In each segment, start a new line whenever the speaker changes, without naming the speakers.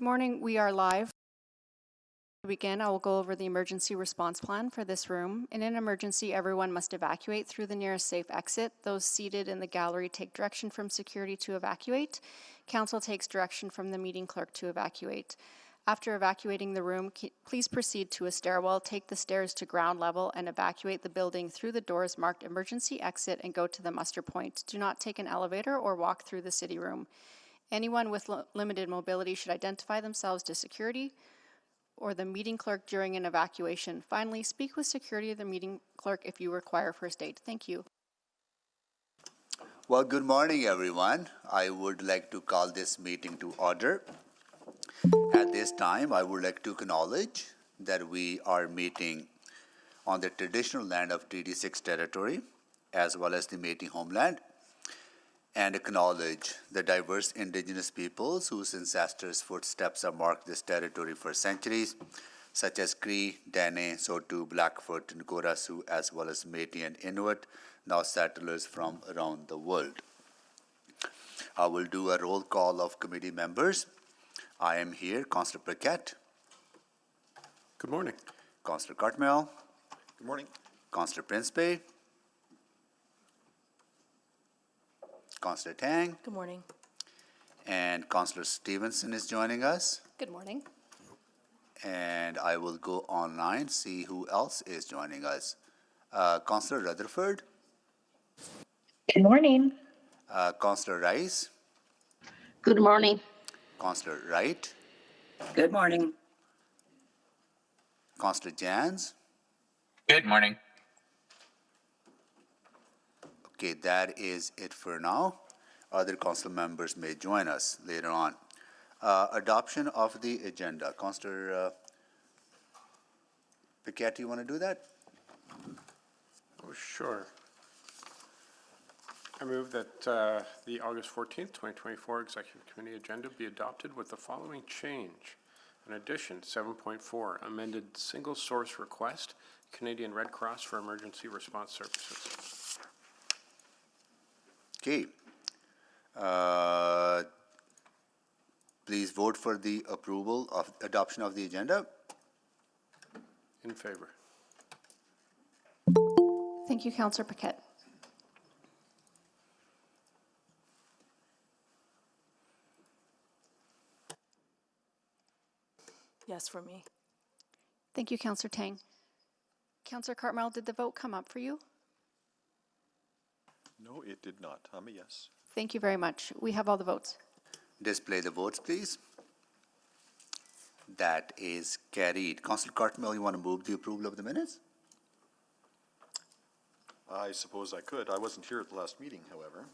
Good morning. We are live. To begin, I will go over the emergency response plan for this room. In an emergency, everyone must evacuate through the nearest safe exit. Those seated in the gallery take direction from security to evacuate. Council takes direction from the meeting clerk to evacuate. After evacuating the room, please proceed to a stairwell, take the stairs to ground level, and evacuate the building through the doors marked emergency exit and go to the muster point. Do not take an elevator or walk through the city room. Anyone with limited mobility should identify themselves to security or the meeting clerk during an evacuation. Finally, speak with security or the meeting clerk if you require first aid. Thank you.
Well, good morning, everyone. I would like to call this meeting to order. At this time, I would like to acknowledge that we are meeting on the traditional land of Treaty 6 territory, as well as the Métis homeland, and acknowledge the diverse Indigenous peoples whose ancestors' footsteps have marked this territory for centuries, such as Cree, Dene, Saulteaux, Blackfoot, and Gorasu, as well as Métis and Inuit, now settlers from around the world. I will do a roll call of committee members. I am here, Councillor Paquette.
Good morning.
Councillor Cartmel.
Good morning.
Councillor Principe. Councillor Tang.
Good morning.
And Councillor Stevenson is joining us.
Good morning.
And I will go online, see who else is joining us. Councillor Rutherford.
Good morning.
Councillor Rice.
Good morning.
Councillor Wright.
Good morning.
Councillor Jans.
Good morning.
Okay, that is it for now. Other council members may join us later on. Adoption of the agenda. Councillor Paquette, you want to do that?
Oh, sure. I move that the August 14th, 2024 Executive Committee agenda be adopted with the following change. In addition, 7.4, amended single source request, Canadian Red Cross for emergency response services.
Okay. Please vote for the approval of adoption of the agenda.
In favor.
Thank you, Councillor Paquette.
Yes, for me.
Thank you, Councillor Tang. Councillor Cartmel, did the vote come up for you?
No, it did not. I'm a yes.
Thank you very much. We have all the votes.
Display the votes, please. That is carried. Councillor Cartmel, you want to move the approval of the minutes?
I suppose I could. I wasn't here at the last meeting, however.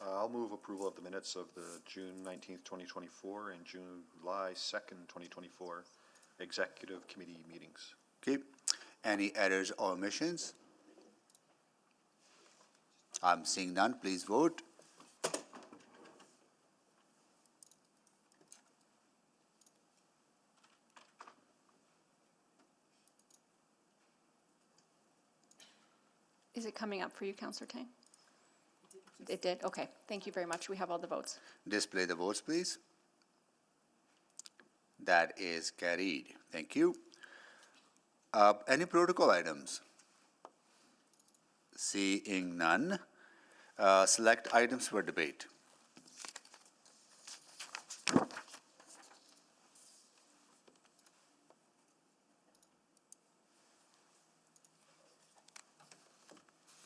I'll move approval of the minutes of the June 19th, 2024 and July 2nd, 2024 Executive Committee meetings.
Okay. Any errors or omissions? I'm seeing none. Please vote.
Is it coming up for you, Councillor Tang? It did? Okay. Thank you very much. We have all the votes.
Display the votes, please. That is carried. Thank you. Any protocol items? Seeing none. Select items for debate.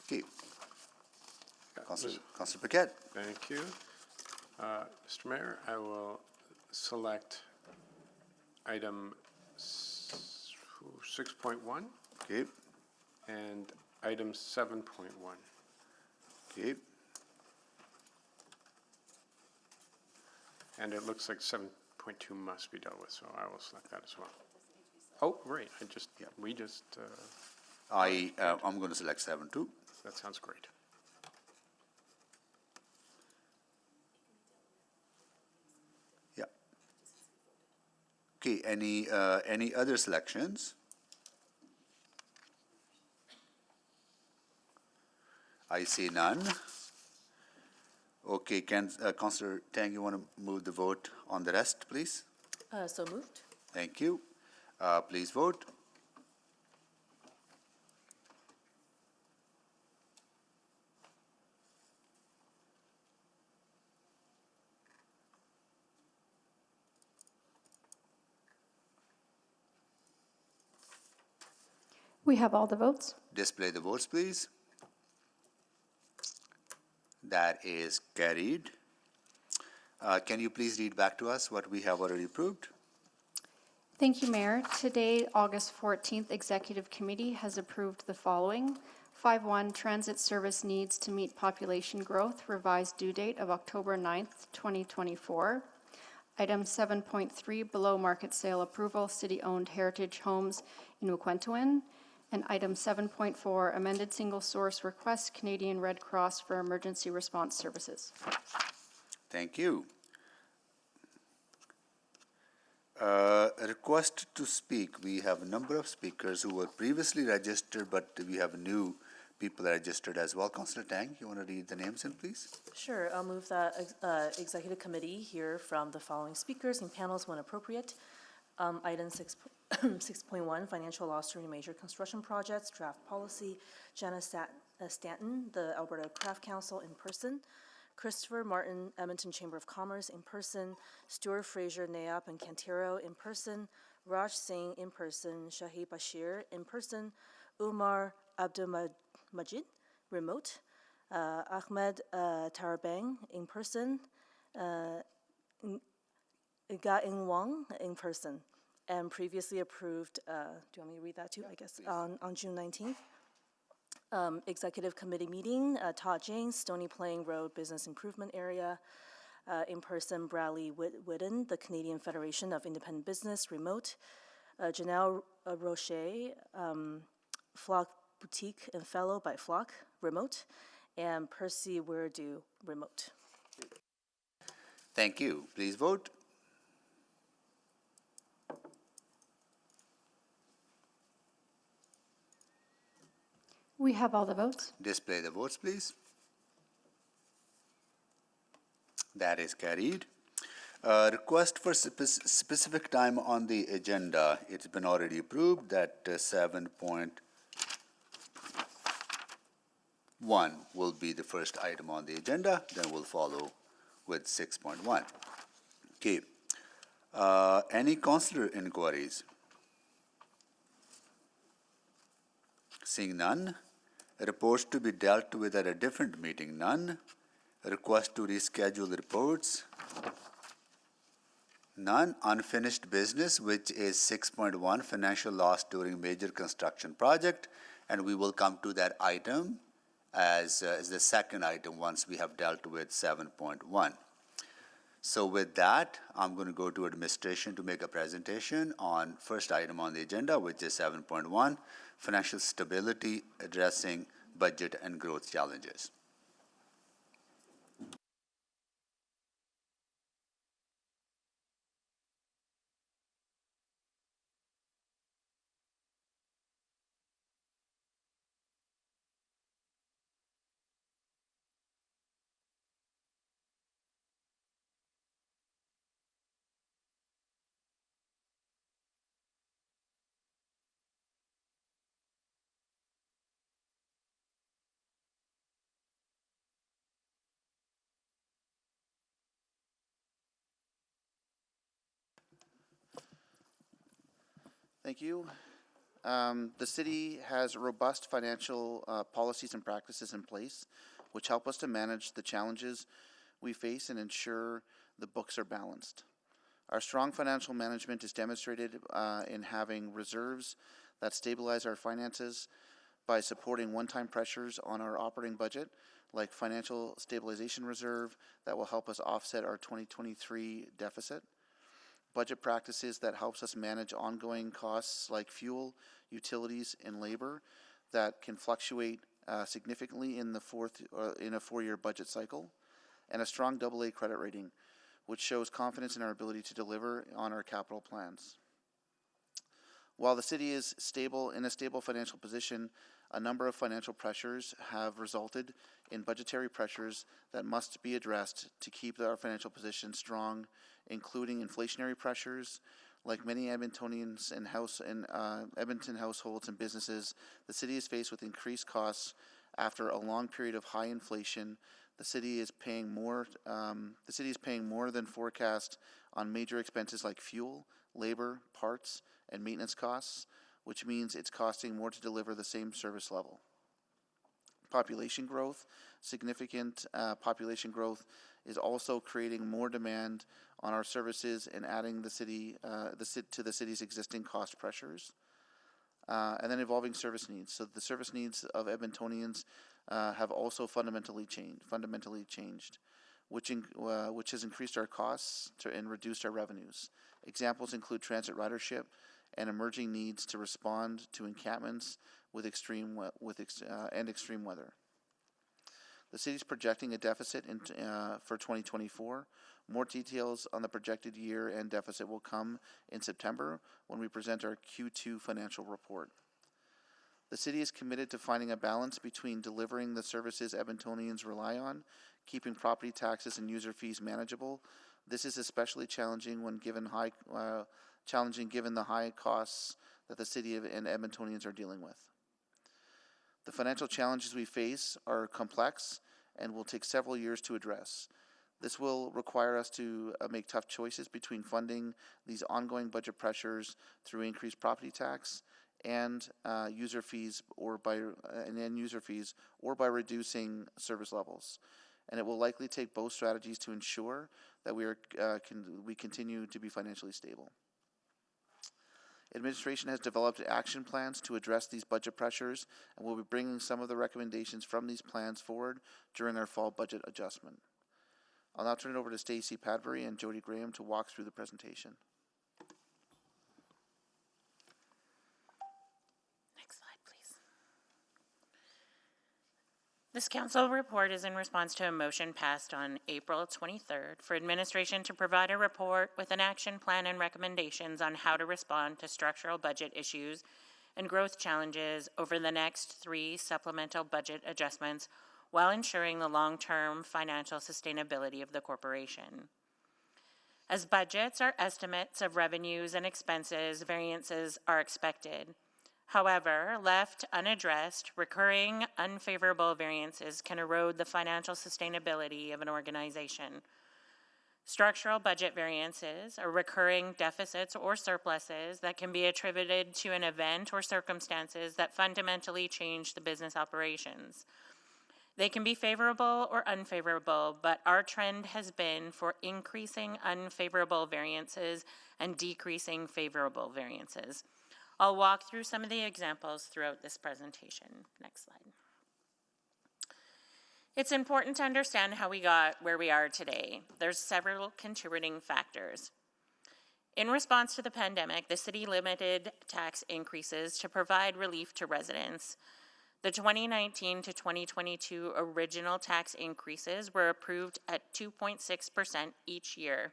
Okay. Councillor Paquette.
Thank you. Mr. Mayor, I will select item 6.1
Okay.
and item 7.1.
Okay.
And it looks like 7.2 must be dealt with, so I will select that as well. Oh, right, we just,
I'm going to select 7 too.
that sounds great.
Yeah. Okay, any other selections? I see none. Okay, Councillor Tang, you want to move the vote on the rest, please?
So moved.
Thank you. Please vote.
We have all the votes.
Display the votes, please. That is carried. Can you please read back to us what we have already approved?
Thank you, Mayor. Today, August 14th, Executive Committee has approved the following. 5.1, Transit Service Needs to Meet Population Growth, revised due date of October 9th, 2024. Item 7.3, Below Market Sale Approval, City-Owned Heritage Homes in Uquentuin. And item 7.4, Amended Single Source Request, Canadian Red Cross for Emergency Response Services.
Thank you. A request to speak. We have a number of speakers who were previously registered, but we have new people registered as well. Councillor Tang, you want to read the names in, please?
Sure. I'll move that Executive Committee hear from the following speakers in panels when appropriate. Item 6.1, Financial Loss during Major Construction Projects, Draft Policy. Jenna Stanton, the Alberta Craft Council, in person. Christopher Martin, Edmonton Chamber of Commerce, in person. Stuart Fraser, NAIOP and Cantero, in person. Raj Singh, in person. Shahid Bashir, in person. Umar Abdulmajid, remote. Ahmed Tarabang, in person. Ga Ing Wang, in person. And previously approved, do you want me to read that too? I guess, on June 19th. Executive Committee meeting, Todd James, Stony Plain Road Business Improvement Area. In person, Bradley Whitten, the Canadian Federation of Independent Business, remote. Janelle Rocher, Flock Boutique and Fellow by Flock, remote. And Percy Werdu, remote.
Thank you. Please vote.
We have all the votes.
Display the votes, please. That is carried. Request for specific time on the agenda. It's been already approved that 7.1 will be the first item on the agenda. Then we'll follow with 6.1. Okay. Any councillor inquiries? Seeing none. Reports to be dealt with at a different meeting, none. Request to reschedule reports, none. Unfinished business, which is 6.1, financial loss during major construction project, and we will come to that item as the second item once we have dealt with 7.1. So with that, I'm going to go to administration to make a presentation on first item on the agenda, which is 7.1, financial stability, addressing budget and growth challenges.
Thank you. The city has robust financial policies and practices in place which help us to manage the challenges we face and ensure the books are balanced. Our strong financial management is demonstrated in having reserves that stabilize our finances by supporting one-time pressures on our operating budget, like financial stabilization reserve that will help us offset our 2023 deficit. Budget practices that helps us manage ongoing costs like fuel, utilities, and labor that can fluctuate significantly in a four-year budget cycle, and a strong AA credit rating, which shows confidence in our ability to deliver on our capital plans. While the city is in a stable financial position, a number of financial pressures have resulted in budgetary pressures that must be addressed to keep our financial position strong, including inflationary pressures. Like many Edmontonians and Edmonton households and businesses, the city is faced with increased costs after a long period of high inflation. The city is paying more. Than forecast on major expenses like fuel, labor, parts, and maintenance costs, which means it's costing more to deliver the same service level. Population growth, significant population growth is also creating more demand on our services and adding to the city's existing cost pressures. And then evolving service needs. So the service needs of Edmontonians have also fundamentally changed, which has increased our costs and reduced our revenues. Examples include transit ridership and emerging needs to respond to encampments with extreme weather. The city is projecting a deficit for 2024. More details on the projected year-end deficit will come in September when we present our Q2 financial report. The city is committed to finding a balance between delivering the services Edmontonians rely on, keeping property taxes and user fees manageable. This is especially challenging given the high costs that the city and Edmontonians are dealing with. The financial challenges we face are complex and will take several years to address. This will require us to make tough choices between funding these ongoing budget pressures through increased property tax and user fees or by reducing service levels. And it will likely take both strategies to ensure that we continue to be financially stable. Administration has developed action plans to address these budget pressures, and we'll be bringing some of the recommendations from these plans forward during our fall budget adjustment. I'll now turn it over to Stacey Padbury and Jody Graham to walk through the presentation.
Next slide, please. This council report is in response to a motion passed on April 23rd for administration to provide a report with an action plan and recommendations on how to respond to structural budget issues and growth challenges over the next 3 supplemental budget adjustments while ensuring the long-term financial sustainability of the corporation. As budgets are estimates of revenues and expenses, variances are expected. However, left unaddressed, recurring unfavorable variances can erode the financial sustainability of an organization. Structural budget variances are recurring deficits or surpluses that can be attributed to an event or circumstances that fundamentally change the business operations. They can be favorable or unfavorable, but our trend has been for increasing unfavorable variances and decreasing favorable variances. I'll walk through some of the examples throughout this presentation. Next slide. It's important to understand how we got where we are today. There's several contributing factors. In response to the pandemic, the city limited tax increases to provide relief to residents. The 2019 to 2022 original tax increases were approved at 2.6% each year,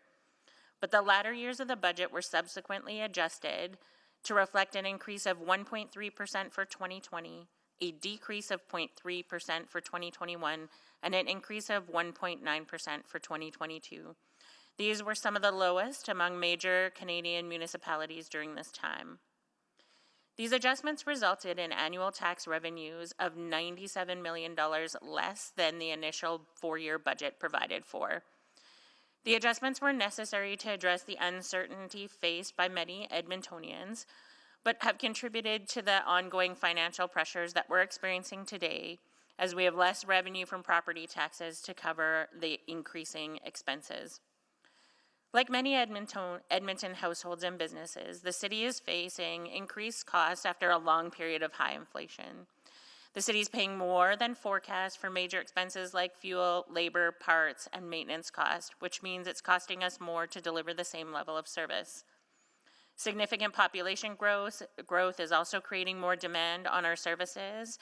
but the latter years of the budget were subsequently adjusted to reflect an increase of 1.3% for 2020, a decrease of 0.3% for 2021, and an increase of 1.9% for 2022. These were some of the lowest among major Canadian municipalities during this time. These adjustments resulted in annual tax revenues of $97 million less than the initial 4-year budget provided for. The adjustments were necessary to address the uncertainty faced by many Edmontonians, but have contributed to the ongoing financial pressures that we're experiencing today, as we have less revenue from property taxes to cover the increasing expenses. Like many Edmonton households and businesses, the city is facing increased costs after a long period of high inflation. The city is paying more than forecast for major expenses like fuel, labor, parts, and maintenance costs, which means it's costing us more to deliver the same level of service. Significant population growth is also creating more demand on our services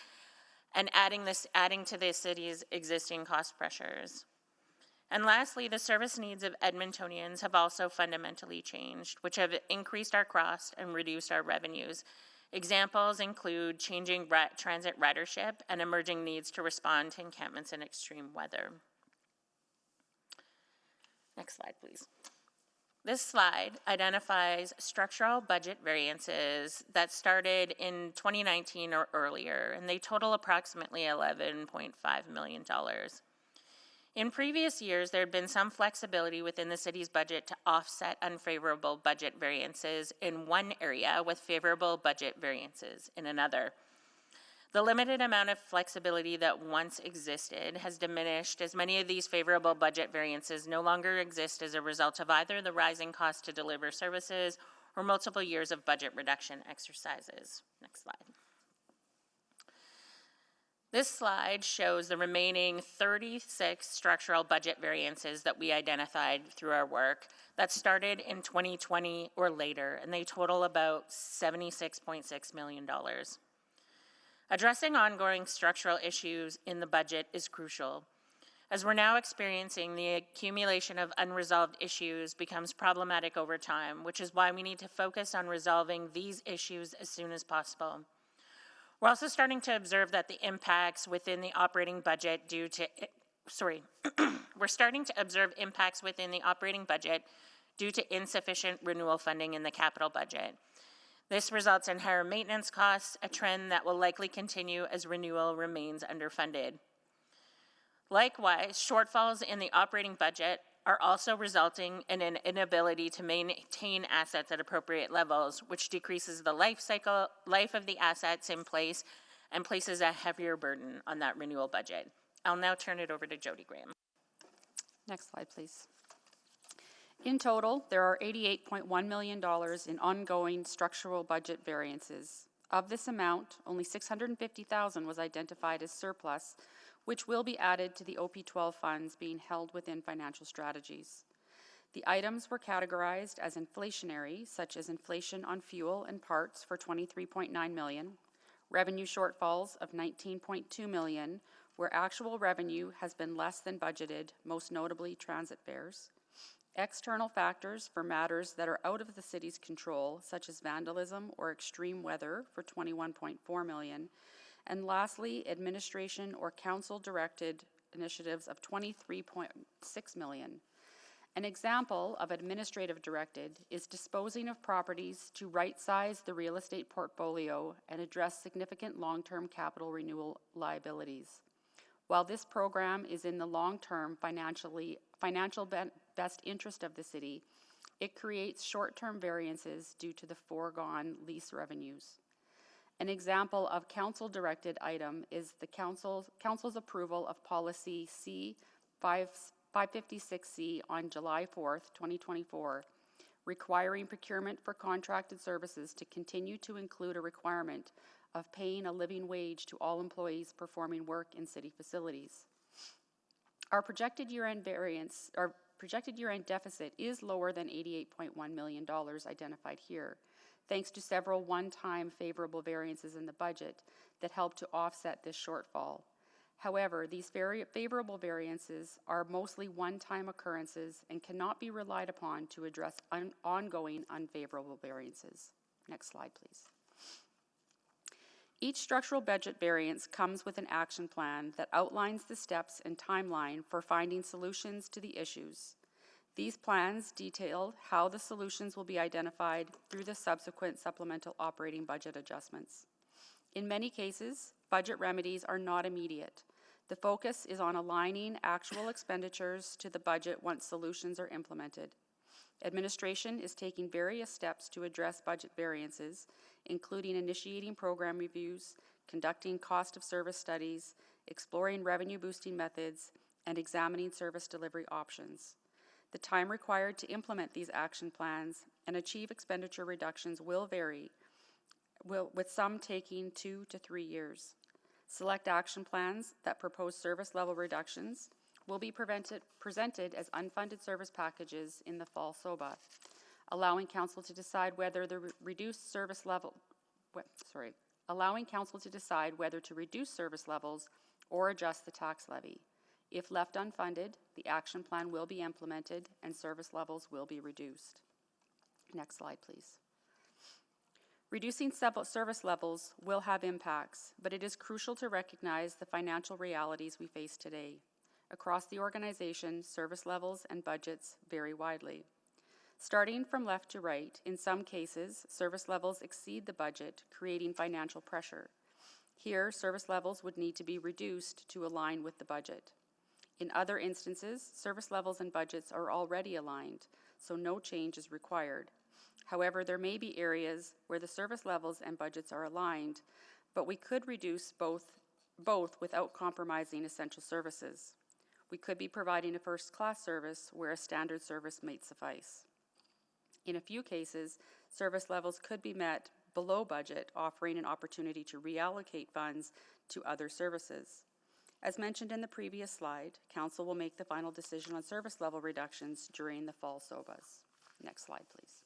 and adding to the city's existing cost pressures. And lastly, the service needs of Edmontonians have also fundamentally changed, which have increased our costs and reduced our revenues. Examples include changing transit ridership and emerging needs to respond to encampments in extreme weather. Next slide, please. This slide identifies structural budget variances that started in 2019 or earlier, and they total approximately $11.5 million. In previous years, there had been some flexibility within the city's budget to offset unfavorable budget variances in one area with favorable budget variances in another. The limited amount of flexibility that once existed has diminished, as many of these favorable budget variances no longer exist as a result of either the rising cost to deliver services or multiple years of budget reduction exercises. Next slide. This slide shows the remaining 36 structural budget variances that we identified through our work that started in 2020 or later, and they total about $76.6 million. Addressing ongoing structural issues in the budget is crucial, as we're now experiencing the accumulation of unresolved issues becomes problematic over time, which is why we need to focus on resolving these issues as soon as possible. We're also starting to observe that the impacts within the operating budget we're starting to observe impacts within the operating budget due to insufficient renewal funding in the capital budget. This results in higher maintenance costs, a trend that will likely continue as renewal remains underfunded. Likewise, shortfalls in the operating budget are also resulting in an inability to maintain assets at appropriate levels, which decreases the life of the assets in place and places a heavier burden on that renewal budget. I'll now turn it over to Jody Graham.
Next slide, please. In total, there are $88.1 million in ongoing structural budget variances. Of this amount, only $650,000 was identified as surplus, which will be added to the OP12 funds being held within financial strategies. The items were categorized as inflationary, such as inflation on fuel and parts for $23.9 million, revenue shortfalls of $19.2 million, where actual revenue has been less than budgeted, most notably transit fares, external factors for matters that are out of the city's control, such as vandalism or extreme weather for $21.4 million, and lastly, administration or council-directed initiatives of $23.6 million. An example of administrative directed is disposing of properties to right-size the real estate portfolio and address significant long-term capital renewal liabilities. While this program is in the long-term financial best interest of the city, it creates short-term variances due to the foregone lease revenues. An example of council-directed item is the council's approval of policy C-556C on July 4th, 2024, requiring procurement for contracted services to continue to include a requirement of paying a living wage to all employees performing work in city facilities. Our projected year-end deficit is lower than $88.1 million identified here, thanks to several one-time favorable variances in the budget that help to offset this shortfall. However, these very favorable variances are mostly one-time occurrences and cannot be relied upon to address ongoing unfavorable variances. Next slide, please. Each structural budget variance comes with an action plan that outlines the steps and timeline for finding solutions to the issues. These plans detail how the solutions will be identified through the subsequent supplemental operating budget adjustments. In many cases, budget remedies are not immediate. The focus is on aligning actual expenditures to the budget once solutions are implemented. Administration is taking various steps to address budget variances, including initiating program reviews, conducting cost of service studies, exploring revenue boosting methods, and examining service delivery options. The time required to implement these action plans and achieve expenditure reductions will vary, with some taking 2 to 3 years. Select action plans that propose service level reductions will be presented as unfunded service packages in the fall SOBA, allowing council to decide whether to reduce service levels or adjust the tax levy. If left unfunded, the action plan will be implemented and service levels will be reduced. Next slide, please.
Reducing service levels will have impacts, but it is crucial to recognize the financial realities we face today. Across the organization, service levels and budgets vary widely. Starting from left to right, in some cases, service levels exceed the budget, creating financial pressure. Here, service levels would need to be reduced to align with the budget. In other instances, service levels and budgets are already aligned, so no change is required. However, there may be areas where the service levels and budgets are aligned, but we could reduce both without compromising essential services. We could be providing a first-class service where a standard service might suffice. In a few cases, service levels could be met below budget, offering an opportunity to reallocate funds to other services. As mentioned in the previous slide, Council will make the final decision on service level reductions during the fall SOBAs. Next slide, please.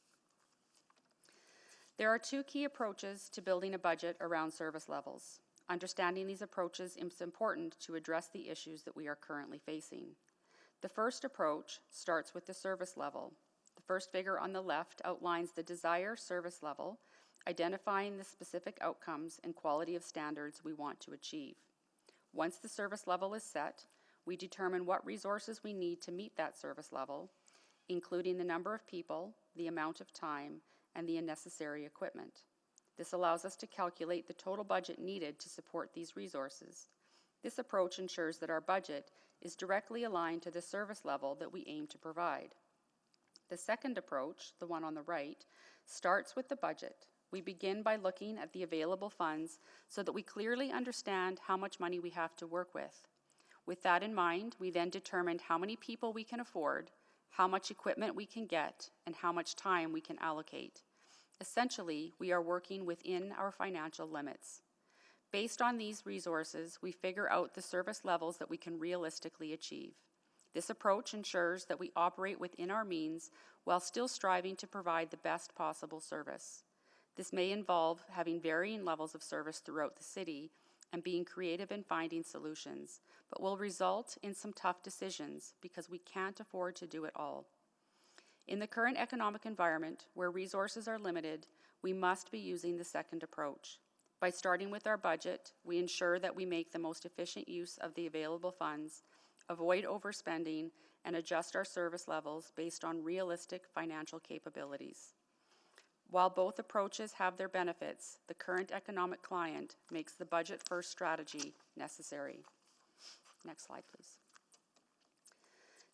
There are two key approaches to building a budget around service levels. Understanding these approaches is important to address the issues that we are currently facing. The first approach starts with the service level. The first figure on the left outlines the desired service level, identifying the specific outcomes and quality of standards we want to achieve. Once the service level is set, we determine what resources we need to meet that service level, including the number of people, the amount of time, and the necessary equipment. This allows us to calculate the total budget needed to support these resources. This approach ensures that our budget is directly aligned to the service level that we aim to provide. The second approach, the one on the right, starts with the budget. We begin by looking at the available funds so that we clearly understand how much money we have to work with. With that in mind, we then determine how many people we can afford, how much equipment we can get, and how much time we can allocate. Essentially, we are working within our financial limits. Based on these resources, we figure out the service levels that we can realistically achieve. This approach ensures that we operate within our means while still striving to provide the best possible service. This may involve having varying levels of service throughout the city and being creative in finding solutions, but will result in some tough decisions because we can't afford to do it all. In the current economic environment, where resources are limited, we must be using the second approach. By starting with our budget, we ensure that we make the most efficient use of the available funds, avoid overspending, and adjust our service levels based on realistic financial capabilities. While both approaches have their benefits, the current economic climate makes the budget-first strategy necessary. Next slide, please.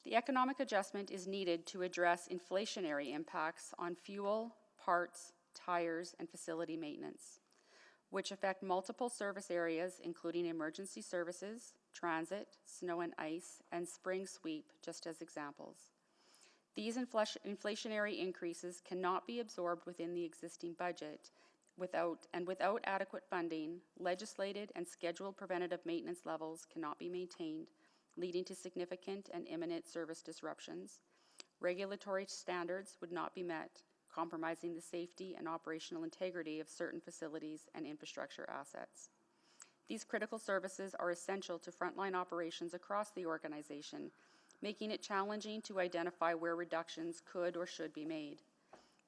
The economic adjustment is needed to address inflationary impacts on fuel, parts, tires, and facility maintenance, which affect multiple service areas, including emergency services, transit, snow and ice, and spring sweep, just as examples. These inflationary increases cannot be absorbed within the existing budget without adequate funding. Legislated and scheduled preventative maintenance levels cannot be maintained, leading to significant and imminent service disruptions. Regulatory standards would not be met, compromising the safety and operational integrity of certain facilities and infrastructure assets. These critical services are essential to frontline operations across the organization, making it challenging to identify where reductions could or should be made.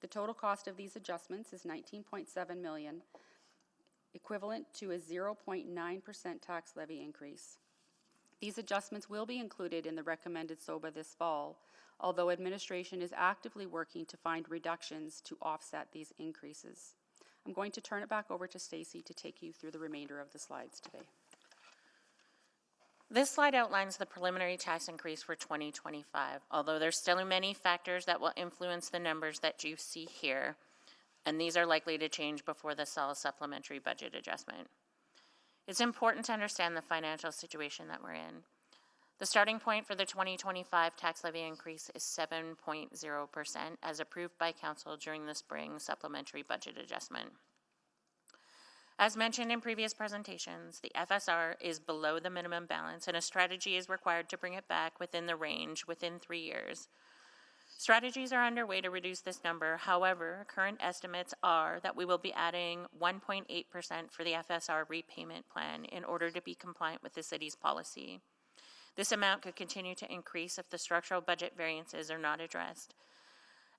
The total cost of these adjustments is $19.7 million, equivalent to a 0.9% tax levy increase. These adjustments will be included in the recommended SOBA this fall, although administration is actively working to find reductions to offset these increases. I'm going to turn it back over to Stacy to take you through the remainder of the slides today.
This slide outlines the preliminary tax increase for 2025, although there's still many factors that will influence the numbers that you see here, and these are likely to change before the fall supplementary budget adjustment. It's important to understand the financial situation that we're in. The starting point for the 2025 tax levy increase is 7.0%, as approved by Council during the spring supplementary budget adjustment. As mentioned in previous presentations, the FSR is below the minimum balance, and a strategy is required to bring it back within the range within 3 years. Strategies are underway to reduce this number. However, current estimates are that we will be adding 1.8% for the FSR repayment plan in order to be compliant with the city's policy. This amount could continue to increase if the structural budget variances are not addressed.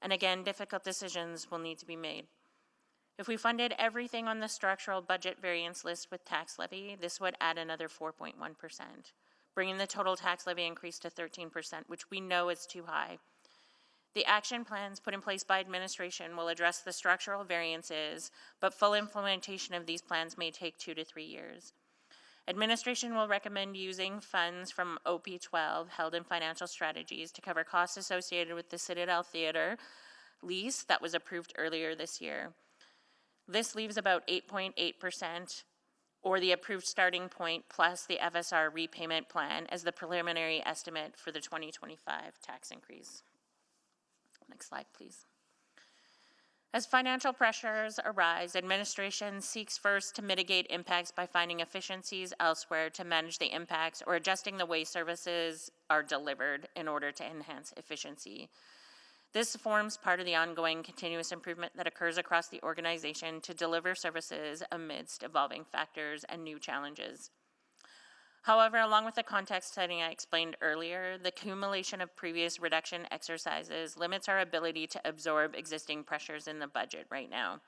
And again, difficult decisions will need to be made. If we funded everything on the structural budget variance list with tax levy, this would add another 4.1%, bringing the total tax levy increase to 13%, which we know is too high. The action plans put in place by administration will address the structural variances, but full implementation of these plans may take 2 to 3 years. Administration will recommend using funds from OP12 held in financial strategies to cover costs associated with the Citadel Theater lease that was approved earlier this year. This leaves about 8.8%, or the approved starting point plus the FSR repayment plan as the preliminary estimate for the 2025 tax increase. Next slide, please. As financial pressures arise, administration seeks first to mitigate impacts by finding efficiencies elsewhere to manage the impacts or adjusting the way services are delivered in order to enhance efficiency. This forms part of the ongoing continuous improvement that occurs across the organization to deliver services amidst evolving factors and new challenges. However, along with the context setting I explained earlier, the accumulation of previous reduction exercises limits our ability to absorb existing pressures in the budget right now.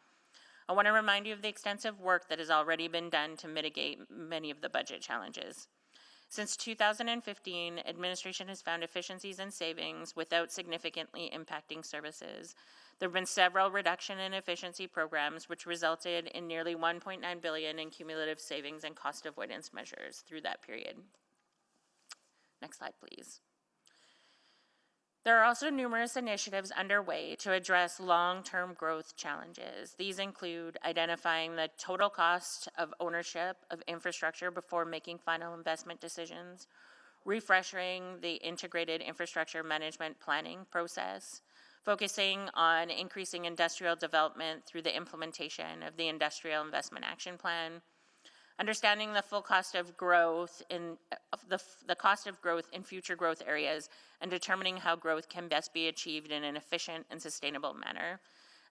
I want to remind you of the extensive work that has already been done to mitigate many of the budget challenges. Since 2015, administration has found efficiencies and savings without significantly impacting services. There have been several reduction in efficiency programs which resulted in nearly $1.9 billion in cumulative savings and cost avoidance measures through that period. Next slide, please. There are also numerous initiatives underway to address long-term growth challenges. These include identifying the total cost of ownership of infrastructure before making final investment decisions, refreshing the integrated infrastructure management planning process, focusing on increasing industrial development through the implementation of the Industrial Investment Action Plan, understanding the full cost of growth in the cost of growth in future growth areas, and determining how growth can best be achieved in an efficient and sustainable manner,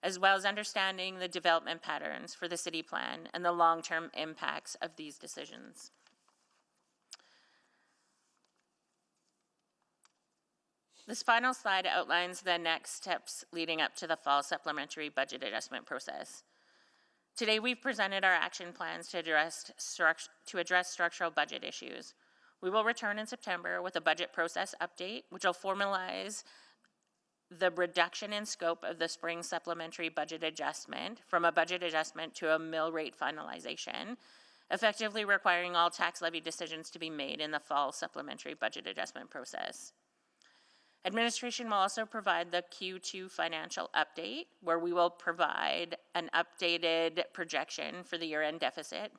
as well as understanding the development patterns for the city plan and the long-term impacts of these decisions. This final slide outlines the next steps leading up to the fall supplementary budget adjustment process. Today, we've presented our action plans to address structural budget issues. We will return in September with a budget process update, which will formalize the reduction in scope of the spring supplementary budget adjustment from a budget adjustment to a mill rate finalization, effectively requiring all tax levy decisions to be made in the fall supplementary budget adjustment process. Administration will also provide the Q2 financial update, where we will provide an updated projection for the year-end deficit.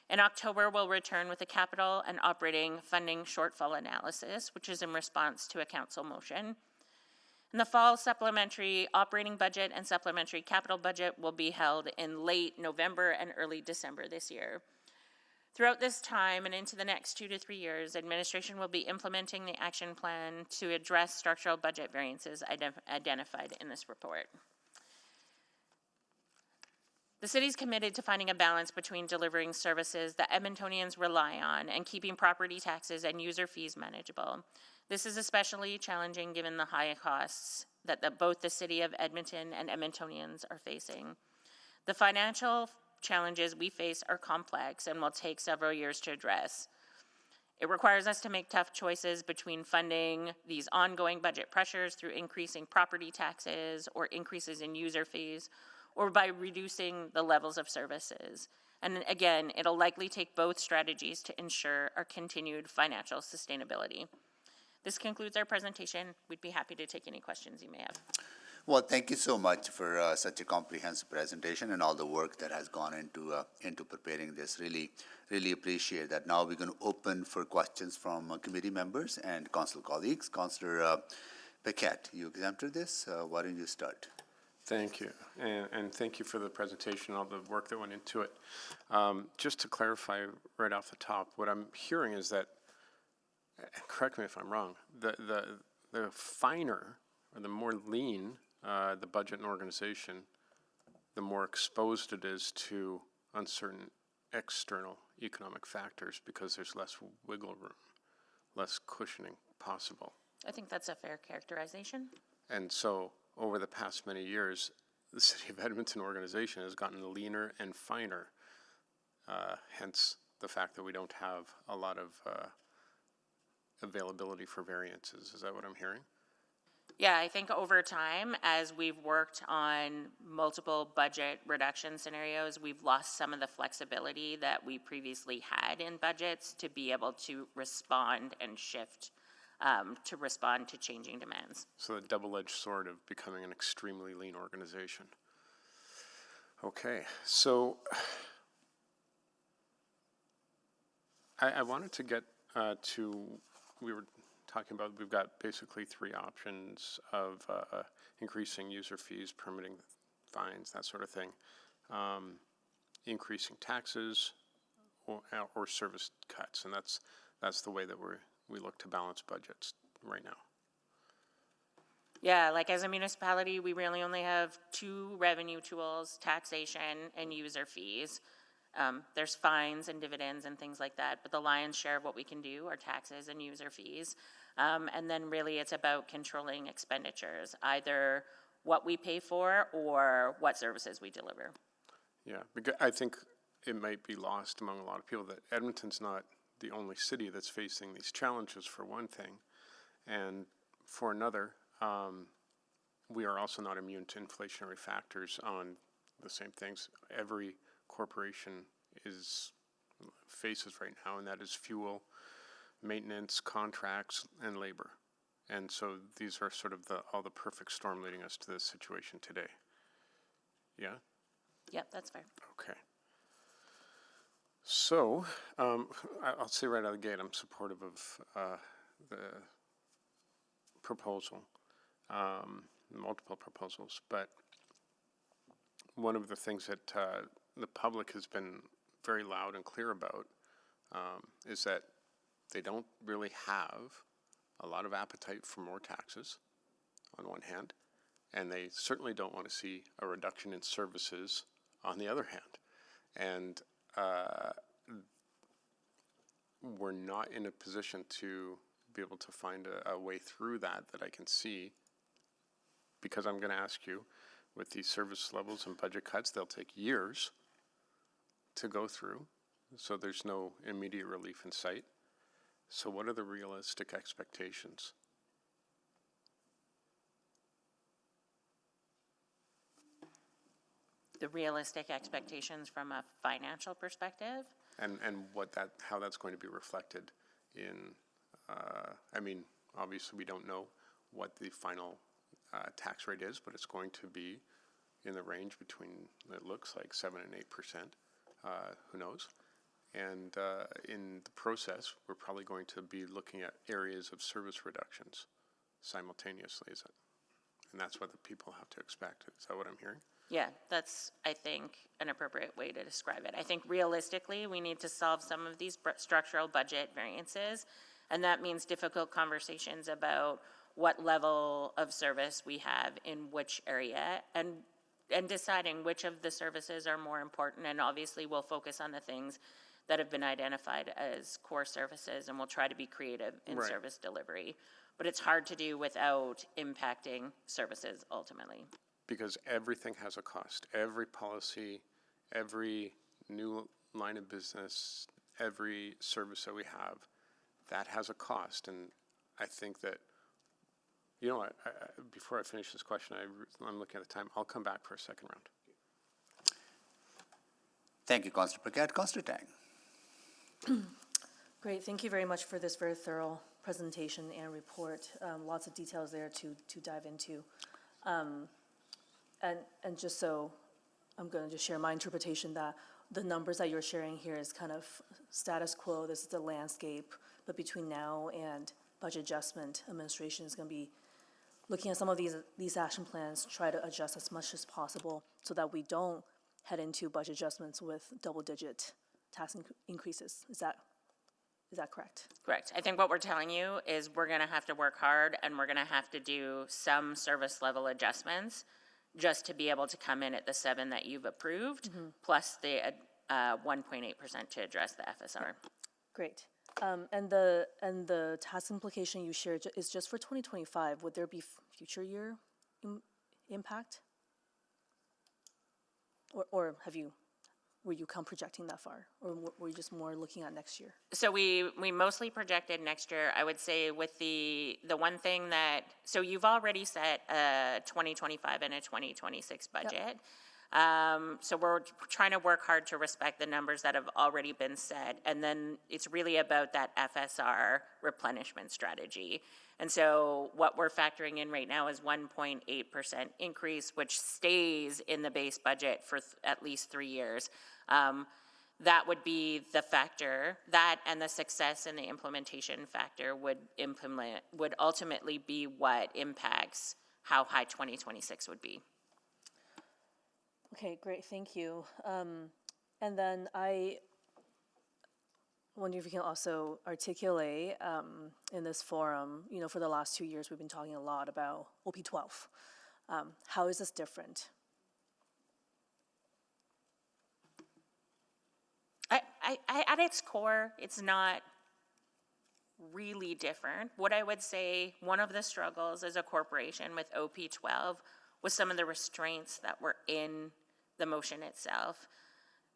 In October, we'll return with a capital and operating funding shortfall analysis, which is in response to a council motion. And the fall supplementary operating budget and supplementary capital budget will be held in late November and early December this year. Throughout this time and into the next 2 to 3 years, administration will be implementing the action plan to address structural budget variances identified in this report. The city is committed to finding a balance between delivering services that Edmontonians rely on and keeping property taxes and user fees manageable. This is especially challenging given the high costs that both the city of Edmonton and Edmontonians are facing. The financial challenges we face are complex and will take several years to address. It requires us to make tough choices between funding these ongoing budget pressures through increasing property taxes or increases in user fees, or by reducing the levels of services. And again, it'll likely take both strategies to ensure our continued financial sustainability. This concludes our presentation. We'd be happy to take any questions you may have.
Well, thank you so much for such a comprehensive presentation and all the work that has gone into preparing this. Really appreciate that. Now we're going to open for questions from committee members and council colleagues. Councillor Paquette, you exempted this. Why don't you start?
Thank you, and thank you for the presentation, all the work that went into it. Just to clarify right off the top, what I'm hearing is that, correct me if I'm wrong, the finer or the more lean the budget and organization, the more exposed it is to uncertain external economic factors because there's less wiggle room, less cushioning possible.
I think that's a fair characterization.
And so over the past many years, the City of Edmonton organization has gotten leaner and finer, hence the fact that we don't have a lot of availability for variances. Is that what I'm hearing?
Yeah, I think over time, as we've worked on multiple budget reduction scenarios, we've lost some of the flexibility that we previously had in budgets to be able to respond and shift, to respond to changing demands.
So the double-edged sword of becoming an extremely lean organization. Okay, so I wanted to get we were talking about, we've got basically three options of increasing user fees, permitting fines, that sort of thing, increasing taxes, or service cuts, and that's the way that we look to balance budgets right now.
Yeah, like as a municipality, we really only have two revenue tools, taxation and user fees. There's fines and dividends and things like that, but the lion's share of what we can do are taxes and user fees. And then really it's about controlling expenditures, either what we pay for or what services we deliver.
Yeah, because I think it might be lost among a lot of people that Edmonton's not the only city that's facing these challenges, for one thing, and for another, we are also not immune to inflationary factors on the same things every corporation faces right now, and that is fuel, maintenance, contracts, and labor. And so these are sort of all the perfect storm leading us to this situation today. Yeah?
Yep, that's fair.
Okay. So, I'll say right out of the gate, I'm supportive of the proposal, multiple proposals, but one of the things that the public has been very loud and clear about is that they don't really have a lot of appetite for more taxes, on one hand, and they certainly don't want to see a reduction in services on the other hand. And we're not in a position to be able to find a way through that I can see, because I'm going to ask you, with these service levels and budget cuts, they'll take years to go through, so there's no immediate relief in sight. So what are the realistic expectations?
The realistic expectations from a financial perspective.
And how that's going to be reflected in, I mean, obviously we don't know what the final tax rate is, but it's going to be in the range between, it looks like 7% and 8%, who knows? And in the process, we're probably going to be looking at areas of service reductions simultaneously, and that's what the people have to expect. Is that what I'm hearing?
Yeah, that's, I think, an appropriate way to describe it. I think realistically, we need to solve some of these structural budget variances, and that means difficult conversations about what level of service we have in which area, and deciding which of the services are more important. And obviously, we'll focus on the things that have been identified as core services, and we'll try to be creative in
Right.
service delivery. But it's hard to do without impacting services ultimately.
Because everything has a cost. Every policy, every new line of business, every service that we have, that has a cost. And I think that, you know what, before I finish this question, I'm looking at the time. I'll come back for a second round.
Thank you, Councillor Paquette. Councillor Tang.
Great, thank you very much for this very thorough presentation and report. Lots of details there to dive into. And just so, I'm going to just share my interpretation that the numbers that you're sharing here is kind of status quo. This is the landscape, but between now and budget adjustment, administration is going to be looking at some of these action plans, try to adjust as much as possible so that we don't head into budget adjustments with double-digit tax increases. Is that correct?
Correct. I think what we're telling you is we're going to have to work hard, and we're going to have to do some service level adjustments just to be able to come in at the 7 that you've approved, plus the 1.8% to address the FSR.
Great. And the tax implication you shared is just for 2025. Would there be future year impact? or were you projecting that far? Or were you just more looking at next year?
So we mostly projected next year. I would say with the one thing that, so you've already set a 2025 and a 2026 budget. So we're trying to work hard to respect the numbers that have already been set. And then it's really about that FSR replenishment strategy. And so what we're factoring in right now is 1.8% increase, which stays in the base budget for at least 3 years. That would be the factor, that and the success in the implementation factor would ultimately be what impacts how high 2026 would be.
Okay, great, thank you. And then I wonder if you can also articulate in this forum, for the last 2 years, we've been talking a lot about OP12. How is this different?
At its core, it's not really different. What I would say, one of the struggles as a corporation with OP12 was some of the restraints that were in the motion itself.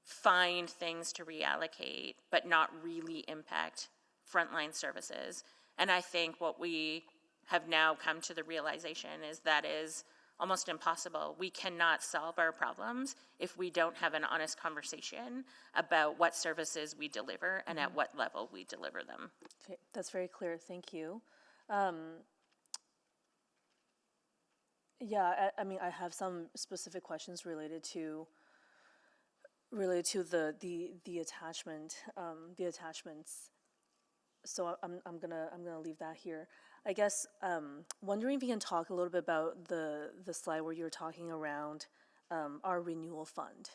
Find things to reallocate, but not really impact frontline services. And I think what we have now come to the realization is that is almost impossible. We cannot solve our problems if we don't have an honest conversation about what services we deliver and at what level we deliver them.
Okay, that's very clear, thank you. Yeah, I mean, I have some specific questions related to the attachment, the attachments. So I'm gonna leave that here. I guess wondering if you can talk a little bit about the slide where you're talking around our renewal fund.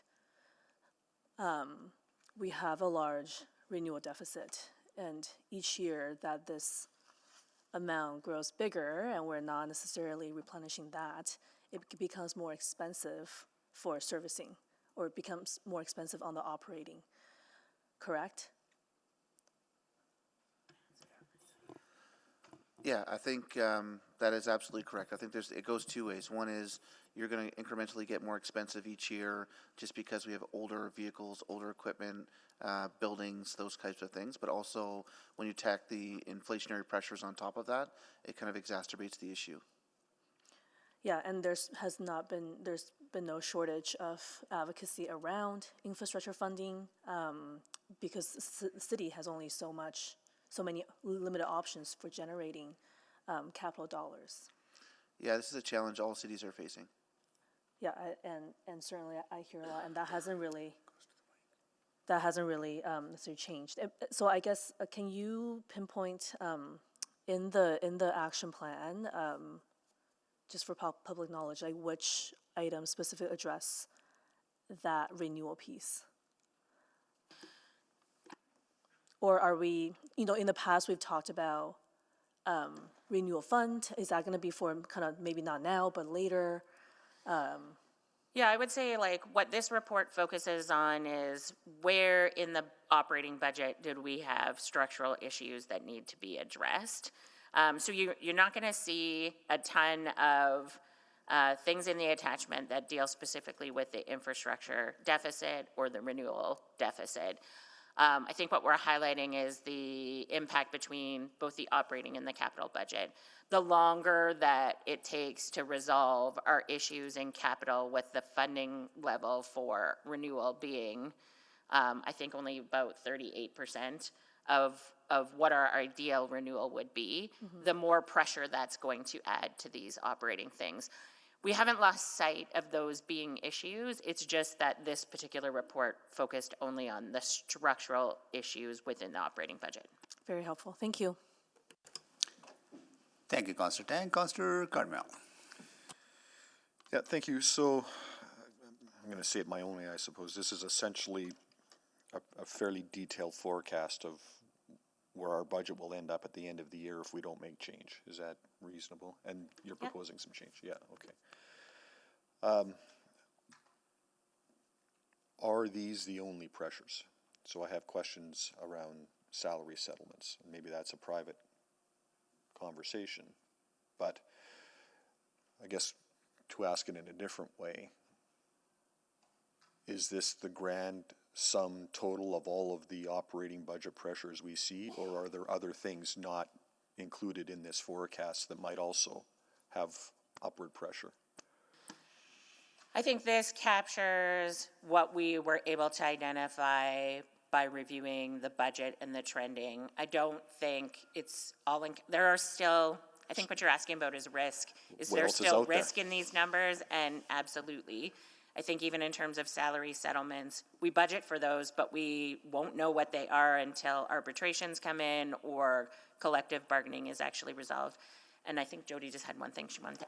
We have a large renewal deficit, and each year that this amount grows bigger and we're not necessarily replenishing that, it becomes more expensive for servicing, or it becomes more expensive on the operating, correct?
Yeah, I think that is absolutely correct. I think it goes two ways. One is you're going to incrementally get more expensive each year just because we have older vehicles, older equipment, buildings, those types of things. But also when you tack the inflationary pressures on top of that, it kind of exacerbates the issue.
Yeah, and there's been no shortage of advocacy around infrastructure funding because the city has only so many limited options for generating capital dollars.
Yeah, this is a challenge all cities are facing.
Yeah, and certainly I hear a lot, and that hasn't really necessarily changed. So I guess can you pinpoint in the action plan, just for public knowledge, like which items specifically address that renewal piece? Or are we, in the past we've talked about renewal fund. Is that going to be for kind of maybe not now, but later?
Yeah, I would say like what this report focuses on is where in the operating budget did we have structural issues that need to be addressed. So you're not going to see a ton of things in the attachment that deal specifically with the infrastructure deficit or the renewal deficit. I think what we're highlighting is the impact between both the operating and the capital budget. The longer that it takes to resolve our issues in capital with the funding level for renewal being, I think only about 38% of what our ideal renewal would be, the more pressure that's going to add to these operating things. We haven't lost sight of those being issues. It's just that this particular report focused only on the structural issues within the operating budget.
Very helpful. Thank you.
Thank you, Councillor Tang. Councillor Carmel.
Yeah, thank you. So I'm going to say it my own way, I suppose. This is essentially a fairly detailed forecast of where our budget will end up at the end of the year if we don't make change. Is that reasonable? And you're proposing some change? Yeah, okay. Are these the only pressures? So I have questions around salary settlements. Maybe that's a private conversation, but I guess to ask it in a different way, is this the grand sum total of all of the operating budget pressures we see, or are there other things not included in this forecast that might also have upward pressure?
I think this captures what we were able to identify by reviewing the budget and the trending. I don't think it's all there are still, I think what you're asking about is risk. Is
What
there
else is
still
out there?
risk in these numbers? And absolutely. I think even in terms of salary settlements, we budget for those, but we won't know what they are until arbitrations come in or collective bargaining is actually resolved. And I think Jody just had one thing she wanted to.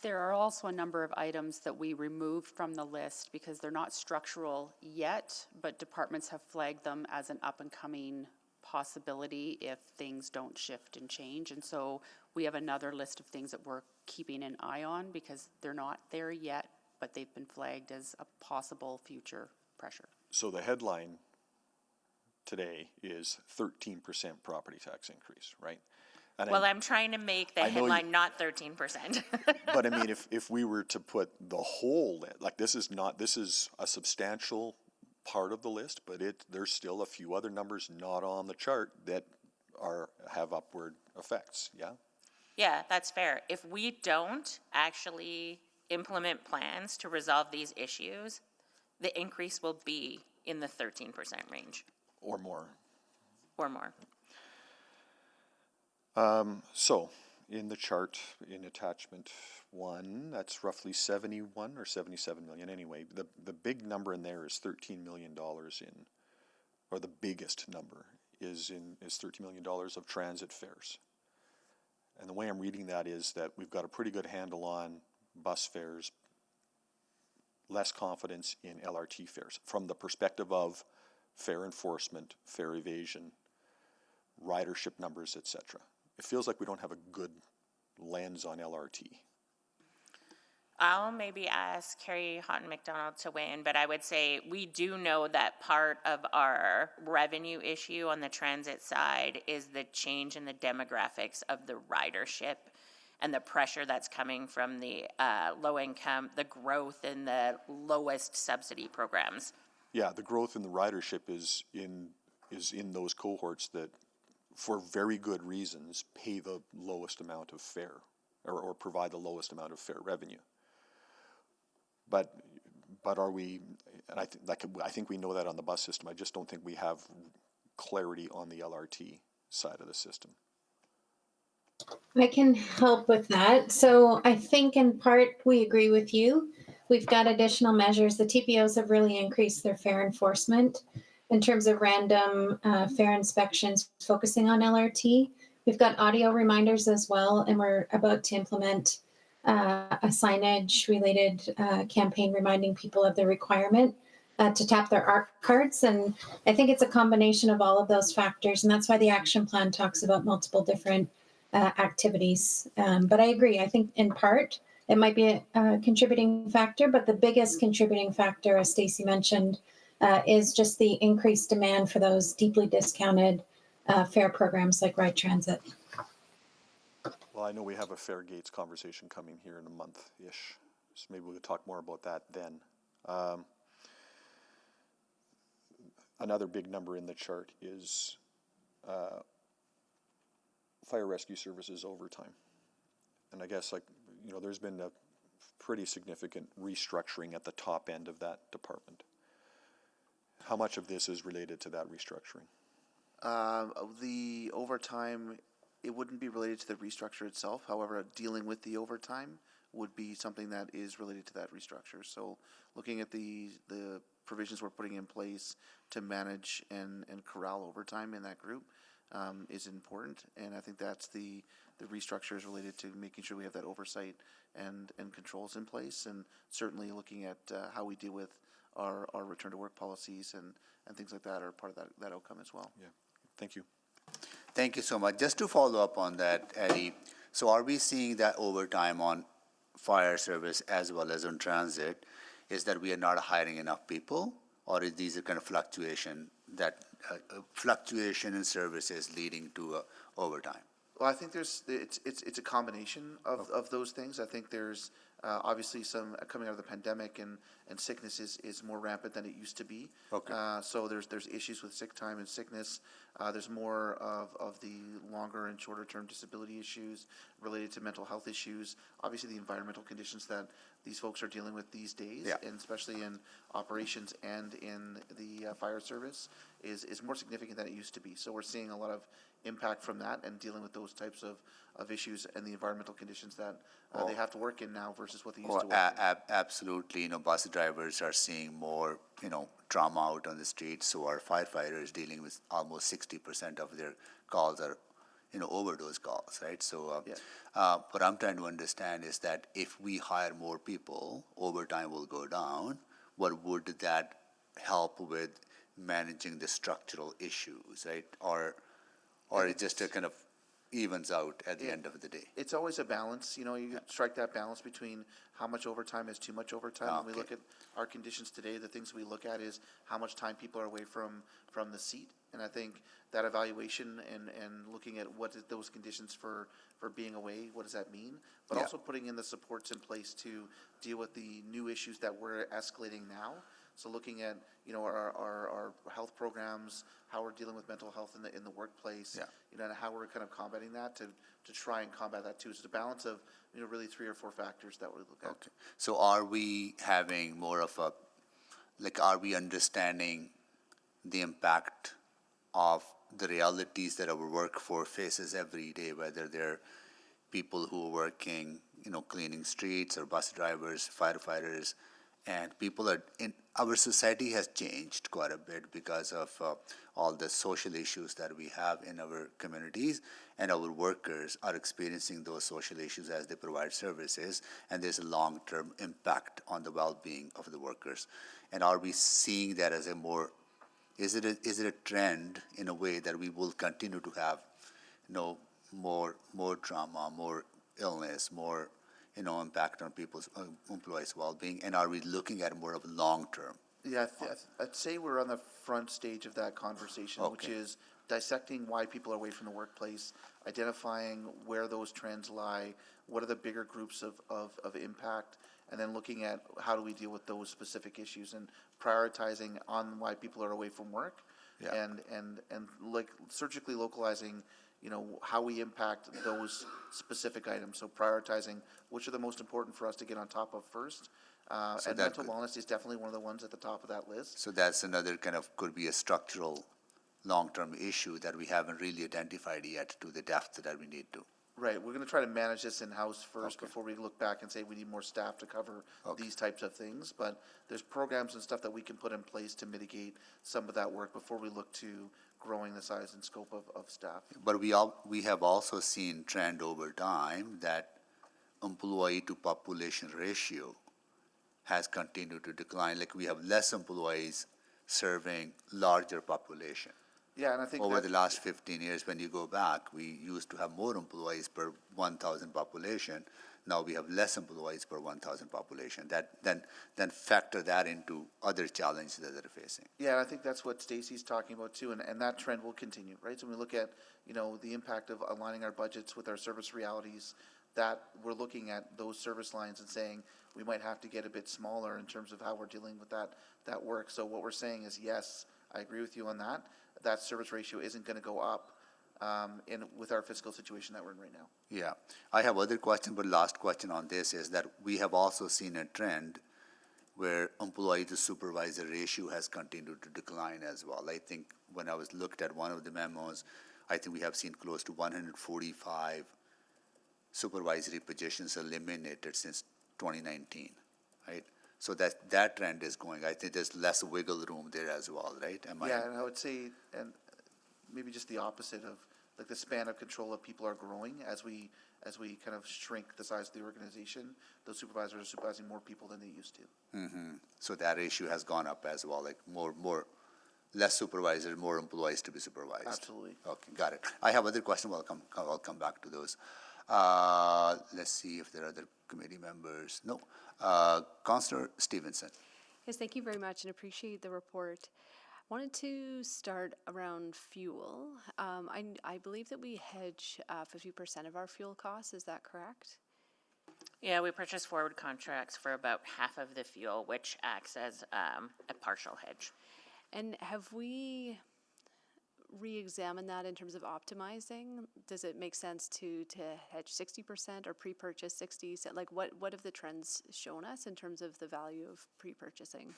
There are also a number of items that we removed from the list because they're not structural yet, but departments have flagged them as an up-and-coming possibility if things don't shift and change. And so we have another list of things that we're keeping an eye on because they're not there yet, but they've been flagged as a possible future pressure.
So the headline today is 13% property tax increase, right? And
Well, I'm trying to make the
I know you-
headline not 13%.
but I mean, if we were to put the whole, like this is a substantial part of the list, but there's still a few other numbers not on the chart that have upward effects, yeah?
Yeah, that's fair. If we don't actually implement plans to resolve these issues, the increase will be in the 13% range
Or more.
or more.
So, in the chart, in attachment 1, that's roughly 71 or 77 million anyway. The big number in there is $13 million or the biggest number is $13 million of transit fares. And the way I'm reading that is that we've got a pretty good handle on bus fares, less confidence in LRT fares from the perspective of fare enforcement, fare evasion, ridership numbers, etc. It feels like we don't have a good lens on LRT.
I'll maybe ask Carrie Houghton McDonald to weigh in, but I would say we do know that part of our revenue issue on the transit side is the change in the demographics of the ridership and the pressure that's coming from the low income, the growth in the lowest subsidy programs.
Yeah, the growth in the ridership is in those cohorts that, for very good reasons, pay the lowest amount of fare or provide the lowest amount of fare revenue. But are we? And I think we know that on the bus system. I just don't think we have clarity on the LRT side of the system.
I can help with that. So I think in part we agree with you. We've got additional measures. The TPOs have really increased their fare enforcement in terms of random fare inspections focusing on LRT. We've got audio reminders as well, and we're about to implement a signage related campaign reminding people of the requirement to tap their ARC cards. And I think it's a combination of all of those factors. And that's why the action plan talks about multiple different activities. But I agree. I think in part it might be a contributing factor, but the biggest contributing factor, as Stacey mentioned, is just the increased demand for those deeply discounted fare programs like Ride Transit.
Well, I know we have a fare gates conversation coming here in a month-ish, so maybe we'll talk more about that then. Another big number in the chart is fire rescue services overtime. And I guess, there's been a pretty significant restructuring at the top end of that department. How much of this is related to that restructuring?
The overtime, it wouldn't be related to the restructure itself. However, dealing with the overtime would be something that is related to that restructure. So looking at the provisions we're putting in place to manage and corral overtime in that group is important. And I think that's the restructure is related to making sure we have that oversight and controls in place, and certainly looking at how we deal with our return to work policies and things like that are part of that outcome as well.
Yeah, thank you.
Thank you so much. Just to follow up on that, Eddie, so are we seeing that overtime on fire service as well as on transit is that we are not hiring enough people, or is these a kind of fluctuation in services leading to overtime?
Well, I think it's a combination of those things. I think there's Obviously, some coming out of the pandemic and sickness is more rampant than it used to be.
Okay.
So there's issues with sick time and sickness. There's more of the longer and shorter term disability issues related to mental health issues. Obviously, the environmental conditions that these folks are dealing with these days,
Yeah.
and especially in operations and in the fire service, is more significant than it used to be. So we're seeing a lot of impact from that and dealing with those types of issues and the environmental conditions that they have to work in now versus what they used to work in.
Absolutely, bus drivers are seeing more, trauma out on the streets, so our firefighters dealing with almost 60% of their calls are, overdose calls, right? So, what I'm trying to understand is that if we hire more people, overtime will go down. What would that help with managing the structural issues, right? Or it just a kind of evens out at the end of the day?
It's always a balance, you strike that balance between how much overtime is too much overtime. When we look at our conditions today, the things we look at is how much time people are away from the seat. And I think that evaluation and looking at what is those conditions for being away, what does that mean? But also putting in the supports in place to deal with the new issues that we're escalating now. So looking at, our health programs, how we're dealing with mental health in the workplace, and how we're kind of combating that to try and combat that too. So it's a balance of, really 3 or 4 factors that we look at.
Okay. So are we having more of are we understanding the impact of the realities that our workforce faces every day, whether they're people who are working, cleaning streets or bus drivers, firefighters, and people our society has changed quite a bit because of all the social issues that we have in our communities, and our workers are experiencing those social issues as they provide services, and there's a long-term impact on the well-being of the workers. And are we seeing that as is it a trend in a way that we will continue to have, more trauma, more illness, more impact on people's employees' well-being, and are we looking at more of long-term?
Yeah, I'd say we're on the front stage of that conversation, which is dissecting why people are away from the workplace, identifying where those trends lie, what are the bigger groups of impact, and then looking at how do we deal with those specific issues and prioritizing on why people are away from work, and like surgically localizing, how we impact those specific items. So prioritizing which are the most important for us to get on top of first. And mental wellness is definitely one of the ones at the top of that list.
So that's another could be a structural, long-term issue that we haven't really identified yet to the depth that we need to.
Right, we're gonna try to manage this in-house first before we look back and say we need more staff to cover these types of things. But there's programs and stuff that we can put in place to mitigate some of that work before we look to growing the size and scope of staff.
But we have also seen trend over time that employee to population ratio has continued to decline. Like we have less employees serving larger population.
Yeah, and I think
over the last 15 years, when you go back, we used to have more employees per 1,000 population. Now we have less employees per 1,000 population. Then factor that into other challenges that they're facing.
Yeah, and I think that's what Stacy's talking about too, and that trend will continue, right? So when we look at, the impact of aligning our budgets with our service realities, that we're looking at those service lines and saying we might have to get a bit smaller in terms of how we're dealing with that work. So what we're saying is, yes, I agree with you on that. That service ratio isn't going to go up with our fiscal situation that we're in right now.
Yeah. I have other questions, but last question on this is that we have also seen a trend where employee to supervisor ratio has continued to decline as well. I think when I was looked at one of the memos, I think we have seen close to 145 supervisory positions eliminated since 2019, right? So that trend is going. I think there's less wiggle room there as well, right?
And I would say, and maybe just the opposite of, like the span of control of people are growing as we kind of shrink the size of the organization. Those supervisors are supervising more people than they used to.
Mm-hmm. So that issue has gone up as well, like less supervisors, more employees to be supervised.
Absolutely.
Okay, got it. I have other questions. I'll come back to those. Let's see if there are other committee members. No. Councillor Stevenson.
Yes, thank you very much and appreciate the report. Wanted to start around fuel. I believe that we hedge 50% of our fuel costs. Is that correct?
Yeah, we purchase forward contracts for about half of the fuel, which acts as a partial hedge.
And have we re-examined that in terms of optimizing? Does it make sense to hedge 60% or pre-purchase 60? Like what have the trends shown us in terms of the value of pre-purchasing?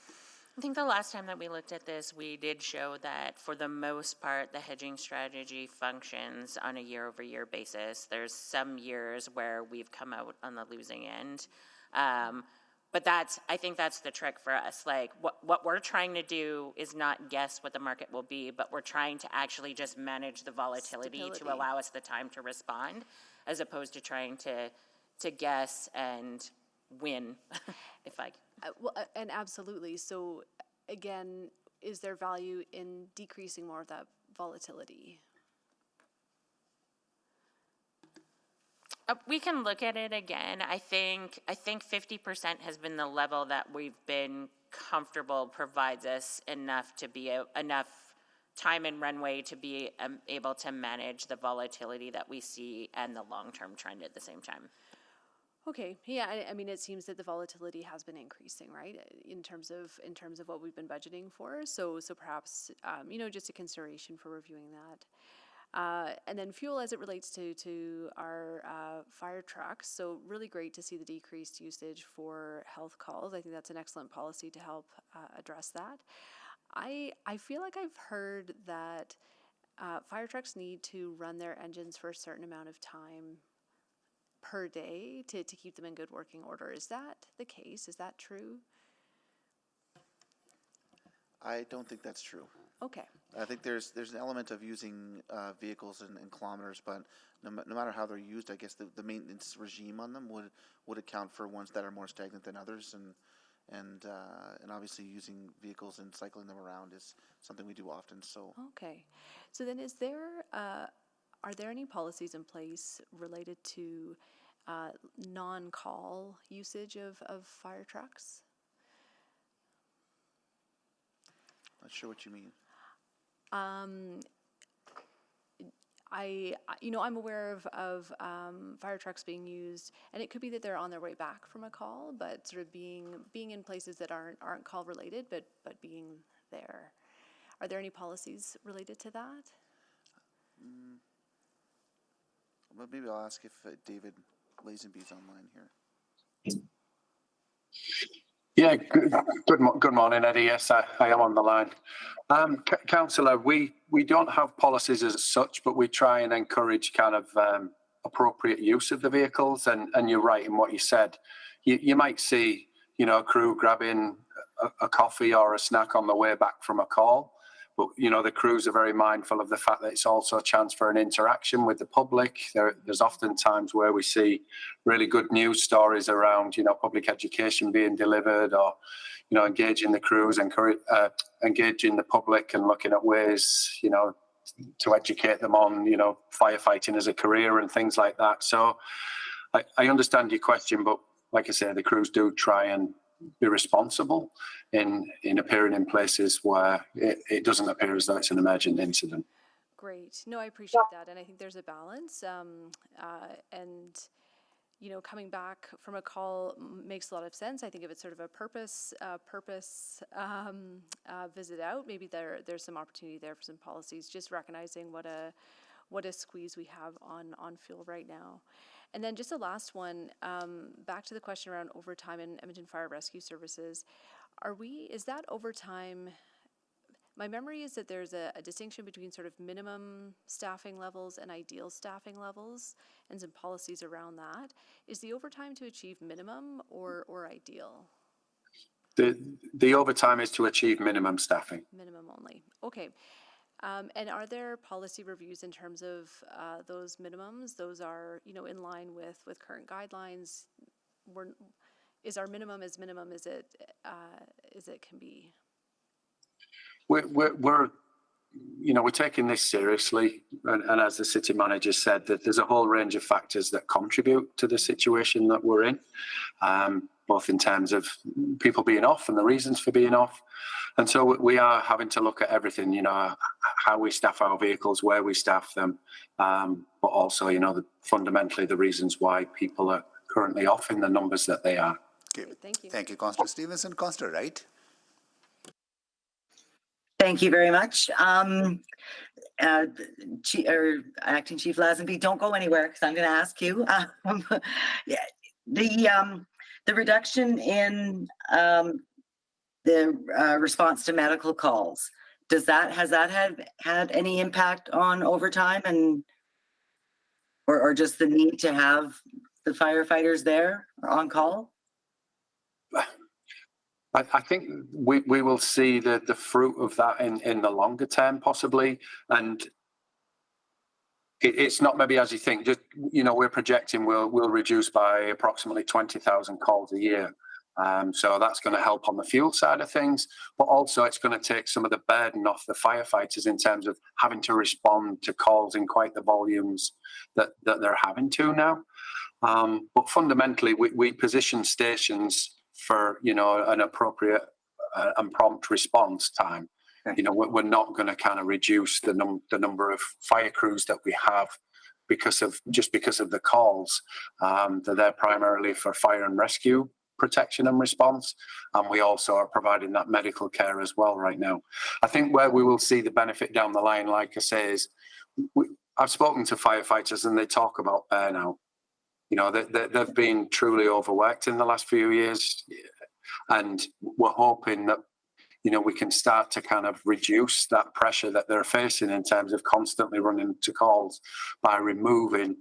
I think the last time that we looked at this, we did show that for the most part, the hedging strategy functions on a year-over-year basis. There's some years where we've come out on the losing end. But I think that's the trick for us. Like what we're trying to do is not guess what the market will be, but we're trying to actually just manage the volatility to allow us the time to respond, as opposed to trying to guess and win, if I.
And absolutely. So again, is there value in decreasing more of that volatility?
We can look at it again. I think 50% has been the level that we've been comfortable provides us enough to be enough time and runway to be able to manage the volatility that we see and the long-term trend at the same time.
Okay, yeah, I mean, it seems that the volatility has been increasing, right, in terms of what we've been budgeting for. So perhaps, just a consideration for reviewing that. And then fuel as it relates to our fire trucks. So really great to see the decreased usage for health calls. I think that's an excellent policy to help address that. I feel like I've heard that fire trucks need to run their engines for a certain amount of time per day to keep them in good working order. Is that the case? Is that true?
I don't think that's true.
Okay.
I think there's an element of using vehicles in kilometers, but no matter how they're used, I guess the maintenance regime on them would account for ones that are more stagnant than others, and obviously using vehicles and cycling them around is something we do often. So
Okay. So then are there any policies in place related to non-call usage of fire trucks?
not sure what you mean.
I'm aware of fire trucks being used, and it could be that they're on their way back from a call, but sort of being in places that aren't call related, but being there. Are there any policies related to that?
Well, maybe I'll ask if David Lazenby's online here.
Yeah, good morning, Eddie. Yes, I am on the line. Councillor, we don't have policies as such, but we try and encourage kind of appropriate use of the vehicles. And you're right in what you said. You might see, a crew grabbing a coffee or a snack on the way back from a call. But, the crews are very mindful of the fact that it's also a chance for an interaction with the public. There's often times where we see really good news stories around, public education being delivered or, engaging the crews, engaging the public and looking at ways, to educate them on, firefighting as a career and things like that. So I understand your question, but like I say, the crews do try and be responsible in appearing in places where it doesn't appear as though it's an emergent incident.
Great. No, I appreciate that, and I think there's a balance. And coming back from a call makes a lot of sense. I think if it's sort of a purpose visit out, maybe there's some opportunity there for some policies. Just recognizing what a squeeze we have on fuel right now. And then just the last one, back to the question around overtime in Edmonton Fire Rescue Services. Is that overtime? My memory is that there's a distinction between sort of minimum staffing levels and ideal staffing levels and some policies around that. Is the overtime to achieve minimum or ideal?
The overtime is to achieve minimum staffing.
Minimum only. Okay. And are there policy reviews in terms of those minimums? Those are, in line with current guidelines. Is our minimum as minimum as it can be?
We're taking this seriously, and as the city manager said, that there's a whole range of factors that contribute to the situation that we're in, both in terms of people being off and the reasons for being off. And so we are having to look at everything, how we staff our vehicles, where we staff them, but also, fundamentally the reasons why people are currently off in the numbers that they are.
Okay.
Thank you.
Thank you, Councillor Stevenson. Councillor Wright.
Thank you very much. Acting Chief Lazenby, don't go anywhere because I'm going to ask you. Yeah, the reduction in the response to medical calls, has that had any impact on overtime and or just the need to have the firefighters there on call?
I think we will see the fruit of that in the longer term, possibly. And it's not maybe as you think. Just, you know, we're projecting we'll reduce by approximately 20,000 calls a year. So that's going to help on the fuel side of things, but also it's going to take some of the burden off the firefighters in terms of having to respond to calls in quite the volumes that they're having to now. But fundamentally, we position stations for, you know, an appropriate and prompt response time. You know, we're not going to kind of reduce the number of fire crews that we have because of the calls. They're there primarily for fire and rescue protection and response, and we also are providing that medical care as well right now. I think where we will see the benefit down the line, like I say, is I've spoken to firefighters and they talk about burnout. You know, they've been truly overworked in the last few years, and we're hoping that, you know, we can start to kind of reduce that pressure that they're facing in terms of constantly running to calls by removing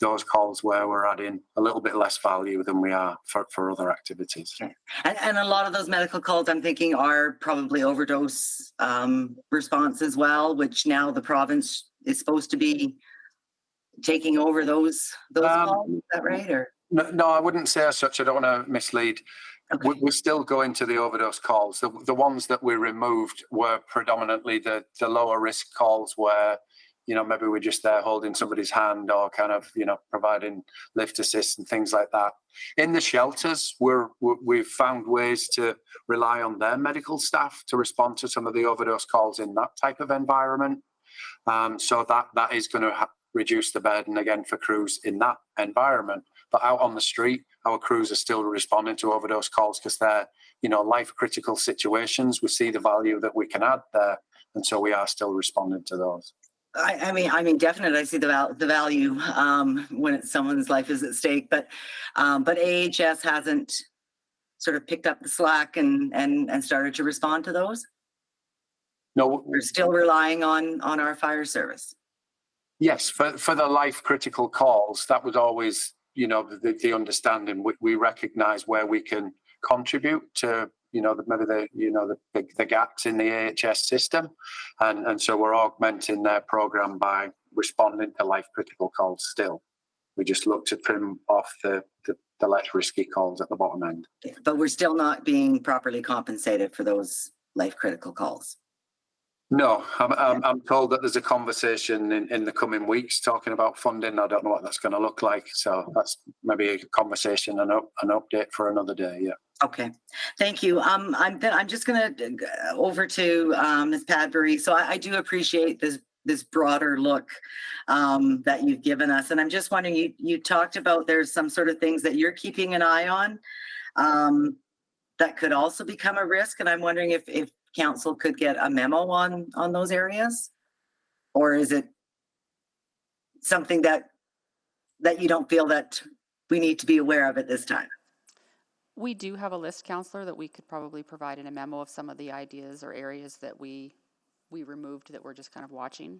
those calls where we're adding a little bit less value than we are for other activities.
Okay. And a lot of those medical calls, I'm thinking, are probably overdose response as well, which now the province is supposed to be taking over those calls. Is that right? Or
no, I wouldn't say as such. I don't want to mislead. Okay. We're still going to the overdose calls. The ones that we removed were predominantly the lower risk calls where, you know, maybe we're just there holding somebody's hand or kind of, you know, providing lift assist and things like that. In the shelters, we've found ways to rely on their medical staff to respond to some of the overdose calls in that type of environment. So that is going to reduce the burden again for crews in that environment. But out on the street, our crews are still responding to overdose calls because they're, you know, life critical situations. We see the value that we can add there, and so we are still responding to those.
I mean, definitely, I see the value when someone's life is at stake. But AHS hasn't sort of picked up the slack and started to respond to those.
No,
we're still relying on our fire service.
Yes, for the life critical calls, that was always, you know, the understanding. We recognise where we can contribute to, you know, the gaps in the AHS system, and so we're augmenting their programme by responding to life critical calls. Still, we just look to trim off the less risky calls at the bottom end.
But we're still not being properly compensated for those life critical calls.
No, I'm told that there's a conversation in the coming weeks talking about funding. I don't know what that's going to look like. So that's maybe a conversation and an update for another day. Yeah.
Okay, thank you. I'm just going to over to Ms. Padbury. So I do appreciate this broader look that you've given us, and I'm just wondering. You talked about there's some sort of things that you're keeping an eye on that could also become a risk, and I'm wondering if Council could get a memo on those areas, or is it something that you don't feel that we need to be aware of at this time?
We do have a list, Councillor, that we could probably provide in a memo of some of the ideas or areas that we removed that we're just kind of watching.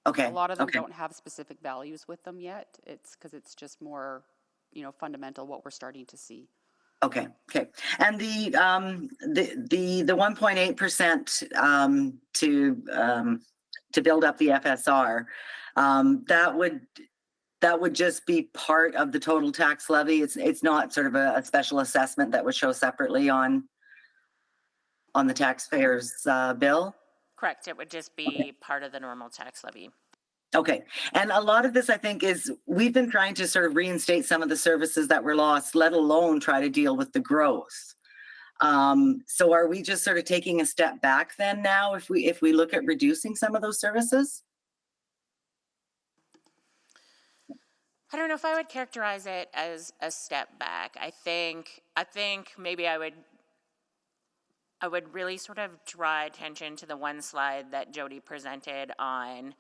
Okay.
A lot of them don't have specific values with them yet. It's because it's just more, you know, fundamental what we're starting to see. Okay.
And the 1.8% to build up the FSR, that would just be part of the total tax levy. It's not sort of a special assessment that would show separately on the taxpayer's bill.
Correct. It would just be part of the normal tax levy.
Okay. And a lot of this, I think, is we've been trying to sort of reinstate some of the services that were lost, let alone try to deal with the growth. So are we just sort of taking a step back then now if we look at reducing some of those services?
I don't know if I would characterize it as a step back. I think maybe I would really sort of draw attention to the one slide that Jody presented on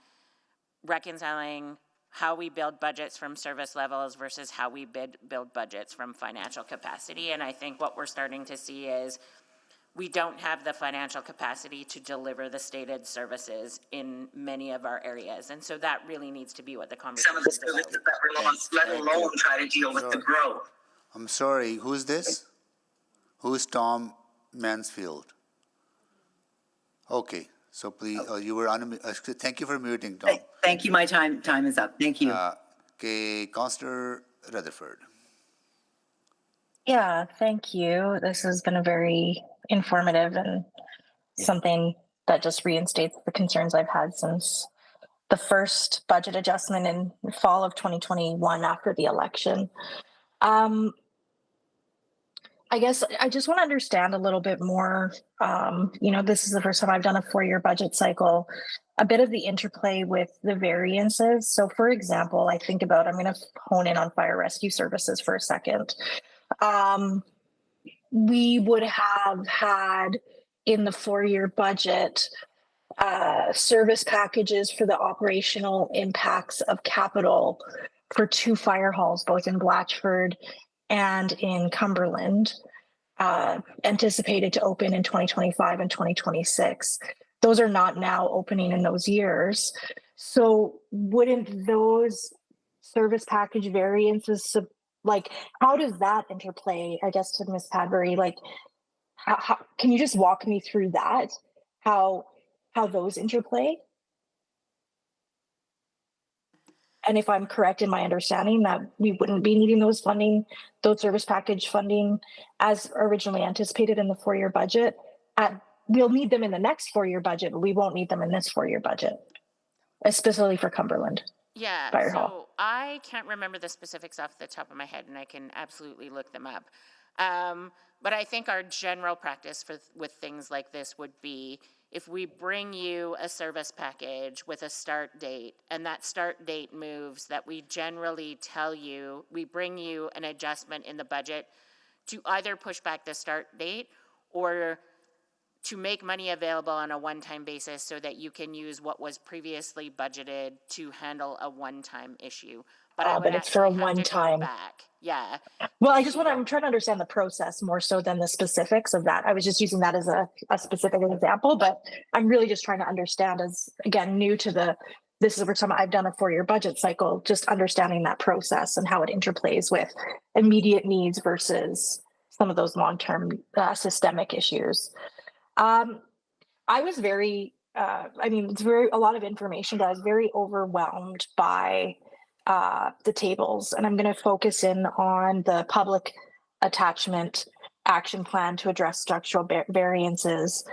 reconciling how we build budgets from service levels versus how we build budgets from financial capacity. And I think what we're starting to see is we don't have the financial capacity to deliver the stated services in many of our areas. And so that really needs to be what the conversation is about.
Some of the services that we're lost, let alone try to deal with the growth.
I'm sorry, who's this? Who's Tom Mansfield? Okay, so please, you were thank you for muting, Tom.
Thank you, my time is up. Thank you.
Okay, Councillor Rutherford.
Yeah, thank you. This has been a very informative and something that just reinstates the concerns I've had since the first budget adjustment in fall of 2021 after the election. I guess I just want to understand a little bit more. This is the first time I've done a 4-year budget cycle, a bit of the interplay with the variances. So for example, I'm going to hone in on fire rescue services for a second. We would have had in the 4-year budget service packages for the operational impacts of capital for 2 fire halls, both in Blatchford and in Cumberland, anticipated to open in 2025 and 2026. Those are not now opening in those years. So wouldn't those service package variances, how does that interplay, I guess, to Ms. Padbury? How can you just walk me through that? How those interplay? And if I'm correct in my understanding that we wouldn't be needing those service package funding as originally anticipated in the 4-year budget, we'll need them in the next 4-year budget, but we won't need them in this 4-year budget, especially for Cumberland.
Yeah,
Fire
so
hall.
I can't remember the specifics off the top of my head, and I can absolutely look them up. But I think our general practice with things like this would be if we bring you a service package with a start date, and that start date moves, that we generally tell you, we bring you an adjustment in the budget to either push back the start date or to make money available on a one-time basis so that you can use what was previously budgeted to handle a one-time issue.
But it's for a one-time.
Back. Yeah.
Well, I'm trying to understand the process more so than the specifics of that. I was just using that as a specific example, but I'm really just trying to understand, as again, new to this is the first time I've done a 4-year budget cycle, just understanding that process and how it interplays with immediate needs versus some of those long-term systemic issues. I was it's a lot of information, but I was very overwhelmed by the tables, and I'm going to focus in on the public attachment action plan to address structural variances.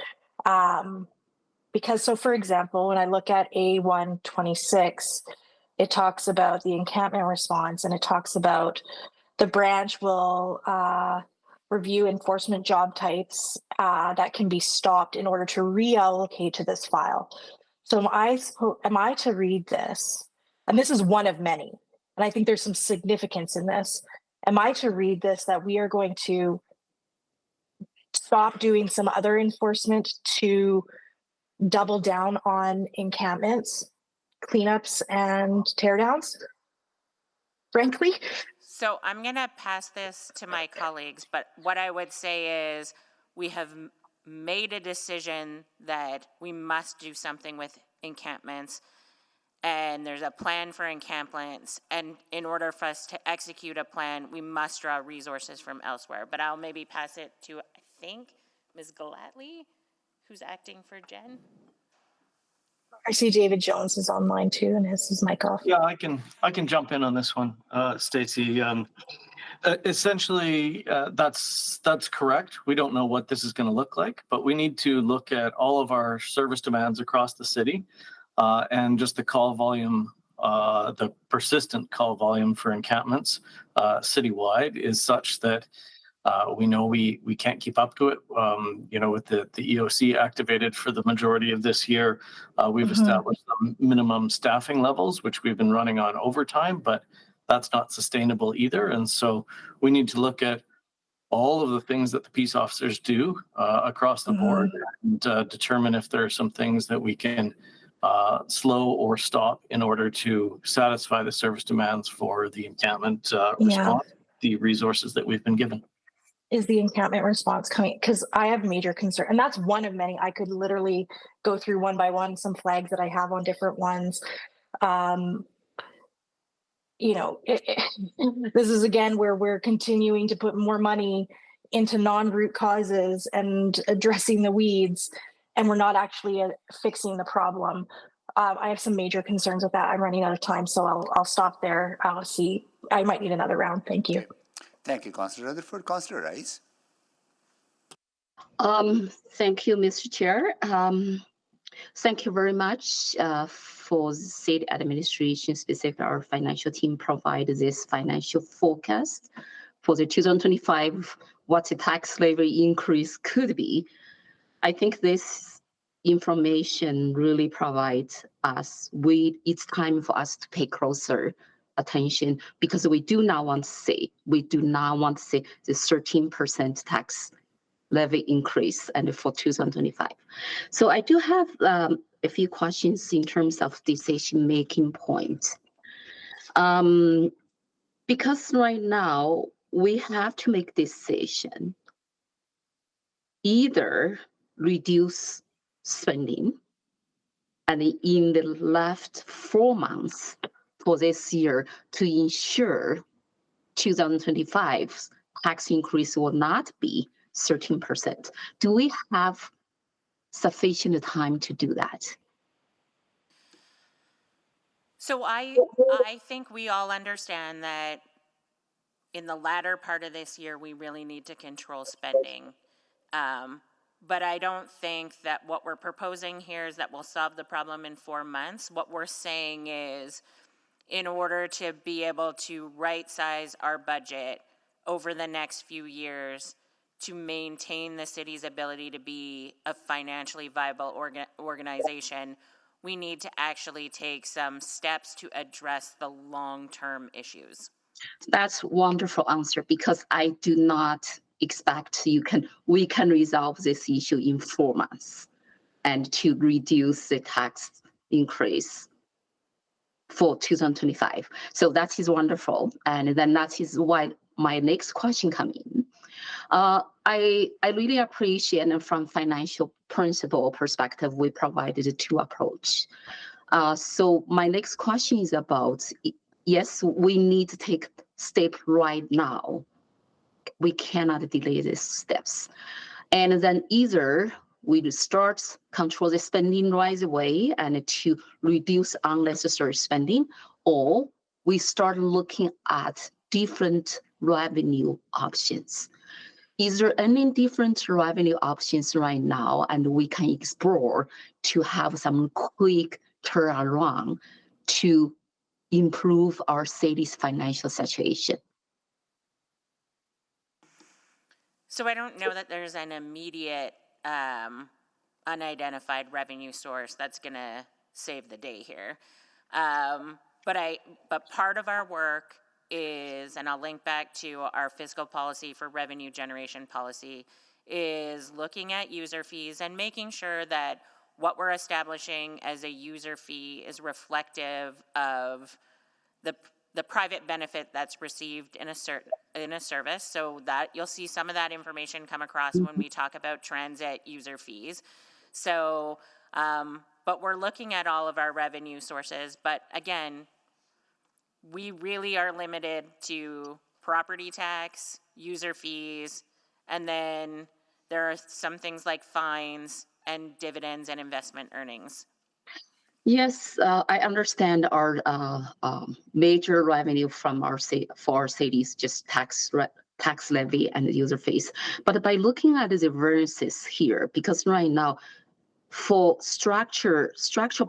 Because, so for example, when I look at A126, it talks about the encampment response, and it talks about the branch will review enforcement job types that can be stopped in order to reallocate to this file. So am I to read this? And this is one of many, and I think there's some significance in this. Am I to read this that we are going to stop doing some other enforcement to double down on encampments, cleanups, and teardowns? Frankly?
So I'm going to pass this to my colleagues, but what I would say is we have made a decision that we must do something with encampments, and there's a plan for encampments, and in order for us to execute a plan, we must draw resources from elsewhere. But I'll maybe pass it to, I think, Ms. Gallatley, who's acting for Jen.
I see David Jones is online too, and his mic off.
Yeah, I can jump in on this one, Stacey. Essentially, that's correct. We don't know what this is going to look like, but we need to look at all of our service demands across the city, and just the call volume, the persistent call volume for encampments citywide is such that we know we can't keep up to it. With the EOC activated for the majority of this year, we've established some minimum staffing levels, which we've been running on overtime, but that's not sustainable either. And so we need to look at all of the things that the peace officers do across the board and determine if there are some things that we can slow or stop in order to satisfy the service demands for the encampment response, the resources that we've been given.
Is the encampment response coming? Because I have major concern, and that's one of many. I could literally go through one by one some flags that I have on different ones. You know, this is again where we're continuing to put more money into non-root causes and addressing the weeds, and we're not actually fixing the problem. I have some major concerns with that. I'm running out of time, so I'll stop there. I'll see. I might need another round. Thank you.
Okay. Thank you, Councillor Rutherford. Councillor Rice.
Thank you, Mr. Chair. Thank you very much for the city administration, specifically our financial team, provide this financial forecast for the 2025, what the tax levy increase could be. I think this information really provides us with, it's time for us to pay closer attention, because we do not want to see the 13% tax levy increase and for 2025. So I do have a few questions in terms of decision-making point. Because right now we have to make decision, either reduce spending, and in the last 4 months for this year to ensure 2025's tax increase will not be 13%. Do we have sufficient time to do that?
So I think we all understand that in the latter part of this year, we really need to control spending. But I don't think that what we're proposing here is that we'll solve the problem in 4 months. What we're saying is, in order to be able to right-size our budget over the next few years to maintain the city's ability to be a financially viable organization, we need to actually take some steps to address the long-term issues.
That's a wonderful answer, because I do not expect we can resolve this issue in 4 months and to reduce the tax increase for 2025. So that is wonderful. And then that is why my next question comes in. I really appreciate, and from financial principle perspective, we provided 2 approach. So my next question is about, yes, we need to take step right now. We cannot delay these steps. And then either we start control the spending right away and to reduce unnecessary spending, or we start looking at different revenue options. Is there any different revenue options right now, and we can explore to have some quick turnaround to improve our city's financial situation?
So I don't know that there's an immediate unidentified revenue source that's going to save the day here. But part of our work is, and I'll link back to our fiscal policy for revenue generation policy, is looking at user fees and making sure that what we're establishing as a user fee is reflective of the private benefit that's received in a service, so that you'll see some of that information come across when we talk about transit user fees. So, but we're looking at all of our revenue sources, but again, we really are limited to property tax, user fees, and then there are some things like fines and dividends and investment earnings.
Yes, I understand our major revenue from our cities, just tax levy and user fees. But by looking at the variances here, because right now, for structural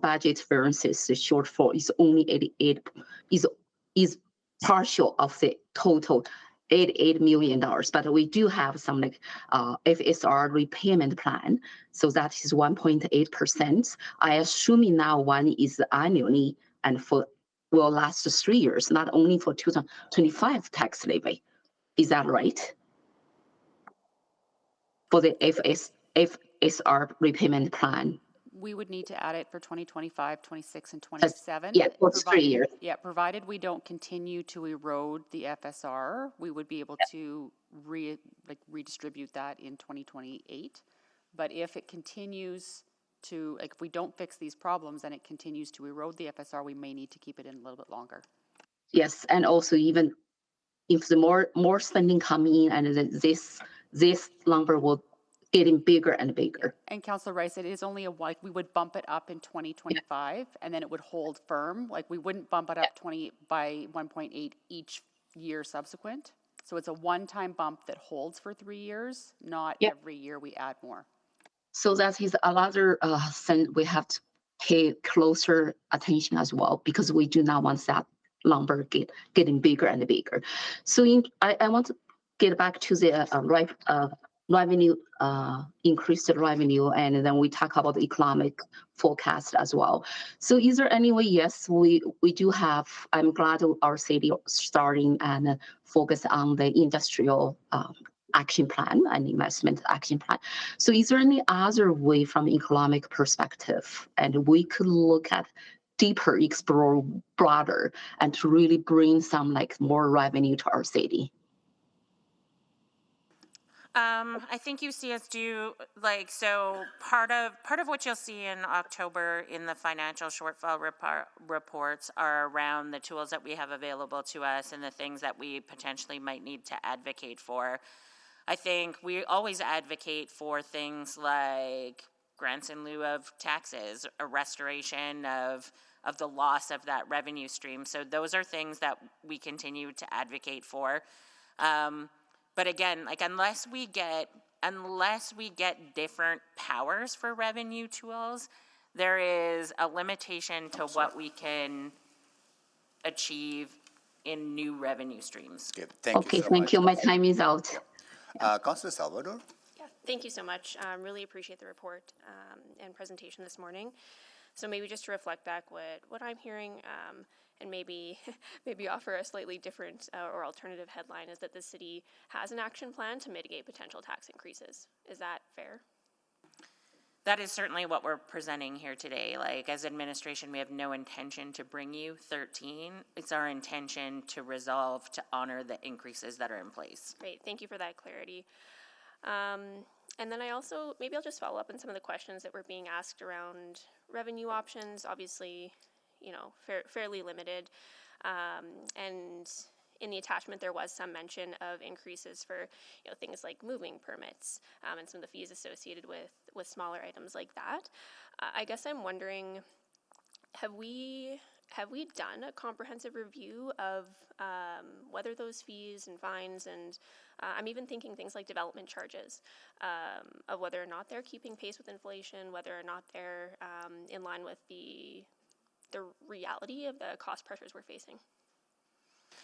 budget variances, the shortfall is only 88, is partial of the total $88 million. But we do have some like FSR repayment plan, so that is 1.8%. I assume now one is annually, and for will last 3 years, not only for 2025 tax levy. Is that right? For the FSR repayment plan.
We would need to add it for 2025, 26, and
That's-
27.
Yeah, for 3 years.
Yeah, provided we don't continue to erode the FSR, we would be able to redistribute that in 2028. But if it continues to, like, if we don't fix these problems and it continues to erode the FSR, we may need to keep it in a little bit longer.
Yes, and also even if the more spending come in, and this number will getting bigger and bigger.
And Councillor Rice, it is only we would bump it up in 2025 and then it would hold firm. Like, we wouldn't bump it up 20 by 1.8 each year subsequent. So it's a one-time bump that holds for 3 years, not every year we add more.
So that is another thing we have to pay closer attention as well, because we do not want that number getting bigger and bigger. So I want to get back to the revenue, increased revenue, and then we talk about the economic forecast as well. So is there any way? Yes, we do have. I'm glad our city starting and focus on the industrial action plan and investment action plan. So is there any other way from economic perspective, and we could look at deeper, explore broader, and to really bring some more revenue to our city?
I think you see us do so part of what you'll see in October in the financial shortfall reports are around the tools that we have available to us and the things that we potentially might need to advocate for. I think we always advocate for things like grants in lieu of taxes, a restoration of the loss of that revenue stream. So those are things that we continue to advocate for. But again, unless we get different powers for revenue tools, there is a limitation to what we can achieve in new revenue streams.
Okay, thank you so
thank
much.
you. My time is out.
Councillor Salvador?
Yeah, thank you so much. Really appreciate the report and presentation this morning. So maybe just to reflect back what I'm hearing, and maybe offer a slightly different or alternative headline, is that the city has an action plan to mitigate potential tax increases. Is that fair?
That is certainly what we're presenting here today. As administration, we have no intention to bring you 13. It's our intention to resolve to honor the increases that are in place.
Great, thank you for that clarity. And then I'll just follow up on some of the questions that were being asked around revenue options. Obviously, fairly limited. And in the attachment, there was some mention of increases for, things like moving permits and some of the fees associated with smaller items like that. I guess I'm wondering, have we done a comprehensive review of whether those fees and fines, and I'm even thinking things like development charges, of whether or not they're keeping pace with inflation, whether or not they're in line with the reality of the cost pressures we're facing?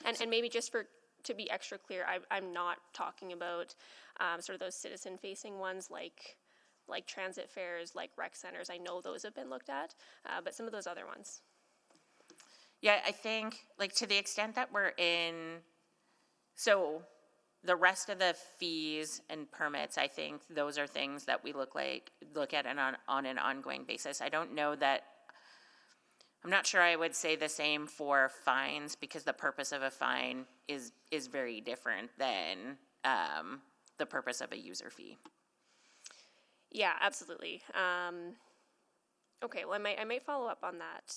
And maybe just to be extra clear, I'm not talking about sort of those citizen-facing ones like transit fares, like rec centers. I know those have been looked at, but some of those other ones.
Yeah, I think, to the extent that we're so the rest of the fees and permits, I think those are things that we look at on an ongoing basis. I don't know that, I'm not sure I would say the same for fines, because the purpose of a fine is very different than the purpose of a user fee.
Yeah, absolutely. Okay, well, I might follow up on that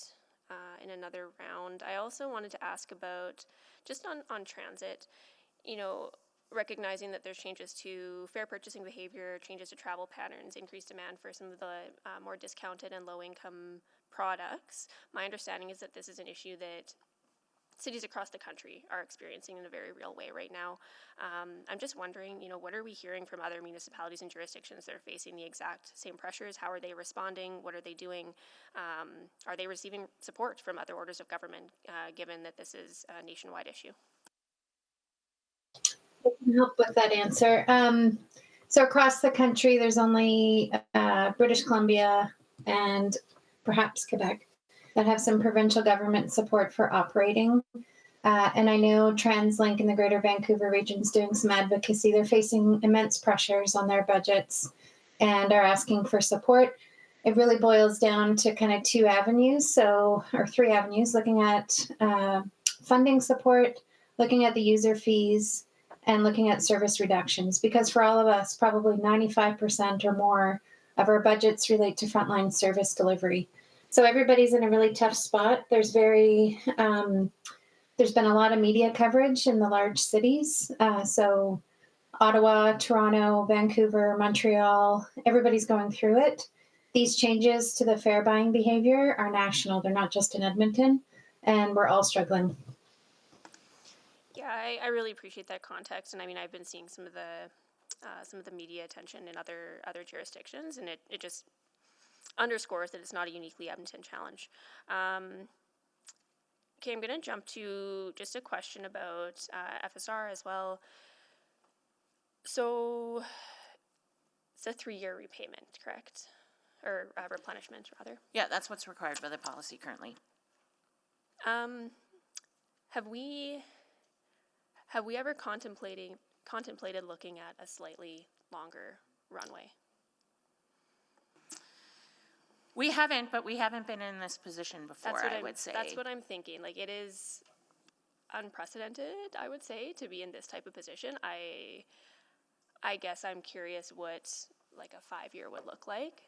in another round. I also wanted to ask about, just on transit, recognizing that there's changes to fare purchasing behavior, changes to travel patterns, increased demand for some of the more discounted and low-income products. My understanding is that this is an issue that cities across the country are experiencing in a very real way right now. I'm just wondering, what are we hearing from other municipalities and jurisdictions that are facing the exact same pressures? How are they responding? What are they doing? Are they receiving support from other orders of government, given that this is a nationwide issue?
I can help with that answer. So across the country, there's only British Columbia and perhaps Quebec that have some provincial government support for operating. And I know TransLink in the Greater Vancouver region is doing some advocacy. They're facing immense pressures on their budgets and are asking for support. It really boils down to kind of two avenues, or three avenues, looking at funding support, looking at the user fees, and looking at service reductions. Because for all of us, probably 95% or more of our budgets relate to frontline service delivery. So everybody's in a really tough spot. There's been a lot of media coverage in the large cities. So Ottawa, Toronto, Vancouver, Montreal, everybody's going through it. These changes to the fare buying behavior are national. They're not just in Edmonton, and we're all struggling.
Yeah, I really appreciate that context, and I mean, I've been seeing some of the media attention in other jurisdictions, and it just underscores that it's not a uniquely Edmonton challenge. Okay, I'm going to jump to just a question about FSR as well. So it's a 3-year repayment, correct? Or replenishment, rather.
Yeah, that's what's required by the policy currently.
Have we ever contemplated looking at a slightly longer runway?
We haven't, but we haven't been in this position before, I would say.
That's what I'm thinking. Like, it is unprecedented, I would say, to be in this type of position. I guess I'm curious what like a 5-year would look like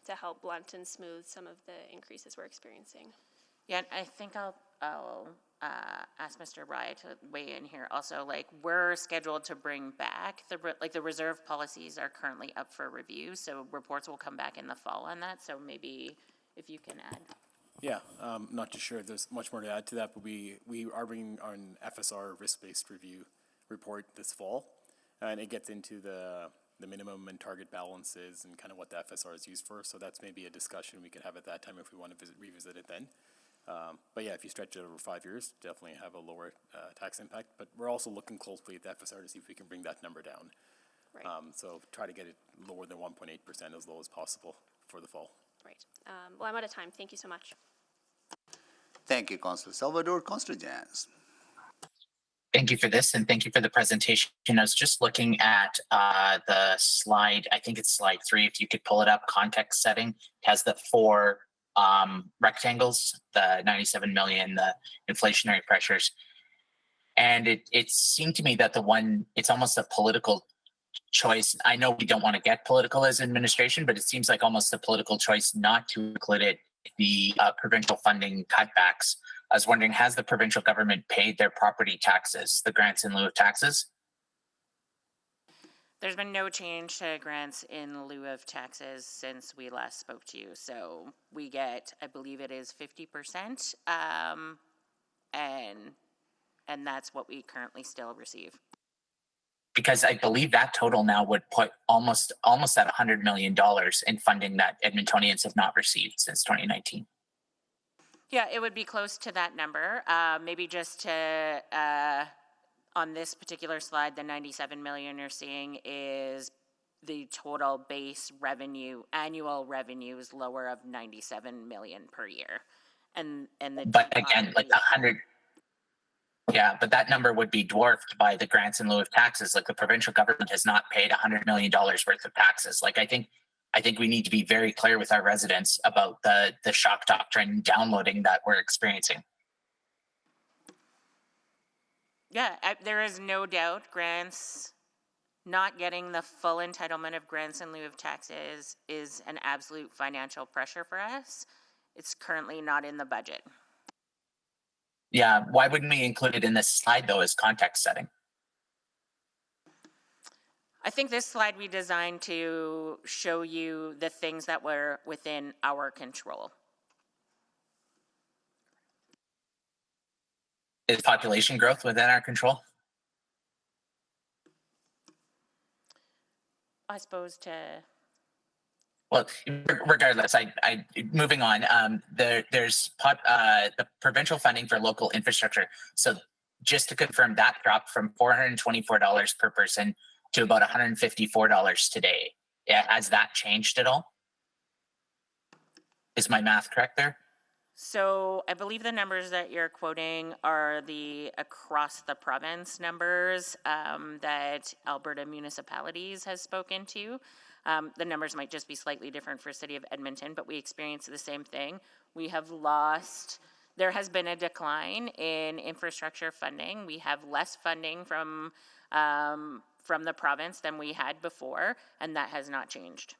to help blunt and smooth some of the increases we're experiencing.
Yeah, I think I'll ask Mr. Rye to weigh in here. Also, like, we're scheduled to bring back the reserve policies are currently up for review, so reports will come back in the fall on that. So maybe if you can add.
Yeah, not too sure if there's much more to add to that, but we are bringing an FSR risk-based review report this fall, and it gets into the minimum and target balances and kind of what the FSR is used for. So that's maybe a discussion we could have at that time if we want to revisit it then. But yeah, if you stretch it over 5 years, definitely have a lower tax impact. But we're also looking closely at the FSR to see if we can bring that number down.
Right.
So try to get it lower than 1.8%, as low as possible for the fall.
Right. Well, I'm out of time. Thank you so much.
Thank you, Councillor Salvador. Councillor Jans.
Thank you for this, and thank you for the presentation. I was just looking at the slide, I think it's slide 3, if you could pull it up, context setting. It has the 4 rectangles, the 97 million, the inflationary pressures. And it seemed to me that the one, it's almost a political choice. I know we don't want to get political as administration, but it seems like almost a political choice not to include it, the provincial funding cutbacks. I was wondering, has the provincial government paid their property taxes, the grants in lieu of taxes?
There's been no change to grants in lieu of taxes since we last spoke to you. So we get, I believe it is 50%, and that's what we currently still receive.
Because I believe that total now would put almost at $100 million in funding that Edmontonians have not received since 2019.
Yeah, it would be close to that number. Maybe just to, on this particular slide, the 97 million you're seeing is the total base revenue, annual revenue is lower of 97 million per year. And
but again, like 100, yeah, but that number would be dwarfed by the grants in lieu of taxes. Like, the provincial government has not paid $100 million worth of taxes. Like, I think we need to be very clear with our residents about the shock doctrine downloading that we're experiencing.
Yeah, there is no doubt grants, not getting the full entitlement of grants in lieu of taxes is an absolute financial pressure for us. It's currently not in the budget.
Yeah, why wouldn't we include it in this slide, though, as context setting?
I think this slide we designed to show you the things that were within our control.
Is population growth within our control?
I suppose to...
Well, regardless, moving on. There's the provincial funding for local infrastructure. So just to confirm, that dropped from $424 per person to about $154 today. Yeah, has that changed at all? Is my math correct there?
So I believe the numbers that you're quoting are the across the province numbers that Alberta Municipalities has spoken to. The numbers might just be slightly different for City of Edmonton, but we experience the same thing. We have lost, there has been a decline in infrastructure funding. We have less funding from the province than we had before, and that has not changed.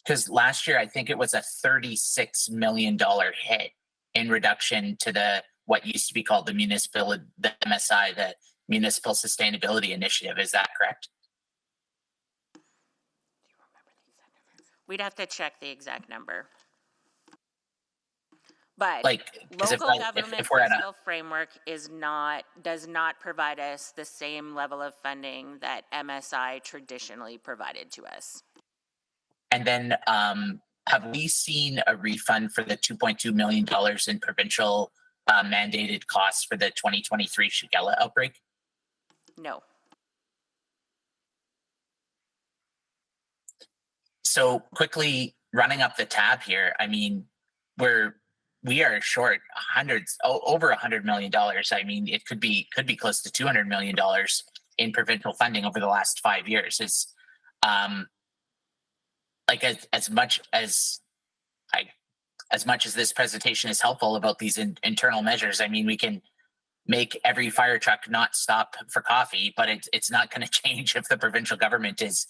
Because last year, I think it was a $36 million hit in reduction to the what used to be called the MSI, the Municipal Sustainability Initiative. Is that correct?
We'd have to check the exact number. But
local
government fiscal framework does not provide us the same level of funding that MSI traditionally provided to us.
And then have we seen a refund for the $2.2 million in provincial mandated costs for the 2023 Shigella outbreak?
No.
So quickly running up the tab here, I mean, we are short over $100 million. I mean, it could be close to $200 million in provincial funding over the last 5 years. Is like as much as this presentation is helpful about these internal measures, I mean, we can make every fire truck not stop for coffee, but it's not going to change if the provincial government is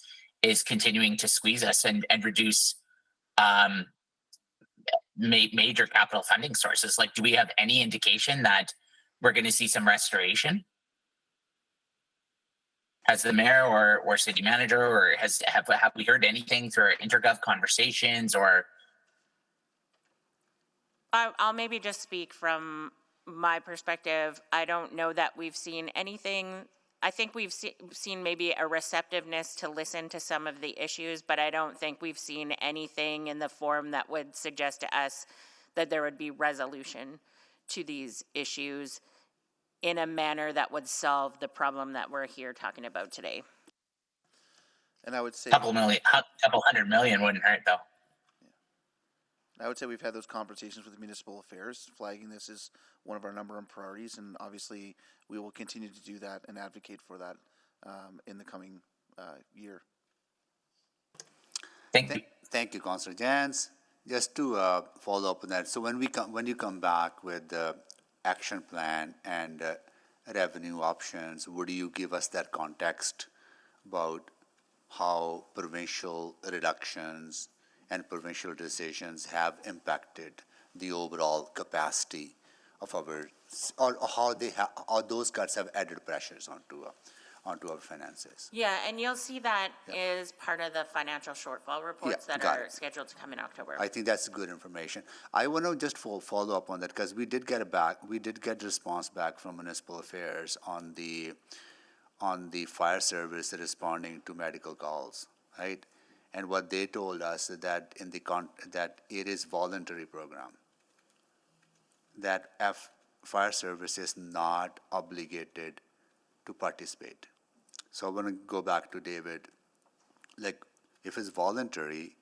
continuing to squeeze us and reduce major capital funding sources. Like, do we have any indication that we're going to see some restoration? Has the mayor or city manager or have we heard anything through our intergov conversations or?
I'll maybe just speak from my perspective. I don't know that we've seen anything. I think we've seen maybe a receptiveness to listen to some of the issues, but I don't think we've seen anything in the form that would suggest to us that there would be resolution to these issues in a manner that would solve the problem that we're here talking about today.
And I would say
couple $100 million wouldn't hurt though.
Yeah. I would say we've had those conversations with municipal affairs, flagging this as one of our number one priorities, and obviously we will continue to do that and advocate for that in the coming year.
Thank you, Councillor Jans. Just to follow up on that, so when you come back with the action plan and revenue options, would you give us that context about how provincial reductions and provincial decisions have impacted the overall capacity of our, or how those cuts have added pressures onto our finances?
Yeah, and you'll see that is part of the financial shortfall reports that are scheduled to come in October.
I think that's good information. I want to just follow up on that because we did get response back from municipal affairs on the fire service responding to medical calls, right? And what they told us is that that it is voluntary program. That fire service is not obligated to participate. So I want to go back to David. Like, if it's voluntary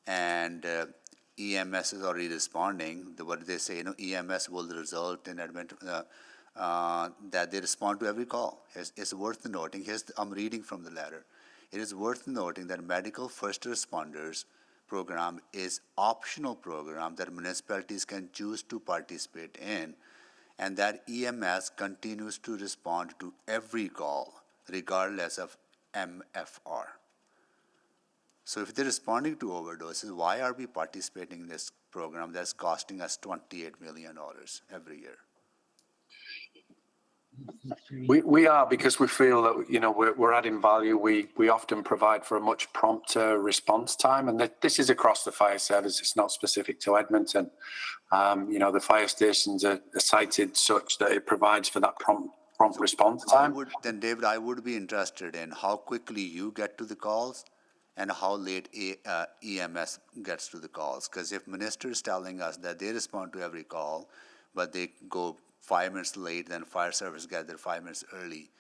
and EMS is already responding, what they say, EMS will result in that they respond to every call. It's worth noting. I'm reading from the letter. It is worth noting that medical first responders program is optional program that municipalities can choose to participate in, and that EMS continues to respond to every call regardless of MFR. So if they're responding to overdoses, why are we participating in this program that's costing us $28 million every year?
We are, because we feel that we're adding value. We often provide for a much prompter response time, and this is across the fire service. It's not specific to Edmonton. The fire stations are cited such that it provides for that prompt response time.
David, I would be interested in how quickly you get to the calls and how late EMS gets to the calls. Because if minister is telling us that they respond to every call, but they go 5 minutes late, then fire service get there 5 minutes early,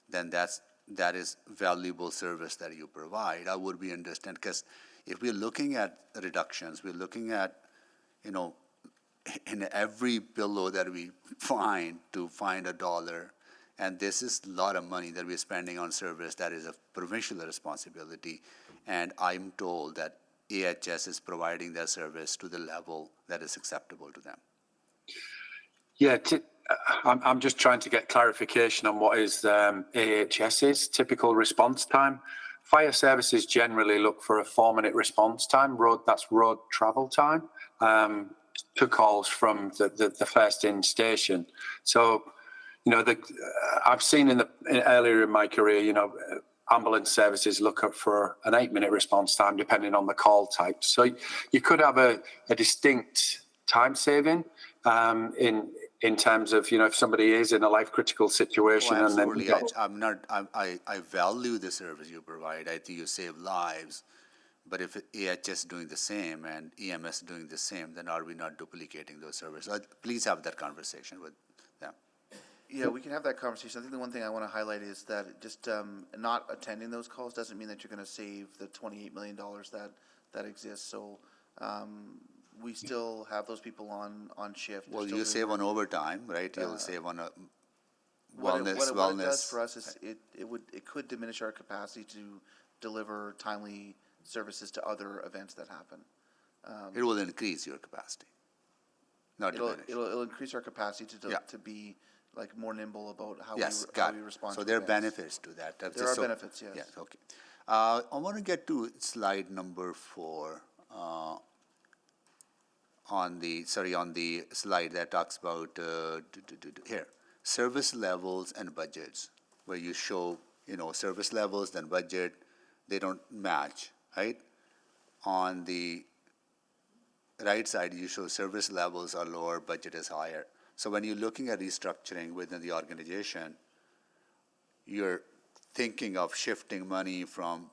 then that is valuable service that you provide. I would be interested, because if we're looking at reductions, we're looking at, in every pillow that we find to find a dollar. And this is a lot of money that we're spending on service that is a provincial responsibility. And I'm told that AHS is providing their service to the level that is acceptable to them.
Yeah, I'm just trying to get clarification on what is AHS's typical response time. Fire services generally look for a 4-minute response time. That's road travel time to calls from the first in station. So, I've seen earlier in my career, ambulance services look up for an 8-minute response time depending on the call type. So you could have a distinct time saving in terms of, if somebody is in a life critical situation.
Oh,
and then
absolutely. I value the service you provide. I think you save lives. But if AHS is doing the same and EMS doing the same, then are we not duplicating those services? Please have that conversation with them.
Yeah, we can have that conversation. I think the one thing I want to highlight is that just not attending those calls doesn't mean that you're going to save the $28 million that exists. So we still have those people on shift.
Well, you save on overtime, right? You'll save on a wellness.
What it does for us is it could diminish our capacity to deliver timely services to other events that happen.
It will increase your capacity, not diminish.
It'll increase our capacity to be like more nimble about how we respond.
So
to
there are
events.
benefits to that.
There are benefits, yes.
Yes, okay. I want to get to slide number 4 on the slide that talks about here, service levels and budgets, where you show, service levels, then budget, they don't match, right? On the right side, you show service levels are lower, budget is higher. So when you're looking at restructuring within the organization, you're thinking of shifting money from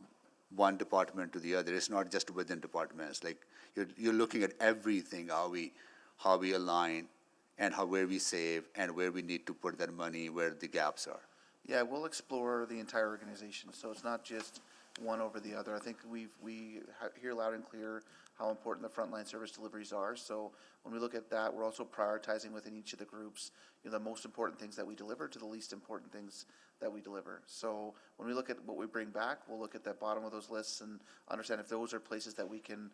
one department to the other. It's not just within departments. Like you're looking at everything, how we align and where we save and where we need to put that money, where the gaps are.
Yeah, we'll explore the entire organization. So it's not just one over the other. I think we hear loud and clear how important the frontline service deliveries are. So when we look at that, we're also prioritizing within each of the groups, the most important things that we deliver to the least important things that we deliver. So when we look at what we bring back, we'll look at the bottom of those lists and understand if those are places that we can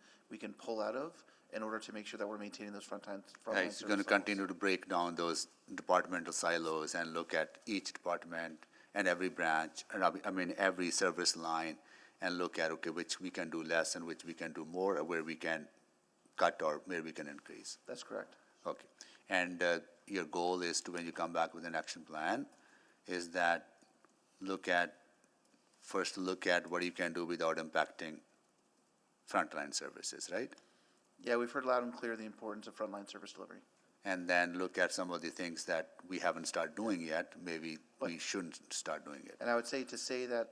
pull out of in order to make sure that we're maintaining those frontline
Right, it's going to continue to break down those departmental silos and look at each department and every branch, every service line, and look at, which we can do less and which we can do more, or where we can cut or where we can increase.
That's correct.
Okay. And your goal is to, when you come back with an action plan, is that look at what you can do without impacting frontline services, right?
Yeah, we've heard loud and clear the importance of frontline service delivery.
And then look at some of the things that we haven't started doing yet, maybe we shouldn't start doing it.
And I would say that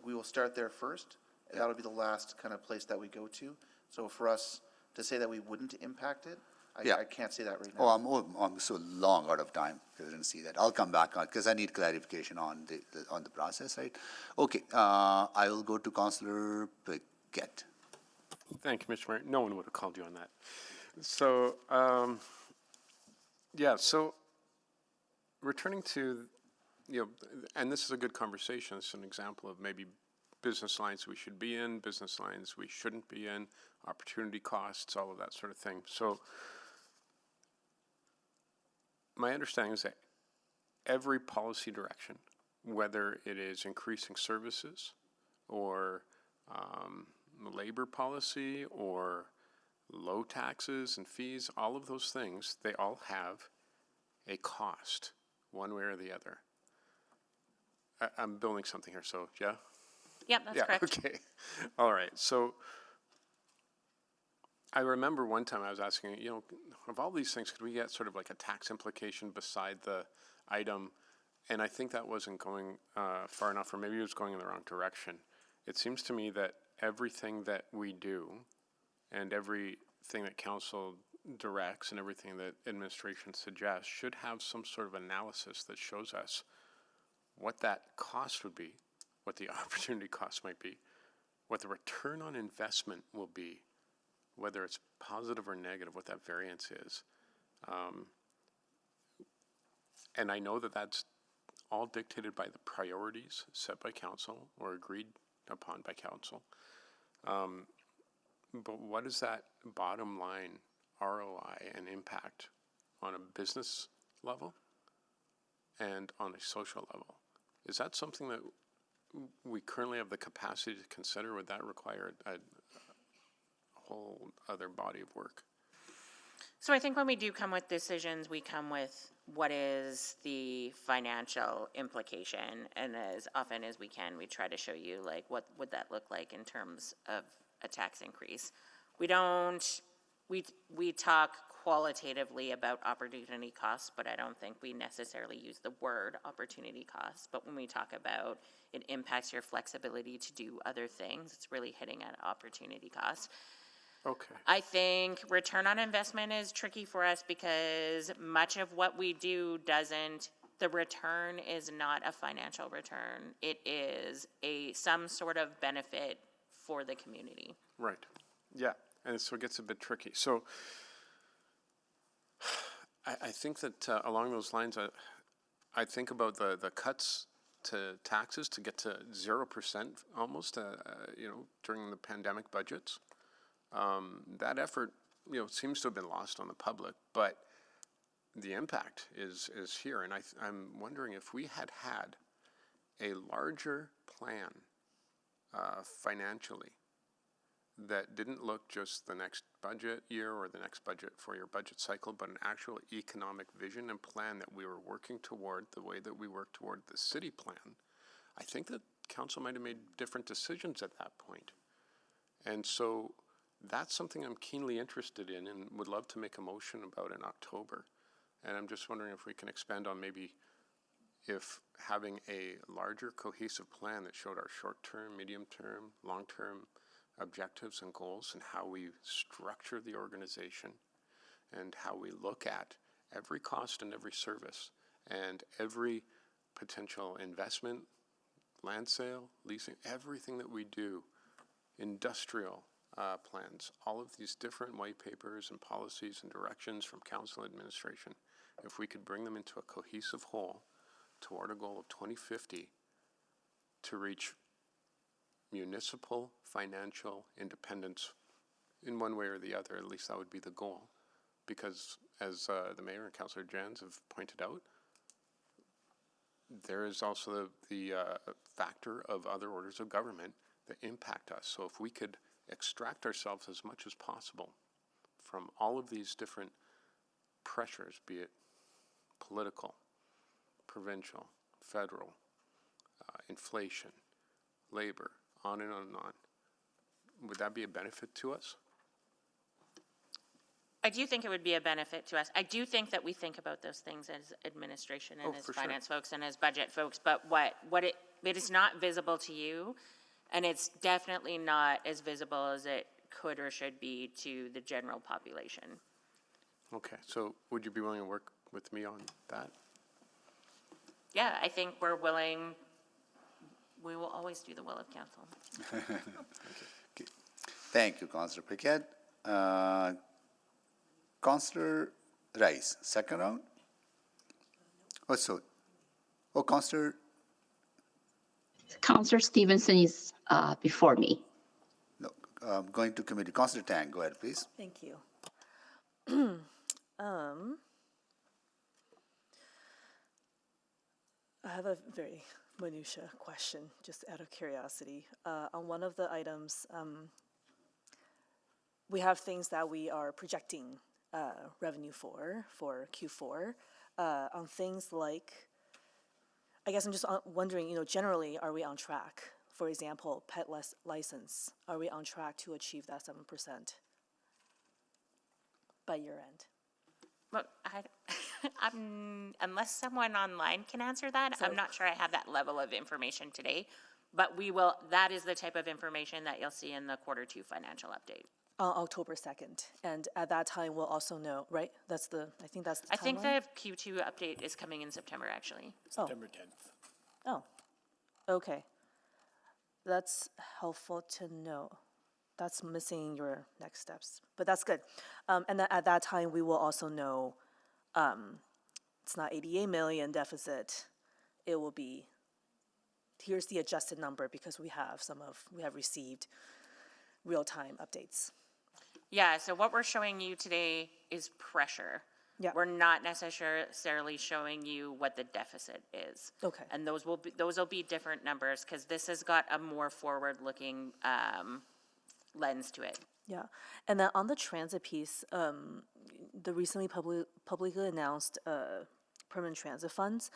we will start there first, and that'll be the last kind of place that we go to. So for us to say that we wouldn't impact it, I can't say that right now.
I'm so long out of time because I didn't see that. I'll come back on because I need clarification on the process, right? Okay, I will go to Councillor Pickett.
Thank you, Mr. Mayor. No one would have called you on that. So, so returning to, and this is a good conversation. It's an example of maybe business lines we should be in, business lines we shouldn't be in, opportunity costs, all of that sort of thing. So my understanding is that every policy direction, whether it is increasing services or labor policy or low taxes and fees, all of those things, they all have a cost, one way or the other. I'm building something here, so yeah?
Yep, that's correct.
Okay. All right. So I remember one time I was asking, of all these things, could we get sort of like a tax implication beside the item? And I think that wasn't going far enough, or maybe it was going in the wrong direction. It seems to me that everything that we do and everything that council directs and everything that administration suggests should have some sort of analysis that shows us what that cost would be, what the opportunity cost might be, what the return on investment will be, whether it's positive or negative, what that variance is. And I know that that's all dictated by the priorities set by council or agreed upon by council. But what is that bottom line ROI and impact on a business level and on a social level? Is that something that we currently have the capacity to consider? Would that require a whole other body of work?
So I think when we do come with decisions, we come with what is the financial implication, and as often as we can, we try to show you like what would that look like in terms of a tax increase. We talk qualitatively about opportunity costs, but I don't think we necessarily use the word opportunity costs. But when we talk about it impacts your flexibility to do other things, it's really hitting at opportunity costs.
Okay.
I think return on investment is tricky for us because much of what we do the return is not a financial return. It is some sort of benefit for the community.
Right. Yeah. And so it gets a bit tricky. So I think that along those lines, I think about the cuts to taxes to get to 0% almost, during the pandemic budgets. That effort, seems to have been lost on the public, but the impact is here. And I'm wondering if we had a larger plan financially that didn't look just the next budget year or the next budget for your budget cycle, but an actual economic vision and plan that we were working toward the way that we worked toward the city plan, I think that council might have made different decisions at that point. And so that's something I'm keenly interested in and would love to make a motion about in October. And I'm just wondering if we can expand on maybe if having a larger cohesive plan that showed our short-term, medium-term, long-term objectives and goals and how we structure the organization and how we look at every cost and every service and every potential investment, land sale, leasing, everything that we do, industrial plans, all of these different white papers and policies and directions from council administration, if we could bring them into a cohesive whole toward a goal of 2050 to reach municipal financial independence in one way or the other, at least that would be the goal. Because as the mayor and Councillor Jans have pointed out, there is also the factor of other orders of government that impact us. So if we could extract ourselves as much as possible from all of these different pressures, be it political, provincial, federal, inflation, labor, on and on and on, would that be a benefit to us?
I do think it would be a benefit to us. I do think that we think about those things as administration and as finance folks and as budget folks, but it is not visible to you, and it's definitely not as visible as it could or should be to the general population.
Okay, so would you be willing to work with me on that?
Yeah, I think we're willing. We will always do the will of council.
Okay. Thank you, Councillor Piquet. Councillor Rice, second round? Councillor.
Councillor Stevenson is before me.
No, going to committee. Councillor Tang, go ahead, please.
Thank you. I have a very minutia question, just out of curiosity. On one of the items, we have things that we are projecting revenue for Q4. On things like, I guess I'm just wondering, generally, are we on track? For example, pet license, are we on track to achieve that 7% by year end?
Well, unless someone online can answer that, I'm not sure I have that level of information today. But that is the type of information that you'll see in the Q2 financial update.
October 2nd. And at that time, we'll also know, right? I think that's the timeline?
I think the Q2 update is coming in September, actually.
September 10th.
Oh, okay. That's helpful to know. That's missing your next steps, but that's good. And at that time, we will also know it's not 88 million deficit, it will be, here's the adjusted number because we have received real-time updates.
Yeah, so what we're showing you today is pressure.
Yeah.
We're not necessarily showing you what the deficit is.
Okay.
And those will be different numbers because this has got a more forward-looking lens to it.
Yeah, and then on the transit piece, the recently publicly announced permanent transit funds,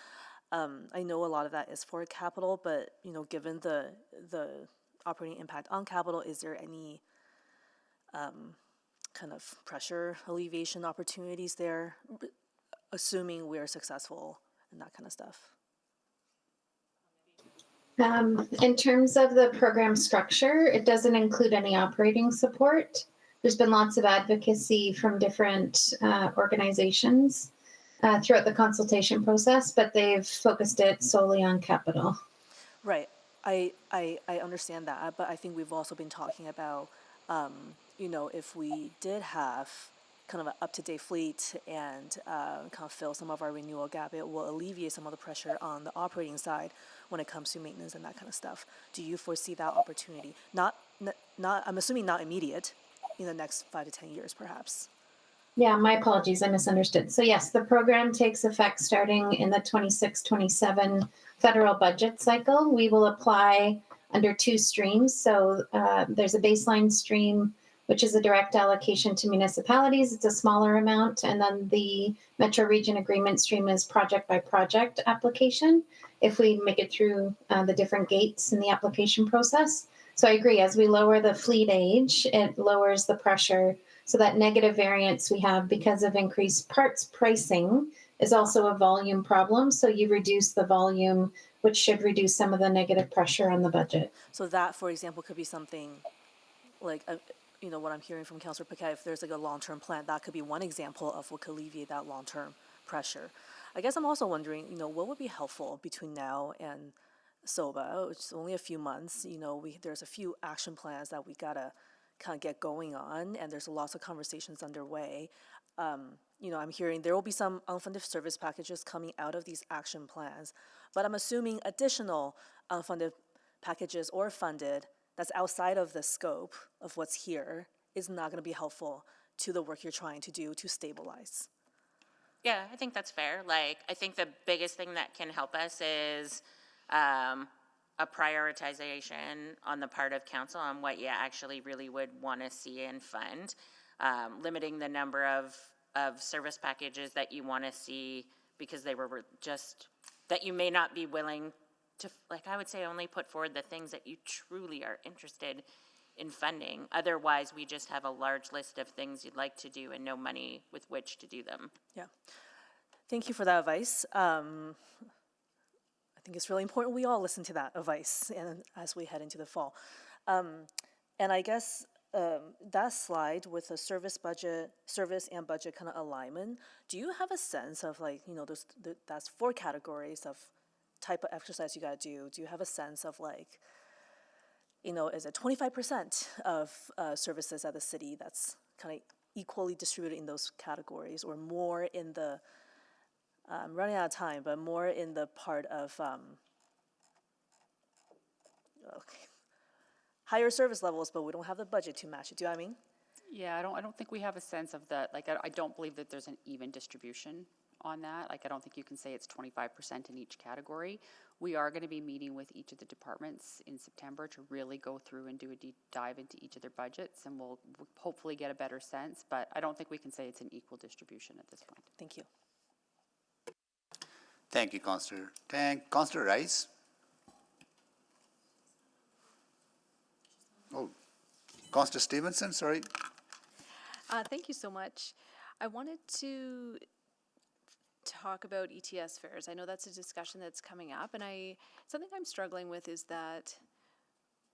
I know a lot of that is for capital, but given the operating impact on capital, is there any kind of pressure alleviation opportunities there, assuming we're successful and that kind of stuff?
In terms of the program structure, it doesn't include any operating support. There's been lots of advocacy from different organizations throughout the consultation process, but they've focused it solely on capital.
Right. I understand that, but I think we've also been talking about, if we did have kind of an up-to-date fleet and kind of fill some of our renewal gap, it will alleviate some of the pressure on the operating side when it comes to maintenance and that kind of stuff. Do you foresee that opportunity? Not I'm assuming not immediate, in the next 5 to 10 years, perhaps.
Yeah, my apologies, I misunderstood. So yes, the program takes effect starting in the 26-27 federal budget cycle. We will apply under 2 streams. So there's a baseline stream, which is a direct allocation to municipalities. It's a smaller amount. And then the Metro Region Agreement stream is project by project application if we make it through the different gates in the application process. So I agree, as we lower the fleet age, it lowers the pressure. So that negative variance we have because of increased parts pricing is also a volume problem. So you reduce the volume, which should reduce some of the negative pressure on the budget.
So that, for example, could be something like, what I'm hearing from Councillor Paquette, if there's like a long-term plan, that could be one example of what could alleviate that long-term pressure. I guess I'm also wondering, what would be helpful between now and SOBA, which is only a few months. There's a few action plans that we gotta kind of get going on, and there's lots of conversations underway. I'm hearing there will be some unfunded service packages coming out of these action plans, but I'm assuming additional unfunded packages or funded that's outside of the scope of what's here is not going to be helpful to the work you're trying to do to stabilize.
Yeah, I think that's fair. I think the biggest thing that can help us is a prioritization on the part of council on what you actually really would want to see and fund, limiting the number of service packages that you want to see because they were just, that you may not be willing to, I would say only put forward the things that you truly are interested in funding. Otherwise, we just have a large list of things you'd like to do and no money with which to do them.
Yeah. Thank you for that advice. I think it's really important we all listen to that advice and as we head into the fall. And I guess that slide with the service and budget kind of alignment, do you have a sense of that's 4 categories of type of exercise you got to do? Do you have a sense of is it 25% of services at the city that's kind of equally distributed in those categories, or more in the I'm running out of time, but more in the part of higher service levels, but we don't have the budget to match it. Do you know what I mean?
Yeah, I don't think we have a sense of that. I don't believe that there's an even distribution on that. I don't think you can say it's 25% in each category. We are going to be meeting with each of the departments in September to really go through and do a deep dive into each of their budgets, and we'll hopefully get a better sense, but I don't think we can say it's an equal distribution at this point.
Thank you.
Thank you, Councillor Tang. Councillor Rice? Oh, Councillor Stevenson, sorry.
Thank you so much. I wanted to talk about ETS fares. I know that's a discussion that's coming up, and something I'm struggling with is that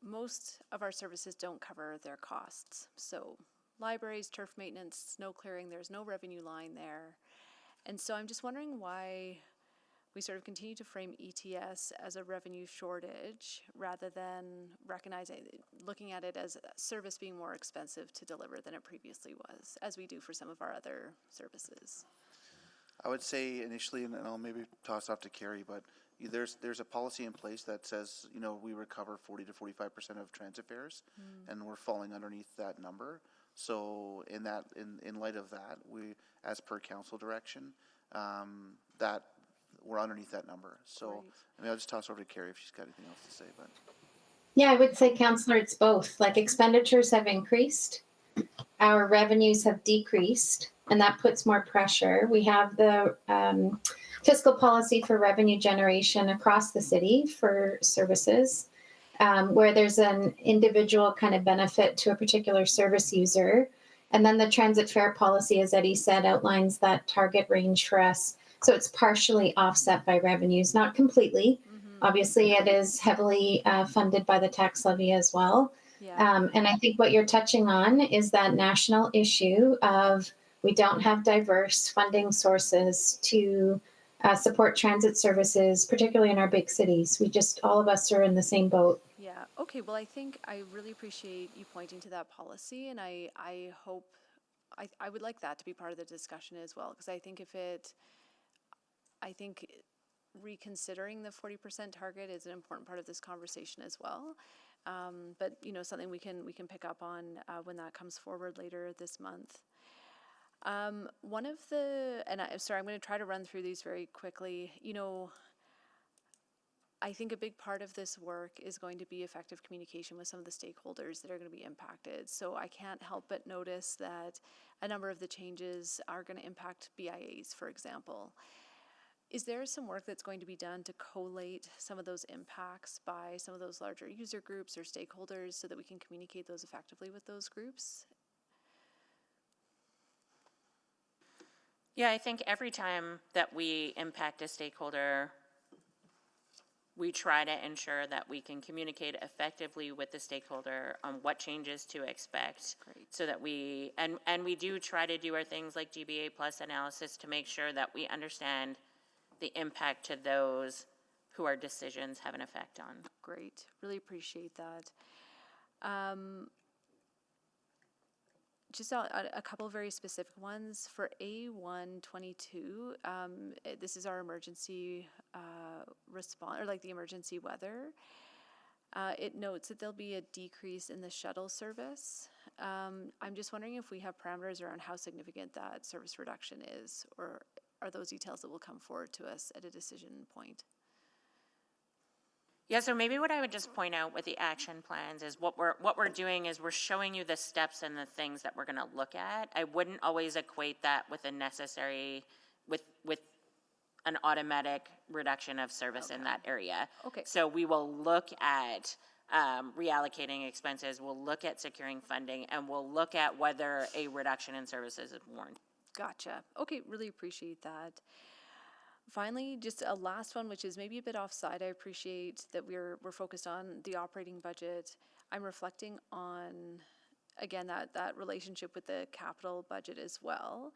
most of our services don't cover their costs. So libraries, turf maintenance, snow clearing, there's no revenue line there. And so I'm just wondering why we sort of continue to frame ETS as a revenue shortage rather than looking at it as a service being more expensive to deliver than it previously was, as we do for some of our other services.
I would say initially, and I'll maybe toss off to Carrie, but there's a policy in place that says, you know, we recover 40 to 45% of transit fares, and we're falling underneath that number. So in light of that, we, as per council direction, that we're underneath that number. So I mean, I'll just toss over to Carrie if she's got anything else to say. But
Yeah, I would say, Councillor, it's both. Like, expenditures have increased, our revenues have decreased, and that puts more pressure. We have the fiscal policy for revenue generation across the city for services, where there's an individual kind of benefit to a particular service user. And then the transit fare policy, as Eddie said, outlines that target range for us. So it's partially offset by revenues, not completely. Obviously, it is heavily funded by the tax levy as well. And I think what you're touching on is that national issue of we don't have diverse funding sources to support transit services, particularly in our big cities. We just, all of us are in the same boat.
Yeah, okay, well, I think I really appreciate you pointing to that policy, and I hope, I would like that to be part of the discussion as well, because I think reconsidering the 40% target is an important part of this conversation as well. But, you know, something we can pick up on when that comes forward later this month. One of the, and I'm sorry, I'm going to try to run through these very quickly. You know, I think a big part of this work is going to be effective communication with some of the stakeholders that are going to be impacted. So I can't help but notice that a number of the changes are going to impact BIAs, for example. Is there some work that's going to be done to collate some of those impacts by some of those larger user groups or stakeholders so that we can communicate those effectively with those groups?
Yeah, I think every time that we impact a stakeholder, we try to ensure that we can communicate effectively with the stakeholder on what changes to expect.
Great.
So that we, and we do try to do our things like GBA plus analysis to make sure that we understand the impact to those who our decisions have an effect on.
Great, really appreciate that. Just a couple of very specific ones. For A122, this is our emergency response, or like the emergency weather. It notes that there'll be a decrease in the shuttle service. I'm just wondering if we have parameters around how significant that service reduction is, or are those details that will come forward to us at a decision point?
Yeah, so maybe what I would just point out with the action plans is what we're doing is we're showing you the steps and the things that we're going to look at. I wouldn't always equate that with a necessary, with an automatic reduction of service in that area.
Okay.
So we will look at reallocating expenses, we'll look at securing funding, and we'll look at whether a reduction in services is warranted.
Gotcha. Okay, really appreciate that. Finally, just a last one, which is maybe a bit offside. I appreciate that we're focused on the operating budget. I'm reflecting on, again, that relationship with the capital budget as well.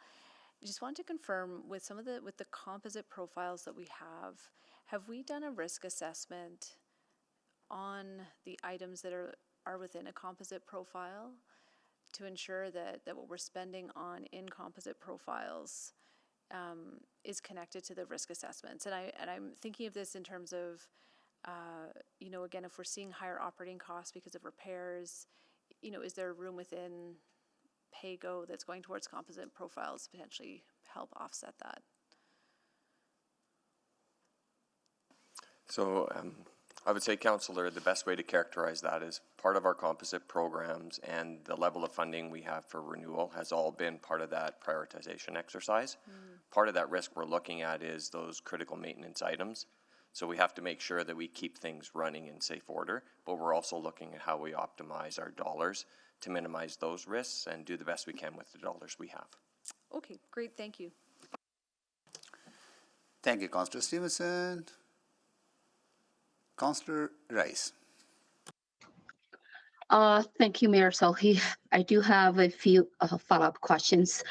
I just want to confirm with the composite profiles that we have we done a risk assessment on the items that are within a composite profile to ensure that what we're spending on in composite profiles is connected to the risk assessments? And I'm thinking of this in terms of, you know, again, if we're seeing higher operating costs because of repairs, you know, is there room within PAYGO that's going towards composite profiles to potentially help offset that?
So I would say, Councillor, the best way to characterize that is part of our composite programs and the level of funding we have for renewal has all been part of that prioritization exercise. Part of that risk we're looking at is those critical maintenance items. So we have to make sure that we keep things running in safe order, but we're also looking at how we optimize our dollars to minimize those risks and do the best we can with the dollars we have.
Okay, great, thank you.
Thank you, Councillor Stevenson. Councillor Rice.
Thank you, Mayor Selhi. I do have a few follow-up questions.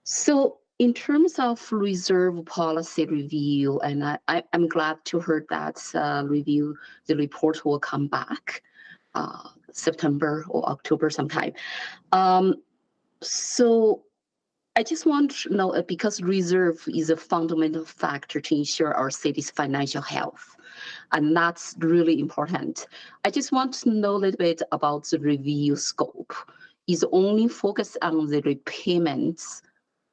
So in terms of reserve policy review, and I'm glad to hear that review, the report will come back September or October sometime. So I just want to know, because reserve is a fundamental factor to ensure our city's financial health, and that's really important. I just want to know a little bit about the review scope. Is only focused on the repayments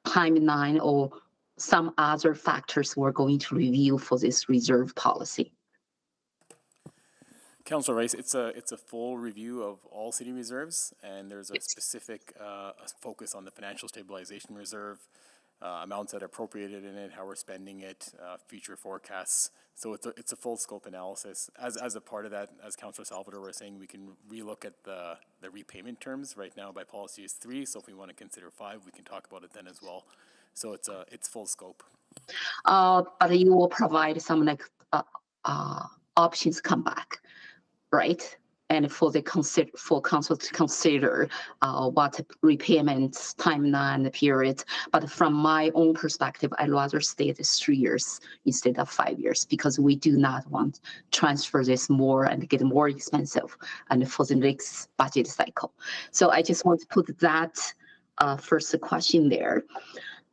timeline or some other factors we're going to review for this reserve policy?
Councilor Rice, it's a full review of all city reserves, and there's a specific focus on the financial stabilization reserve, amounts that are appropriated in it, how we're spending it, future forecasts. So it's a full scope analysis. As a part of that, as Councilor Salvador was saying, we can relook at the repayment terms. Right now by policy is 3, so if we want to consider 5, we can talk about it then as well. So it's full scope.
But you will provide some like options come back, right? And for the council to consider what repayments timeline period. But from my own perspective, I'd rather stay at 3 years instead of 5 years, because we do not want to transfer this more and get more expensive and for the next budget cycle. So I just want to put that first question there.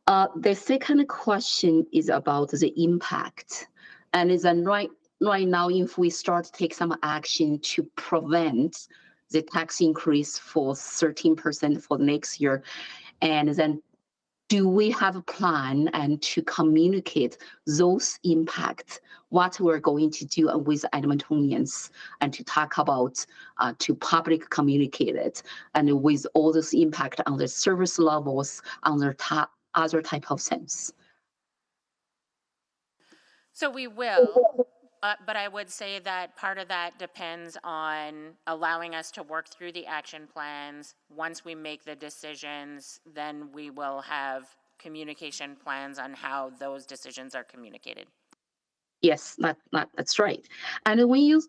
The second question is about the impact, and is then right now, if we start to take some action to prevent the tax increase for 13% for next year, and then do we have a plan and to communicate those impacts, what we're going to do with Edmontonians, and to talk about, to public communicate it, and with all this impact on the service levels, on the other type of things?
So we will, but I would say that part of that depends on allowing us to work through the action plans. Once we make the decisions, then we will have communication plans on how those decisions are communicated.
Yes, that's right. And when you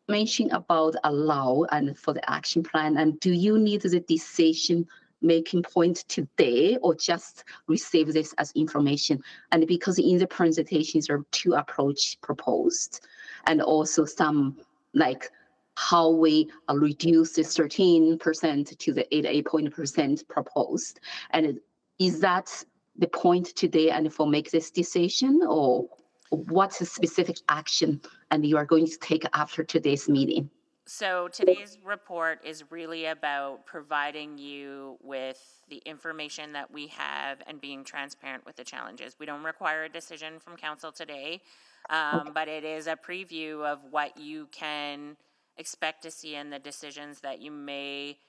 mention about allow and for the action plan, and do you need the decision making point today or just receive this as information? And because in the presentations there are 2 approach proposed, and also some like how we reduce the 13% to the 8% proposed. And is that the point today and for make this decision, or what's the specific action and you are going to take after today's meeting?
So today's report is really about providing you with the information that we have and being transparent with the challenges. We don't require a decision from council today, but it is a preview of what you can expect to see in the decisions that you may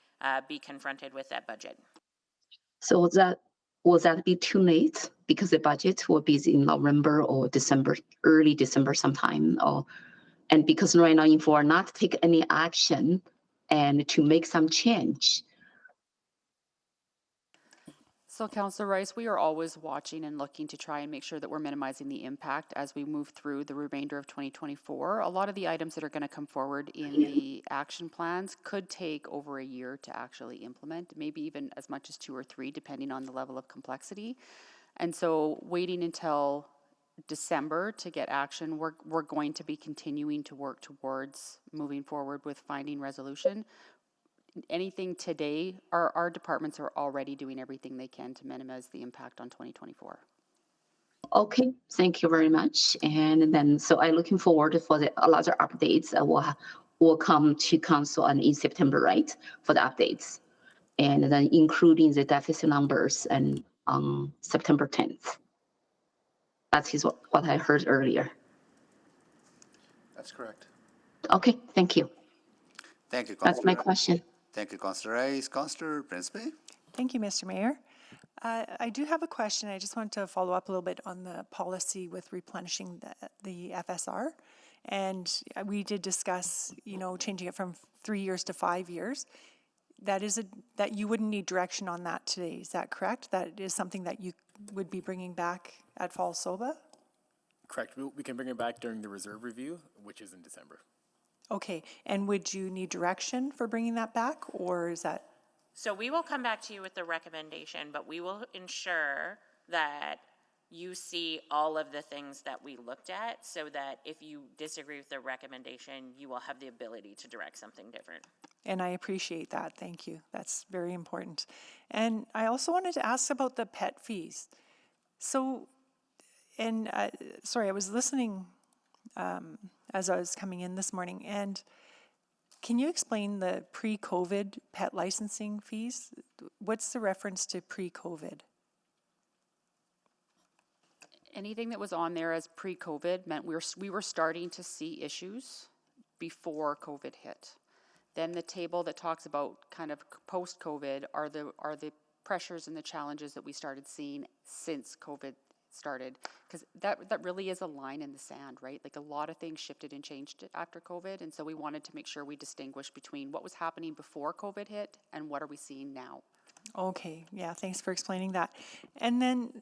be confronted with that budget.
So will that be too late, because the budget will be in November or December, early December sometime, and because right now if we're not take any action and to make some change?
So Councillor Rice, we are always watching and looking to try and make sure that we're minimizing the impact as we move through the remainder of 2024. A lot of the items that are going to come forward in the action plans could take over a year to actually implement, maybe even as much as 2 or 3, depending on the level of complexity. And so waiting until December to get action, we're going to be continuing to work towards moving forward with finding resolution. Anything today, our departments are already doing everything they can to minimize the impact on 2024.
Okay, thank you very much. And then, so I'm looking forward for the other updates that will come to council in September, right? For the updates, and then including the deficit numbers and on September 10th. That is what I heard earlier.
That's correct.
Okay, thank you.
Thank you, Councillor.
That's my question.
Thank you, Councillor Rice. Councillor Principe?
Thank you, Mr. Mayor. I do have a question. I just want to follow up a little bit on the policy with replenishing the FSR. And we did discuss, changing it from 3 years to 5 years. That you wouldn't need direction on that today. Is that correct? That is something that you would be bringing back at Fall SOBA?
Correct. We can bring it back during the reserve review, which is in December.
Okay. And would you need direction for bringing that back, or is that?
So we will come back to you with the recommendation, but we will ensure that you see all of the things that we looked at, so that if you disagree with the recommendation, you will have the ability to direct something different.
And I appreciate that. Thank you. That's very important. And I also wanted to ask about the pet fees. So, and sorry, I was listening as I was coming in this morning, and can you explain the pre-COVID pet licensing fees? What's the reference to pre-COVID?
Anything that was on there as pre-COVID meant we were starting to see issues before COVID hit. Then the table that talks about kind of post-COVID are the pressures and the challenges that we started seeing since COVID started. Because that really is a line in the sand, right? Like a lot of things shifted and changed after COVID. And so we wanted to make sure we distinguish between what was happening before COVID hit and what are we seeing now.
Okay, yeah, thanks for explaining that. And then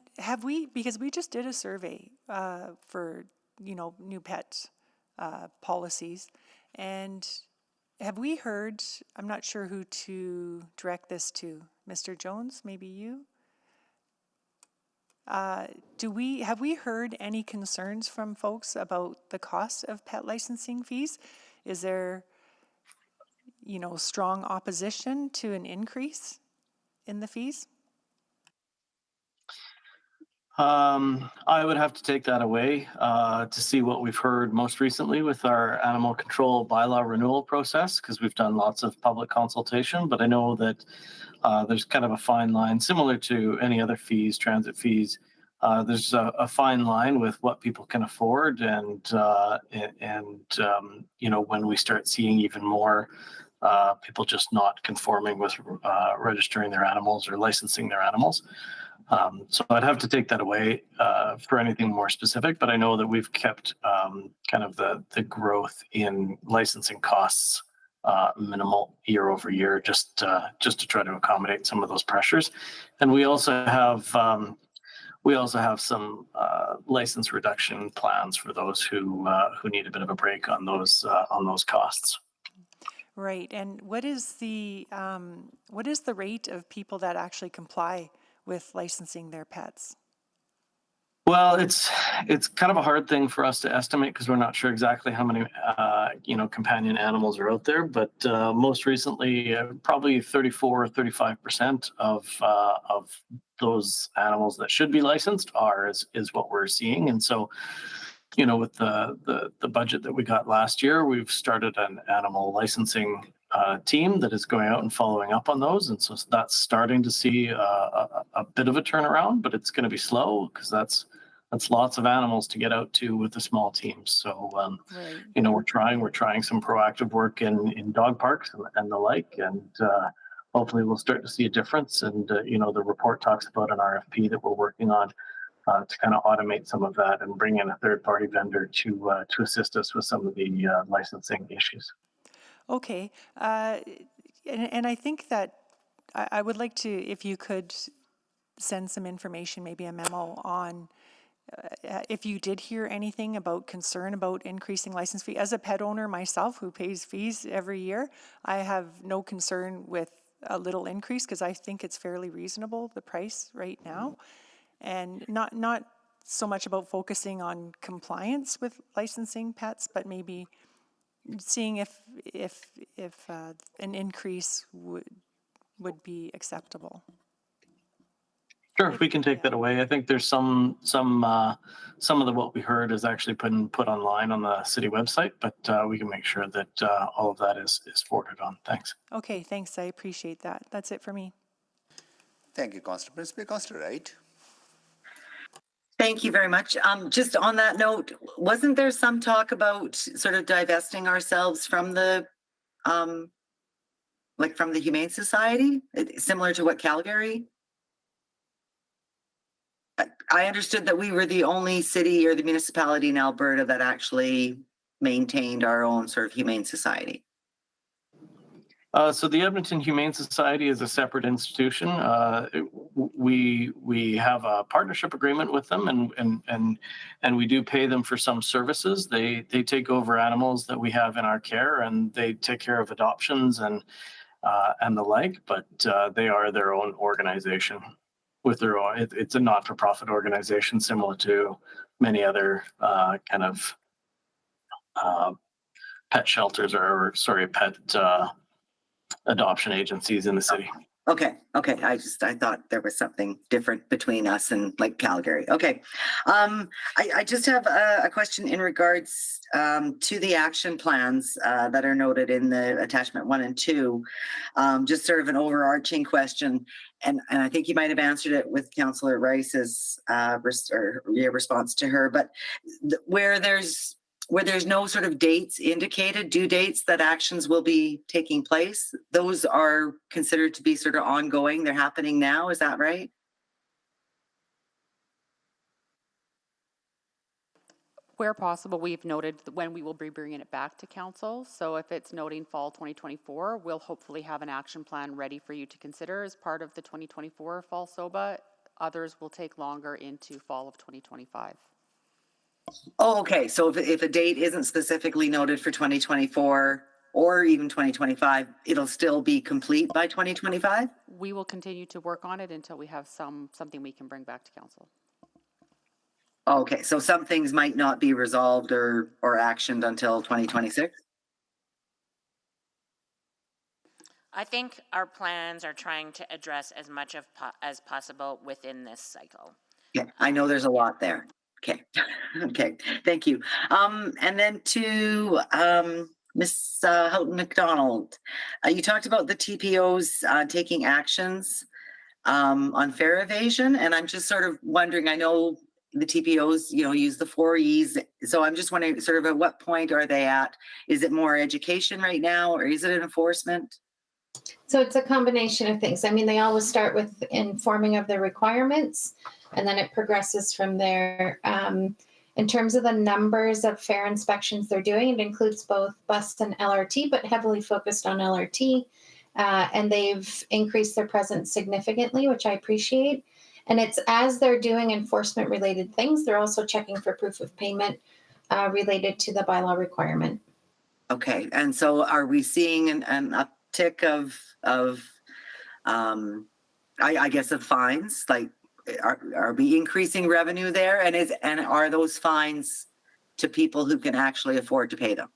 because we just did a survey for, new pet policies, and have we heard, I'm not sure who to direct this to, Mr. Jones, maybe you? Have we heard any concerns from folks about the cost of pet licensing fees? Is there, strong opposition to an increase in the fees?
I would have to take that away to see what we've heard most recently with our animal control bylaw renewal process, because we've done lots of public consultation. But I know that there's kind of a fine line, similar to any other fees, transit fees. There's a fine line with what people can afford, and when we start seeing even more people just not conforming with registering their animals or licensing their animals. So I'd have to take that away for anything more specific, but I know that we've kept kind of the growth in licensing costs minimal year over year, just to try to accommodate some of those pressures. And we also have some license reduction plans for those who need a bit of a break on those costs.
Right, and what is the rate of people that actually comply with licensing their pets?
Well, it's kind of a hard thing for us to estimate because we're not sure exactly how many companion animals are out there. But most recently, probably 34 or 35% of those animals that should be licensed is what we're seeing. And so, with the budget that we got last year, we've started an animal licensing team that is going out and following up on those, and so that's starting to see a bit of a turnaround, but it's going to be slow because that's lots of animals to get out to with a small team. So
right.
We're trying some proactive work in dog parks and the like, and hopefully we'll start to see a difference. And the report talks about an RFP that we're working on to kind of automate some of that and bring in a third-party vendor to assist us with some of the licensing issues.
Okay, and I think that I would like to, if you could send some information, maybe a memo on if you did hear anything about concern about increasing license fee. As a pet owner myself who pays fees every year, I have no concern with a little increase because I think it's fairly reasonable, the price right now. And not so much about focusing on compliance with licensing pets, but maybe seeing if an increase would be acceptable.
Sure, we can take that away. I think there's some of what we heard is actually put online on the city website, but we can make sure that all of that is forwarded on. Thanks.
Okay, thanks. I appreciate that. That's it for me.
Thank you, Constable. Constable Wright.
Thank you very much. Just on that note, wasn't there some talk about sort of divesting ourselves from the from the Humane Society, similar to what Calgary? I understood that we were the only city or the municipality in Alberta that actually maintained our own sort of Humane Society.
So the Edmonton Humane Society is a separate institution. We have a partnership agreement with them, and we do pay them for some services. They take over animals that we have in our care, and they take care of adoptions and the like. But they are their own organization with their own. It's a not-for-profit organization, similar to many other kind of pet shelters pet adoption agencies in the city.
Okay, I thought there was something different between us and like Calgary. Okay. I just have a question in regards to the action plans that are noted in the attachment 1 and 2. Just sort of an overarching question. And I think you might have answered it with Councillor Rice's response to her, but where there's no sort of dates indicated, due dates that actions will be taking place, those are considered to be sort of ongoing. They're happening now. Is that right?
Where possible, we've noted when we will be bringing it back to council. So if it's noting fall 2024, we'll hopefully have an action plan ready for you to consider as part of the 2024 fall SOBA. Others will take longer into fall of 2025.
Oh, okay. So if a date isn't specifically noted for 2024 or even 2025, it'll still be complete by 2025?
We will continue to work on it until we have something we can bring back to council.
Okay, so some things might not be resolved or actioned until 2026?
I think our plans are trying to address as much as possible within this cycle.
Yeah, I know there's a lot there. Okay, okay, thank you. And then to Ms. Houghton McDonald, you talked about the TPOs taking actions on fare evasion, and I'm just sort of wondering, I know the TPOs, use the 4 E's, so I'm just wondering sort of at what point are they at? Is it more education right now, or is it enforcement?
So it's a combination of things. I mean, they always start with informing of the requirements, and then it progresses from there. In terms of the numbers of fare inspections they're doing, it includes both bus and LRT, but heavily focused on LRT. And they've increased their presence significantly, which I appreciate. And it's as they're doing enforcement related things, they're also checking for proof of payment related to the bylaw requirement.
Okay, and so are we seeing an uptick of I guess of fines? Like, are we increasing revenue there? And are those fines to people who can actually afford to pay them?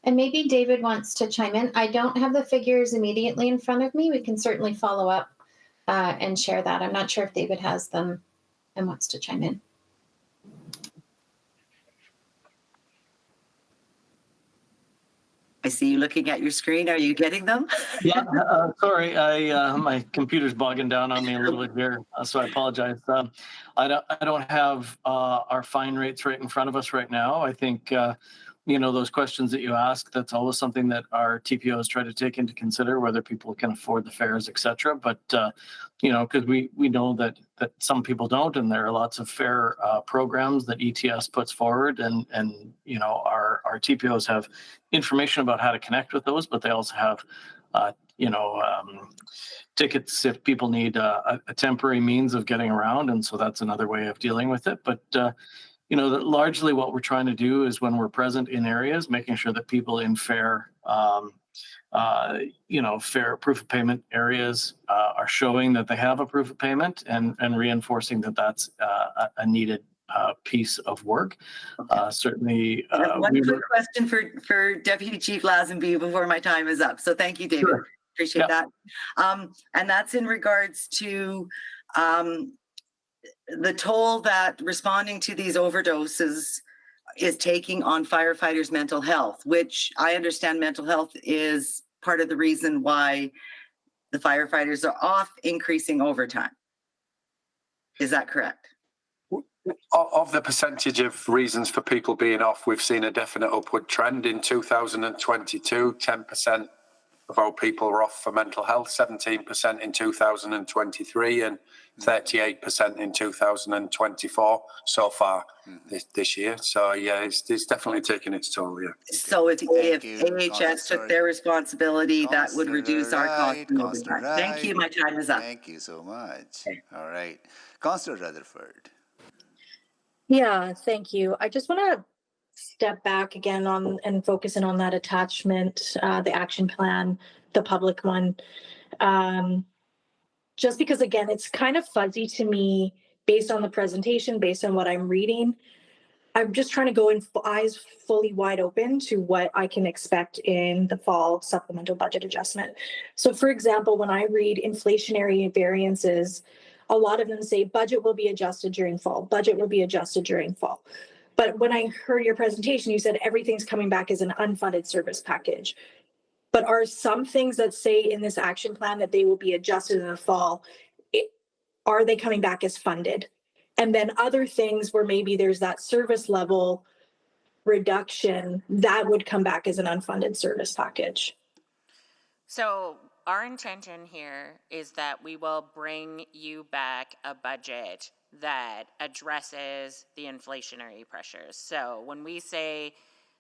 And maybe David wants to chime in. I don't have the figures immediately in front of me. We can certainly follow up and share that. I'm not sure if David has them and wants to chime in.
I see you looking at your screen. Are you getting them?
Yeah, sorry, my computer's bogging down on me a little bit here, so I apologize. I don't have our fine rates right in front of us right now. I think those questions that you ask, that's always something that our TPOs try to take into consider, whether people can afford the fares, et cetera. But, because we know that some people don't, and there are lots of fare programs that ETS puts forward, and our TPOs have information about how to connect with those, but they also have, tickets if people need a temporary means of getting around. And so that's another way of dealing with it. But, largely what we're trying to do is when we're present in areas, making sure that people in fair proof of payment areas are showing that they have a proof of payment and reinforcing that that's a needed piece of work. Certainly.
One quick question for Deputy Chief Lazenby before my time is up. So thank you, David. Sure. Appreciate that. And that's in regards to the toll that responding to these overdoses is taking on firefighters' mental health, which I understand mental health is part of the reason why the firefighters are off increasing overtime. Is that correct?
Of the percentage of reasons for people being off, we've seen a definite upward trend. In 2022, 10% of our people were off for mental health, 17% in 2023, and 38% in 2024 so far this year. So yeah, it's definitely taking its toll. Yeah.
So if AHS took their responsibility, that would reduce our cost. Thank you. My time is up.
Thank you so much. All right, Councillor Rutherford.
Yeah, thank you. I just want to step back again on and focus in on that attachment, the action plan, the public one. Just because, again, it's kind of fuzzy to me based on the presentation, based on what I'm reading. I'm just trying to go in eyes fully wide open to what I can expect in the fall supplemental budget adjustment. So for example, when I read inflationary variances, a lot of them say budget will be adjusted during fall, budget will be adjusted during fall. But when I heard your presentation, you said everything's coming back as an unfunded service package. But are some things that say in this action plan that they will be adjusted in the fall, are they coming back as funded? And then other things where maybe there's that service level reduction, that would come back as an unfunded service package.
So our intention here is that we will bring you back a budget that addresses the inflationary pressures. So when we say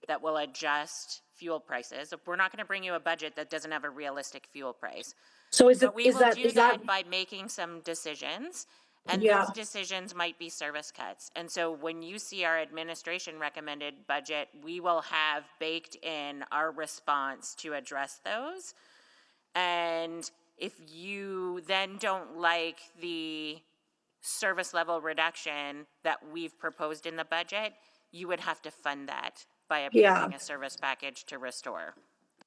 that we'll adjust fuel prices, we're not going to bring you a budget that doesn't have a realistic fuel price.
So is
But
it,
we
is
will
that,
do
is
that
that,
by making some decisions, and
Yeah.
those decisions might be service cuts. And so when you see our administration recommended budget, we will have baked in our response to address those. And if you then don't like the service level reduction that we've proposed in the budget, you would have to fund that by
Yeah.
approving a service package to restore.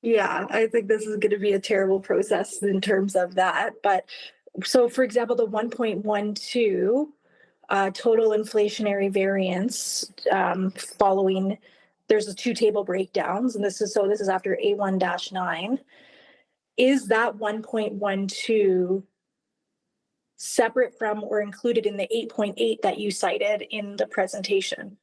Yeah, I think this is going to be a terrible process in terms of that. But so, for example, the 1.12 total inflationary variance following, there's a two table breakdowns, and this is after A1-9. Is that 1.12 separate from or included in the 8.8 that you cited in the presentation?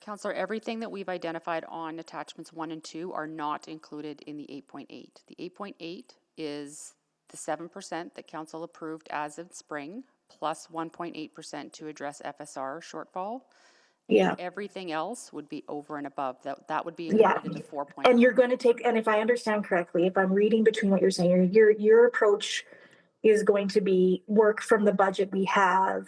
Councillor, everything that we've identified on attachments 1 and 2 are not included in the 8.8. The 8.8 is the 7% that council approved as of spring, plus 1.8% to address FSR shortfall.
Yeah.
Everything else would be over and above. That would be
Yeah.
included in the 4.
And you're going to take, and if I understand correctly, if I'm reading between what you're saying, your approach is going to be work from the budget we have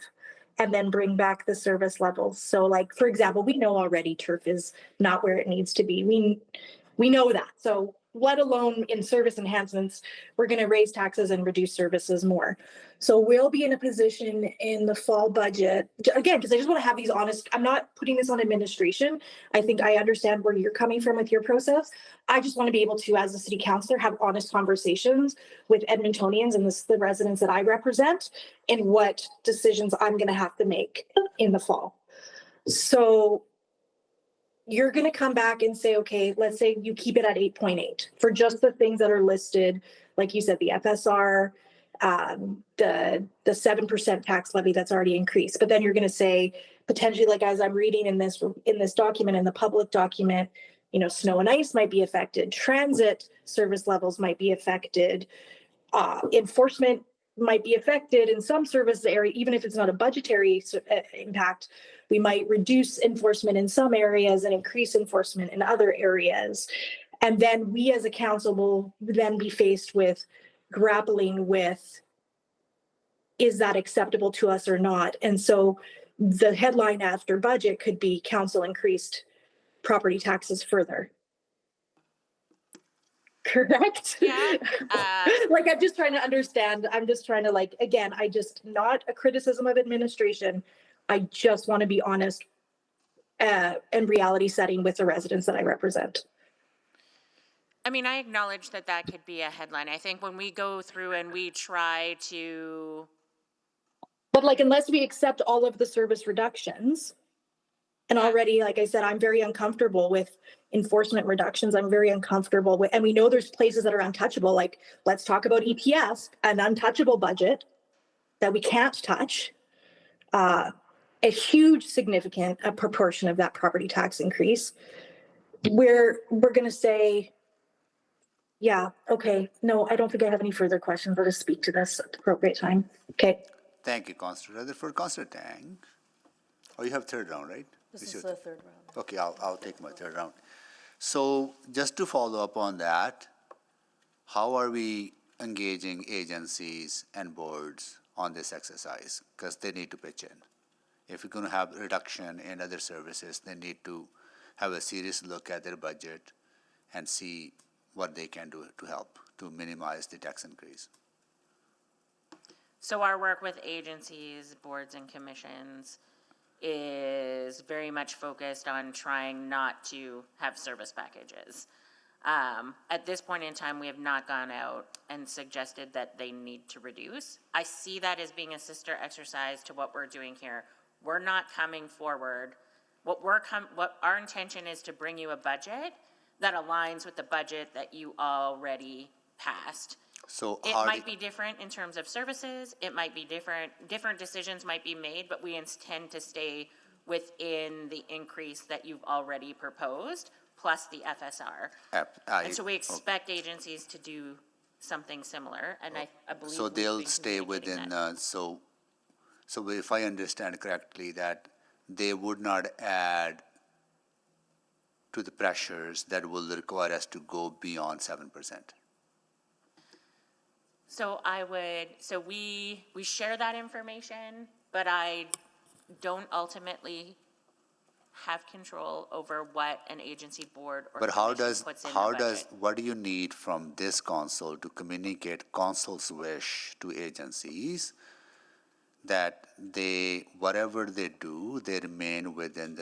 and then bring back the service levels. So like, for example, we know already turf is not where it needs to be. We know that. So let alone in service enhancements, we're going to raise taxes and reduce services more. So we'll be in a position in the fall budget, again, because I just want to have these honest, I'm not putting this on administration. I think I understand where you're coming from with your process. I just want to be able to, as a city councillor, have honest conversations with Edmontonians and the residents that I represent in what decisions I'm going to have to make in the fall. So you're going to come back and say, okay, let's say you keep it at 8.8 for just the things that are listed, like you said, the FSR, the 7% tax levy that's already increased. But then you're going to say potentially, like as I'm reading in this document, in the public document, you know, snow and ice might be affected, transit service levels might be affected, enforcement might be affected in some service area, even if it's not a budgetary impact. We might reduce enforcement in some areas and increase enforcement in other areas. And then we as a council will then be faced with grappling with, is that acceptable to us or not? And so the headline after budget could be council increased property taxes further. Correct?
Yeah.
Like, I'm just trying to understand. I'm just trying to, like, again, not a criticism of administration. I just want to be honest and reality setting with the residents that I represent.
I mean, I acknowledge that that could be a headline. I think when we go through and we try to.
But like, unless we accept all of the service reductions, and already, like I said, I'm very uncomfortable with enforcement reductions. I'm very uncomfortable with, and we know there's places that are untouchable. Like, let's talk about EPS, an untouchable budget that we can't touch. A huge significant proportion of that property tax increase. We're going to say, yeah, okay, no, I don't think I have any further questions. I'll just speak to this at the appropriate time. Okay.
Thank you, Councillor Rutherford. Councillor Tang. Oh, you have third round, right?
This is the third round.
Okay, I'll take my third round. So just to follow up on that, how are we engaging agencies and boards on this exercise? Because they need to pitch in. If we're going to have a reduction in other services, they need to have a serious look at their budget and see what they can do to help to minimize the tax increase.
So our work with agencies, boards, and commissions is very much focused on trying not to have service packages. At this point in time, we have not gone out and suggested that they need to reduce. I see that as being a sister exercise to what we're doing here. We're not coming forward. What our intention is to bring you a budget that aligns with the budget that you already passed.
So
It might be different in terms of services, it might be different decisions might be made, but we intend to stay within the increase that you've already proposed, plus the FSR. And so we expect agencies to do something similar, and I believe.
So
we've
they'll
been
stay
communicating
within,
that.
so if I understand correctly, that they would not add to the pressures that will require us to go beyond 7%.
So we share that information, but I don't ultimately have control over what an agency board or
But how
commission
does,
puts in the budget.
what do you need from this council to communicate council's wish to agencies that whatever they do, they remain within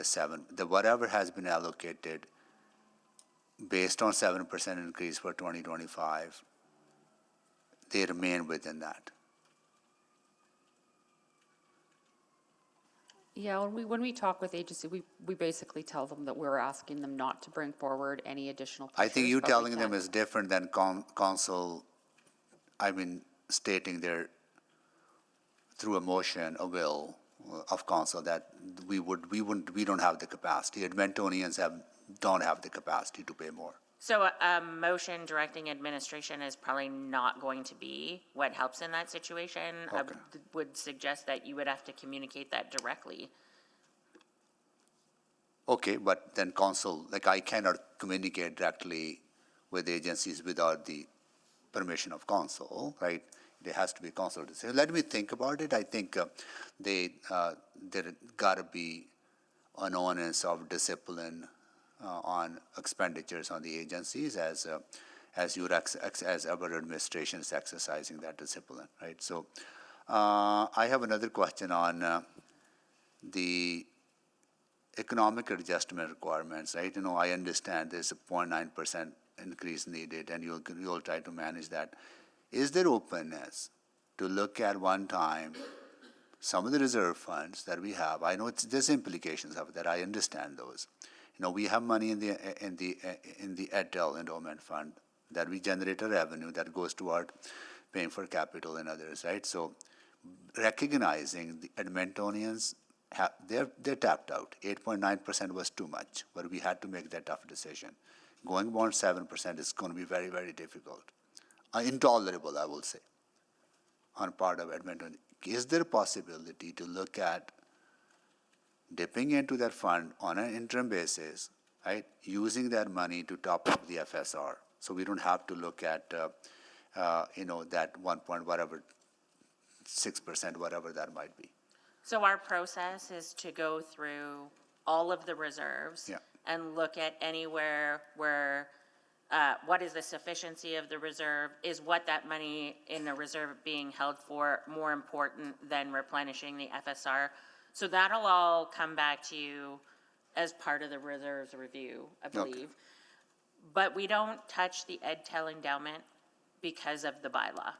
whatever has been allocated based on 7% increase for 2025, they remain within that?
Yeah, when we talk with agency, we basically tell them that we're asking them not to bring forward any additional pressures.
I think you
but we
telling them
can-
is different than council, stating through a motion, a will of council that we don't have the capacity. Edmontonians don't have the capacity to pay more.
So a motion directing administration is probably not going to be what helps in that situation. I would suggest that you would have to communicate that directly.
Okay, but then council, I cannot communicate directly with agencies without the permission of council, right? There has to be council decision. Let me think about it. I think there gotta be an onus of discipline on expenditures on the agencies as our administration is exercising that discipline, right? So I have another question on the economic adjustment requirements, right? I understand there's a 0.9% increase needed, and you'll try to manage that. Is there openness to look at one time some of the reserve funds that we have? I know there's implications of that. I understand those. We have money in the EdTel endowment fund that we generate a revenue that goes toward paying for capital and others, right? So recognizing the Edmontonians, they're tapped out. 8.9% was too much, but we had to make that tough decision. Going beyond 7% is going to be very, very difficult. Intolerable, I will say, on part of Edmonton. Is there a possibility to look at dipping into that fund on an interim basis, right, using that money to top up the FSR, so we don't have to look at, that 6%, whatever that might be?
So our process is to go through all of the reserves and look at anywhere where, what is the sufficiency of the reserve? Is what that money in the reserve being held for more important than replenishing the FSR? So that'll all come back to you as part of the reserves review, I believe. But we don't touch the EdTel endowment because of the bylaw.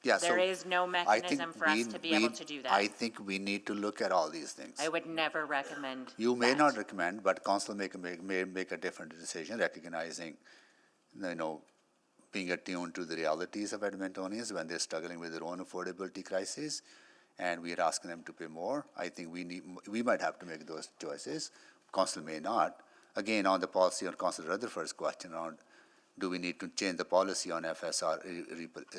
Yeah,
There is no mechanism for us to be able to do that.
I think we need to look at all these things.
I would never recommend
You may not recommend, but council may make a different decision, recognizing, being attuned to the realities of Edmontonians when they're struggling with their own affordability crisis, and we are asking them to pay more. I think we might have to make those choices. Council may not. Again, on the policy on Councilor Rutherford's question around, do we need to change the policy on FSR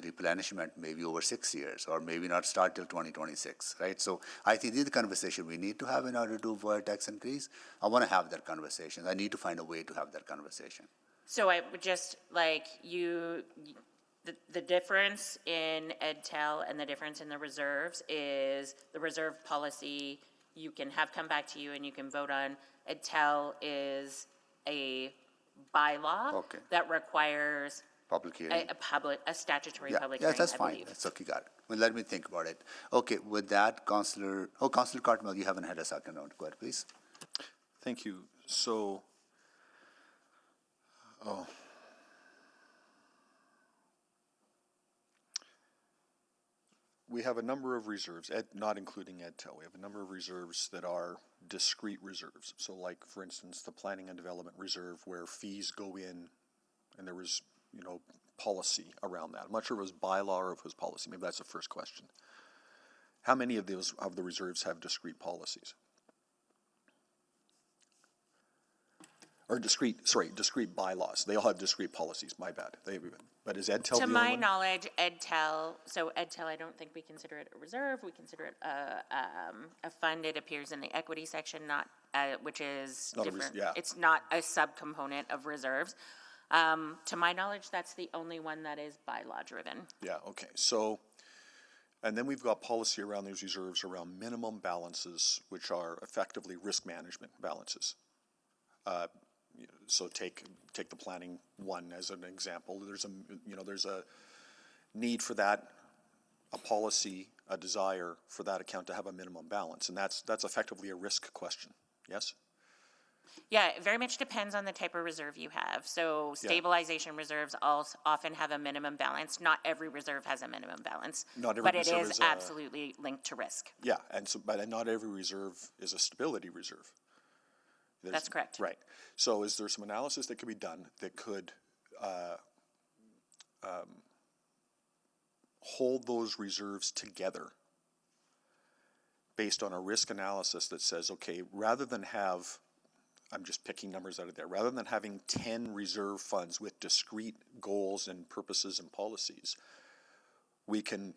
replenishment maybe over 6 years, or maybe not start till 2026, right? So I think this is the conversation we need to have in order to avoid tax increase. I want to have that conversation. I need to find a way to have that conversation.
So I would just the difference in EdTel and the difference in the reserves is the reserve policy you can have come back to you and you can vote on. EdTel is a bylaw that requires
Public hearing.
A statutory
Yeah,
public
yeah,
hearing,
that's
I
fine.
believe.
That's okay, got it. Well, let me think about it. Okay, with that, Councillor Cartmel, you haven't had a second round. Go ahead, please.
Thank you. So, we have a number of reserves, not including EdTel. We have a number of reserves that are discrete reserves. So like, for instance, the Planning and Development Reserve where fees go in and there was, policy around that. I'm not sure if it was bylaw or if it was policy. Maybe that's the first question. How many of those of the reserves have discrete policies? Or discrete bylaws. They all have discrete policies, my bad. But is EdTel the
To
only
my
one?
knowledge, EdTel, I don't think we consider it a reserve, we consider it a fund. It appears in the equity section, not, which is
Not a
different.
yeah.
It's not a subcomponent of reserves. To my knowledge, that's the only one that is bylaw driven.
Yeah, okay. So, and then we've got policy around these reserves around minimum balances, which are effectively risk management balances. So take the planning one as an example. There's a need for that, a policy, a desire for that account to have a minimum balance, and that's effectively a risk question. Yes.
Yeah, it very much depends on the type of reserve you have. So stabilization reserves often have a minimum balance. Not every reserve has a minimum balance.
Not every
but it
reserve
is
is
absolutely linked to risk.
Yeah, but not every reserve is a stability reserve.
That's correct.
Right. So is there some analysis that could be done that could hold those reserves together based on a risk analysis that says, okay, rather than have, I'm just picking numbers out of there, rather than having 10 reserve funds with discrete goals and purposes and policies, we can,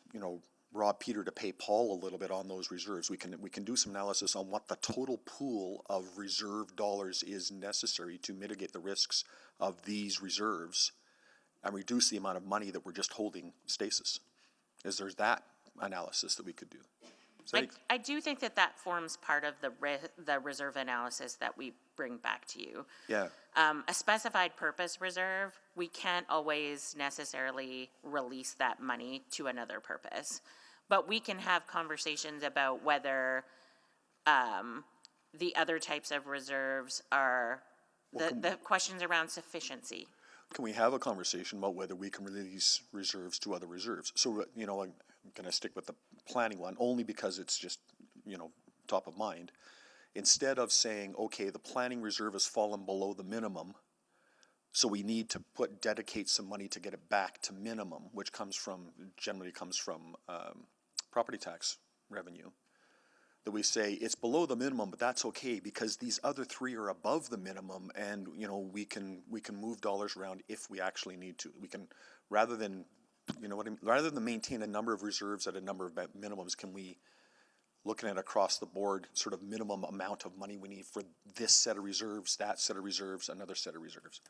rob Peter to pay Paul a little bit on those reserves. We can do some analysis on what the total pool of reserve dollars is necessary to mitigate the risks of these reserves and reduce the amount of money that we're just holding stasis. Is there that analysis that we could do?
I do think that forms part of the reserve analysis that we bring back to you.
Yeah.
A specified purpose reserve, we can't always necessarily release that money to another purpose. But we can have conversations about whether the other types of reserves are, the questions around sufficiency.
Can we have a conversation about whether we can release reserves to other reserves? So, I'm going to stick with the planning one only because it's just, top of mind. Instead of saying, okay, the planning reserve has fallen below the minimum, so we need to dedicate some money to get it back to minimum, which generally comes from property tax revenue, that we say it's below the minimum, but that's okay because these other three are above the minimum, and we can move dollars around if we actually need to. We can, rather than maintain a number of reserves at a number of minimums, can we, looking at across the board, sort of minimum amount of money we need for this set of reserves, that set of reserves, another set of reserves?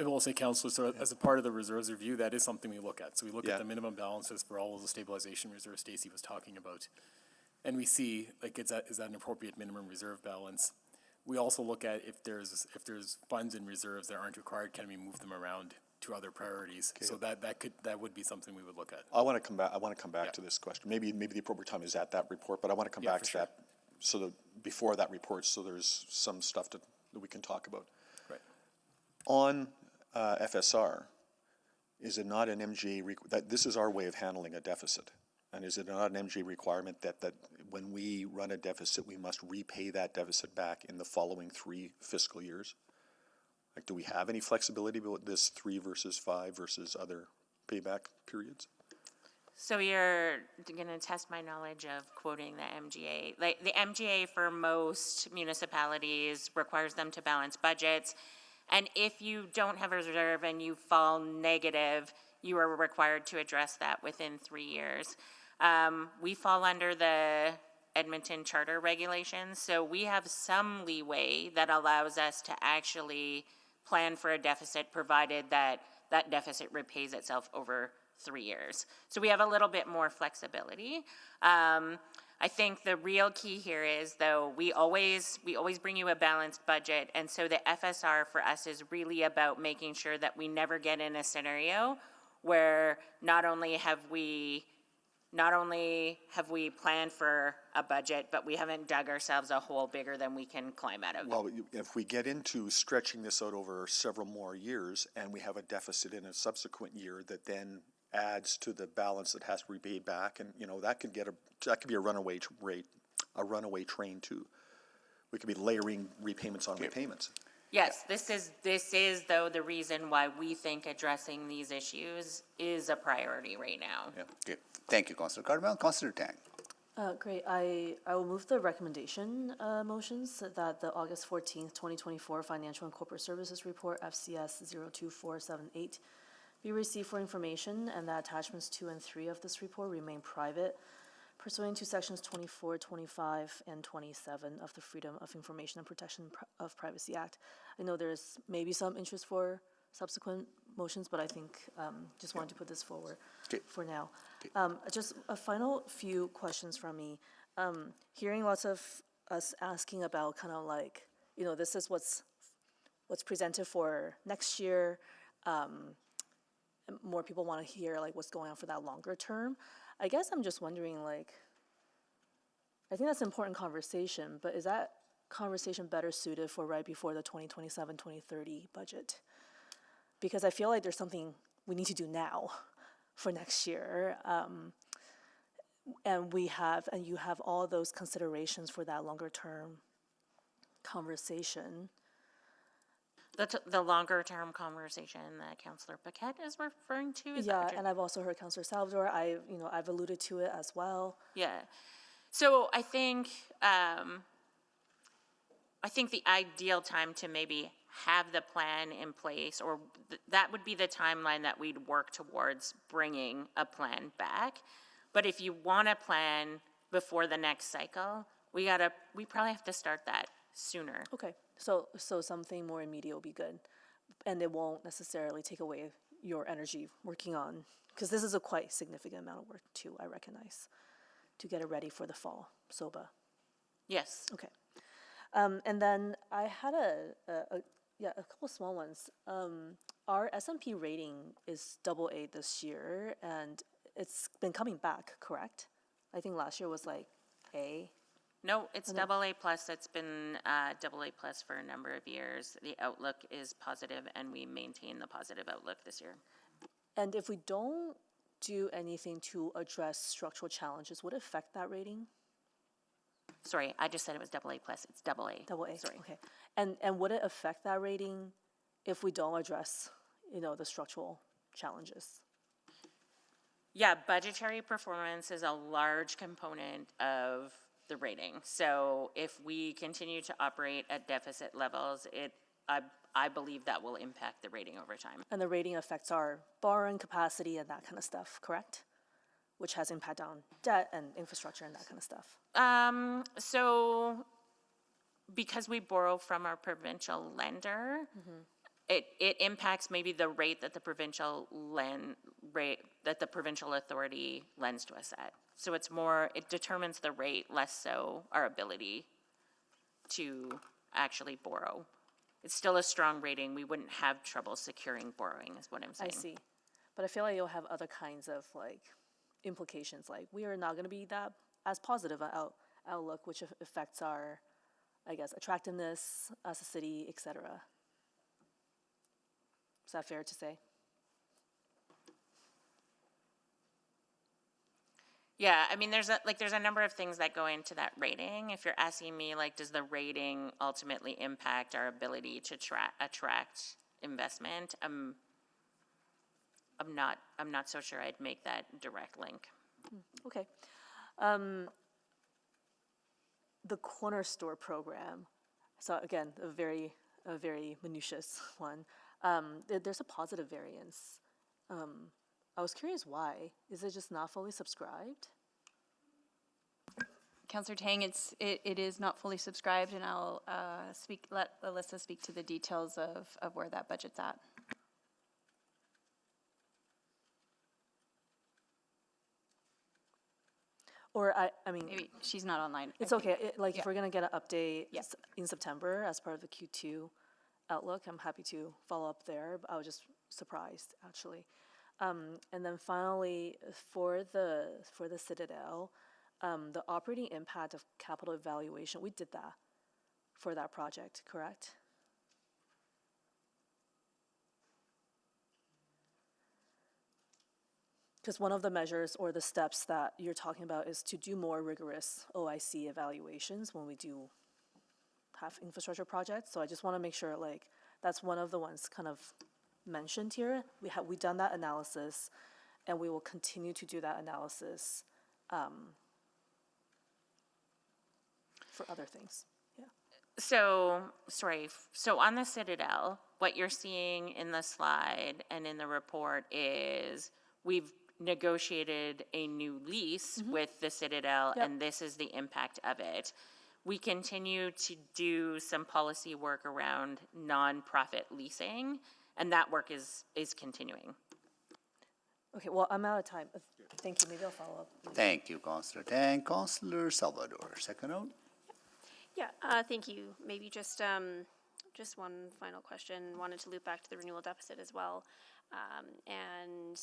I will say, Councillor, so as a part of the reserves review, that is something we look at. So we look at the minimum balances for all of the stabilization reserves Stacey was talking about. And we see, is that an appropriate minimum reserve balance? We also look at if there's funds in reserves that aren't required, can we move them around to other priorities? Okay. So that would be something we would look at.
I want to come back to this question. Maybe the appropriate time is at that report, but I want to come back to that so that before that report, so there's some stuff that we can talk about.
Right.
On FSR, is it not an MGA that this is our way of handling a deficit? And is it not an MGA requirement that when we run a deficit, we must repay that deficit back in the following 3 fiscal years? Like, do we have any flexibility about this 3 versus 5 versus other payback periods?
So you're going to test my knowledge of quoting the MGA. Like, the MGA for most municipalities requires them to balance budgets. And if you don't have a reserve and you fall negative, you are required to address that within 3 years. We fall under the Edmonton Charter regulations, so we have some leeway that allows us to actually plan for a deficit, provided that that deficit repays itself over 3 years. So we have a little bit more flexibility. I think the real key here is, though, we always bring you a balanced budget, and so the FSR for us is really about making sure that we never get in a scenario where not only have we planned for a budget, but we haven't dug ourselves a hole bigger than we can climb out of.
Well, if we get into stretching this out over several more years and we have a deficit in a subsequent year that then adds to the balance that has to be paid back, and that could be a runaway train too. We could be layering repayments on repayments.
Yes, this is though the reason why we think addressing these issues is a priority right now.
Yeah. Okay. Thank you, Councillor Cardwell. Councillor Tang.
Great. I will move the recommendation motions that the August 14th, 2024 Financial and Corporate Services Report, FCS 02478, be received for information, and that attachments 2 and 3 of this report remain private pursuant to sections 24, 25, and 27 of the Freedom of Information and Protection of Privacy Act. I know there's maybe some interest for subsequent motions, but I think just wanted to put this forward for now. Just a final few questions from me. Hearing lots of us asking about kind of like, this is what's presented for next year. More people want to hear like what's going on for that longer term. I guess I'm just wondering, like, I think that's an important conversation, but is that conversation better suited for right before the 2027-2030 budget? Because I feel like there's something we need to do now for next year. And you have all those considerations for that longer term conversation.
The longer term conversation that Councillor Paquette is referring to? Is that what you're...
and I've also heard Councillor Salvador, I've alluded to it as well.
Yeah. So I think the ideal time to maybe have the plan in place, or that would be the timeline that we'd work towards bringing a plan back. But if you want a plan before the next cycle, we probably have to start that sooner.
Okay, so something more immediate will be good, and it won't necessarily take away your energy working on, because this is a quite significant amount of work too, I recognize, to get it ready for the fall, SOBA.
Yes.
Okay. And then I had a couple small ones. Our S&P rating is AA this year, and it's been coming back, correct? I think last year was like A.
No, it's AA+. It's been AA+ for a number of years. The outlook is positive, and we maintain the positive outlook this year.
And if we don't do anything to address structural challenges, would it affect that rating?
Sorry, I just said it was AA+. It's AA.
AA.
Sorry.
Okay. And would it affect that rating if we don't address, the structural challenges?
Yeah, budgetary performance is a large component of the rating. So if we continue to operate at deficit levels, I believe that will impact the rating over time.
And the rating affects our borrowing capacity and that kind of stuff, correct? Which has impact on debt and infrastructure and that kind of stuff.
So because we borrow from our provincial lender, it impacts maybe the rate that the provincial authority lends to us at. So it determines the rate, less so our ability to actually borrow. It's still a strong rating. We wouldn't have trouble securing borrowing, is what I'm saying.
I see. But I feel like you'll have other kinds of implications, like we are not going to be that as positive outlook, which affects our, I guess, attractiveness as a city, etc. Is that fair to say?
Yeah, I mean, there's a number of things that go into that rating. If you're asking me, does the rating ultimately impact our ability to attract investment? I'm not so sure I'd make that direct link.
Okay. The corner store program. So again, a very minutious one. There's a positive variance. I was curious why. Is it just not fully subscribed?
Councillor Tang, it is not fully subscribed, and I'll let Alyssa speak to the details of where that budget's at.
Or I mean,
Maybe she's not online.
it's
I think-
okay. Like,
yeah.
if we're gonna get an update
Yeah.
in September as part of the Q2 outlook, I'm happy to follow up there. But I was just surprised, actually. And then finally, for the Citadel, the operating impact of capital evaluation, we did that for that project, correct? Because one of the measures or the steps that you're talking about is to do more rigorous OIC evaluations when we do have infrastructure projects. So I just want to make sure, like, that's one of the ones kind of mentioned here. We done that analysis, and we will continue to do that analysis for other things. Yeah.
So, sorry, so on the Citadel, what you're seeing in the slide and in the report is we've negotiated a new lease with the Citadel,
Yep.
and this is the impact of it. We continue to do some policy work around nonprofit leasing, and that work is continuing.
Okay, well, I'm out of time. Thank you. Maybe I'll follow up.
Thank you, Councillor Tang. Councillor Salvador, second note.
Yeah, thank you. Maybe just one final question. Wanted to loop back to the renewal deficit as well. And,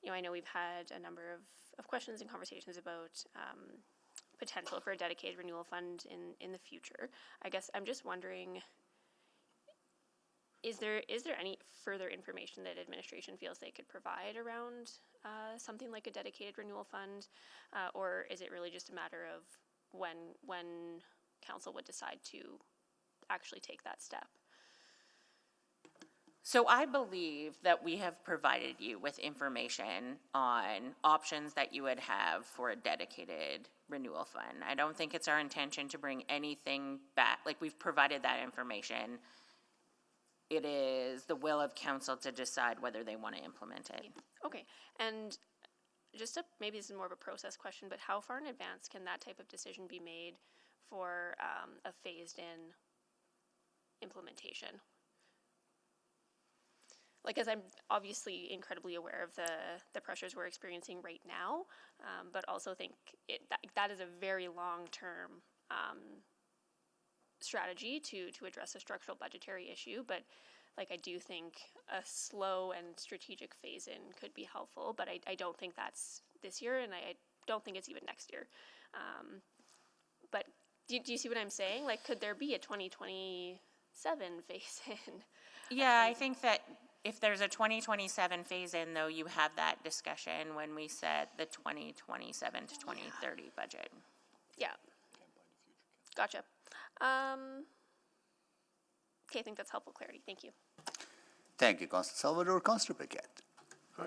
I know we've had a number of questions and conversations about potential for a dedicated renewal fund in the future. I guess I'm just wondering, is there any further information that administration feels they could provide around something like a dedicated renewal fund? Or is it really just a matter of when council would decide to actually take that step?
So I believe that we have provided you with information on options that you would have for a dedicated renewal fund. I don't think it's our intention to bring anything back. Like, we've provided that information. It is the will of council to decide whether they want to implement it.
Okay, and maybe this is more of a process question, but how far in advance can that type of decision be made for a phased-in implementation? Like, as I'm obviously incredibly aware of the pressures we're experiencing right now, but also think that is a very long-term strategy to address a structural budgetary issue. But I do think a slow and strategic phase-in could be helpful, but I don't think that's this year, and I don't think it's even next year. But do you see what I'm saying? Like, could there be a 2027 phase-in?
Yeah, I think that if there's a 2027 phase-in, though, you have that discussion when we set the 2027 to 2030 budget.
Yeah. Gotcha. Okay, I think that's helpful clarity. Thank you.
Thank you, Councillor Salvador. Councillor Paquette.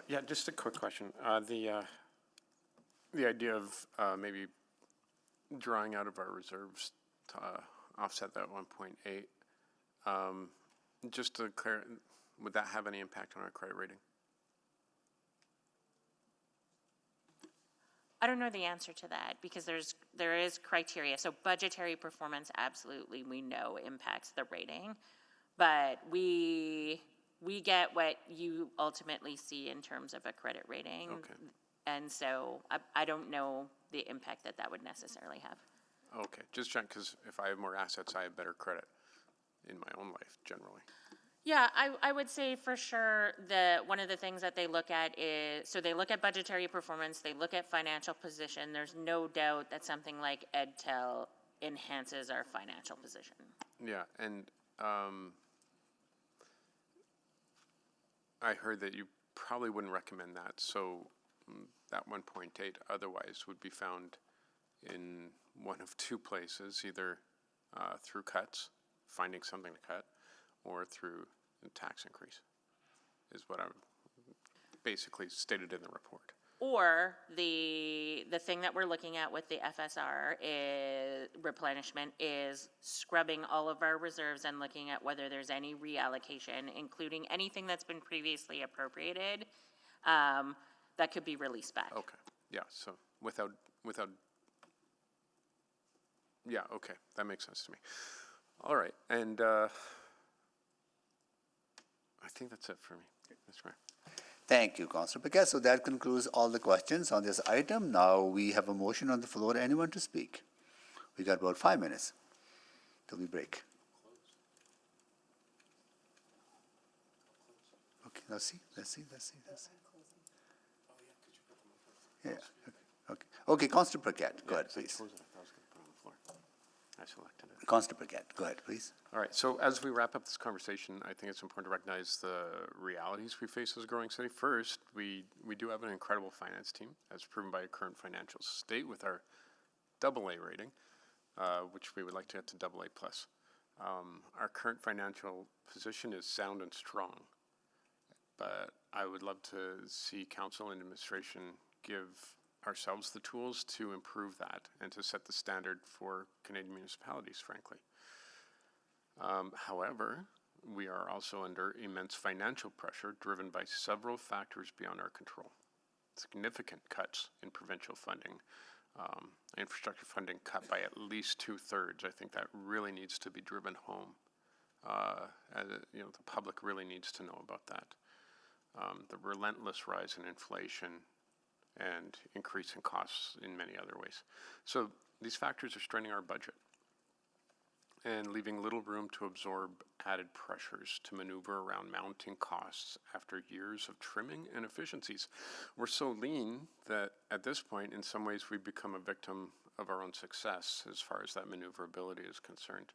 Yeah, just a quick question. The idea of maybe drawing out of our reserves to offset that 1.8, just to clear, would that have any impact on our credit rating?
I don't know the answer to that because there is criteria. So budgetary performance, absolutely, we know impacts the rating, but we get what you ultimately see in terms of a credit rating.
Okay.
And so I don't know the impact that would necessarily have.
Okay, just checking, because if I have more assets, I have better credit in my own life generally.
Yeah, I would say for sure one of the things that they look at is, so they look at budgetary performance, they look at financial position. There's no doubt that something like EdTel enhances our financial position.
Yeah, and I heard that you probably wouldn't recommend that, so that 1.8 otherwise would be found in one of two places, either through cuts, finding something to cut, or through a tax increase, is what I basically stated in the report.
Or the thing that we're looking at with the FSR is replenishment is scrubbing all of our reserves and looking at whether there's any reallocation, including anything that's been previously appropriated, that could be released back.
Okay, yeah, so without, yeah, okay, that makes sense to me. All right, and I think that's it for me, Mr. Mayor.
Thank you, Councillor Paquette. So that concludes all the questions on this item. Now we have a motion on the floor. Anyone to speak? We got about 5 minutes till we break. Okay, let's see. Yeah, okay. Okay, Councillor Paquette, go ahead, please.
I selected it.
Councillor Paquette, go ahead, please.
All right, so as we wrap up this conversation, I think it's important to recognize the realities we face as a growing city. First, we do have an incredible finance team, as proven by our current financial state with our AA rating, which we would like to get to AA+. Our current financial position is sound and strong, but I would love to see council and administration give ourselves the tools to improve that and to set the standard for Canadian municipalities, frankly. However, we are also under immense financial pressure driven by several factors beyond our control. Significant cuts in provincial funding, infrastructure funding cut by at least 2/3. I think that really needs to be driven home. The public really needs to know about that. The relentless rise in inflation and increase in costs in many other ways. So these factors are straining our budget and leaving little room to absorb added pressures to maneuver around mounting costs after years of trimming and efficiencies. We're so lean that at this point, in some ways, we've become a victim of our own success as far as that maneuverability is concerned.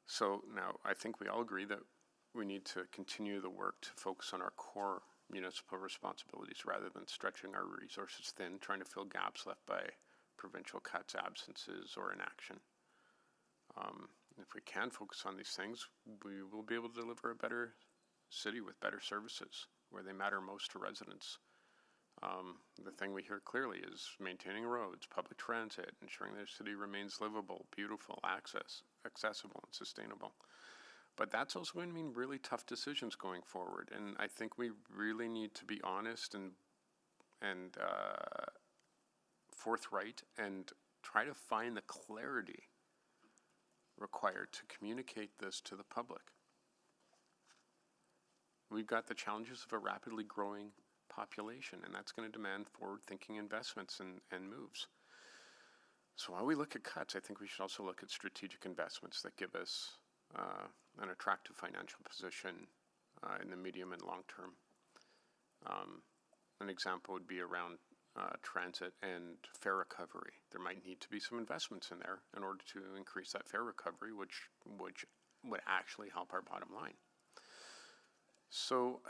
So now I think we all agree that we need to continue the work to focus on our core municipal responsibilities rather than stretching our resources thin, trying to fill gaps left by provincial cuts, absences, or inaction. If we can focus on these things, we will be able to deliver a better city with better services where they matter most to residents. The thing we hear clearly is maintaining roads, public transit, ensuring the city remains livable, beautiful, accessible, and sustainable. But that's also going to mean really tough decisions going forward. And I think we really need to be honest and forthright and try to find the clarity required to communicate this to the public. We've got the challenges of a rapidly growing population, and that's going to demand forward-thinking investments and moves. So while we look at cuts, I think we should also look at strategic investments that give us an attractive financial position in the medium and long term. An example would be around transit and fare recovery. There might need to be some investments in there in order to increase that fare recovery, which would actually help our bottom line. So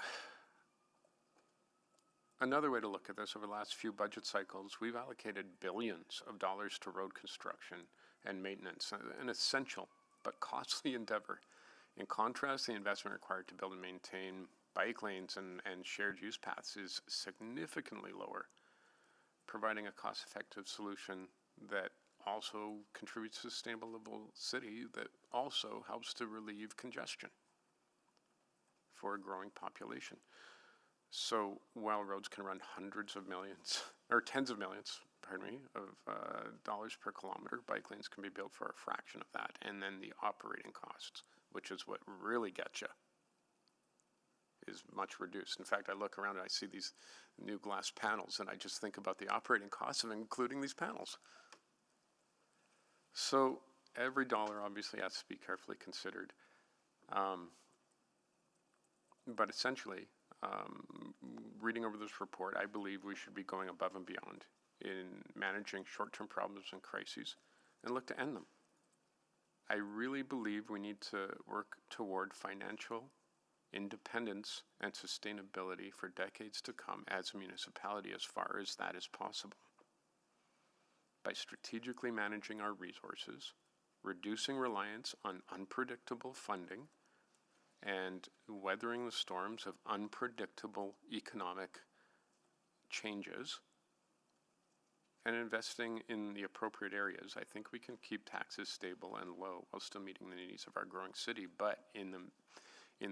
another way to look at this, over the last few budget cycles, we've allocated billions of dollars to road construction and maintenance, an essential but costly endeavor. In contrast, the investment required to build and maintain bike lanes and shared use paths is significantly lower, providing a cost-effective solution that also contributes to a sustainable, livable city that also helps to relieve congestion for a growing population. So while roads can run hundreds of millions, or tens of millions, of dollars per kilometer, bike lanes can be built for a fraction of that. And then the operating costs, which is what really gets you, is much reduced. In fact, I look around and I see these new glass panels, and I just think about the operating costs of including these panels. So every dollar obviously has to be carefully considered. But essentially, reading over this report, I believe we should be going above and beyond in managing short-term problems and crises and look to end them. I really believe we need to work toward financial independence and sustainability for decades to come as a municipality, as far as that is possible. By strategically managing our resources, reducing reliance on unpredictable funding, and weathering the storms of unpredictable economic changes, and investing in the appropriate areas, I think we can keep taxes stable and low while still meeting the needs of our growing city. But in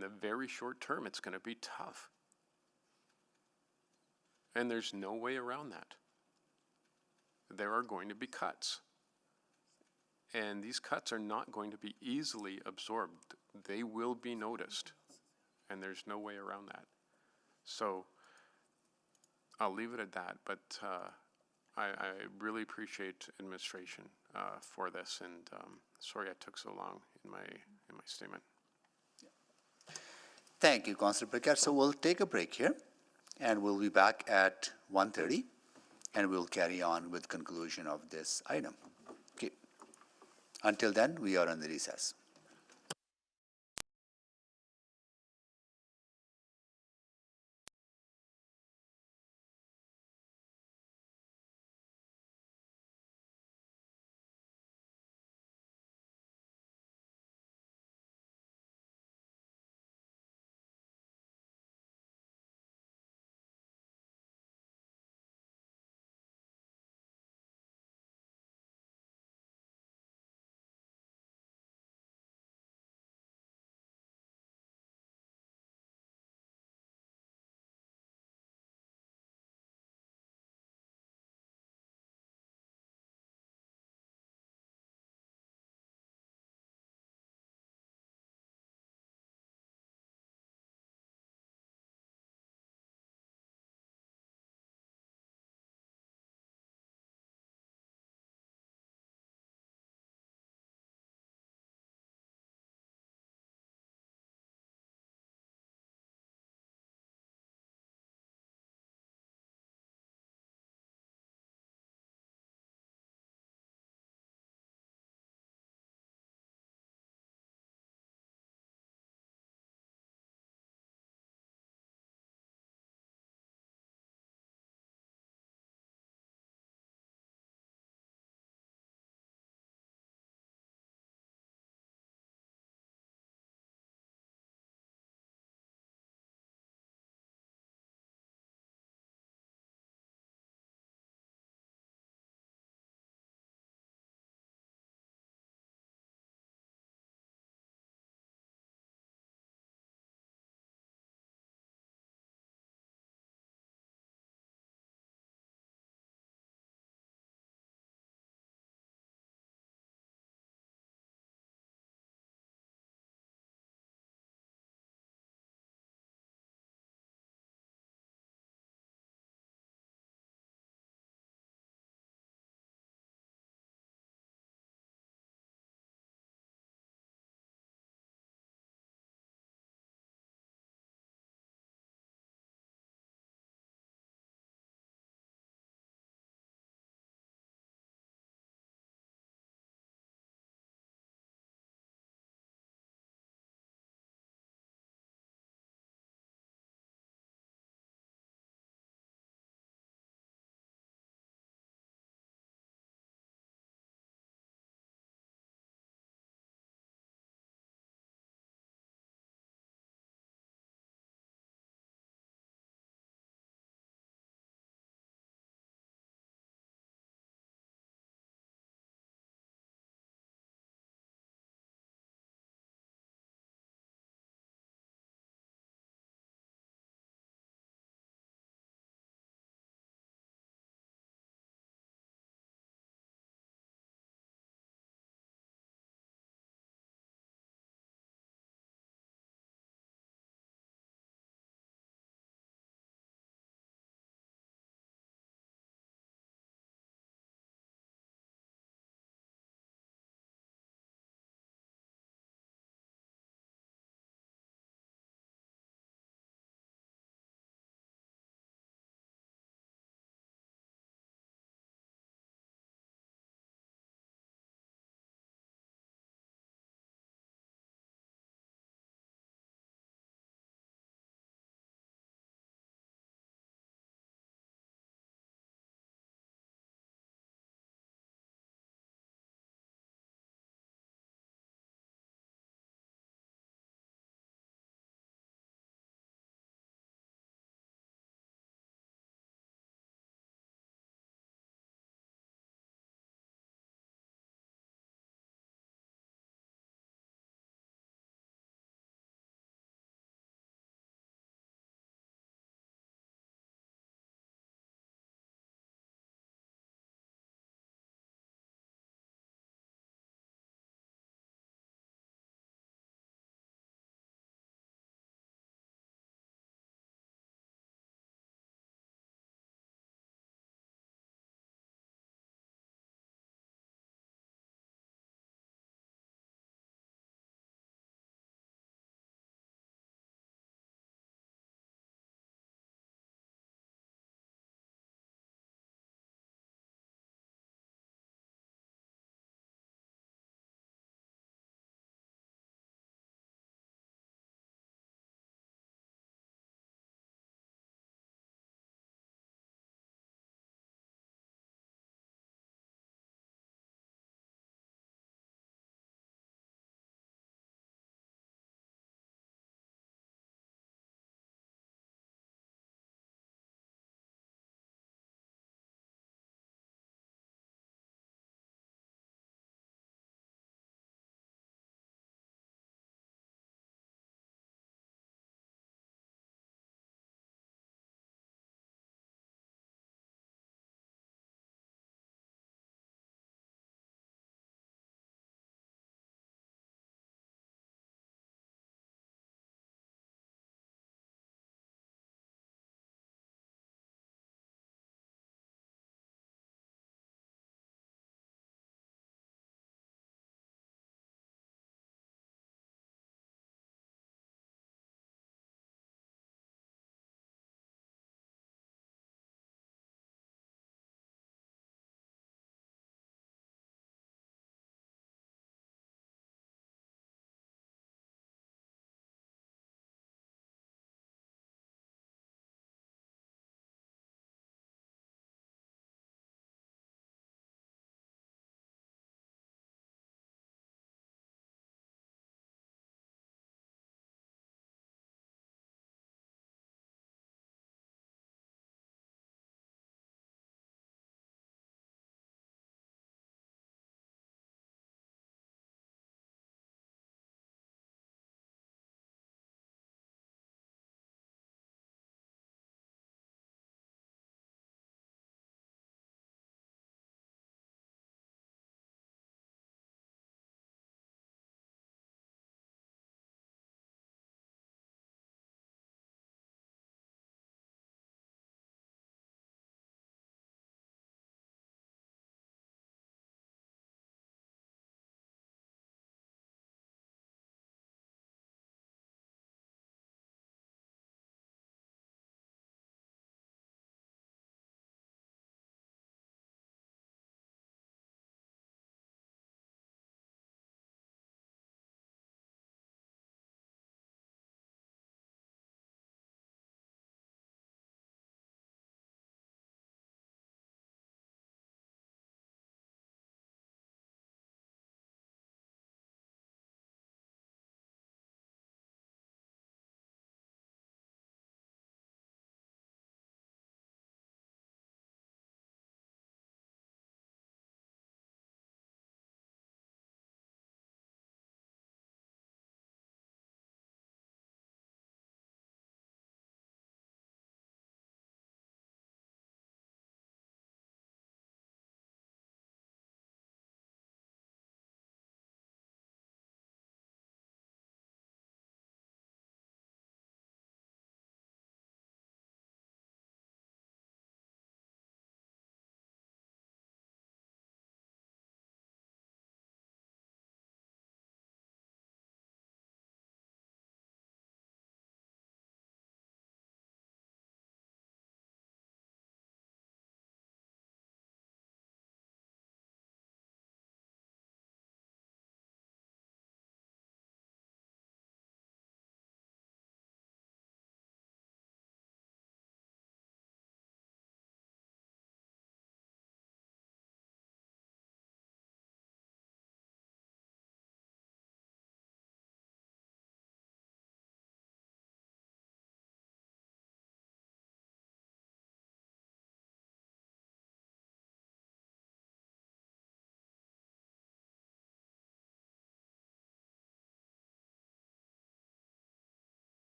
the very short term, it's going to be tough. And there's no way around that. There are going to be cuts. And these cuts are not going to be easily absorbed. They will be noticed. And there's no way around that. So I'll leave it at that, but I really appreciate administration for this, and sorry I took so long in my statement.
Thank you, Councillor Brickett. So we'll take a break here, and we'll be back at 1:30, and we'll carry on with conclusion of this item. Okay. Until then, we are on the recess.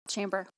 Chamber.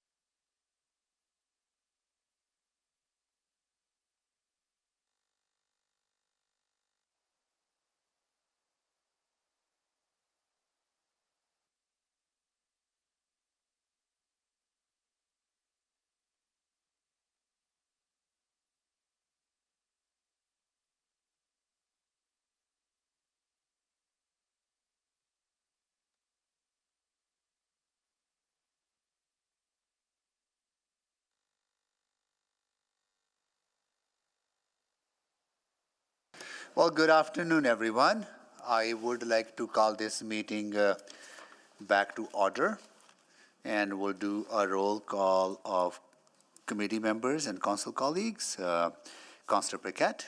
Well, good afternoon, everyone. I would like to call this meeting back to order, and we'll do a roll call of committee members and council colleagues. Councillor Paquette.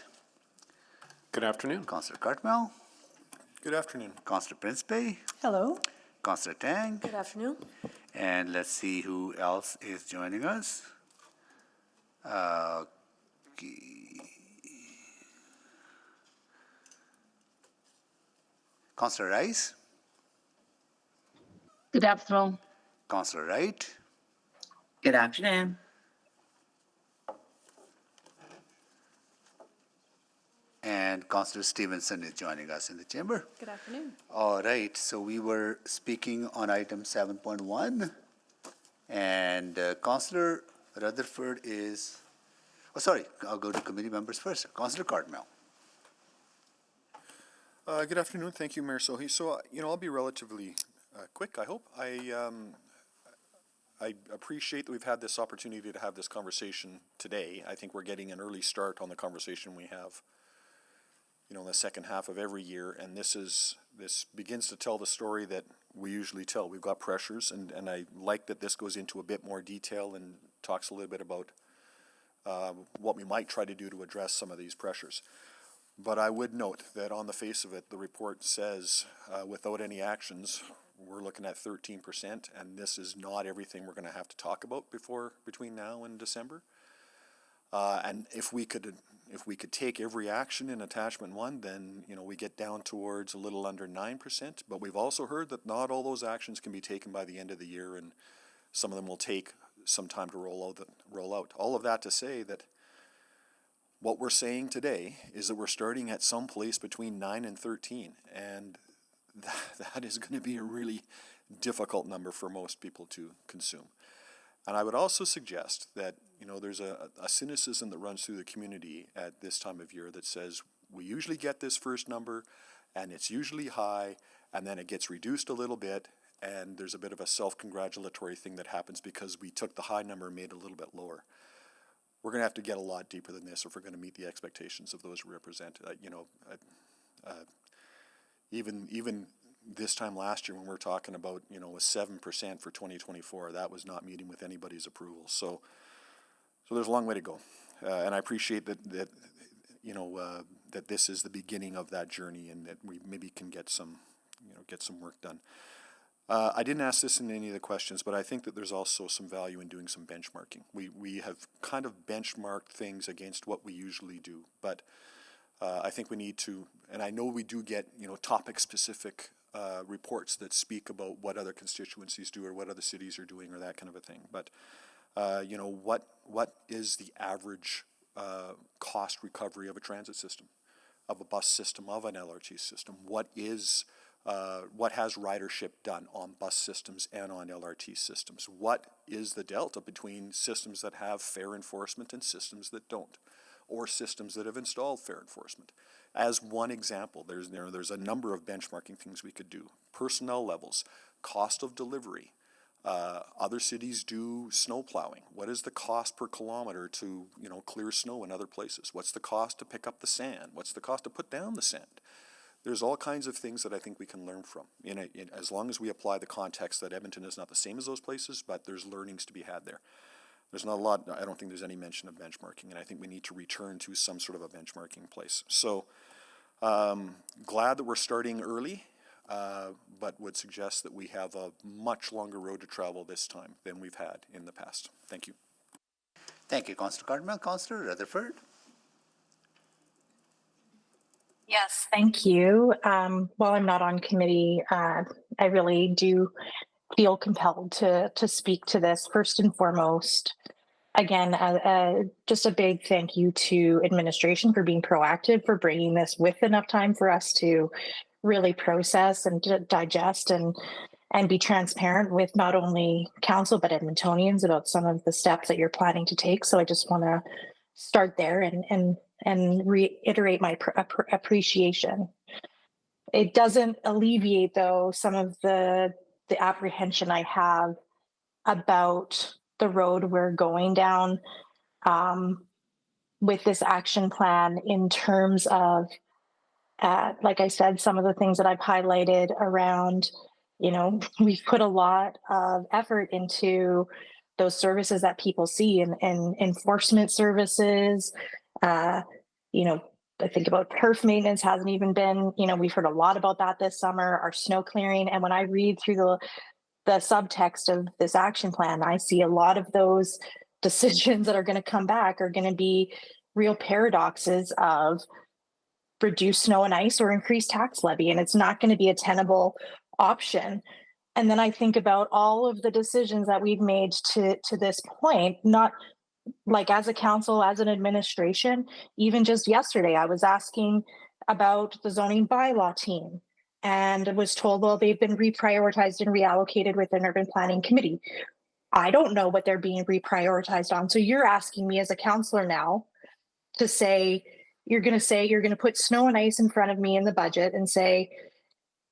Good afternoon.
Councillor Cartmel.
Good afternoon.
Councillor Principe.
Hello.
Councillor Tang.
Good afternoon.
And let's see who else is joining us. Councillor Rice.
Good afternoon.
Councillor Wright.
Good afternoon.
And Councillor Stevenson is joining us in the chamber.
Good afternoon.
All right, so we were speaking on item 7.1, and Councillor Rutherford is, oh, sorry, I'll go to committee members first. Councillor Cartmel.
Good afternoon. Thank you, Mayor Sohi. So, I'll be relatively quick, I hope. I appreciate that we've had this opportunity to have this conversation today. I think we're getting an early start on the conversation we have, in the second half of every year, and this begins to tell the story that we usually tell. We've got pressures, and I like that this goes into a bit more detail and talks a little bit about what we might try to do to address some of these pressures. But I would note that on the face of it, the report says without any actions, we're looking at 13%, and this is not everything we're going to have to talk about between now and December. And if we could take every action in attachment 1, then we get down towards a little under 9%. But we've also heard that not all those actions can be taken by the end of the year, and some of them will take some time to roll out. All of that to say that what we're saying today is that we're starting at some place between 9 and 13, and that is going to be a really difficult number for most people to consume. And I would also suggest that, there's a cynicism that runs through the community at this time of year that says we usually get this first number and it's usually high, and then it gets reduced a little bit, and there's a bit of a self-congratulatory thing that happens because we took the high number and made it a little bit lower. We're going to have to get a lot deeper than this if we're going to meet the expectations of those we represent. Even this time last year when we were talking about, a 7% for 2024, that was not meeting with anybody's approval. So there's a long way to go. And I appreciate that this is the beginning of that journey, and that we maybe can get some work done. I didn't ask this in any of the questions, but I think that there's also some value in doing some benchmarking. We have kind of benchmarked things against what we usually do, but I think we need to, and I know we do get, topic-specific reports that speak about what other constituencies do or what other cities are doing or that kind of a thing. But, what is the average cost recovery of a transit system, of a bus system, of an LRT system? What has ridership done on bus systems and on LRT systems? What is the delta between systems that have fare enforcement and systems that don't, or systems that have installed fare enforcement? As one example, there's a number of benchmarking things we could do. Personnel levels, cost of delivery. Other cities do snow plowing. What is the cost per kilometer to clear snow in other places? What's the cost to pick up the sand? What's the cost to put down the sand? There's all kinds of things that I think we can learn from, as long as we apply the context that Edmonton is not the same as those places, but there's learnings to be had there. There's not a lot, I don't think there's any mention of benchmarking, and I think we need to return to some sort of a benchmarking place. So glad that we're starting early, but would suggest that we have a much longer road to travel this time than we've had in the past. Thank you.
Thank you, Councillor Cardinal. Councillor Rutherford.
Yes, thank you. While I'm not on committee, I really do feel compelled to speak to this. First and foremost, again, just a big thank you to administration for being proactive, for bringing this with enough time for us to really process and digest and be transparent with not only council but Edmontonians about some of the steps that you're planning to take. So I just want to start there and reiterate my appreciation. It doesn't alleviate, though, some of the apprehension I have about the road we're going down with this action plan in terms of, like I said, some of the things that I've highlighted around, we've put a lot of effort into those services that people see and enforcement services, I think about turf maintenance hasn't even been, we've heard a lot about that this summer, our snow clearing. And when I read through the subtext of this action plan, I see a lot of those decisions that are going to come back are going to be real paradoxes of reduce snow and ice or increase tax levy. And it's not going to be a tenable option. And then I think about all of the decisions that we've made to this point, not like as a council, as an administration. Even just yesterday, I was asking about the zoning bylaw team and was told, well, they've been reprioritized and reallocated within urban planning committee. I don't know what they're being reprioritized on. So you're asking me as a councillor now to say, you're going to put snow and ice in front of me in the budget and say,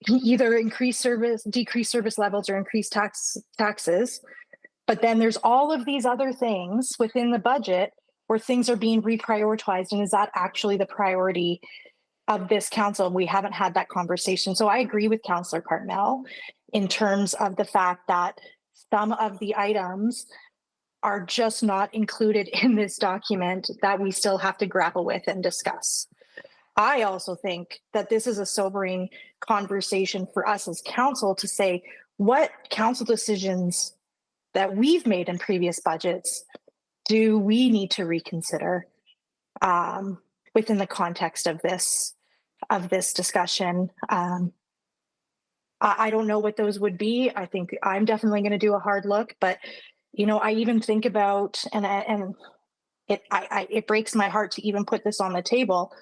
either increase service, decrease service levels, or increase taxes. But then there's all of these other things within the budget where things are being reprioritized. And is that actually the priority of this council? We haven't had that conversation. So I agree with Councillor Cartmel in terms of the fact that some of the items are just not included in this document that we still have to grapple with and discuss. I also think that this is a sobering conversation for us as council to say what council decisions that we've made in previous budgets do we need to reconsider within the context of this discussion. I don't know what those would be. I think I'm definitely going to do a hard look, but I even think about and it breaks my heart to even put this on the table,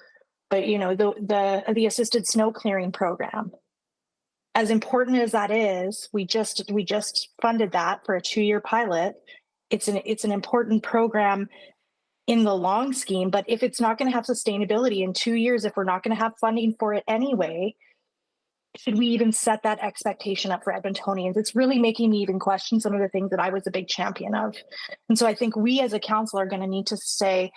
but the assisted snow clearing program, as important as that is, we just funded that for a 2-year pilot. It's an important program in the long scheme, but if it's not going to have sustainability in 2 years, if we're not going to have funding for it anyway, should we even set that expectation up for Edmontonians? It's really making me even question some of the things that I was a big champion of. And so I think we as a council are going to need to say,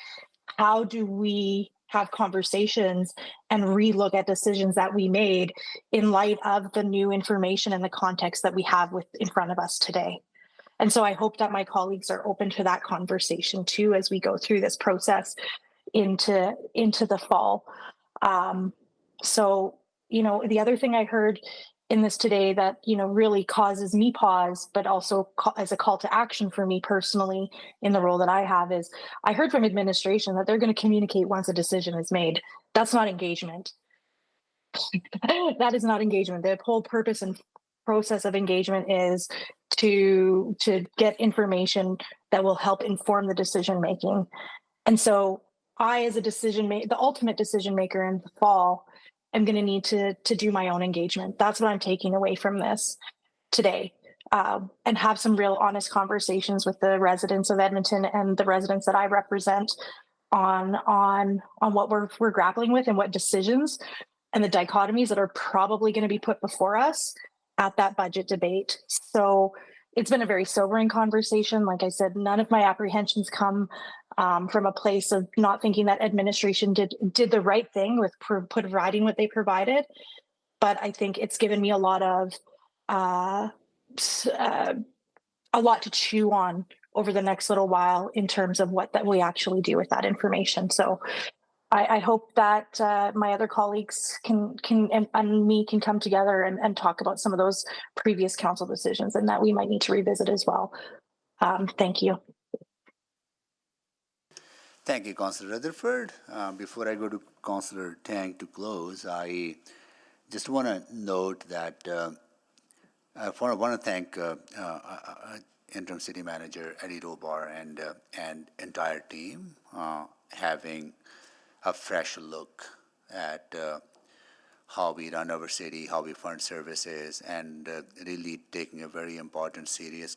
how do we have conversations and relook at decisions that we made in light of the new information and the context that we have in front of us today? And so I hope that my colleagues are open to that conversation too as we go through this process into the fall. So the other thing I heard in this today that really causes me pause, but also as a call to action for me personally in the role that I have, is I heard from administration that they're going to communicate once a decision is made. That's not engagement. That is not engagement. The whole purpose and process of engagement is to get information that will help inform the decision making. And so I, as the ultimate decision maker in the fall, I'm going to need to do my own engagement. That's what I'm taking away from this today, and have some real honest conversations with the residents of Edmonton and the residents that I represent on what we're grappling with and what decisions and the dichotomies that are probably going to be put before us at that budget debate. So it's been a very sobering conversation. Like I said, none of my apprehensions come from a place of not thinking that administration did the right thing with providing what they provided. But I think it's given me a lot to chew on over the next little while in terms of what that we actually do with that information. So I hope that my other colleagues and me can come together and talk about some of those previous council decisions and that we might need to revisit as well. Thank you.
Thank you, Councillor Rutherford. Before I go to Councillor Tang to close, I just want to note that I want to thank interim city manager Eddie Robar and entire team having a fresh look at how we run our city, how we fund services, and really taking a very important, serious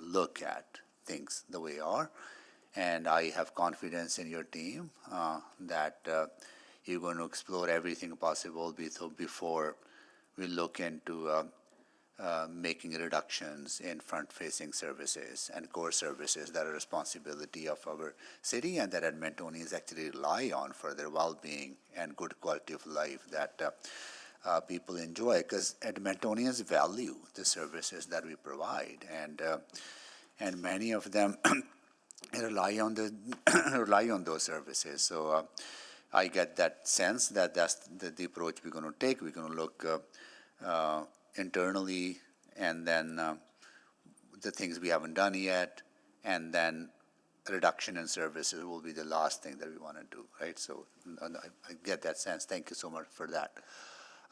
look at things the way they are. And I have confidence in your team that you're going to explore everything possible before we look into making reductions in front-facing services and core services that are responsibility of our city and that Edmontonians actually rely on for their well-being and good quality of life that people enjoy, because Edmontonians value the services that we provide, and many of them rely on those services. So I get that sense that that's the approach we're going to take. We're going to look internally, and then the things we haven't done yet, and then reduction in services will be the last thing that we want to do, right? So I get that sense. Thank you so much for that.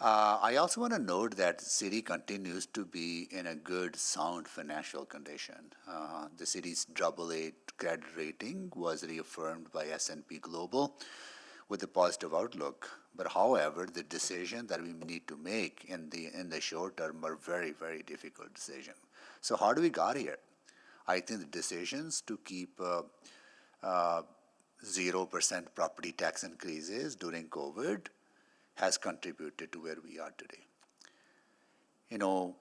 I also want to note that the city continues to be in a good, sound financial condition. The city's AA credit rating was reaffirmed by S&P Global with a positive outlook. But however, the decision that we need to make in the short term are very, very difficult decisions. So how do we got here? I think the decisions to keep 0% property tax increases during COVID has contributed to where we are today. You know,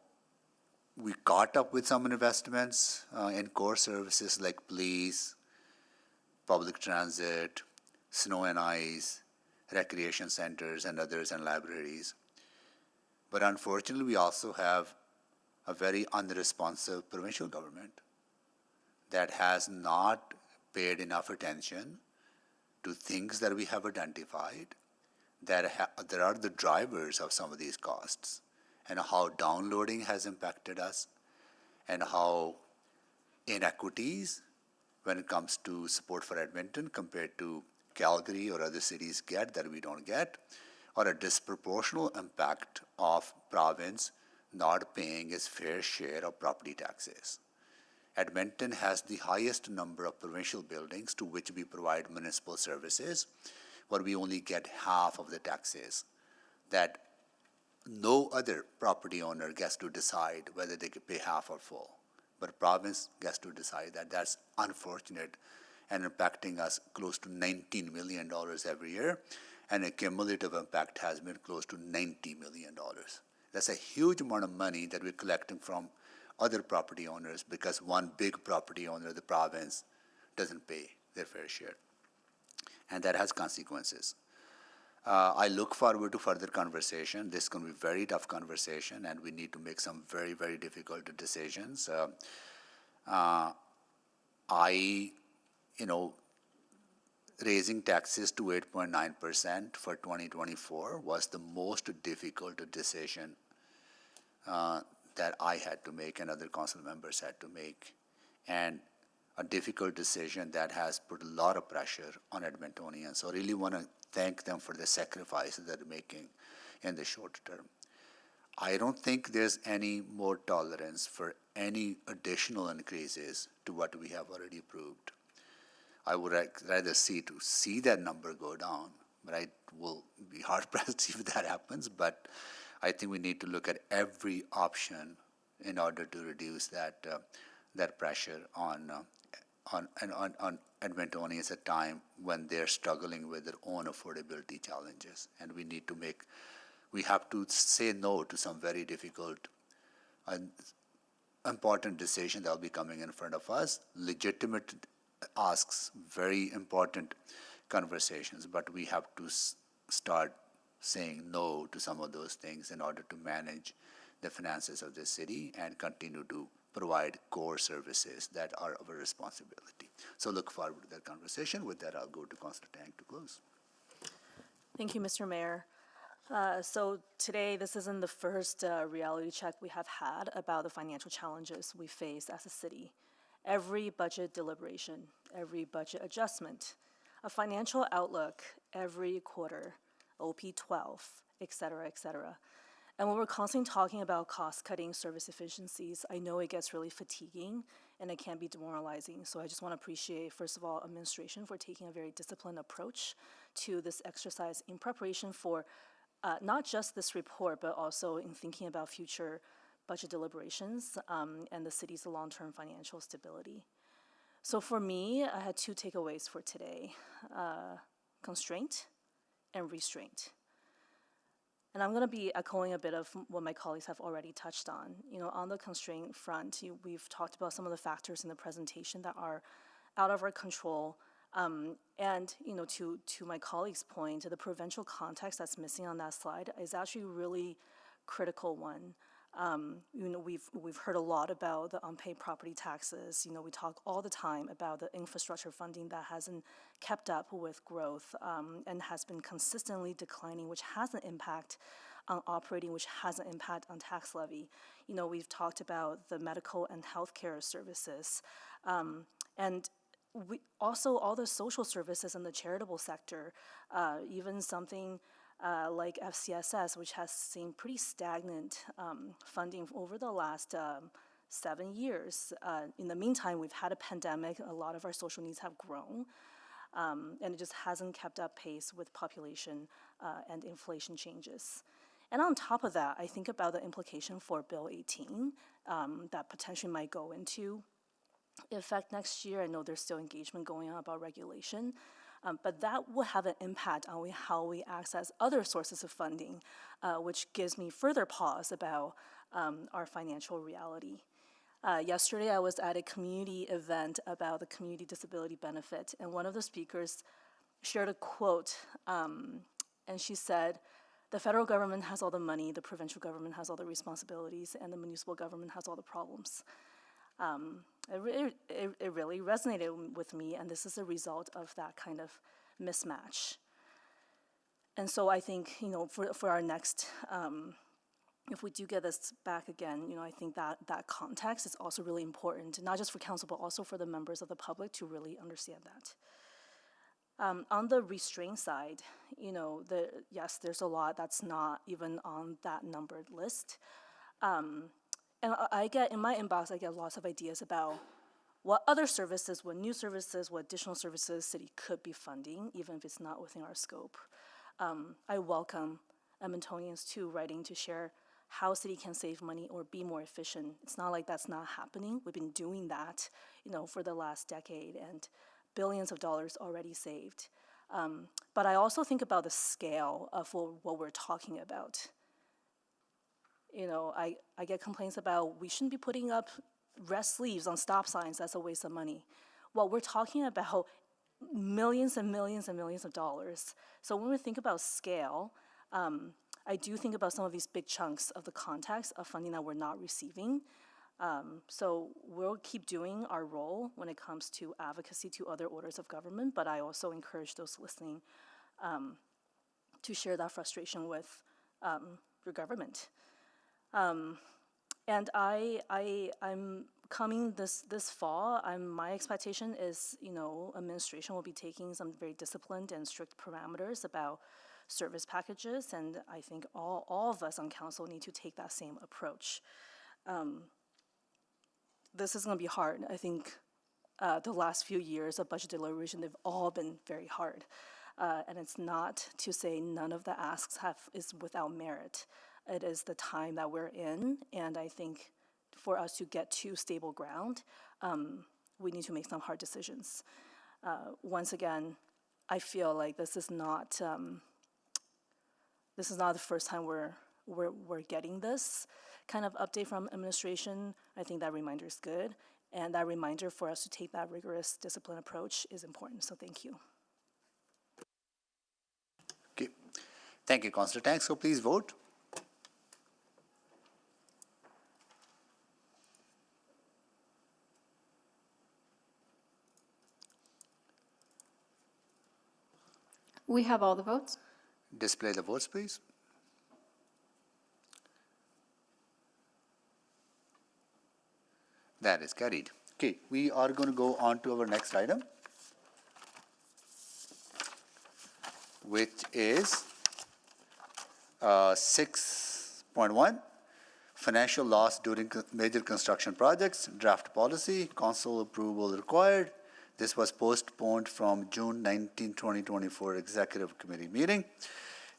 we caught up with some investments in core services like police, public transit, snow and ice, recreation centers and others, and libraries. But unfortunately, we also have a very unresponsive provincial government that has not paid enough attention to things that we have identified that are the drivers of some of these costs, and how downloading has impacted us, and how inequities when it comes to support for Edmonton compared to Calgary or other cities get that we don't get, or a disproportionate impact of province not paying its fair share of property taxes. Edmonton has the highest number of provincial buildings to which we provide municipal services, but we only get half of the taxes that no other property owner gets to decide whether they can pay half or full. But province gets to decide that. That's unfortunate and impacting us close to $19 million every year, and a cumulative impact has been close to $90 million. That's a huge amount of money that we're collecting from other property owners because one big property owner, the province, doesn't pay their fair share. And that has consequences. I look forward to further conversation. This is going to be a very tough conversation, and we need to make some very, very difficult decisions. Raising taxes to 8.9% for 2024 was the most difficult decision that I had to make and other council members had to make, and a difficult decision that has put a lot of pressure on Edmontonians. So I really want to thank them for the sacrifices they're making in the short term. I don't think there's any more tolerance for any additional increases to what we have already approved. I would rather see that number go down, but I will be hard-pressed if that happens. But I think we need to look at every option in order to reduce that pressure on Edmontonians at a time when they're struggling with their own affordability challenges. And we have to say no to some very difficult and important decisions that will be coming in front of us. Legitimate asks, very important conversations, but we have to start saying no to some of those things in order to manage the finances of the city and continue to provide core services that are our responsibility. So look forward to that conversation. With that, I'll go to Councillor Tang to close.
Thank you, Mr. Mayor. So today, this isn't the first reality check we have had about the financial challenges we face as a city. Every budget deliberation, every budget adjustment, a financial outlook every quarter, OP 12, et cetera, And when we're constantly talking about cost-cutting, service efficiencies, I know it gets really fatiguing and it can be demoralizing. So I just want to appreciate, first of all, administration for taking a very disciplined approach to this exercise in preparation for not just this report, but also in thinking about future budget deliberations and the city's long-term financial stability. So for me, I had two takeaways for today, constraint and restraint. And I'm going to be echoing a bit of what my colleagues have already touched on. On the constraint front, we've talked about some of the factors in the presentation that are out of our control. And to my colleague's point, the provincial context that's missing on that slide is actually a really critical one. We've heard a lot about the unpaid property taxes. We talk all the time about the infrastructure funding that hasn't kept up with growth and has been consistently declining, which has an impact on operating, which has an impact on tax levy. We've talked about the medical and healthcare services, and also all the social services in the charitable sector, even something like FCSS, which has seen pretty stagnant funding over the last 7 years. In the meantime, we've had a pandemic. A lot of our social needs have grown, and it just hasn't kept up pace with population and inflation changes. And on top of that, I think about the implication for Bill 18 that potentially might go into effect next year. I know there's still engagement going on about regulation. But that will have an impact on how we access other sources of funding, which gives me further pause about our financial reality. Yesterday, I was at a community event about the community disability benefit, and one of the speakers shared a quote, and she said, "The federal government has all the money, the provincial government has all the responsibilities, and the municipal government has all the problems." It really resonated with me, and this is a result of that kind of mismatch. And so I think, for our next, if we do get this back again, I think that context is also really important, not just for council, but also for the members of the public to really understand that. On the restraint side, yes, there's a lot that's not even on that numbered list. And in my inbox, I get lots of ideas about what other services, what new services, what additional services city could be funding, even if it's not within our scope. I welcome Edmontonians too writing to share how city can save money or be more efficient. It's not like that's not happening. We've been doing that, for the last decade, and billions of dollars already saved. But I also think about the scale of what we're talking about. I get complaints about we shouldn't be putting up red sleeves on stop signs. That's a waste of money. Well, we're talking about millions and millions and millions of dollars. So when we think about scale, I do think about some of these big chunks of the context of funding that we're not receiving. So we'll keep doing our role when it comes to advocacy to other orders of government, but I also encourage those listening to share that frustration with your government. And I'm coming this fall. My expectation is, administration will be taking some very disciplined and strict parameters about service packages, and I think all of us on council need to take that same approach. This is going to be hard. I think the last few years of budget deliberation, they've all been very hard. And it's not to say none of the asks is without merit. It is the time that we're in, and I think for us to get to stable ground, we need to make some hard decisions. Once again, I feel like this is not the first time we're getting this kind of update from administration. I think that reminder is good, and that reminder for us to take that rigorous discipline approach is important. So thank you.
Okay, thank you, Councillor Tang. So please vote.
We have all the votes.
Display the votes, please. That is carried. Okay, we are going to go on to our next item, which is 6 6.1, financial loss during major construction projects, draft policy, council approval required. This was postponed from June 19, 2024 Executive Committee meeting.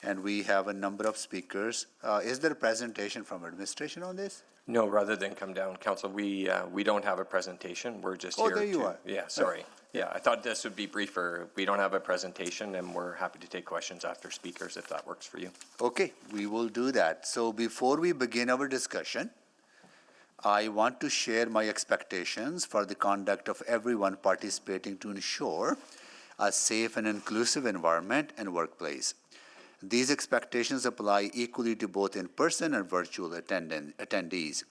And we have a number of speakers. Is there a presentation from administration on this?
No, rather than come down, Council, we don't have a presentation. We're just here to.
Oh, there you are.
Yeah, sorry. Yeah, I thought this would be briefer. We don't have a presentation, and we're happy to take questions after speakers if that works for you.
Okay, we will do that. So before we begin our discussion, I want to share my expectations for the conduct of everyone participating to ensure a safe and inclusive environment and workplace. These expectations apply equally to both in-person and virtual attendees.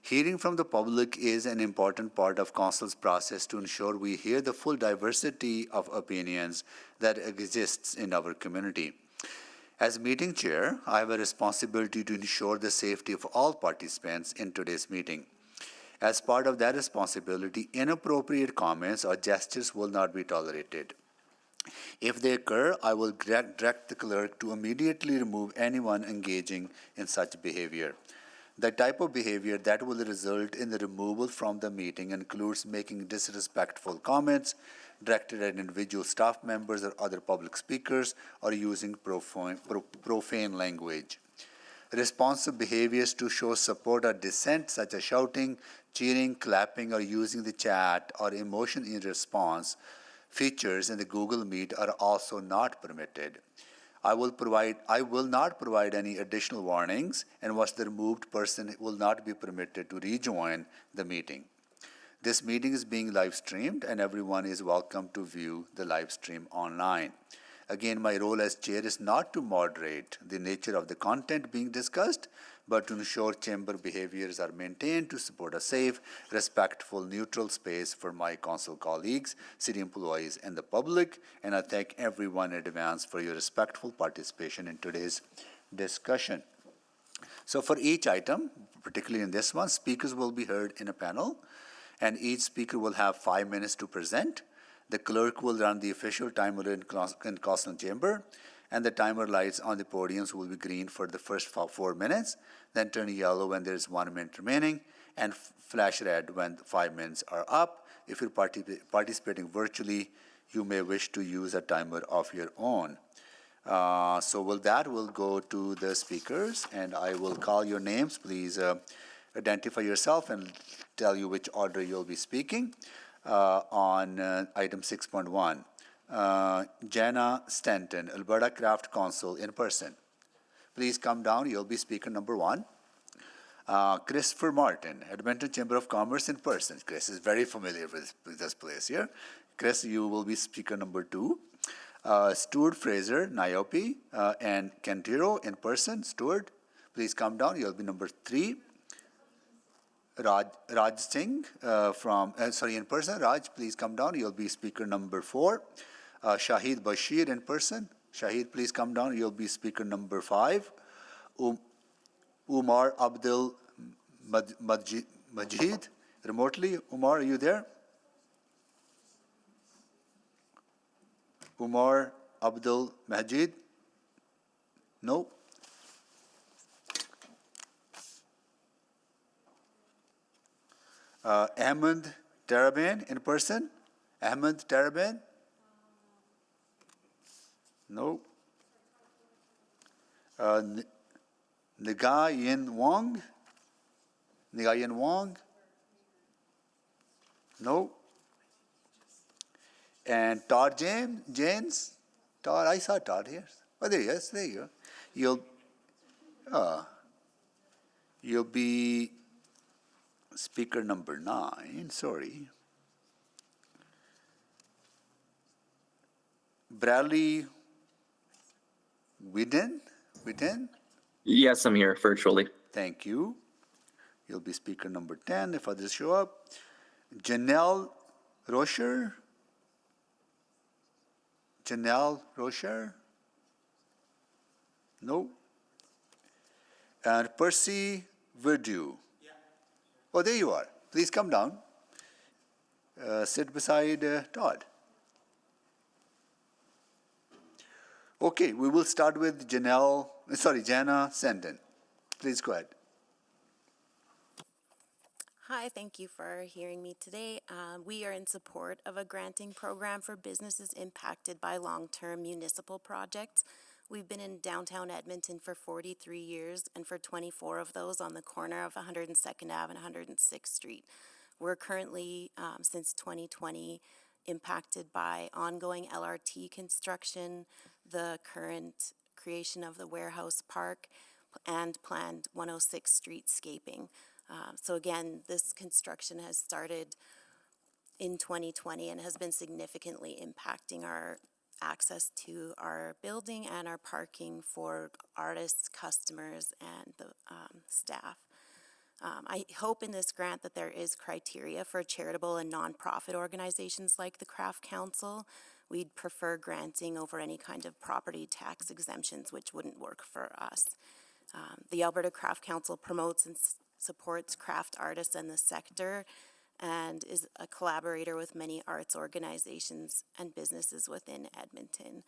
Hearing from the public is an important part of Council's process to ensure we hear the full diversity of opinions that exists in our community. As meeting chair, I have a responsibility to ensure the safety of all participants in today's meeting. As part of that responsibility, inappropriate comments or gestures will not be tolerated. If they occur, I will direct the clerk to immediately remove anyone engaging in such behavior. The type of behavior that will result in the removal from the meeting includes making disrespectful comments directed at individual staff members or other public speakers, or using profane language. Responsive behaviors to show support or dissent, such as shouting, cheering, clapping, or using the chat or emotion in response features in the Google Meet are also not permitted. I will not provide any additional warnings, and once the removed person will not be permitted to rejoin the meeting. This meeting is being live streamed, and everyone is welcome to view the live stream online. Again, my role as chair is not to moderate the nature of the content being discussed, but to ensure chamber behaviors are maintained to support a safe, respectful, neutral space for my council colleagues, city employees, and the public. And I thank everyone in advance for your respectful participation in today's discussion. So for each item, particularly in this one, speakers will be heard in a panel, and each speaker will have 5 minutes to present. The clerk will run the official timer in council chamber, and the timer lights on the podiums will be green for the first 4 minutes, then turn yellow when there is 1 minute remaining, and flash red when 5 minutes are up. If you're participating virtually, you may wish to use a timer of your own. So with that, we'll go to the speakers, and I will call your names. Please identify yourself and tell you which order you'll be speaking on item 6.1. Jana Stanton, Alberta Craft Council, in person. Please come down. You'll be speaker number 1. Christopher Martin, Edmonton Chamber of Commerce, in person. Chris is very familiar with this place here. Chris, you will be speaker number 2. Stuart Fraser, Niobe, and Kentiro, in person. Stuart, please come down. You'll be number 3. Raj Singh in person. Raj, please come down. You'll be speaker number 4. Shahid Bashir, in person. Shahid, please come down. You'll be speaker number 5. Umar Abdul Majid, remotely. Umar, are you there? Umar Abdul Majid? No. Ahmed Taraban, in person. Ahmed Taraban? No. Negayan Wong? Negayan Wong? No. And Todd James? Todd, I saw Todd here. Oh, there he is. There you go. You'll be speaker number 9. Sorry. Bradley Whitten?
Yes, I'm here virtually.
Thank you. You'll be speaker number 10 if others show up. Janelle Rocher? No. And Percy Verdew? Yeah. Oh, there you are. Please come down. Sit beside Todd. Okay, we will start with Jana Senden. Please go ahead.
Hi, thank you for hearing me today. We are in support of a granting program for businesses impacted by long-term municipal projects. We've been in downtown Edmonton for 43 years, and for 24 of those on the corner of 102nd Ave and 106th Street. We're currently, since 2020, impacted by ongoing LRT construction, the current creation of the warehouse park, and planned 106th Street scaping. So again, this construction has started in 2020 and has been significantly impacting our access to our building and our parking for artists, customers, and the staff. I hope in this grant that there is criteria for charitable and nonprofit organizations like the Craft Council. We'd prefer granting over any kind of property tax exemptions, which wouldn't work for us. The Alberta Craft Council promotes and supports craft artists in the sector and is a collaborator with many arts organizations and businesses within Edmonton.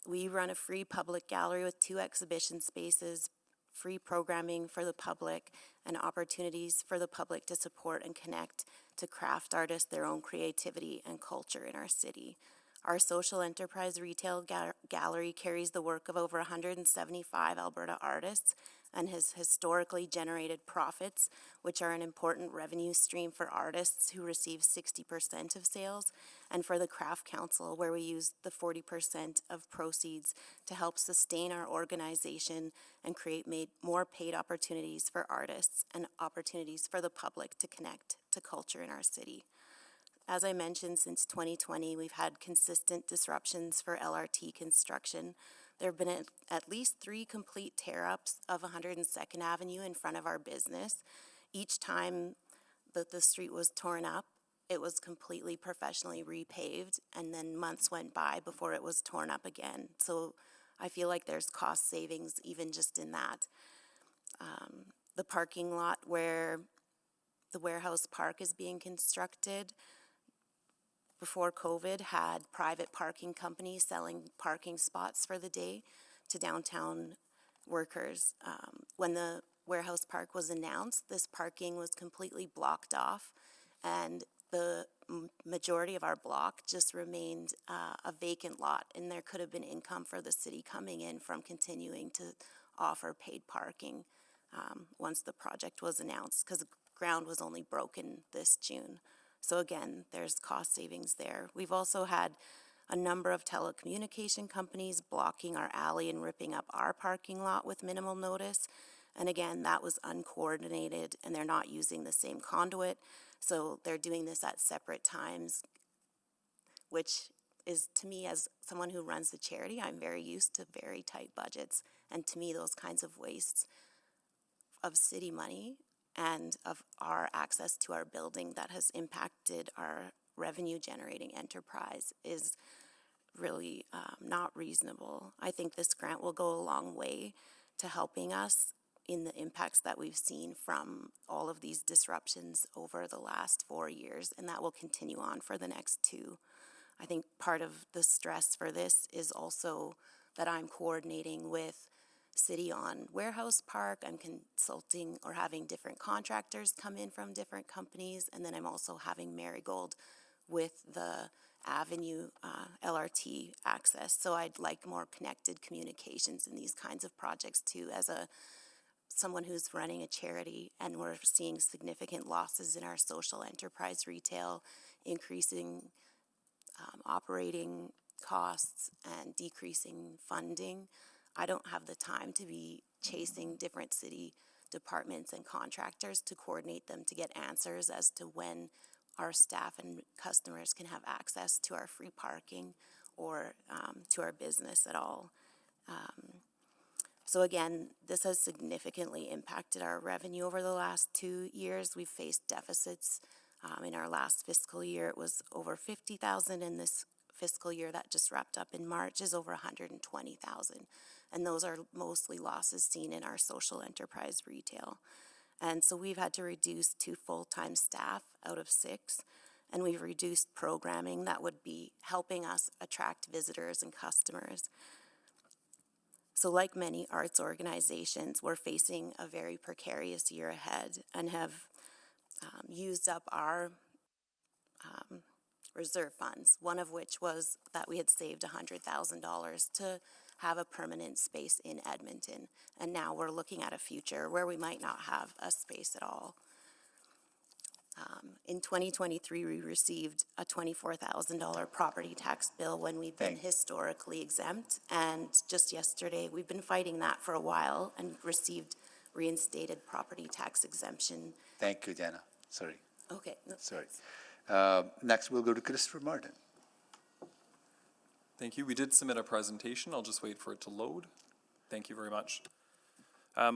We run a free public gallery with 2 exhibition spaces, free programming for the public, and opportunities for the public to support and connect to craft artists, their own creativity and culture in our city. Our social enterprise retail gallery carries the work of over 175 Alberta artists and has historically generated profits, which are an important revenue stream for artists who receive 60% of sales, and for the Craft Council, where we use the 40% of proceeds to help sustain our organization and create more paid opportunities for artists and opportunities for the public to connect to culture in our city. As I mentioned, since 2020, we've had consistent disruptions for LRT construction. There have been at least 3 complete tear-ups of 102nd Avenue in front of our business. Each time that the street was torn up, it was completely professionally repaved, and then months went by before it was torn up again. So I feel like there's cost savings even just in that. The parking lot where the warehouse park is being constructed, before COVID, had private parking companies selling parking spots for the day to downtown workers. When the warehouse park was announced, this parking was completely blocked off, and the majority of our block just remained a vacant lot, and there could have been income for the city coming in from continuing to offer paid parking once the project was announced, because the ground was only broken this June. So again, there's cost savings there. We've also had a number of telecommunication companies blocking our alley and ripping up our parking lot with minimal notice. And again, that was uncoordinated, and they're not using the same conduit. So they're doing this at separate times, which is, to me, as someone who runs the charity, I'm very used to very tight budgets. And to me, those kinds of wastes of city money and of our access to our building that has impacted our revenue generating enterprise is really not reasonable. I think this grant will go a long way to helping us in the impacts that we've seen from all of these disruptions over the last 4 years, and that will continue on for the next 2. I think part of the stress for this is also that I'm coordinating with City on Warehouse Park. I'm consulting or having different contractors come in from different companies, and then I'm also having Marigold with the Avenue LRT access. So I'd like more connected communications in these kinds of projects too, as someone who's running a charity, and we're seeing significant losses in our social enterprise retail, increasing operating costs and decreasing funding. I don't have the time to be chasing different city departments and contractors to coordinate them to get answers as to when our staff and customers can have access to our free parking or to our business at all. So again, this has significantly impacted our revenue over the last 2 years. We've faced deficits. In our last fiscal year, it was over $50,000. In this fiscal year that just wrapped up in March is over $120,000. And those are mostly losses seen in our social enterprise retail. And so we've had to reduce 2 full-time staff out of 6, and we've reduced programming that would be helping us attract visitors and customers. So like many arts organizations, we're facing a very precarious year ahead and have used up our reserve funds, one of which was that we had saved $100,000 to have a permanent space in Edmonton. And now we're looking at a future where we might not have a space at all. In 2023, we received a $24,000 property tax bill when we've been historically exempt. And just yesterday, we've been fighting that for a while and received reinstated property tax exemption.
Thank you, Jana. Sorry.
Okay. No,
Sorry. Next, we'll go to Christopher Martin.
Thank you. We did submit a presentation. I'll just wait for it to load. Thank you very much.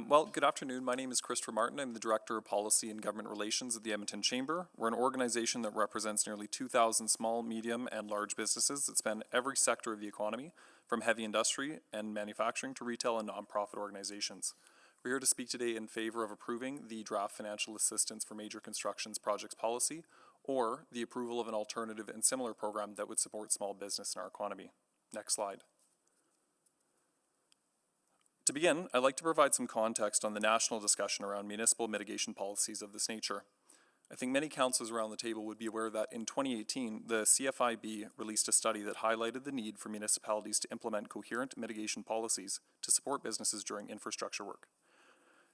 Well, good afternoon. My name is Christopher Martin. I'm the Director of Policy and Government Relations at the Edmonton Chamber. We're an organization that represents nearly 2,000 small, medium, and large businesses that span every sector of the economy, from heavy industry and manufacturing to retail and nonprofit organizations. We're here to speak today in favor of approving the draft financial assistance for major constructions projects policy, or the approval of an alternative and similar program that would support small business in our economy. Next slide. To begin, I'd like to provide some context on the national discussion around municipal mitigation policies of this nature. I think many councillors around the table would be aware that in 2018, the CFIB released a study that highlighted the need for municipalities to implement coherent mitigation policies to support businesses during infrastructure work.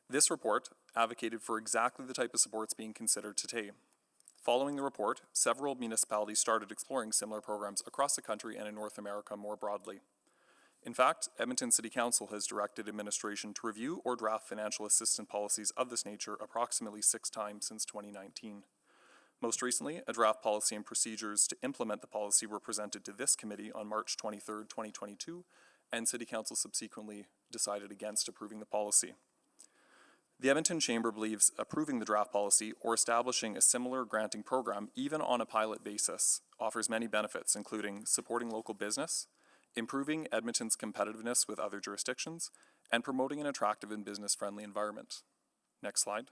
This report advocated for exactly the type of supports being considered today. Following the report, several municipalities started exploring similar programs across the country and in North America more broadly. In fact, Edmonton City Council has directed administration to review or draft financial assistance policies of this nature approximately 6 times since 2019. Most recently, a draft policy and procedures to implement the policy were presented to this committee on March 23, 2022, and City Council subsequently decided against approving the policy. The Edmonton Chamber believes approving the draft policy or establishing a similar granting program, even on a pilot basis, offers many benefits, including supporting local business, improving Edmonton's competitiveness with other jurisdictions, and promoting an attractive and business-friendly environment. Next slide.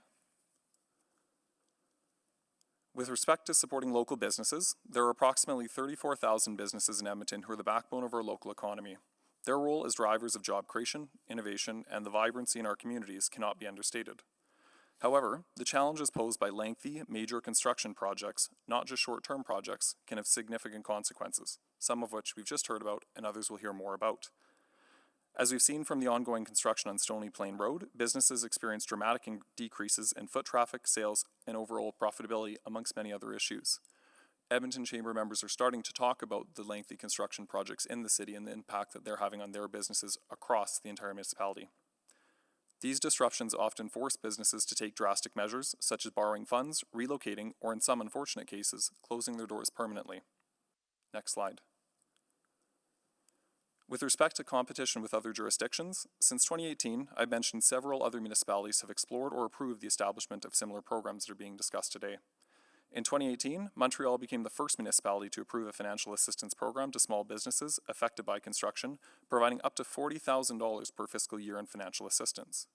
With respect to supporting local businesses, there are approximately 34,000 businesses in Edmonton who are the backbone of our local economy. Their role as drivers of job creation, innovation, and the vibrancy in our communities cannot be understated. However, the challenges posed by lengthy, major construction projects, not just short-term projects, can have significant consequences, some of which we've just heard about and others we'll hear more about. As we've seen from the ongoing construction on Stony Plain Road, businesses experience dramatic decreases in foot traffic, sales, and overall profitability, amongst many other issues. Edmonton Chamber members are starting to talk about the lengthy construction projects in the city and the impact that they're having on their businesses across the entire municipality. These disruptions often force businesses to take drastic measures, such as borrowing funds, relocating, or in some unfortunate cases, closing their doors permanently. Next slide. With respect to competition with other jurisdictions, since 2018, I've mentioned several other municipalities have explored or approved the establishment of similar programs that are being discussed today. In 2018, Montreal became the first municipality to approve a financial assistance program to small businesses affected by construction, providing up to $40,000 per fiscal year in financial assistance.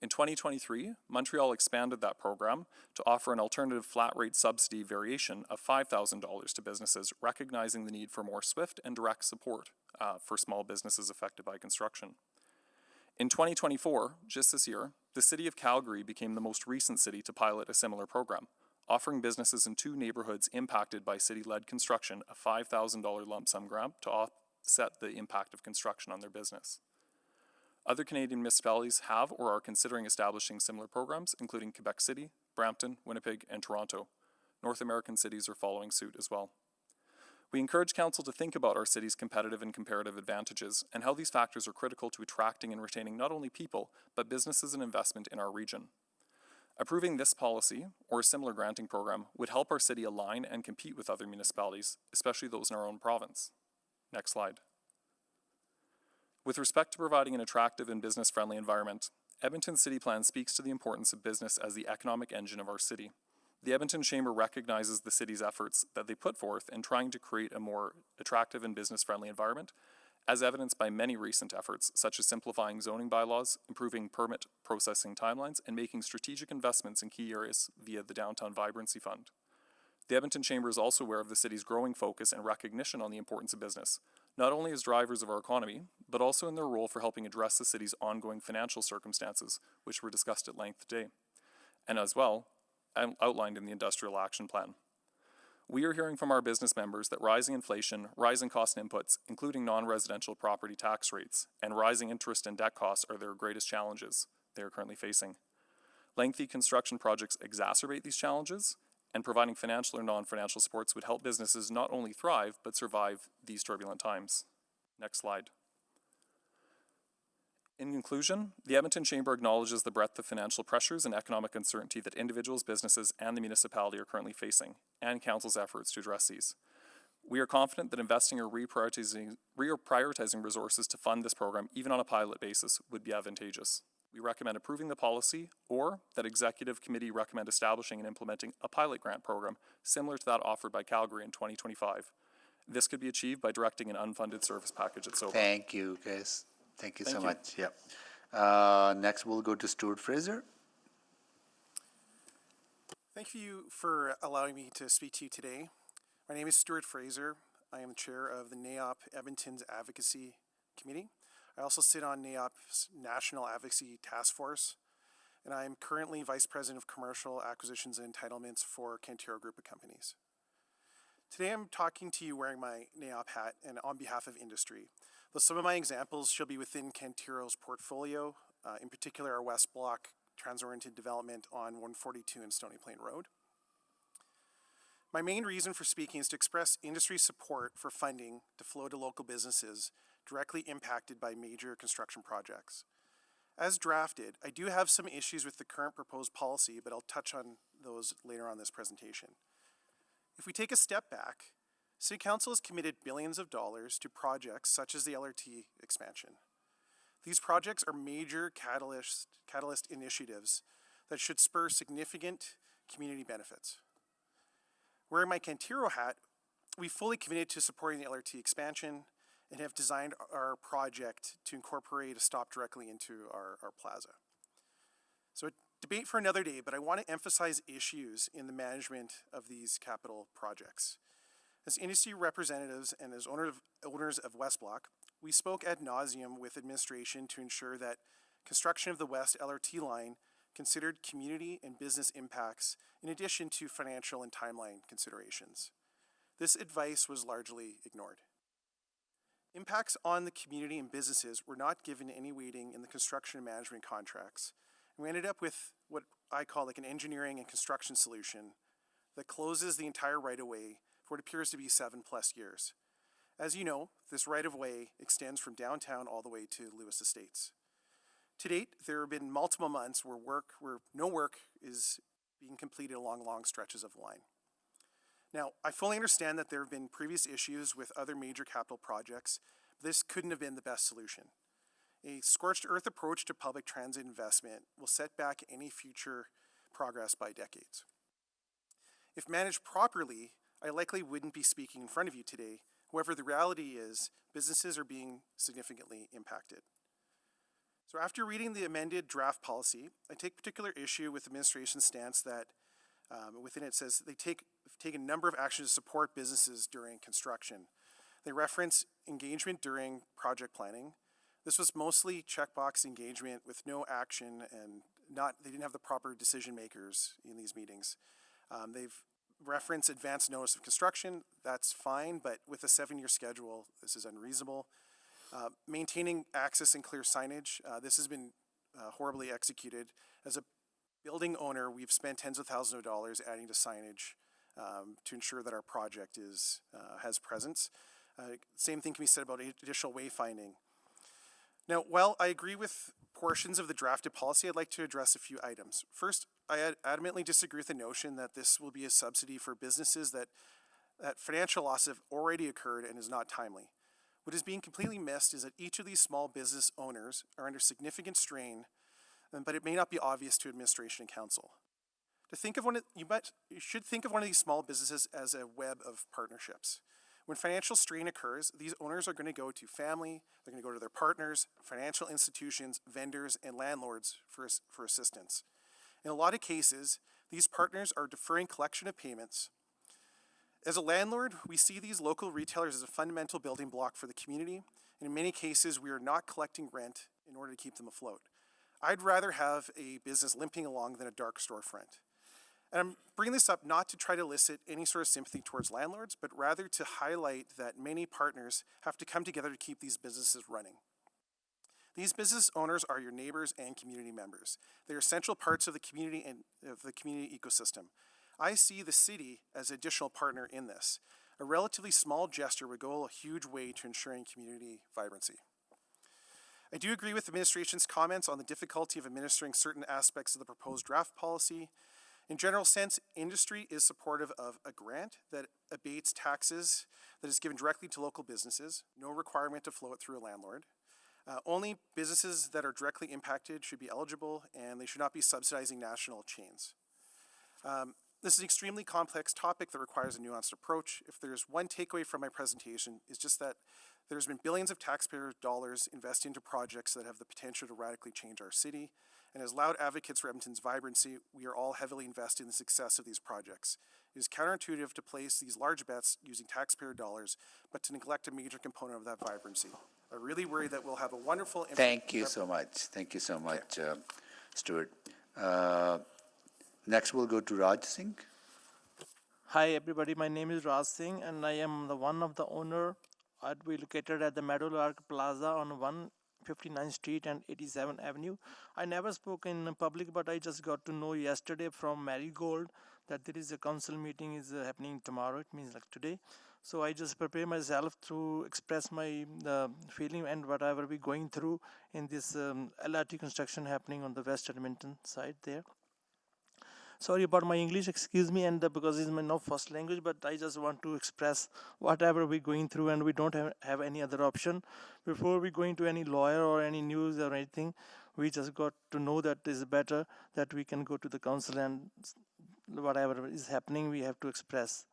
In 2023, Montreal expanded that program to offer an alternative flat rate subsidy variation of $5,000 to businesses, recognizing the need for more swift and direct support for small businesses affected by construction. In 2024, just this year, the City of Calgary became the most recent city to pilot a similar program, offering businesses in 2 neighborhoods impacted by city-led construction a $5,000 lump sum grant to offset the impact of construction on their business. Other Canadian municipalities have or are considering establishing similar programs, including Quebec City, Brampton, Winnipeg, and Toronto. North American cities are following suit as well. We encourage Council to think about our city's competitive and comparative advantages and how these factors are critical to attracting and retaining not only people, but businesses and investment in our region. Approving this policy, or a similar granting program, would help our city align and compete with other municipalities, especially those in our own province. Next slide. With respect to providing an attractive and business-friendly environment, Edmonton City Plan speaks to the importance of business as the economic engine of our city. The Edmonton Chamber recognizes the city's efforts that they put forth in trying to create a more attractive and business-friendly environment, as evidenced by many recent efforts, such as simplifying zoning bylaws, improving permit processing timelines, and making strategic investments in key areas via the Downtown Vibrancy Fund. The Edmonton Chamber is also aware of the city's growing focus and recognition on the importance of business, not only as drivers of our economy, but also in their role for helping address the city's ongoing financial circumstances, which were discussed at length today, and as well outlined in the Industrial Action Plan. We are hearing from our business members that rising inflation, rising cost inputs, including non-residential property tax rates, and rising interest and debt costs are their greatest challenges they are currently facing. Lengthy construction projects exacerbate these challenges, and providing financial or non-financial supports would help businesses not only thrive, but survive these turbulent times. Next slide. In conclusion, the Edmonton Chamber acknowledges the breadth of financial pressures and economic uncertainty that individuals, businesses, and the municipality are currently facing, and Council's efforts to address these. We are confident that investing or reprioritizing resources to fund this program, even on a pilot basis, would be advantageous. We recommend approving the policy, or that Executive Committee recommend establishing and implementing a pilot grant program similar to that offered by Calgary in 2025. This could be achieved by directing an unfunded service package at SOBA.
Thank you, guys. Thank you so
Thank you.
much. Next, we'll go to Stuart Fraser.
Thank you for allowing me to speak to you today. My name is Stuart Fraser. I am the chair of the NAOP Edmonton's Advocacy Committee. I also sit on NAOP's National Advocacy Task Force, and I am currently Vice President of Commercial Acquisitions and Entitlements for Cantero Group of Companies. Today I'm talking to you wearing my NAOP hat and on behalf of industry. Though some of my examples shall be within Cantero's portfolio, in particular our West Block Trans-Oriented Development on 142 and Stony Plain Road. My main reason for speaking is to express industry support for funding to flow to local businesses directly impacted by major construction projects. As drafted, I do have some issues with the current proposed policy, but I'll touch on those later on this presentation. If we take a step back, City Council has committed billions of dollars to projects such as the LRT expansion. These projects are major catalyst initiatives that should spur significant community benefits. Wearing my Cantero hat, we fully committed to supporting the LRT expansion and have designed our project to incorporate a stop directly into our plaza. So a debate for another day, but I want to emphasize issues in the management of these capital projects. As industry representatives and as owners of West Block, we spoke ad nauseum with administration to ensure that construction of the West LRT line considered community and business impacts in addition to financial and timeline considerations. This advice was largely ignored. Impacts on the community and businesses were not given any weighting in the construction and management contracts. And we ended up with what I call like an engineering and construction solution that closes the entire right-of-way for what appears to be 7+ years. As you know, this right-of-way extends from downtown all the way to Lewis Estates. To date, there have been multiple months where no work is being completed along long stretches of the line. Now, I fully understand that there have been previous issues with other major capital projects, but this couldn't have been the best solution. A scorched earth approach to public transit investment will set back any future progress by decades. If managed properly, I likely wouldn't be speaking in front of you today. However, the reality is businesses are being significantly impacted. So after reading the amended draft policy, I take particular issue with the administration's stance that within it says they take a number of actions to support businesses during construction. They reference engagement during project planning. This was mostly checkbox engagement with no action, and they didn't have the proper decision makers in these meetings. They've referenced advance notice of construction. That's fine, but with a 7-year schedule, this is unreasonable. Maintaining access and clear signage. This has been horribly executed. As a building owner, we've spent tens of thousands of dollars adding to signage to ensure that our project has presence. Same thing can be said about additional wayfinding. Now, while I agree with portions of the drafted policy, I'd like to address a few items. First, I adamantly disagree with the notion that this will be a subsidy for businesses that financial loss have already occurred and is not timely. What is being completely missed is that each of these small business owners are under significant strain, but it may not be obvious to administration and council. You should think of one of these small businesses as a web of partnerships. When financial strain occurs, these owners are going to go to family, they're going to go to their partners, financial institutions, vendors, and landlords for assistance. In a lot of cases, these partners are deferring collection of payments, As a landlord, we see these local retailers as a fundamental building block for the community, and in many cases, we are not collecting rent in order to keep them afloat. I'd rather have a business limping along than a dark storefront. And I'm bringing this up not to try to elicit any sort of sympathy towards landlords, but rather to highlight that many partners have to come together to keep these businesses running. These business owners are your neighbors and community members. They are essential parts of the community and of the community ecosystem. I see the city as an additional partner in this. A relatively small gesture would go a huge way to ensuring community vibrancy. I do agree with the administration's comments on the difficulty of administering certain aspects of the proposed draft policy. In general sense, industry is supportive of a grant that abates taxes that is given directly to local businesses, no requirement to flow it through a landlord. Only businesses that are directly impacted should be eligible, and they should not be subsidizing national chains. This is an extremely complex topic that requires a nuanced approach. If there's one takeaway from my presentation, it's just that there's been billions of taxpayer dollars invested into projects that have the potential to radically change our city. And as loud advocates for Edmonton's vibrancy, we are all heavily invested in the success of these projects. It is counterintuitive to place these large bets using taxpayer dollars, but to neglect a major component of that vibrancy. I really worry that we'll have a wonderful impact.
Thank you so much. Thank you so much, Stuart. Next, we'll go to Raj Singh.
Hi, everybody. My name is Raj Singh, and I am the one of the owner. I'd be located at the Meadowlark Plaza on 159th Street and 87th Avenue. I never spoke in public, but I just got to know yesterday from Marigold that there is a council meeting is happening tomorrow. It means like today. So I just prepare myself to express my feeling and whatever we're going through in this LRT construction happening on the West Edmonton side there. Sorry about my English, excuse me, and because it's my not first language, but I just want to express whatever we're going through, and we don't have any other option. Before we go into any lawyer or any news or anything, we just got to know that it's better that we can go to the council and whatever is happening, we have to express.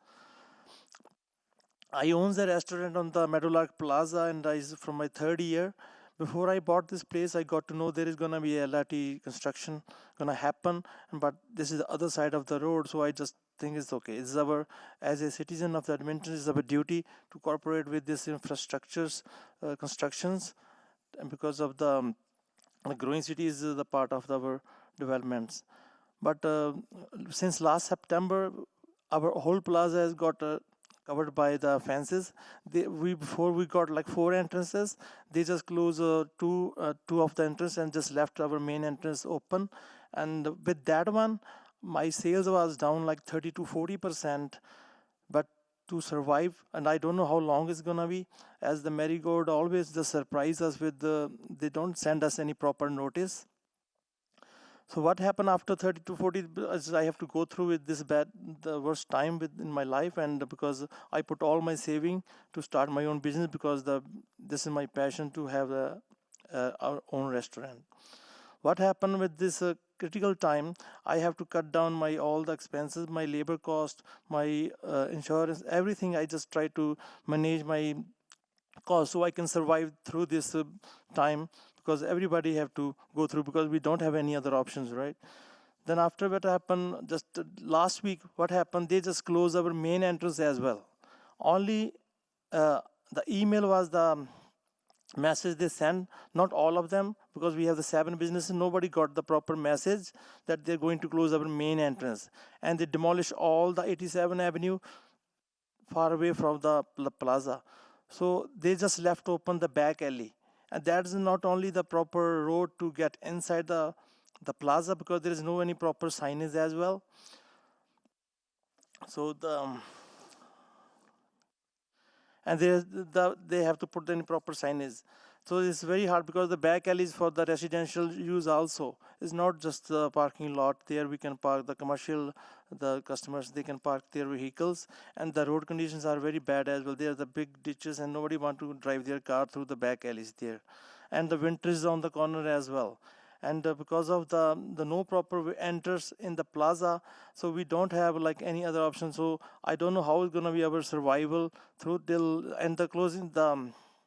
I own the restaurant on the Meadowlark Plaza, and it's from my third year. Before I bought this place, I got to know there is going to be LRT construction going to happen, but this is the other side of the road, so I just think it's okay. It's our, as a citizen of Edmonton, it's our duty to cooperate with this infrastructures, constructions, and because of the growing city is the part of our developments. But since last September, our whole plaza has got covered by the fences. Before we got like 4 entrances, they just closed two of the entrances and just left our main entrance open. And with that one, my sales was down like 30 to 40%. But to survive, and I don't know how long it's gonna be, as the Marigold always just surprise us with they don't send us any proper notice. So what happened after 30 to 40 is I have to go through with this the worst time in my life, and because I put all my saving to start my own business, because this is my passion to have our own restaurant. What happened with this critical time, I have to cut down all the expenses, my labor cost, my insurance, everything. I just try to manage my cost so I can survive through this time, because everybody have to go through, because we don't have any other options, right? Then after what happened, just last week, what happened, they just closed our main entrance as well. Only the email was the message they sent, not all of them, because we have the 7 businesses, nobody got the proper message that they're going to close our main entrance. And they demolished all the 87th Avenue far away from the plaza. So they just left open the back alley. And that is not only the proper road to get inside the plaza, because there is no any proper signage as well. So they have to put any proper signage. So it's very hard, because the back alley is for the residential use also. It's not just the parking lot. There we can park the commercial, the customers, they can park their vehicles, and the road conditions are very bad as well. There are the big ditches, and nobody want to drive their car through the back alleys there. And the winter is on the corner as well. And because of the no proper enters in the plaza, so we don't have like any other option. So I don't know how it's going to be our survival through till, and the closing,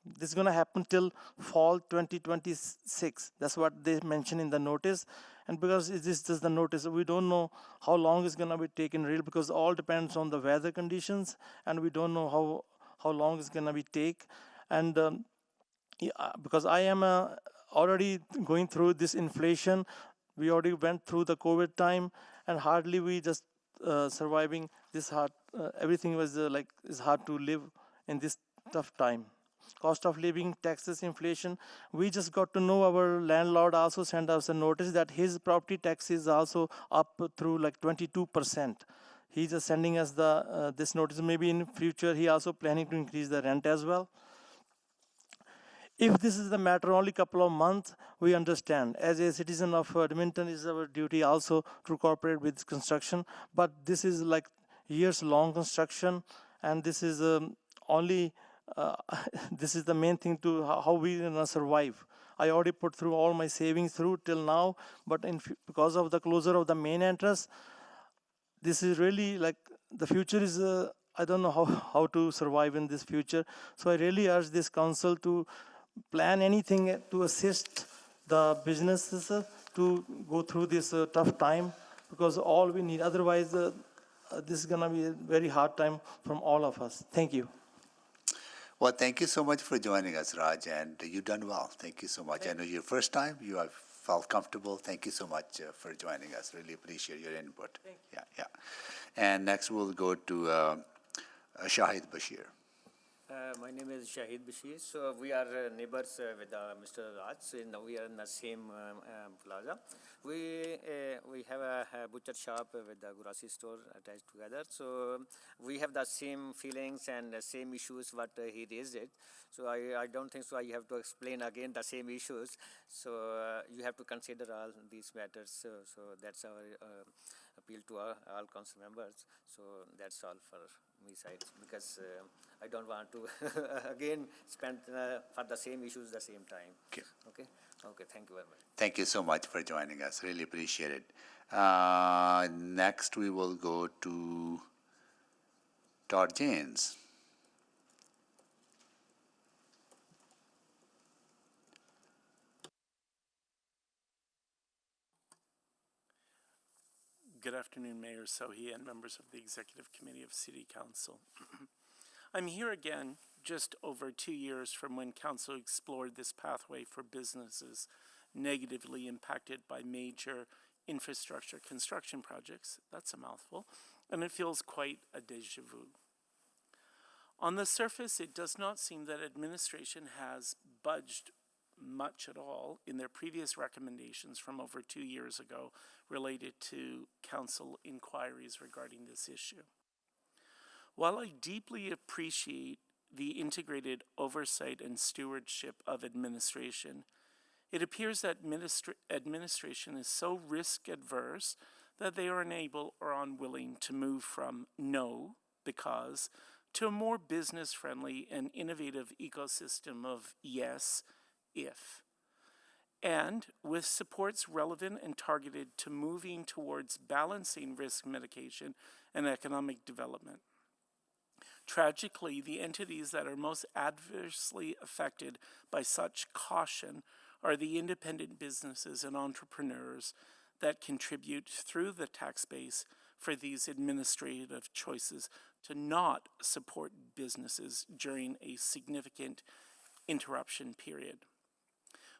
this is going to happen till fall 2026. That's what they mentioned in the notice. And because this is just the notice, we don't know how long it's going to be taken real, because all depends on the weather conditions, and we don't know how long it's going to be take. And because I am already going through this inflation, we already went through the COVID time, and hardly we just surviving this hard. Everything was like it's hard to live in this tough time. Cost of living, taxes, inflation. We just got to know our landlord also sent us a notice that his property tax is also up through like 22%. He's just sending us the this notice. Maybe in future he also planning to increase the rent as well. If this is the matter only couple of months, we understand. As a citizen of Edmonton, is our duty also to cooperate with construction. But this is like years-long construction, and this is only this is the main thing to how we gonna survive. I already put through all my savings through till now, but because of the closure of the main entrance, this is really like the future is. I don't know how to survive in this future. So I really urge this council to plan anything to assist the businesses to go through this tough time, because all we need. Otherwise, this is going to be a very hard time from all of us. Thank you.
Well, thank you so much for joining us, Raj, and you've done well. Thank you so much. I know your first time, you have felt comfortable. Thank you so much for joining us. Really appreciate your input. Thank you. Yeah. And next we'll go to Shahid Bashir.
My name is Shahid Bashir. So we are neighbors with Mr. Raj. So now we are in the same plaza. We have a butcher shop with the grocery store attached together. So we have the same feelings and the same issues what he raised it. So I don't think so I have to explain again the same issues. So you have to consider all these matters. So that's our appeal to all council members. So that's all for me side, because I don't want to again spend for the same issues the same time. Okay. Thank you very much.
Thank you so much for joining us. Really appreciate it. Next, we will go to Todd James.
Good afternoon, Mayor Sohi and members of the Executive Committee of City Council. I'm here again just over 2 years from when Council explored this pathway for businesses negatively impacted by major infrastructure construction projects. That's a mouthful, and it feels quite a déjà vu. On the surface, it does not seem that administration has budged much at all in their previous recommendations from over 2 years ago related to council inquiries regarding this issue. While I deeply appreciate the integrated oversight and stewardship of administration, it appears that administration is so risk adverse that they are unable or unwilling to move from no, because, to a more business-friendly and innovative ecosystem of yes, if. And with supports relevant and targeted to moving towards balancing risk mitigation and economic development. Tragically, the entities that are most adversely affected by such caution are the independent businesses and entrepreneurs that contribute through the tax base for these administrative choices to not support businesses during a significant interruption period.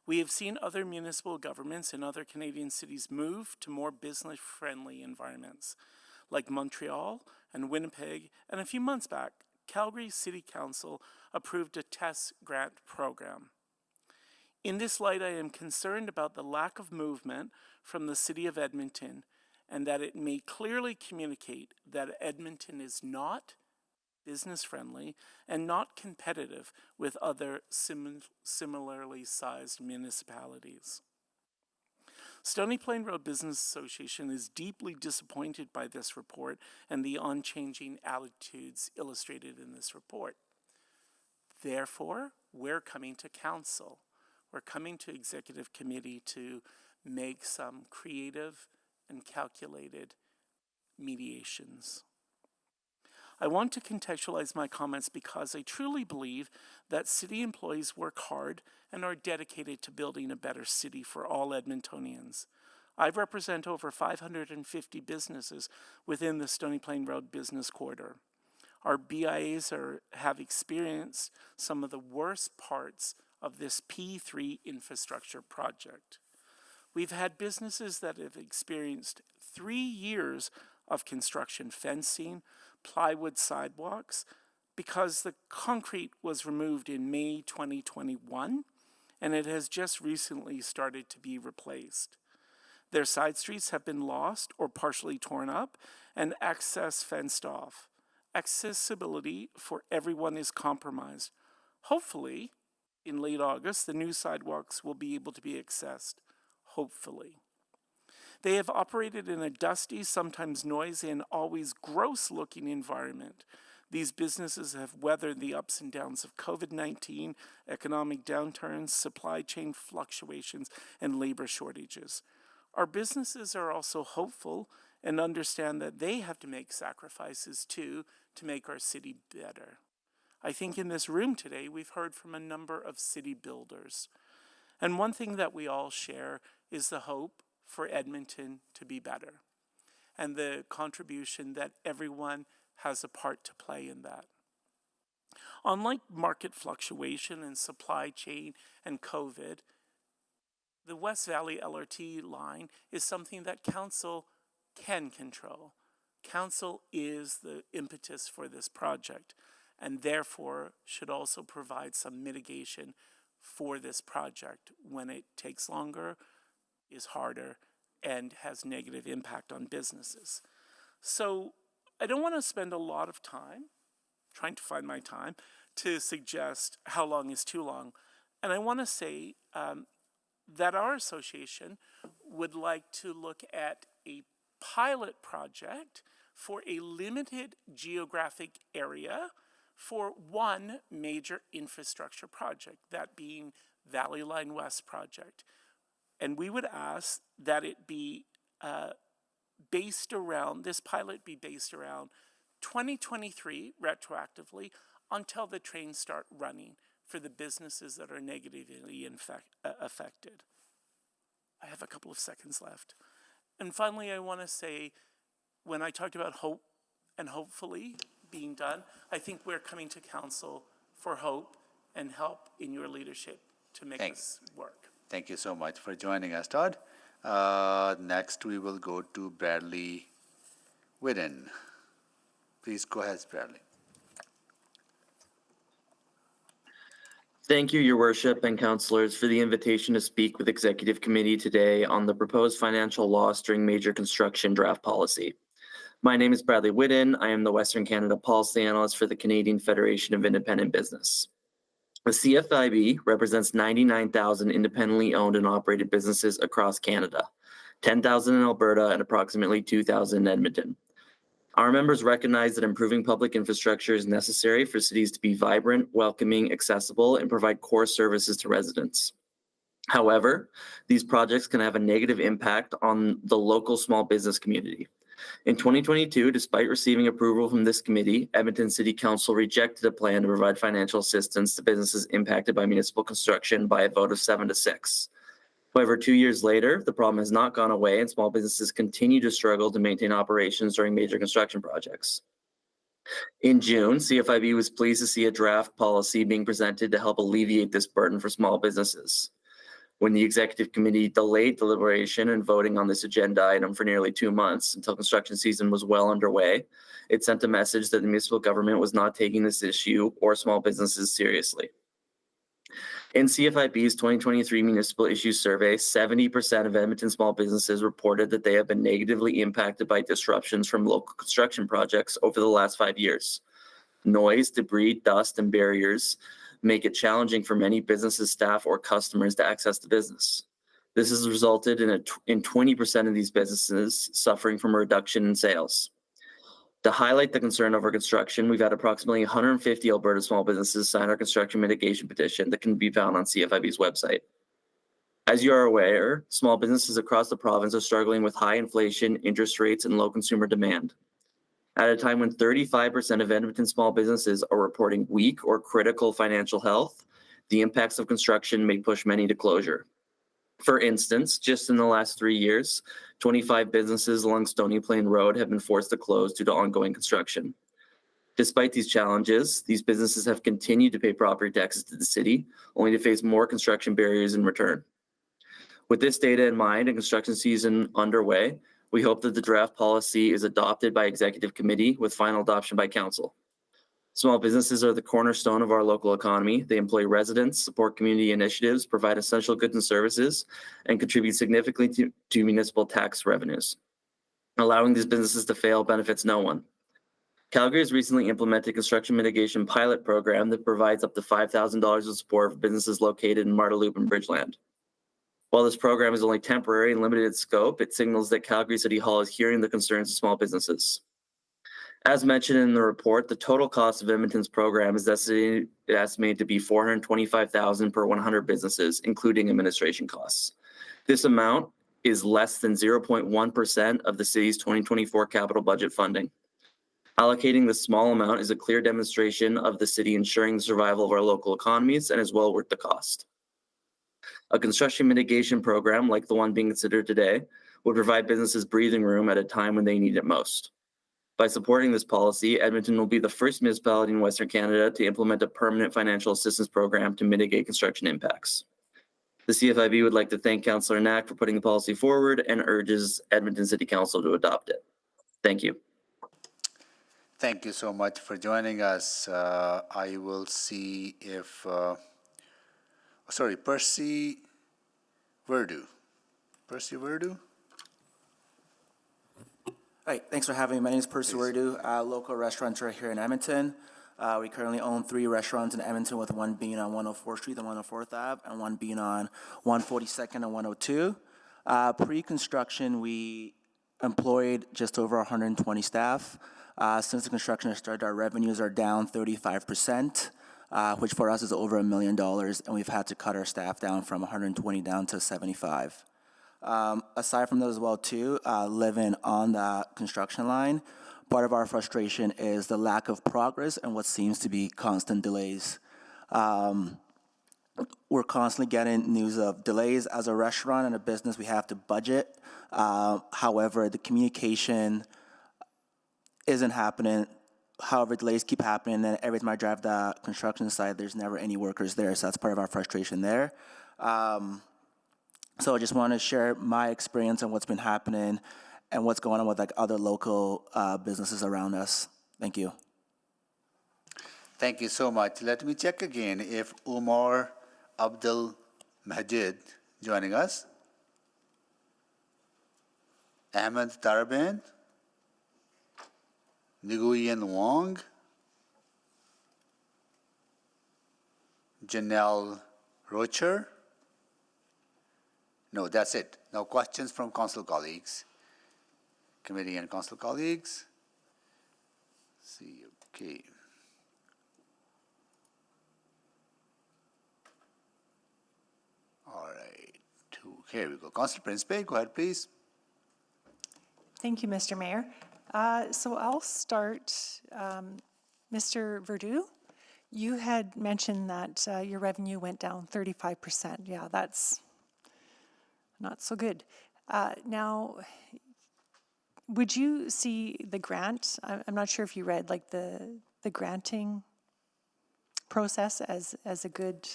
We have seen other municipal governments in other Canadian cities move to more business-friendly environments, like Montreal and Winnipeg, and a few months back, Calgary City Council approved a test grant program. In this light, I am concerned about the lack of movement from the City of Edmonton, and that it may clearly communicate that Edmonton is not business-friendly and not competitive with other similarly sized municipalities. Stony Plain Road Business Association is deeply disappointed by this report and the unchanging attitudes illustrated in this report. Therefore, we're coming to council. We're coming to executive committee to make some creative and calculated mediations. I want to contextualize my comments because I truly believe that city employees work hard and are dedicated to building a better city for all Edmontonians. I represent over 550 businesses within the Stony Plain Road Business Corridor. Our BIAs have experienced some of the worst parts of this P3 infrastructure project. We've had businesses that have experienced 3 years of construction fencing, plywood sidewalks, because the concrete was removed in May 2021, and it has just recently started to be replaced. Their side streets have been lost or partially torn up, and access fenced off. Accessibility for everyone is compromised. Hopefully, in late August, the new sidewalks will be able to be accessed. Hopefully. They have operated in a dusty, sometimes noisy, and always gross-looking environment. These businesses have weathered the ups and downs of COVID-19, economic downturns, supply chain fluctuations, and labor shortages. Our businesses are also hopeful and understand that they have to make sacrifices too to make our city better. I think in this room today, we've heard from a number of city builders. And one thing that we all share is the hope for Edmonton to be better, and the contribution that everyone has a part to play in that. Unlike market fluctuation and supply chain and COVID, the West Valley LRT line is something that Council can control. Council is the impetus for this project, and therefore should also provide some mitigation for this project when it takes longer, is harder, and has negative impact on businesses. So I don't want to spend a lot of time trying to find my time to suggest how long is too long. And I want to say that our association would like to look at a pilot project for a limited geographic area for one major infrastructure project, that being Valley Line West project. And we would ask that it be this pilot be based around 2023 retroactively until the trains start running for the businesses that are negatively affected. I have a couple of seconds left. And finally, I want to say, when I talked about hope and hopefully being done, I think we're coming to Council for hope and help in your leadership to make this work.
Thank you so much for joining us, Todd. Next, we will go to Bradley Whitten. Please go ahead, Bradley.
Thank you, Your Worship and Councillors, for the invitation to speak with Executive Committee today on the proposed financial loss during major construction draft policy. My name is Bradley Whitten. I am the Western Canada Policy Analyst for the Canadian Federation of Independent Business. The CFIB represents 99,000 independently owned and operated businesses across Canada, 10,000 in Alberta and approximately 2,000 in Edmonton. Our members recognize that improving public infrastructure is necessary for cities to be vibrant, welcoming, accessible, and provide core services to residents. However, these projects can have a negative impact on the local small business community. In 2022, despite receiving approval from this committee, Edmonton City Council rejected a plan to provide financial assistance to businesses impacted by municipal construction by a vote of 7-6. However, 2 years later, the problem has not gone away and small businesses continue to struggle to maintain operations during major construction projects. In June, CFIB was pleased to see a draft policy being presented to help alleviate this burden for small businesses. When the Executive Committee delayed deliberation and voting on this agenda item for nearly 2 months until construction season was well underway, it sent a message that the municipal government was not taking this issue or small businesses seriously. In CFIB's 2023 Municipal Issues Survey, 70% of Edmonton small businesses reported that they have been negatively impacted by disruptions from local construction projects over the last 5 years. Noise, debris, dust, and barriers make it challenging for many businesses, staff, or customers to access the business. This has resulted in 20% of these businesses suffering from a reduction in sales. To highlight the concern over construction, we've had approximately 150 Alberta small businesses sign our construction mitigation petition that can be found on CFIB's website. As you are aware, small businesses across the province are struggling with high inflation, interest rates, and low consumer demand. At a time when 35% of Edmonton small businesses are reporting weak or critical financial health, the impacts of construction may push many to closure. For instance, just in the last 3 years, 25 businesses along Stony Plain Road have been forced to close due to ongoing construction. Despite these challenges, these businesses have continued to pay property taxes to the city, only to face more construction barriers in return. With this data in mind and construction season underway, we hope that the draft policy is adopted by Executive Committee with final adoption by Council. Small businesses are the cornerstone of our local economy. They employ residents, support community initiatives, provide essential goods and services, and contribute significantly to municipal tax revenues. Allowing these businesses to fail benefits no one. Calgary has recently implemented a construction mitigation pilot program that provides up to $5,000 of support for businesses located in Marda Loop and Bridgeland. While this program is only temporary and limited in scope, it signals that Calgary City Hall is hearing the concerns of small businesses. As mentioned in the report, the total cost of Edmonton's program is estimated to be $425,000 per 100 businesses, including administration costs. This amount is less than 0.1% of the city's 2024 capital budget funding. Allocating this small amount is a clear demonstration of the city ensuring the survival of our local economies and is well worth the cost. A construction mitigation program like the one being considered today would provide businesses breathing room at a time when they need it most. By supporting this policy, Edmonton will be the first municipality in Western Canada to implement a permanent financial assistance program to mitigate construction impacts. The CFIB would like to thank Councillor Knack for putting the policy forward and urges Edmonton City Council to adopt it. Thank you.
Thank you so much for joining us. I will see if, Percy Verdu. Percy Verdu?
Hi, thanks for having me. My name is Percy Verdu, local restaurateur here in Edmonton. We currently own 3 restaurants in Edmonton, with one being on 104th Street and 104th Ave, and one being on 142nd and 102. Pre-construction, we employed just over 120 staff. Since the construction has started, our revenues are down 35%, which for us is over $1 million, and we've had to cut our staff down from 120 down to 75. Aside from that as well too, living on the construction line, part of our frustration is the lack of progress and what seems to be constant delays. We're constantly getting news of delays. As a restaurant and a business, we have to budget. However, the communication isn't happening. However, delays keep happening, and every time I drive the construction site, there's never any workers there, so that's part of our frustration there. So I just want to share my experience and what's been happening and what's going on with like other local businesses around us. Thank you.
Thank you so much. Let me check again if Umar Abdul Majid joining us. Ahmed Taraban. Nguyen Wong. Janelle Rocher. No, that's it. No questions from council colleagues. Committee and council colleagues. See, okay. All right. Here we go. Councilor Principe, go ahead, please.
Thank you, Mr. Mayor. So I'll start. Mr. Verdu, you had mentioned that your revenue went down 35%. Yeah, that's not so good. Now, would you see the grant? I'm not sure if you read like the granting process as a good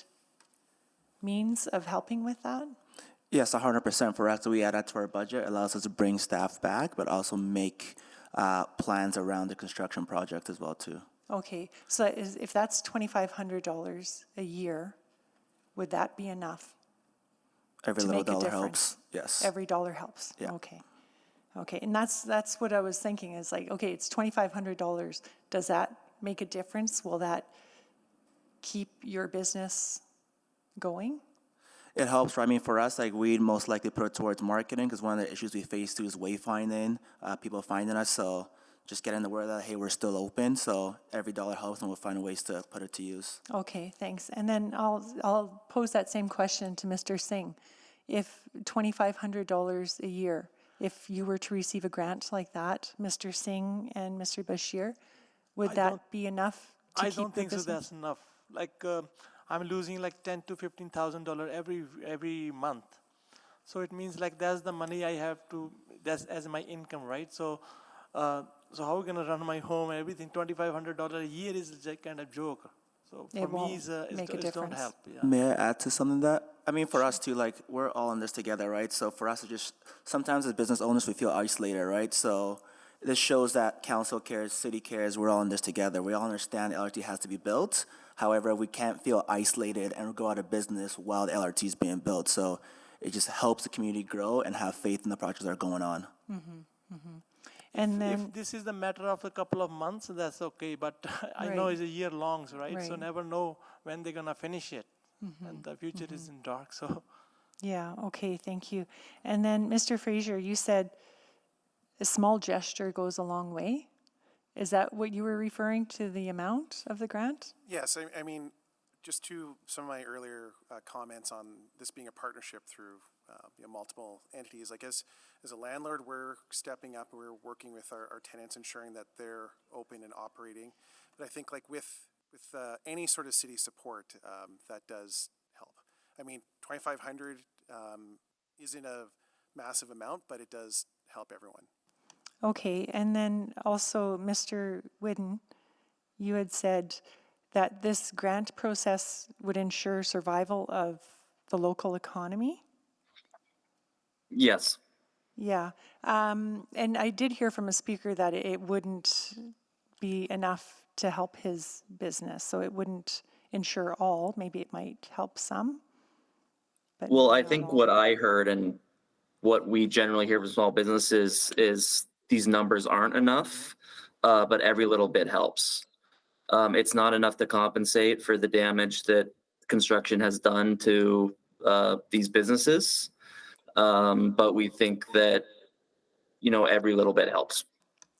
means of helping with that?
Yes, 100% for us. We add that to our budget. It allows us to bring staff back, but also make plans around the construction project as well too.
Okay, so if that's $2,500 a year, would that be enough?
Every
to
little
make a
dollar
difference?
helps. Yes.
Every dollar helps.
Yeah.
Okay. Okay, and that's what I was thinking is like, okay, it's $2,500. Does that make a difference? Will that keep your business going?
It helps, right? I mean, for us, like we'd most likely put it towards marketing because one of the issues we face too is wayfinding, people finding us. So just getting the word that, hey, we're still open. So every dollar helps and we'll find ways to put it to use.
Okay, thanks. And then I'll pose that same question to Mr. Singh. If $2,500 a year, if you were to receive a grant like that, Mr. Singh and Mr. Bashir, would that be enough to keep the business?
I don't think so that's enough. Like I'm losing like $10,000 to $15,000 every month. So it means like that's the money I have to, that's as my income, right? So, so how are we gonna run my home and everything? $2,500 a year is like kind of joke. So for
It
me,
won't
it's
make a
don't
difference.
help. Yeah.
May I add to something that? I mean, for us too, like, we're all in this together, right? So for us to just, sometimes as business owners, we feel isolated, right? So this shows that council cares, city cares, we're all in this together. We all understand the LRT has to be built. However, we can't feel isolated and go out of business while the LRT is being built. So it just helps the community grow and have faith in the projects that are going on.
And then,
If this is the matter of a couple of months, that's okay. But I know
Right.
it's a year long, right? So
Right.
never know when they're gonna finish it, and the future is in dark. So
yeah, okay, thank you. And then, Mr. Fraser, you said a small gesture goes a long way. Is that what you were referring to, the amount of the grant?
Yes, I mean, just to some of my earlier comments on this being a partnership through multiple entities, I guess as a landlord, we're stepping up, we're working with our tenants, ensuring that they're open and operating. But I think like with any sort of city support, that does help. I mean, 2,500 isn't a massive amount, but it does help everyone.
Okay, and then also, Mr. Whidden, you had said that this grant process would ensure survival of the local economy?
Yes.
Yeah, and I did hear from a speaker that it wouldn't be enough to help his business, so it wouldn't ensure all. Maybe it might help some, but
Well, I
not
think
all.
what I heard and what we generally hear from small businesses is these numbers aren't enough, but every little bit helps. It's not enough to compensate for the damage that construction has done to these businesses, but we think that every little bit helps.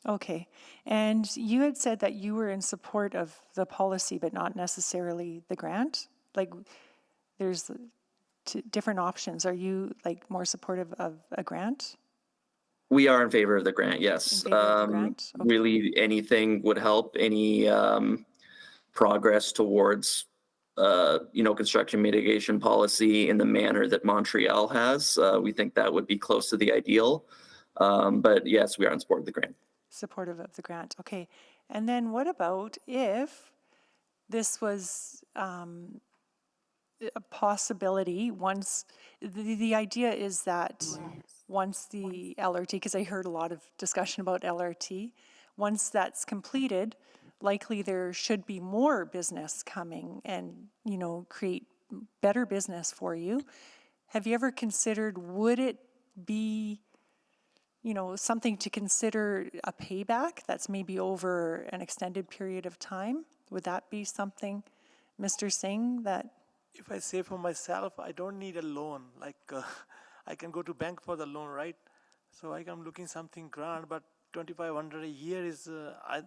Okay, and you had said that you were in support of the policy, but not necessarily the grant? Like, there's different options. Are you like more supportive of a grant?
We are in favor of the grant,
In
yes.
favor of the grant? Okay.
Really, anything would help. Any progress towards, construction mitigation policy in the manner that Montreal has. We think that would be close to the ideal. But yes, we are in support of the grant.
Supportive of the grant, okay. And then what about if this was a possibility once, the idea is that once the LRT, because I heard a lot of discussion about LRT, once that's completed, likely there should be more business coming and, create better business for you. Have you ever considered, would it be something to consider a payback that's maybe over an extended period of time? Would that be something, Mr. Singh, that?
if I say for myself, I don't need a loan. Like I can go to bank for the loan, right? So I'm looking something grand, but 2,500 a year is I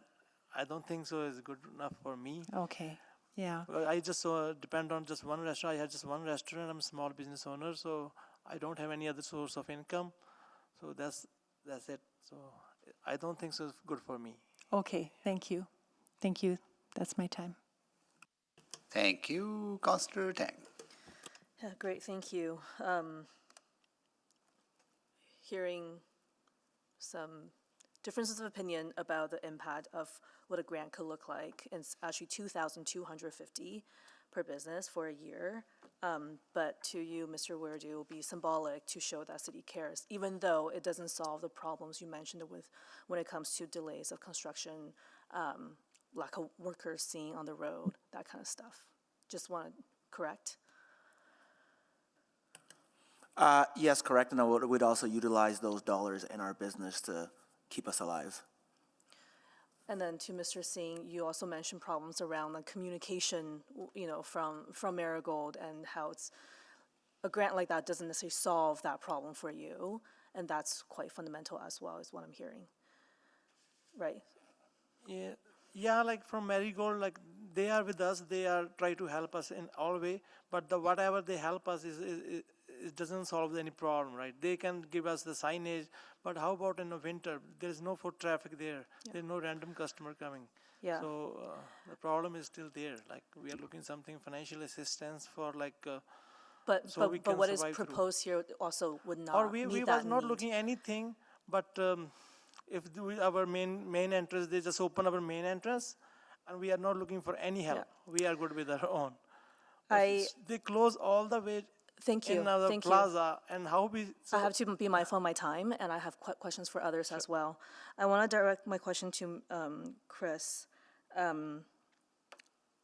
don't think so is good enough for me.
Okay, yeah.
I just depend on just one restaurant. I have just one restaurant. I'm a small business owner, so I don't have any other source of income. So that's it. So I don't think so it's good for me.
Okay, thank you. Thank you. That's my time.
Thank you, Councillor Tang.
Yeah, great, thank you. Hearing some differences of opinion about the impact of what a grant could look like. It's actually $2,250 per business for a year. But to you, Mr. Werdu, it will be symbolic to show that city cares, even though it doesn't solve the problems you mentioned with when it comes to delays of construction, lack of workers seen on the road, that kind of stuff. Just want to correct.
Yes, correct. And we'd also utilize those dollars in our business to keep us alive.
And then to Mr. Singh, you also mentioned problems around the communication, from Marigold, and how it's a grant like that doesn't necessarily solve that problem for you, and that's quite fundamental as well, is what I'm hearing. Right?
Yeah, like from Marigold, like they are with us. They are try to help us in all way. But whatever they help us is it doesn't solve any problem, right? They can give us the signage, but how about in the winter? There's no foot traffic there. Yeah. There's no random customer coming.
Yeah.
So the problem is still there. Like we are looking something financial assistance for like
But,
so we
but
can
what is
survive through.
proposed here also would
Or
not
we
meet
was
that
not
need.
looking anything, but if our main entrance, they just open our main entrance, and we are not looking for any help. We are good with our own. They close all the way
Thank you.
in our
Thank you.
plaza, and how we.
I have to be mindful of my time, and I have questions for others as well. I want to direct my question to Chris.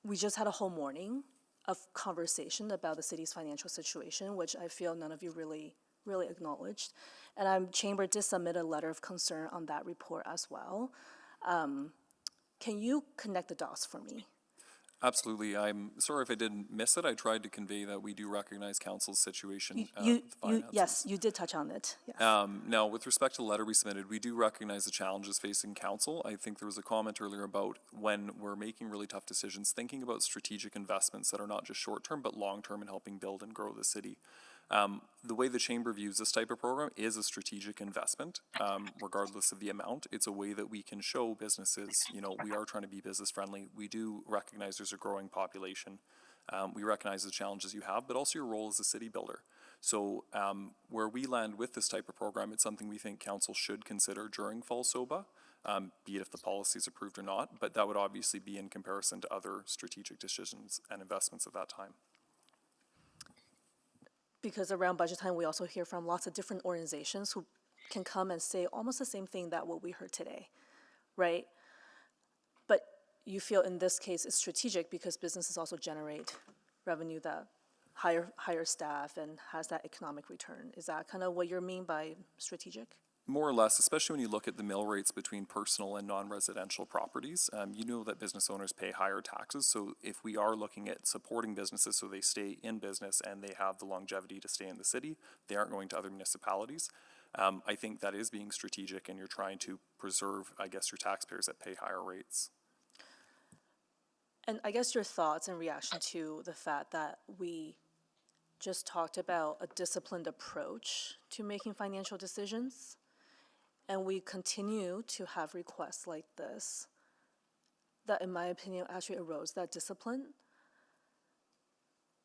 We just had a whole morning of conversation about the city's financial situation, which I feel none of you really acknowledged. And our chamber did submit a letter of concern on that report as well. Can you connect the dots for me?
Absolutely. I'm sorry if I didn't miss it. I tried to convey that we do recognize council's situation with the finances.
Yes, you did touch on it. Yes.
Now, with respect to the letter we submitted, we do recognize the challenges facing council. I think there was a comment earlier about when we're making really tough decisions, thinking about strategic investments that are not just short-term, but long-term in helping build and grow the city. The way the chamber views this type of program is a strategic investment, regardless of the amount. It's a way that we can show businesses, we are trying to be business friendly. We do recognize there's a growing population. We recognize the challenges you have, but also your role as a city builder. So where we land with this type of program, it's something we think council should consider during fall SOBA, be it if the policy is approved or not, but that would obviously be in comparison to other strategic decisions and investments at that time.
Because around budget time, we also hear from lots of different organizations who can come and say almost the same thing that what we heard today, right? But you feel in this case it's strategic because businesses also generate revenue that hire staff and has that economic return. Is that kind of what you mean by strategic?
More or less, especially when you look at the mill rates between personal and non-residential properties, you know that business owners pay higher taxes. So if we are looking at supporting businesses so they stay in business and they have the longevity to stay in the city, they aren't going to other municipalities. I think that is being strategic, and you're trying to preserve, I guess, your taxpayers that pay higher rates.
And I guess your thoughts in reaction to the fact that we just talked about a disciplined approach to making financial decisions, and we continue to have requests like this, that in my opinion actually erodes that discipline.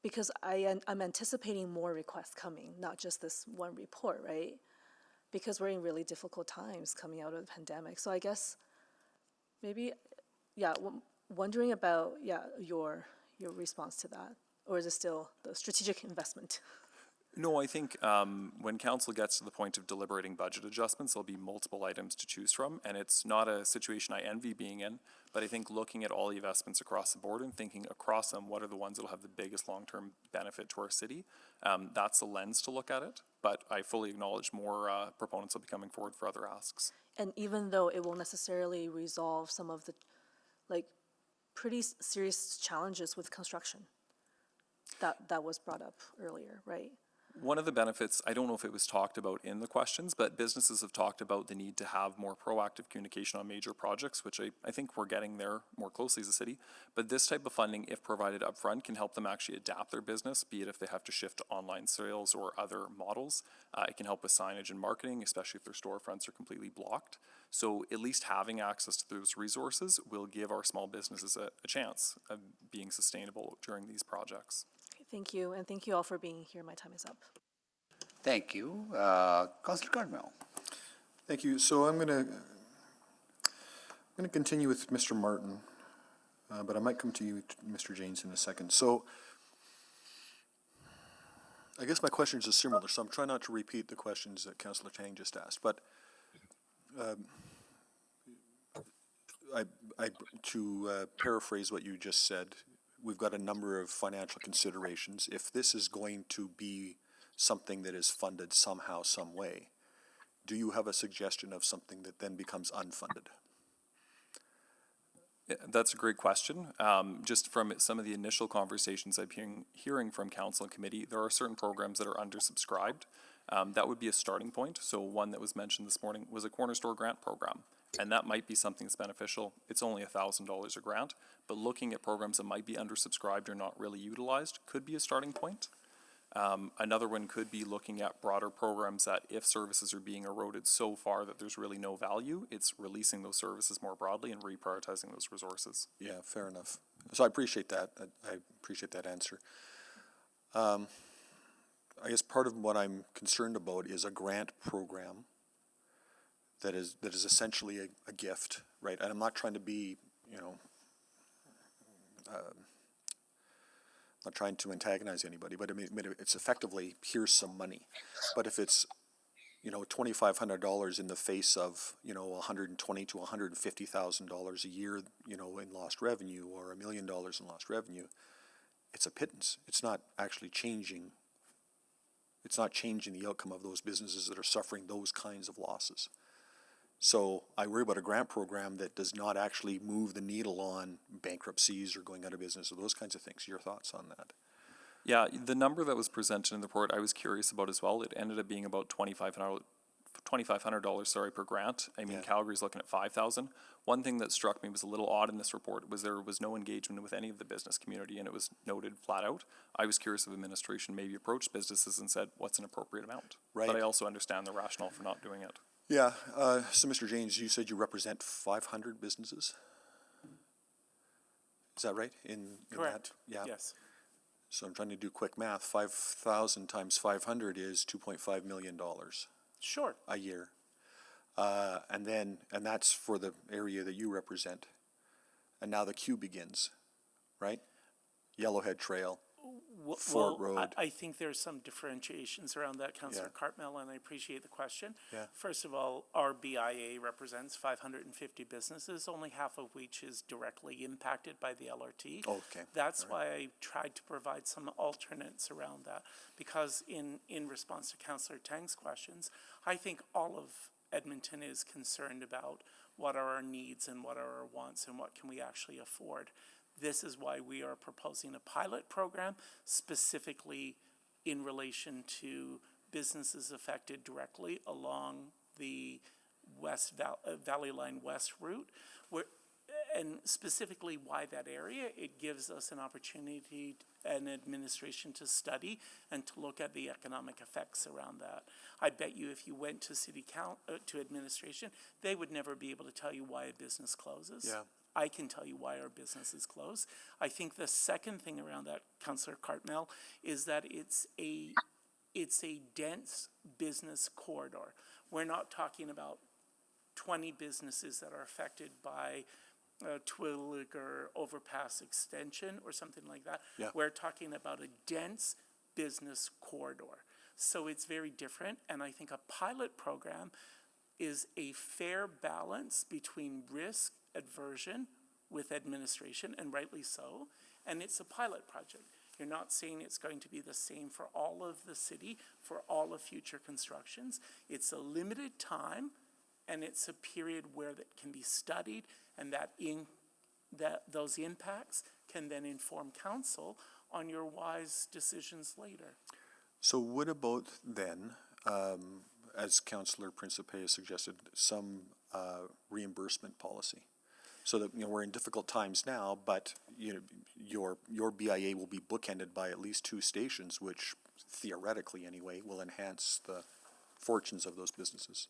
Because I'm anticipating more requests coming, not just this one report, right? Because we're in really difficult times coming out of the pandemic. So I guess maybe, wondering about, your response to that. Or is it still the strategic investment?
No, I think when council gets to the point of deliberating budget adjustments, there'll be multiple items to choose from, and it's not a situation I envy being in, but I think looking at all the investments across the board and thinking across them, what are the ones that'll have the biggest long-term benefit to our city, that's the lens to look at it, but I fully acknowledge more proponents will be coming forward for other asks.
And even though it won't necessarily resolve some of the, pretty serious challenges with construction that was brought up earlier, right?
One of the benefits, I don't know if it was talked about in the questions, but businesses have talked about the need to have more proactive communication on major projects, which I think we're getting there more closely as a city. But this type of funding, if provided upfront, can help them actually adapt their business, be it if they have to shift to online sales or other models. It can help with signage and marketing, especially if their storefronts are completely blocked. So at least having access to those resources will give our small businesses a chance of being sustainable during these projects.
Thank you, and thank you all for being here. My time is up.
Thank you. Councillor Cardinal.
Thank you. So I'm going to continue with Mr. Martin, but I might come to you, Mr. James, in a second. So I guess my questions are similar, so I'm trying not to repeat the questions that Councillor Tang just asked. But to paraphrase what you just said, we've got a number of financial considerations. If this is going to be something that is funded somehow, some way, do you have a suggestion of something that then becomes unfunded?
That's a great question. Just from some of the initial conversations I've been hearing from council and committee, there are certain programs that are undersubscribed. That would be a starting point. So one that was mentioned this morning was a corner store grant program. And that might be something that's beneficial. It's only $1,000 a grant, but looking at programs that might be undersubscribed or not really utilized could be a starting point. Another one could be looking at broader programs that if services are being eroded so far that there's really no value, it's releasing those services more broadly and reprioritizing those resources.
Yeah, fair enough. So I appreciate that. I appreciate that answer. I guess part of what I'm concerned about is a grant program that is essentially a gift, right? And I'm not trying to be, not trying to antagonize anybody, but I mean, it's effectively, here's some money. But if it's, $2,500 in the face of, $120,000 to $150,000 a year, in lost revenue, or $1 million in lost revenue, it's a pittance. It's not actually changing. It's not changing the outcome of those businesses that are suffering those kinds of losses. So I worry about a grant program that does not actually move the needle on bankruptcies or going out of business or those kinds of things. Your thoughts on that?
Yeah, the number that was presented in the report, I was curious about as well. It ended up being about $2,500 per grant. I mean, Calgary's looking at $5,000. One thing that struck me was a little odd in this report was there was no engagement with any of the business community, and it was noted flat out. I was curious if administration maybe approached businesses and said, what's an appropriate amount?
Right.
But I also understand the rationale for not doing it.
Yeah. So, Mr. James, you said you represent 500 businesses. Is that right? In
Correct.
That? Yeah.
Yes.
So I'm trying to do quick math. 5,000 times 500 is $2.5 million.
Sure.
A year. And that's for the area that you represent. And now the queue begins, right? Yellowhead Trail, Fort Road.
I think there's some differentiations around that, Councillor Cartmel, and I appreciate the question.
Yeah.
First of all, our BIA represents 550 businesses, only half of which is directly impacted by the LRT.
Okay.
That's why I tried to provide some alternates around that, because in response to Councillor Tang's questions, I think all of Edmonton is concerned about what are our needs and what are our wants and what can we actually afford. This is why we are proposing a pilot program specifically in relation to businesses affected directly along the Valley Line West route, and specifically why that area. It gives us an opportunity and administration to study and to look at the economic effects around that. I bet you if you went to to administration, they would never be able to tell you why a business closes.
Yeah.
I can tell you why our business is closed. I think the second thing around that, Councillor Cartmel, is that it's a dense business corridor. We're not talking about 20 businesses that are affected by Twilliger overpass extension or something like that.
Yeah.
We're talking about a dense business corridor. So it's very different, and I think a pilot program is a fair balance between risk aversion with administration, and rightly so, and it's a pilot project. You're not saying it's going to be the same for all of the city, for all of future constructions. It's a limited time, and it's a period where that can be studied, and those impacts can then inform council on your wise decisions later.
So what about then, as Councillor Principe has suggested, some reimbursement policy? So that, we're in difficult times now, but your BIA will be bookended by at least 2 stations, which theoretically anyway will enhance the fortunes of those businesses.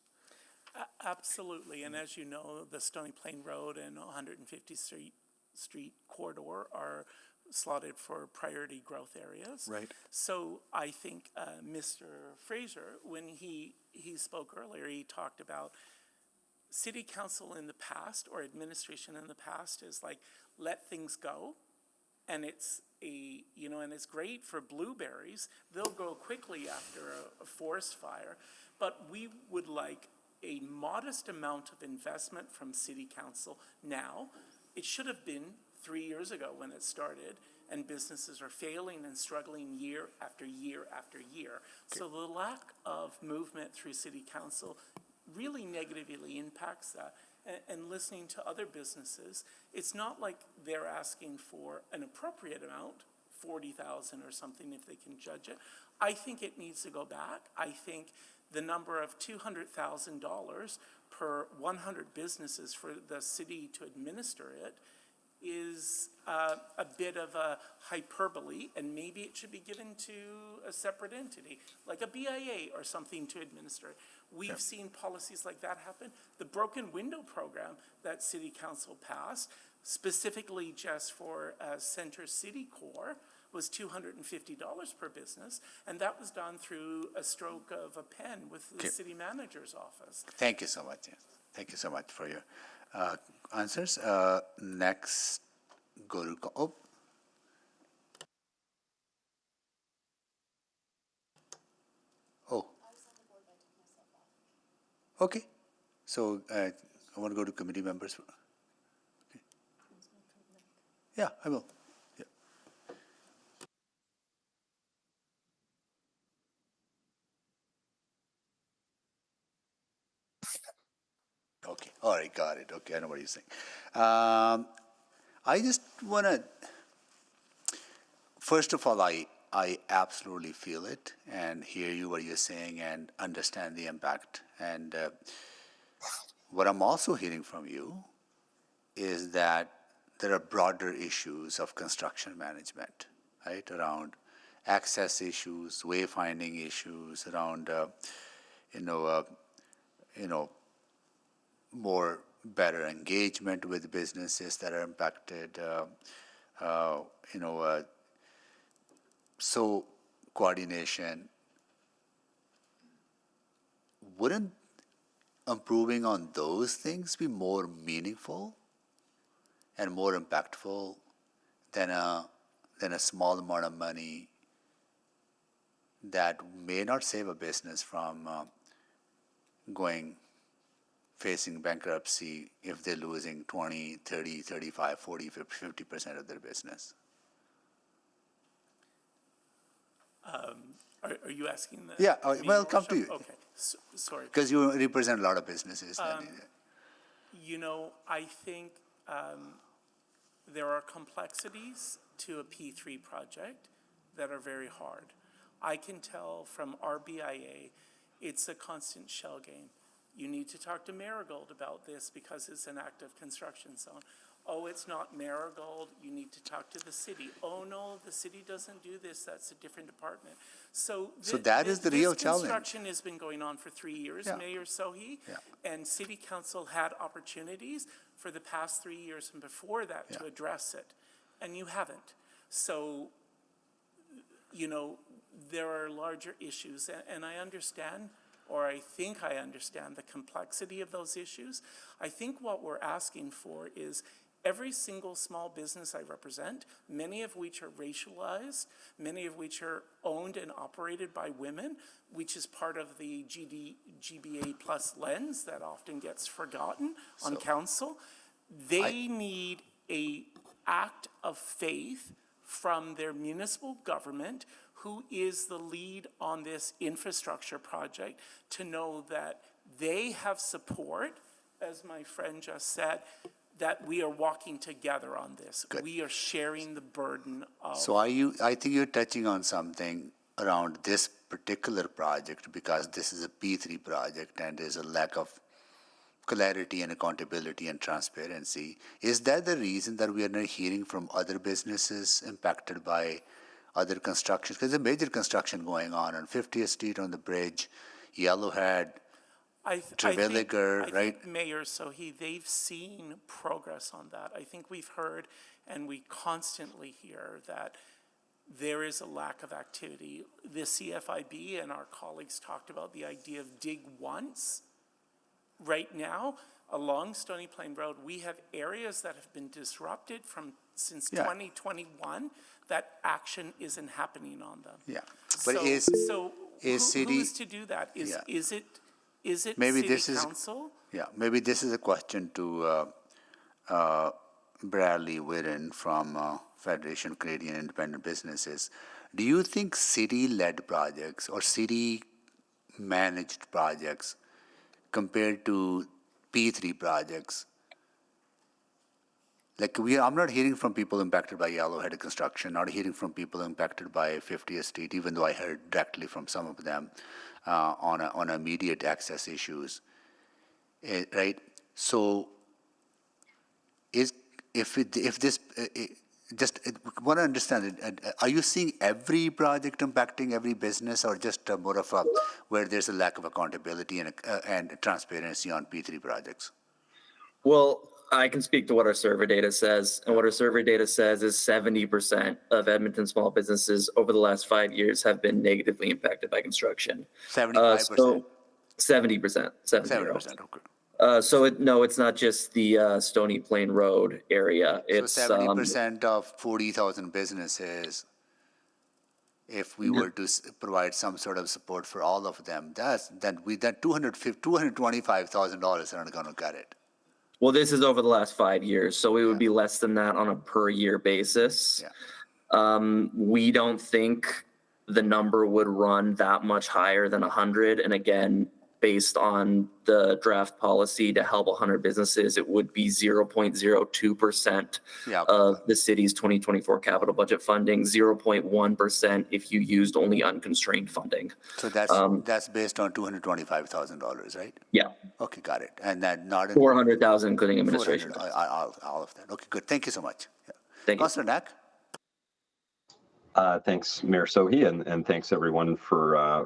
Absolutely, and as you know, the Stony Plain Road and 150th Street corridor are slotted for priority growth areas.
Right.
So I think Mr. Fraser, when he spoke earlier, he talked about city council in the past or administration in the past is like, let things go. And it's and it's great for blueberries. They'll grow quickly after a forest fire. But we would like a modest amount of investment from city council now. It should have been 3 years ago when it started, and businesses are failing and struggling year after year after year. Okay. So the lack of movement through city council really negatively impacts that. And listening to other businesses, it's not like they're asking for an appropriate amount, 40,000 or something if they can judge it. I think it needs to go back. I think the number of $200,000 per 100 businesses for the city to administer it is a bit of a hyperbole, and maybe it should be given to a separate entity, like a BIA or something to administer it. We've seen policies like that happen. The broken window program that City Council passed, specifically just for Center City Core, was $250 per business, and that was done through a stroke of a pen with the city manager's office.
Thank you so much. Thank you so much for your answers. Next, go to, okay. So I want to go to committee members. Okay. Yeah, I will. Yeah. Okay, all right, got it. Okay, I know what you're saying. I just want to, first of all, I absolutely feel it and hear you what you're saying and understand the impact. And what I'm also hearing from you is that there are broader issues of construction management, right? Around access issues, wayfinding issues, around, more better engagement with businesses that are impacted, so coordination. Wouldn't improving on those things be more meaningful and more impactful than a small amount of money that may not save a business from facing bankruptcy if they're losing 20, 30, 35, 40, 50% of their business?
Are you asking that?
Yeah, well, come to you.
Okay, sorry.
Because you represent a lot of businesses.
I think there are complexities to a P3 project that are very hard. I can tell from RBIA, it's a constant shell game. You need to talk to Marigold about this because it's an active construction zone. Oh, it's not Marigold, you need to talk to the city. Oh, no, the city doesn't do this, that's a different department. So
that is the real challenge.
Construction has been going on for 3 years, Mayor Sohi, and City Council had opportunities for the past 3 years and before that to address it, and you haven't. So, there are larger issues, and I understand, or I think I understand the complexity of those issues. I think what we're asking for is every single small business I represent, many of which are racialized, many of which are owned and operated by women, which is part of the GBA plus lens that often gets forgotten on council. They need an act of faith from their municipal government, who is the lead on this infrastructure project, to know that they have support, as my friend just said, that we are walking together on this.
Good.
We are sharing the burden of...
So I think you're touching on something around this particular project, because this is a P3 project and there's a lack of clarity and accountability and transparency. Is that the reason that we are not hearing from other businesses impacted by other constructions? Because there's a major construction going on 50th Street, on the bridge, Yellowhead, Treveliger, right?
I think Mayor Sohi, they've seen progress on that. I think we've heard, and we constantly hear, that there is a lack of activity. The CFIB and our colleagues talked about the idea of dig once. Right now, along Stony Plain Road, we have areas that have been disrupted since 2021, that action isn't happening on them.
Yeah, but
who's to do that? Is it
maybe
City Council?
Maybe this is a question to Bradley Whitten from Federation of Canadian Independent Businesses. Do you think city-led projects or city-managed projects compared to P3 projects? Like I'm not hearing from people impacted by Yellowhead construction, not hearing from people impacted by 50th Street, even though I heard directly from some of them on immediate access issues, right? So, want to understand it. Are you seeing every project impacting every business, or just more of a where there's a lack of accountability and transparency on P3 projects?
Well, I can speak to what our survey data says, and what our survey data says is 70% of Edmonton small businesses over the last 5 years have been negatively impacted by construction.
75%.
70%.
70%. Okay.
No, it's not just the Stony Plain Road area. It's
So 70% of 40,000 businesses, if we were to provide some sort of support for all of them, then $225,000 are not going to get it.
Well, this is over the last 5 years, so it would be less than that on a per year basis. We don't think the number would run that much higher than 100. And again, based on the draft policy to help 100 businesses, it would be 0.02% of the city's 2024 capital budget funding, 0.1% if you used only unconstrained funding.
So that's based on $225,000, right?
Yeah.
Okay, got it. And then not in
400,000 including administration.
all of that. Okay, good. Thank you so much.
Thank you.
Councilor Knack?
Thanks, Mayor Sohi, and thanks everyone for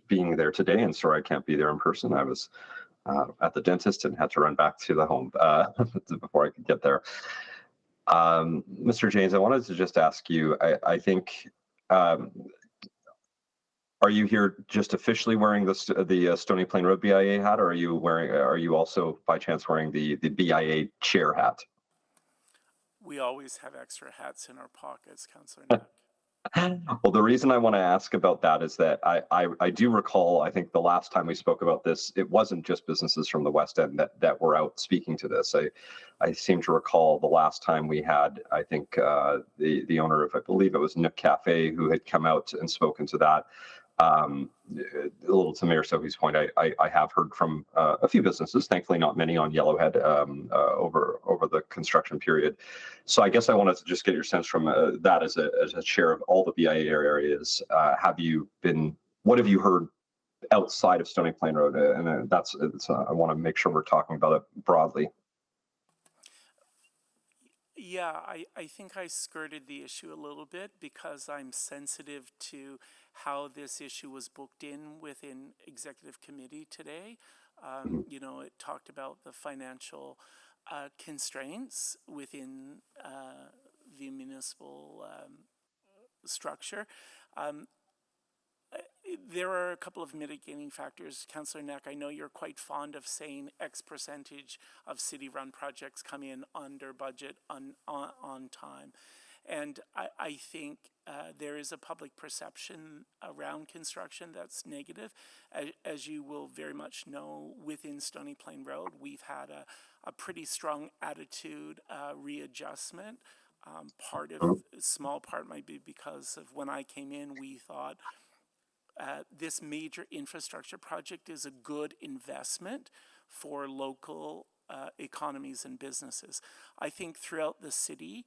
being there today. And sorry I can't be there in person. I was at the dentist and had to run back to the home before I could get there. Mr. James, I wanted to just ask you, I think, are you here just officially wearing the Stony Plain Road BIA hat, or are you also by chance wearing the BIA chair hat?
We always have extra hats in our pockets, Councillor Knack.
Well, the reason I want to ask about that is that I do recall, I think the last time we spoke about this, it wasn't just businesses from the West End that were out speaking to this. I seem to recall the last time we had, I think, the owner of, I believe it was Nook Cafe, who had come out and spoken to that. A little to Mayor Sohi's point, I have heard from a few businesses, thankfully not many on Yellowhead over the construction period. So I guess I wanted to just get your sense from that as a chair of all the BIA areas. What have you heard outside of Stony Plain Road? And I want to make sure we're talking about it broadly.
Yeah, I think I skirted the issue a little bit because I'm sensitive to how this issue was booked within executive committee today. You know, it talked about the financial constraints within the municipal structure. There are a couple of mitigating factors. Councillor Knack, I know you're quite fond of saying X percentage of city-run projects come in under budget on time. And I think there is a public perception around construction that's negative. As you will very much know, within Stony Plain Road, we've had a pretty strong attitude readjustment. Small part might be because of when I came in, we thought this major infrastructure project is a good investment for local economies and businesses. I think throughout the city,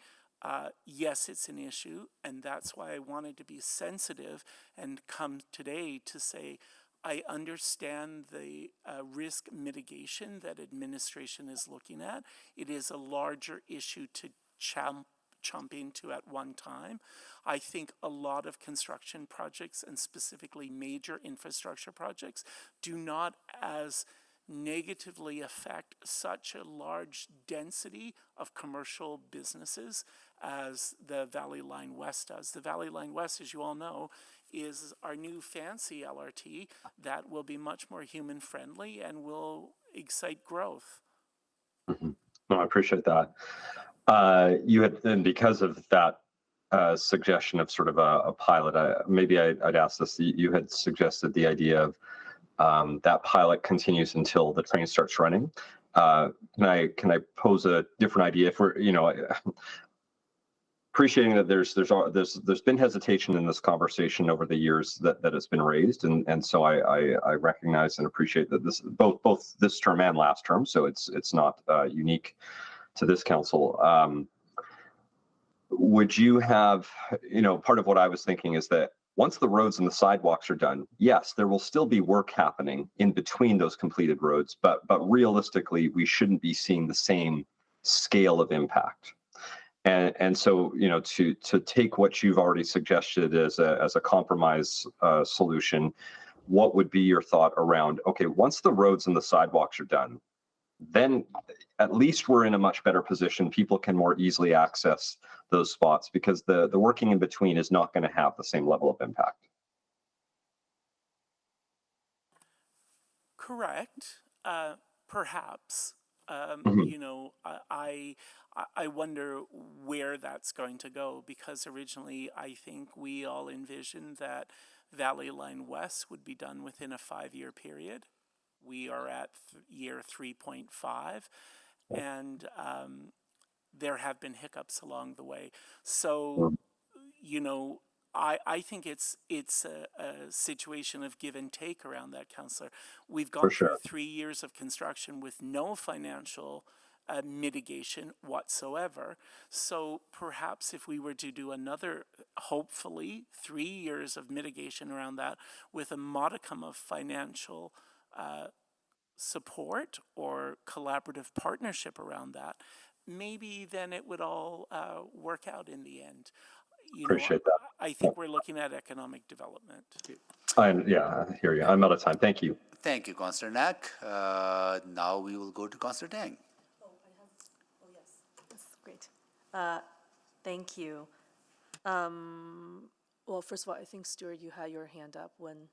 yes, it's an issue, and that's why I wanted to be sensitive and come today to say, I understand the risk mitigation that administration is looking at. It is a larger issue to jump into at one time. I think a lot of construction projects, and specifically major infrastructure projects, do not as negatively affect such a large density of commercial businesses as the Valley Line West does. The Valley Line West, as you all know, is our new fancy LRT that will be much more human friendly and will excite growth.
Mm-hmm. No, I appreciate that. And because of that suggestion of sort of a pilot, I'd ask this. You had suggested the idea of that pilot continues until the train starts running. Can I pose a different idea? If we're, appreciating that there's been hesitation in this conversation over the years that it's been raised, and so I recognize and appreciate that this both this term and last term, so it's not unique to this council. Would you have, part of what I was thinking is that once the roads and the sidewalks are done, yes, there will still be work happening in between those completed roads, but realistically, we shouldn't be seeing the same scale of impact. And so, to take what you've already suggested as a compromise solution, what would be your thought around, okay, once the roads and the sidewalks are done, then at least we're in a much better position. People can more easily access those spots because the working in between is not going to have the same level of impact.
Correct. Perhaps.
Mhm.
You know, I wonder where that's going to go, because originally I think we all envisioned that Valley Line West would be done within a 5-year period. We are at year 3.5, and there have been hiccups along the way. So, you know, I think it's a situation of give and take around that, Councillor. We've gone
For sure.
through 3 years of construction with no financial mitigation whatsoever. So perhaps if we were to do another, hopefully, 3 years of mitigation around that with a modicum of financial support or collaborative partnership around that, maybe then it would all work out in the end. You know,
Appreciate that.
I think we're looking at economic development.
Yeah, I hear you. I'm out of time. Thank you.
Thank you, Councillor Knack. Now we will go to Councillor Tang.
That's great. Thank you. Well, first of all, I think, Stuart, you had your hand up when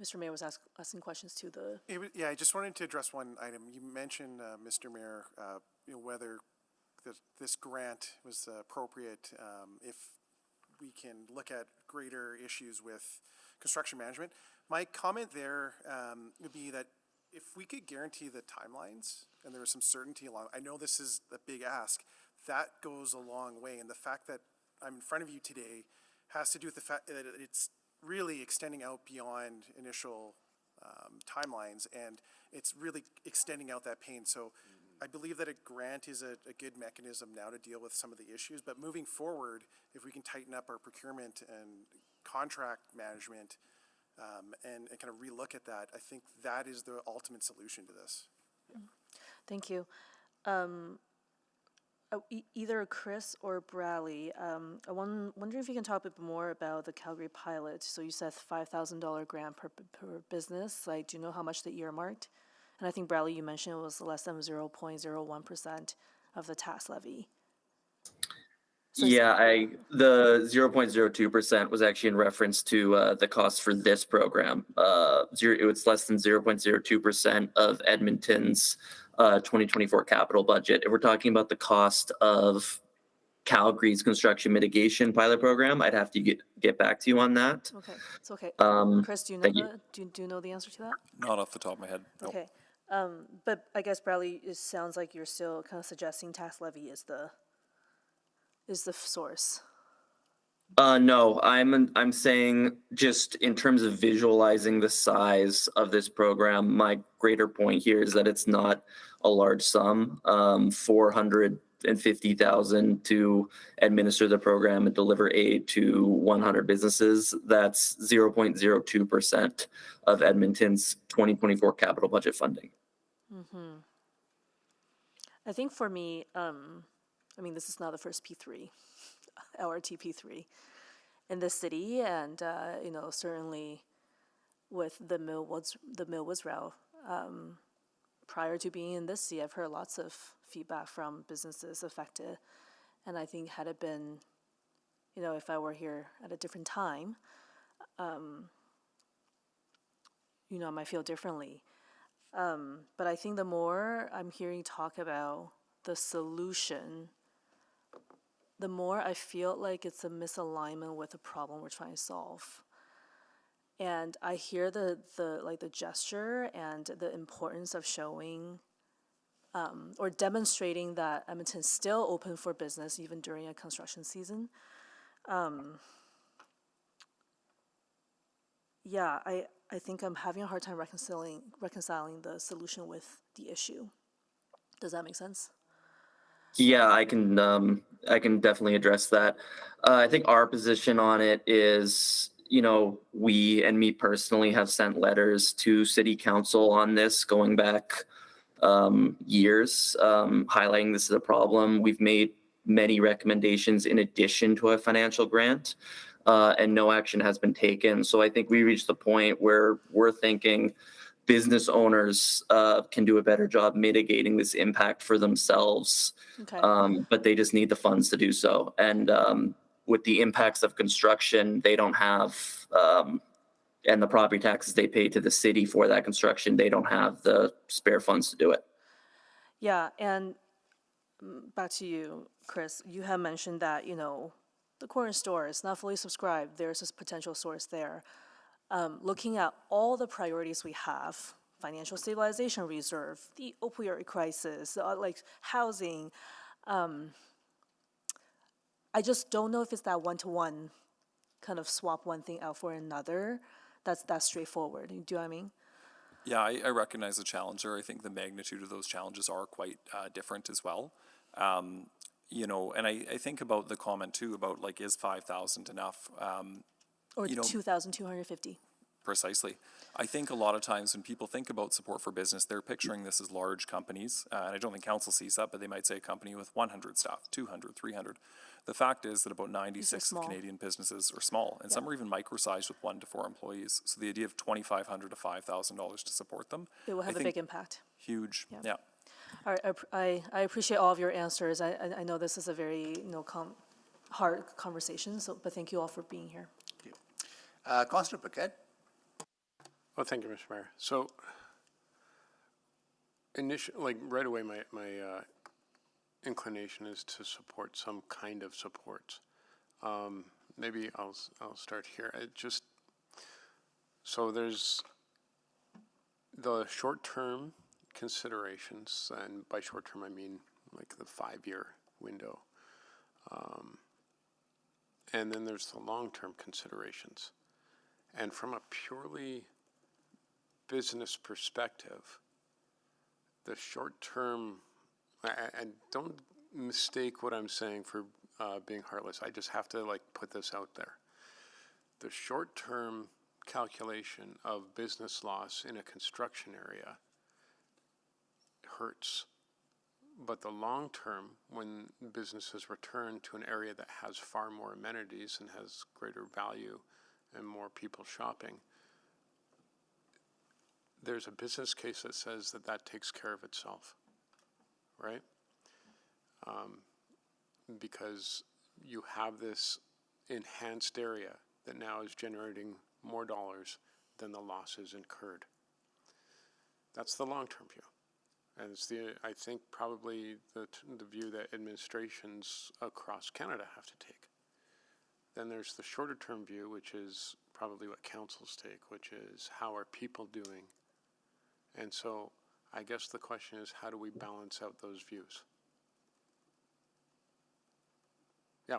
Mr. Mayor was asking questions to the...
Yeah, I just wanted to address one item. You mentioned, Mr. Mayor, whether this grant was appropriate, if we can look at greater issues with construction management. My comment there would be that if we could guarantee the timelines and there was some certainty along, I know this is a big ask, that goes a long way. And the fact that I'm in front of you today has to do with the fact that it's really extending out beyond initial timelines, and it's really extending out that pain. So I believe that a grant is a good mechanism now to deal with some of the issues, but moving forward, if we can tighten up our procurement and contract management and kind of relook at that, I think that is the ultimate solution to this.
Thank you. Either Chris or Bradley, I wonder if you can talk a bit more about the Calgary pilot. So you said $5,000 grant per business. Like, do you know how much they earmarked? And I think, Bradley, you mentioned it was less than 0.01% of the tax levy. So
Yeah, the 0.02% was actually in reference to the cost for this program. It's less than 0.02% of Edmonton's 2024 capital budget. If we're talking about the cost of Calgary's construction mitigation pilot program, I'd have to get back to you on that.
Okay, it's okay. Chris, do you know
thank you.
do you know the answer to that?
Not off the top of my head. Nope.
Okay, but I guess, Bradley, it sounds like you're still kind of suggesting tax levy is the source.
No, I'm saying just in terms of visualizing the size of this program, my greater point here is that it's not a large sum. $450,000 to administer the program and deliver aid to 100 businesses. That's 0.02% of Edmonton's 2024 capital budget funding.
Mm-hmm. I think for me, I mean, this is not the first P3, LRT P3 in this city, and you know, certainly with the Millwoods route. Prior to being in this city, I've heard lots of feedback from businesses affected, and I think had it been, you know, if I were here at a different time, you know, I might feel differently. But I think the more I'm hearing talk about the solution, the more I feel like it's a misalignment with the problem we're trying to solve. And I hear the gesture and the importance of showing or demonstrating that Edmonton's still open for business even during a construction season. Yeah, I think I'm having a hard time reconciling the solution with the issue. Does that make sense?
Yeah, I can definitely address that. I think our position on it is, you know, we and me personally have sent letters to City Council on this going back years, highlighting this is a problem. We've made many recommendations in addition to a financial grant, and no action has been taken. So I think we reached the point where we're thinking business owners can do a better job mitigating this impact for themselves.
Okay.
But they just need the funds to do so. And with the impacts of construction, they don't have, and the property taxes they pay to the city for that construction, they don't have the spare funds to do it.
Yeah, and back to you, Chris. You have mentioned that, the corner store is not fully subscribed. There's this potential source there. Looking at all the priorities we have, financial stabilization reserve, the opioid crisis, like housing, I just don't know if it's that one-to-one kind of swap one thing out for another. That's straightforward. Do you know what I mean?
Yeah, I recognize the challenger. I think the magnitude of those challenges are quite different as well. And I think about the comment too about like, is 5,000 enough?
Or 2,250.
Precisely. I think a lot of times when people think about support for business, they're picturing this as large companies. And I don't think council sees that, but they might say a company with 100 staff, 200, 300. The fact is that about 96 of Canadian businesses are small, and some are even micro-sized with 1 to 4 employees. So the idea of $2,500 to $5,000 to support them,
It will have a big impact.
Huge. Yeah.
All right, I appreciate all of your answers. I know this is a very hard conversation, but thank you all for being here.
Thank you. Councillor Paquette.
Well, thank you, Mr. Mayor. So, right away, my inclination is to support some kind of support. Maybe I'll start here. So there's the short-term considerations, and by short-term I mean like the 5-year window. And then there's the long-term considerations. And from a purely business perspective, the short-term, and don't mistake what I'm saying for being heartless. I just have to put this out there. The short-term calculation of business loss in a construction area hurts. But the long term, when businesses return to an area that has far more amenities and has greater value and more people shopping, there's a business case that says that that takes care of itself, right? Because you have this enhanced area that now is generating more dollars than the losses incurred. That's the long-term view. And it's I think probably the view that administrations across Canada have to take. Then there's the shorter term view, which is probably what councils take, which is how are people doing? And so I guess the question is, how do we balance out those views? Yeah,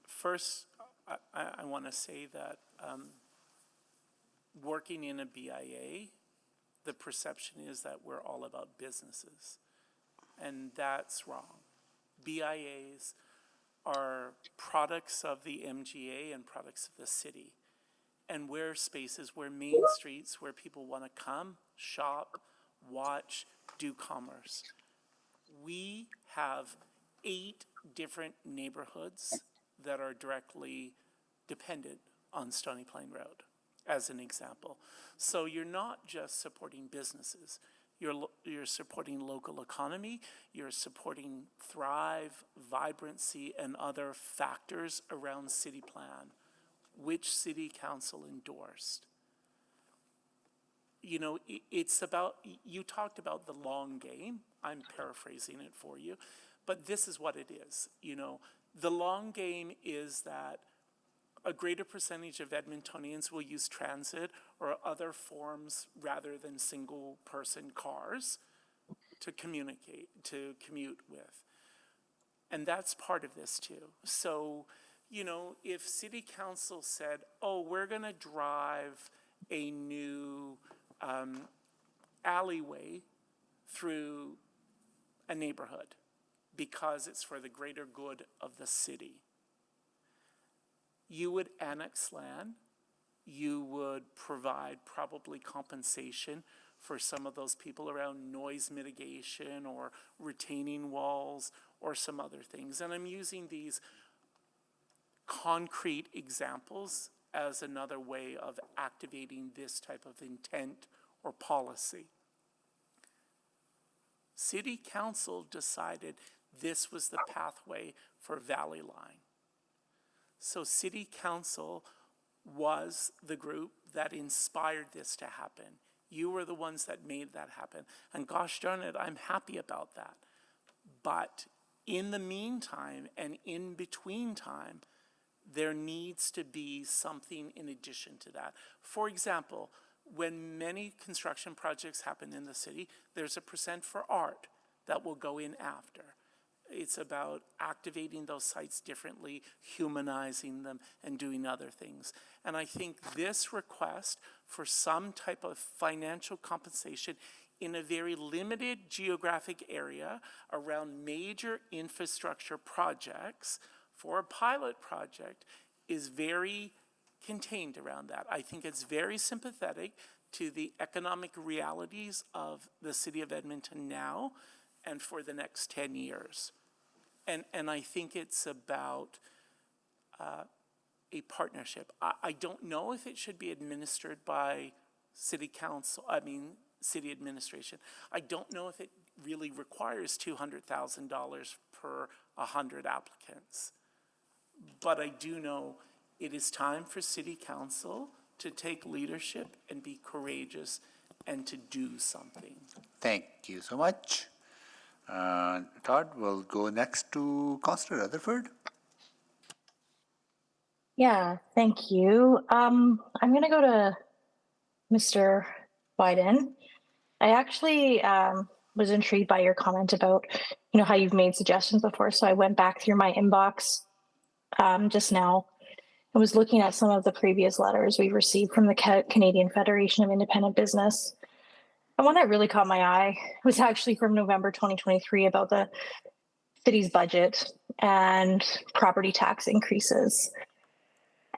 First, I want to say that working in a BIA, the perception is that we're all about businesses, and that's wrong. BIAs are products of the MGA and products of the city, and we're spaces, we're main streets where people want to come, shop, watch, do commerce. We have 8 different neighborhoods that are directly dependent on Stony Plain Road, as an example. So you're not just supporting businesses, you're supporting local economy, you're supporting thrive, vibrancy, and other factors around city plan, which city council endorsed. It's about, you talked about the long game. I'm paraphrasing it for you, but this is what it is. The long game is that a greater percentage of Edmontonians will use transit or other forms rather than single-person cars to commute with. And that's part of this too. So, if city council said, oh, we're going to drive a new alleyway through a neighborhood because it's for the greater good of the city, you would annex land, you would provide probably compensation for some of those people around noise mitigation or retaining walls or some other things. And I'm using these concrete examples as another way of activating this type of intent or policy. City Council decided this was the pathway for Valley Line. So City Council was the group that inspired this to happen. You were the ones that made that happen. And gosh darn it, I'm happy about that. But in the meantime and in between time, there needs to be something in addition to that. For example, when many construction projects happen in the city, there's a percent for art that will go in after. It's about activating those sites differently, humanizing them, and doing other things. And I think this request for some type of financial compensation in a very limited geographic area around major infrastructure projects for a pilot project is very contained around that. I think it's very sympathetic to the economic realities of the city of Edmonton now and for the next 10 years. And I think it's about a partnership. I don't know if it should be administered by city administration. I don't know if it really requires $200,000 per 100 applicants. But I do know it is time for city council to take leadership and be courageous and to do something.
Thank you so much. Todd, we'll go next to Councillor Rutherford.
Yeah, thank you. I'm going to go to Mr. Biden. I actually was intrigued by your comment about, how you've made suggestions before. So I went back through my inbox just now. I was looking at some of the previous letters we've received from the Canadian Federation of Independent Business. And one that really caught my eye was actually from November 2023 about the city's budget and property tax increases.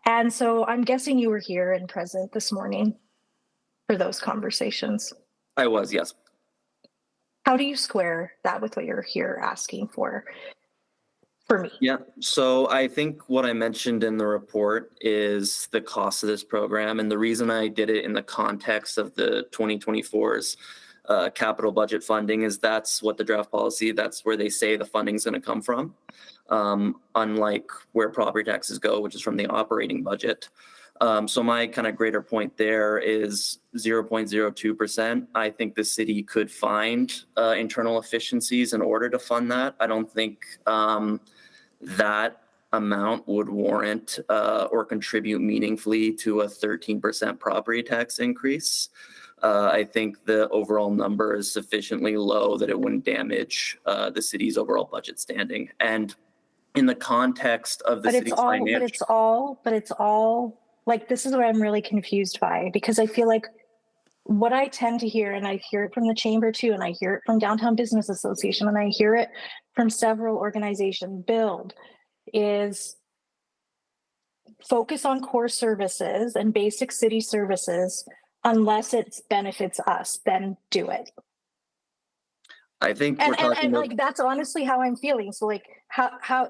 And so I'm guessing you were here and present this morning for those conversations.
I was, yes.
How do you square that with what you're here asking for me?
Yeah, so I think what I mentioned in the report is the cost of this program. And the reason I did it in the context of the 2024's capital budget funding is that's what the draft policy, that's where they say the funding's going to come from. Unlike where property taxes go, which is from the operating budget. So my kind of greater point there is 0.02%. I think the city could find internal efficiencies in order to fund that. I don't think that amount would warrant or contribute meaningfully to a 13% property tax increase. I think the overall number is sufficiently low that it wouldn't damage the city's overall budget standing. And in the context of the city's financial...
But it's all, like, this is what I'm really confused by, because I feel like what I tend to hear, and I hear it from the chamber too, and I hear it from Downtown Business Association, and I hear it from several organizations, BUILD, is focus on core services and basic city services. Unless it benefits us, then do it.
I think
like that's honestly how I'm feeling. So like, how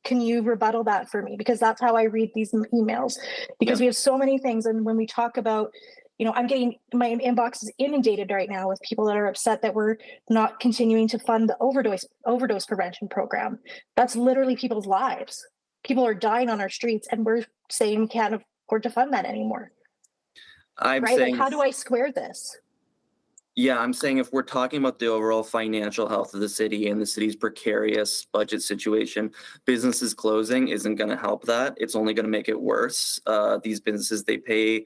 can you rebuttal that for me? Because that's how I read these emails. Because we have so many things, and when we talk about, I'm getting, my inbox is inundated right now with people that are upset that we're not continuing to fund the overdose prevention program. That's literally people's lives. People are dying on our streets, and we're saying we can't afford to fund that anymore.
I'm
right?
saying,
Like, how do I square this?
Yeah, I'm saying if we're talking about the overall financial health of the city and the city's precarious budget situation, businesses closing isn't going to help that. It's only going to make it worse. These businesses, they pay,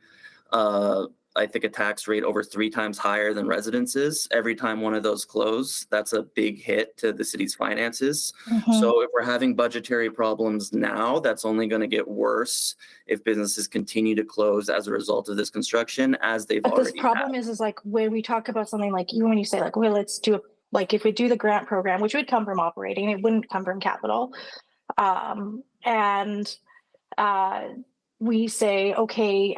I think, a tax rate over 3 times higher than residences. Every time one of those close, that's a big hit to the city's finances. So if we're having budgetary problems now, that's only going to get worse if businesses continue to close as a result of this construction, as they've already
This problem is like when we talk about something like, even when you say like, well, let's do like if we do the grant program, which would come from operating, it wouldn't come from capital. We say, okay,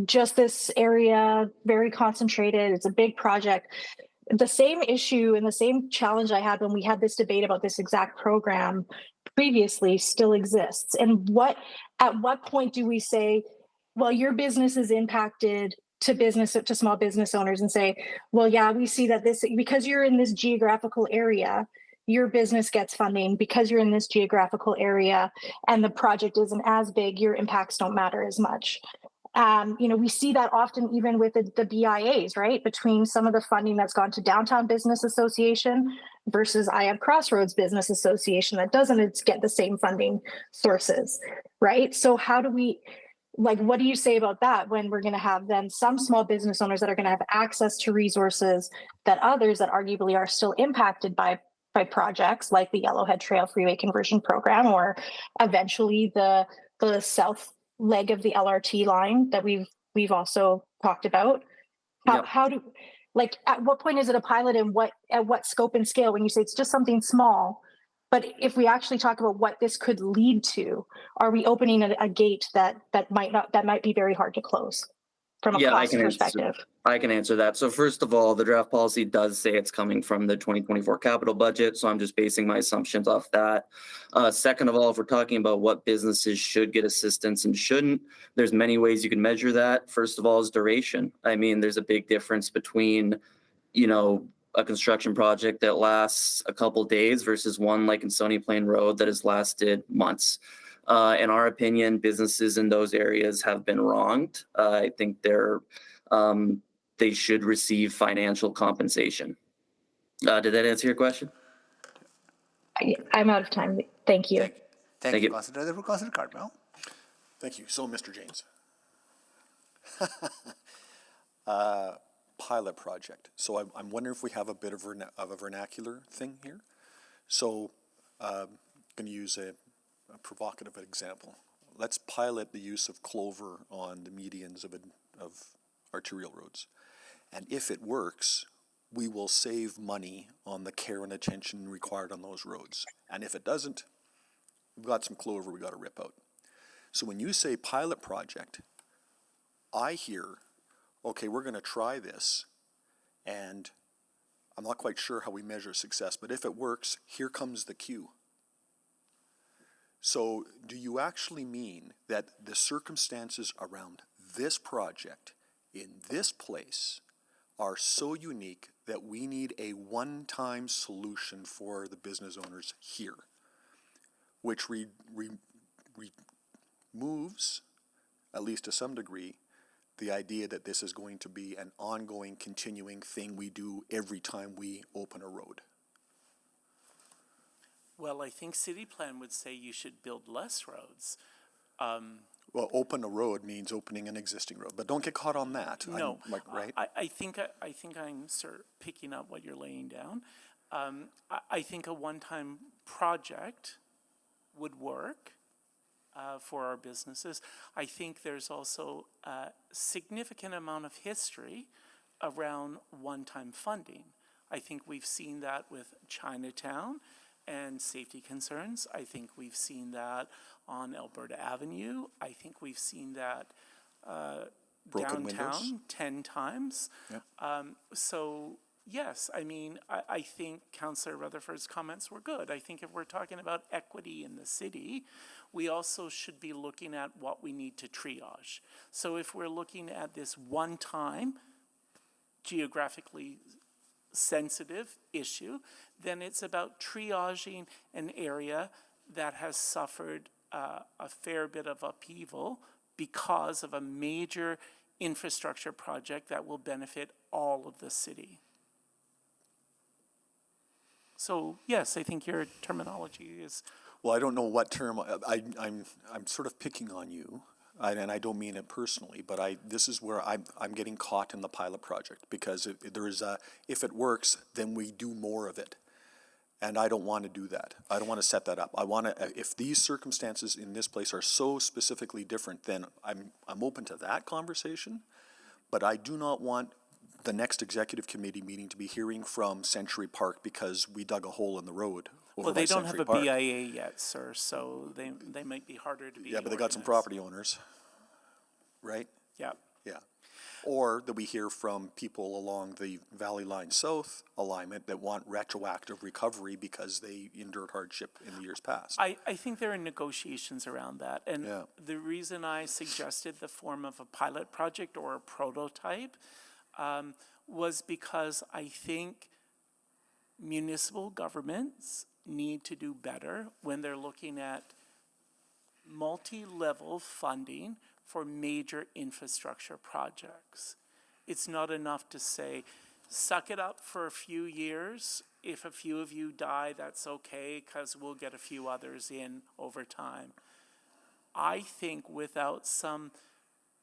just this area, very concentrated. It's a big project. The same issue and the same challenge I had when we had this debate about this exact program previously still exists? And at what point do we say, well, your business is impacted to small business owners, and say, well, yeah, we see that this, because you're in this geographical area, your business gets funding because you're in this geographical area and the project isn't as big, your impacts don't matter as much. We see that often even with the BIAs, right? Between some of the funding that's gone to Downtown Business Association versus I Have Crossroads Business Association that doesn't get the same funding sources, right? So how do we, what do you say about that when we're going to have then some small business owners that are going to have access to resources that others that arguably are still impacted by projects like the Yellowhead Trail Freeway Conversion Program, or eventually the south leg of the LRT line that we've also talked about? How do, at what point is it a pilot, and at what scope and scale, when you say it's just something small? But if we actually talk about what this could lead to, are we opening a gate that might be very hard to close from a cost perspective?
I can answer that. So first of all, the draft policy does say it's coming from the 2024 capital budget, so I'm just basing my assumptions off that. Second of all, if we're talking about what businesses should get assistance and shouldn't, there's many ways you can measure that. First of all is duration. I mean, there's a big difference between, a construction project that lasts a couple days versus one like in Stony Plain Road that has lasted months. In our opinion, businesses in those areas have been wronged. I think they should receive financial compensation. Did that answer your question?
I'm out of time. Thank you.
Thank you, Councillor. Councillor Cartmel.
Thank you. So, Mr. James. Pilot project. So I'm wondering if we have a bit of a vernacular thing here. So I'm going to use a provocative example. Let's pilot the use of clover on the medians of arterial roads. And if it works, we will save money on the care and attention required on those roads. And if it doesn't, we've got some clover we got to rip out. So when you say pilot project, I hear, okay, we're going to try this, and I'm not quite sure how we measure success, but if it works, here comes the cue. So do you actually mean that the circumstances around this project in this place are so unique that we need a one-time solution for the business owners here, which removes, at least to some degree, the idea that this is going to be an ongoing, continuing thing we do every time we open a road?
Well, I think city plan would say you should build less roads.
Well, open a road means opening an existing road, but don't get caught on that.
No,
right?
I think I'm sort of picking up what you're laying down. I think a one-time project would work for our businesses. I think there's also a significant amount of history around one-time funding. I think we've seen that with Chinatown and safety concerns. I think we've seen that on Alberta Avenue. I think we've seen that
Broken
downtown
windows.
10 times.
Yep.
So yes, I mean, I think Councillor Rutherford's comments were good. I think if we're talking about equity in the city, we also should be looking at what we need to triage. So if we're looking at this one-time, geographically sensitive issue, then it's about triaging an area that has suffered a fair bit of upheaval because of a major infrastructure project that will benefit all of the city. So yes, I think your terminology is.
Well, I don't know what term. I'm sort of picking on you, and I don't mean it personally, but this is where I'm getting caught in the pilot project, because if it works, then we do more of it. And I don't want to do that. I don't want to set that up. I want to, if these circumstances in this place are so specifically different, then I'm open to that conversation. But I do not want the next executive committee meeting to be hearing from Century Park because we dug a hole in the road.
Well, they don't have a BIA yet, sir, so they might be harder to be.
Yeah, but they got some property owners, right?
Yeah.
Yeah. Or that we hear from people along the Valley Line South alignment that want retroactive recovery because they endured hardship in the years past.
I think there are negotiations around that. And
Yeah.
the reason I suggested the form of a pilot project or a prototype was because I think municipal governments need to do better when they're looking at multi-level funding for major infrastructure projects. It's not enough to say, suck it up for a few years. If a few of you die, that's okay, because we'll get a few others in over time. I think without some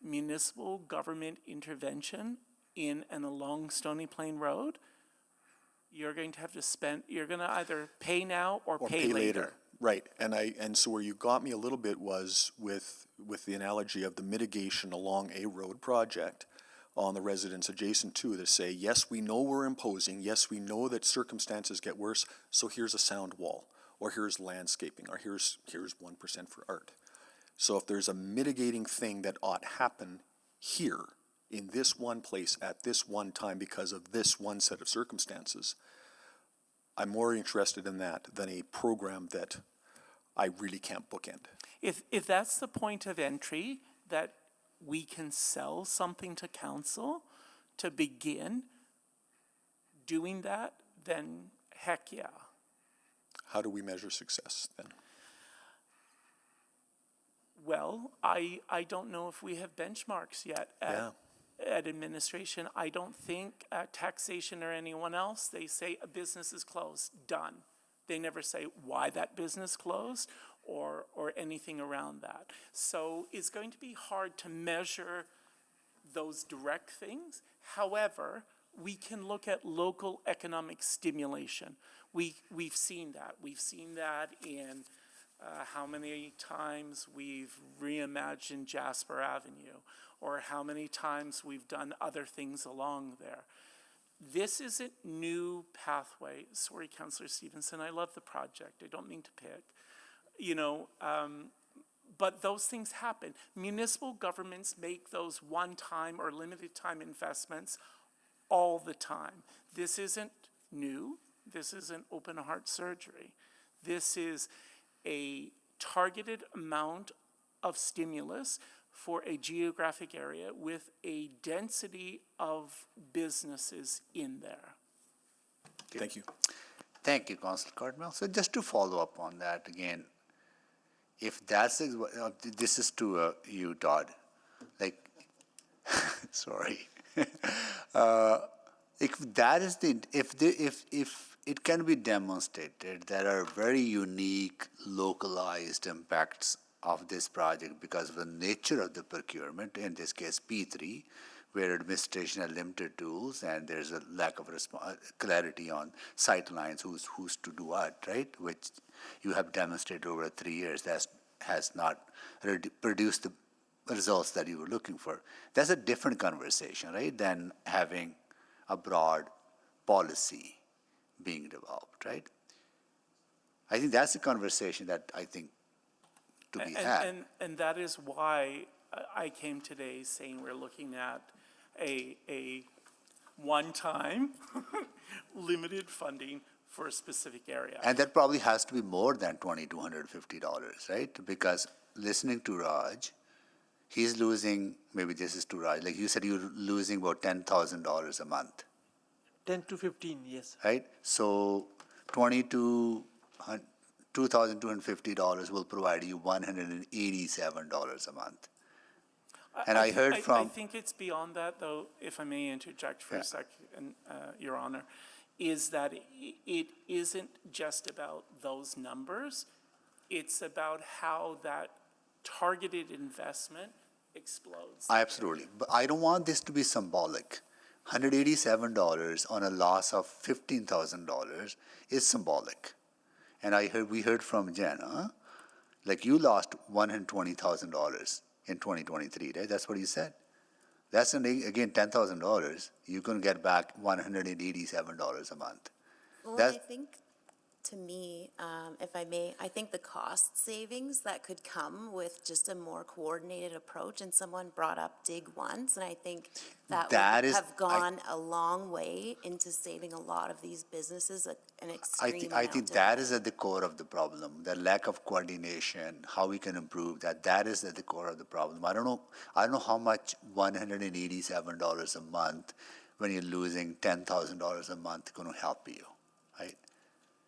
municipal government intervention in and along Stony Plain Road, you're going to have to spend, you're going to either pay now or pay later.
Right, and so where you got me a little bit was with the analogy of the mitigation along a road project on the residents adjacent to say, yes, we know we're imposing, yes, we know that circumstances get worse, so here's a sound wall, or here's landscaping, or here's 1% for art. So if there's a mitigating thing that ought happen here, in this one place, at this one time, because of this one set of circumstances, I'm more interested in that than a program that I really can't bookend.
If that's the point of entry, that we can sell something to council to begin doing that, then heck yeah.
How do we measure success then?
Well, I don't know if we have benchmarks yet at administration. I don't think at taxation or anyone else, they say a business is closed, done. They never say why that business closed or anything around that. So it's going to be hard to measure those direct things. However, we can look at local economic stimulation. We've seen that. We've seen that in how many times we've reimagined Jasper Avenue, or how many times we've done other things along there. This isn't new pathway. Sorry, Councillor Stevenson, I love the project. I don't mean to pick. But those things happen. Municipal governments make those one-time or limited-time investments all the time. This isn't new. This isn't open heart surgery. This is a targeted amount of stimulus for a geographic area with a density of businesses in there.
Thank you.
Thank you, Councillor Cardinal. So just to follow up on that again, if that's, this is to you, Todd, like, sorry. If that is if it can be demonstrated, there are very unique localized impacts of this project because of the nature of the procurement, in this case P3, where administration has limited tools and there's a lack of clarity on sight lines, who's to do what, right? Which you have demonstrated over 3 years that has not produced the results that you were looking for. That's a different conversation, right, than having a broad policy being developed, right? I think that's a conversation that I think to be had.
And that is why I came today saying we're looking at a one-time limited funding for a specific area.
And that probably has to be more than $2,250, right? Because listening to Raj, he's losing, maybe this is to Raj, like you said, you're losing about $10,000 a month.
10 to 15, yes.
Right? So $2,250 will provide you $187 a month. And I heard from...
I think it's beyond that, though, if I may interject for a second, Your Honor, is that it isn't just about those numbers. It's about how that targeted investment explodes.
Absolutely. But I don't want this to be symbolic. $187 on a loss of $15,000 is symbolic. And we heard from Jenna, like you lost $120,000 in 2023, right? That's what you said. That's, again, $10,000. You're going to get back $187 a month.
Well, I think to me, if I may, I think the cost savings that could come with just a more coordinated approach, and someone brought up dig once, and I think that
That
would
is-
have gone a long way into saving a lot of these businesses an extreme
I think
amount of
that
money.
is at the core of the problem, the lack of coordination, how we can improve that. That is at the core of the problem. I don't know how much $187 a month when you're losing $10,000 a month going to help you, right?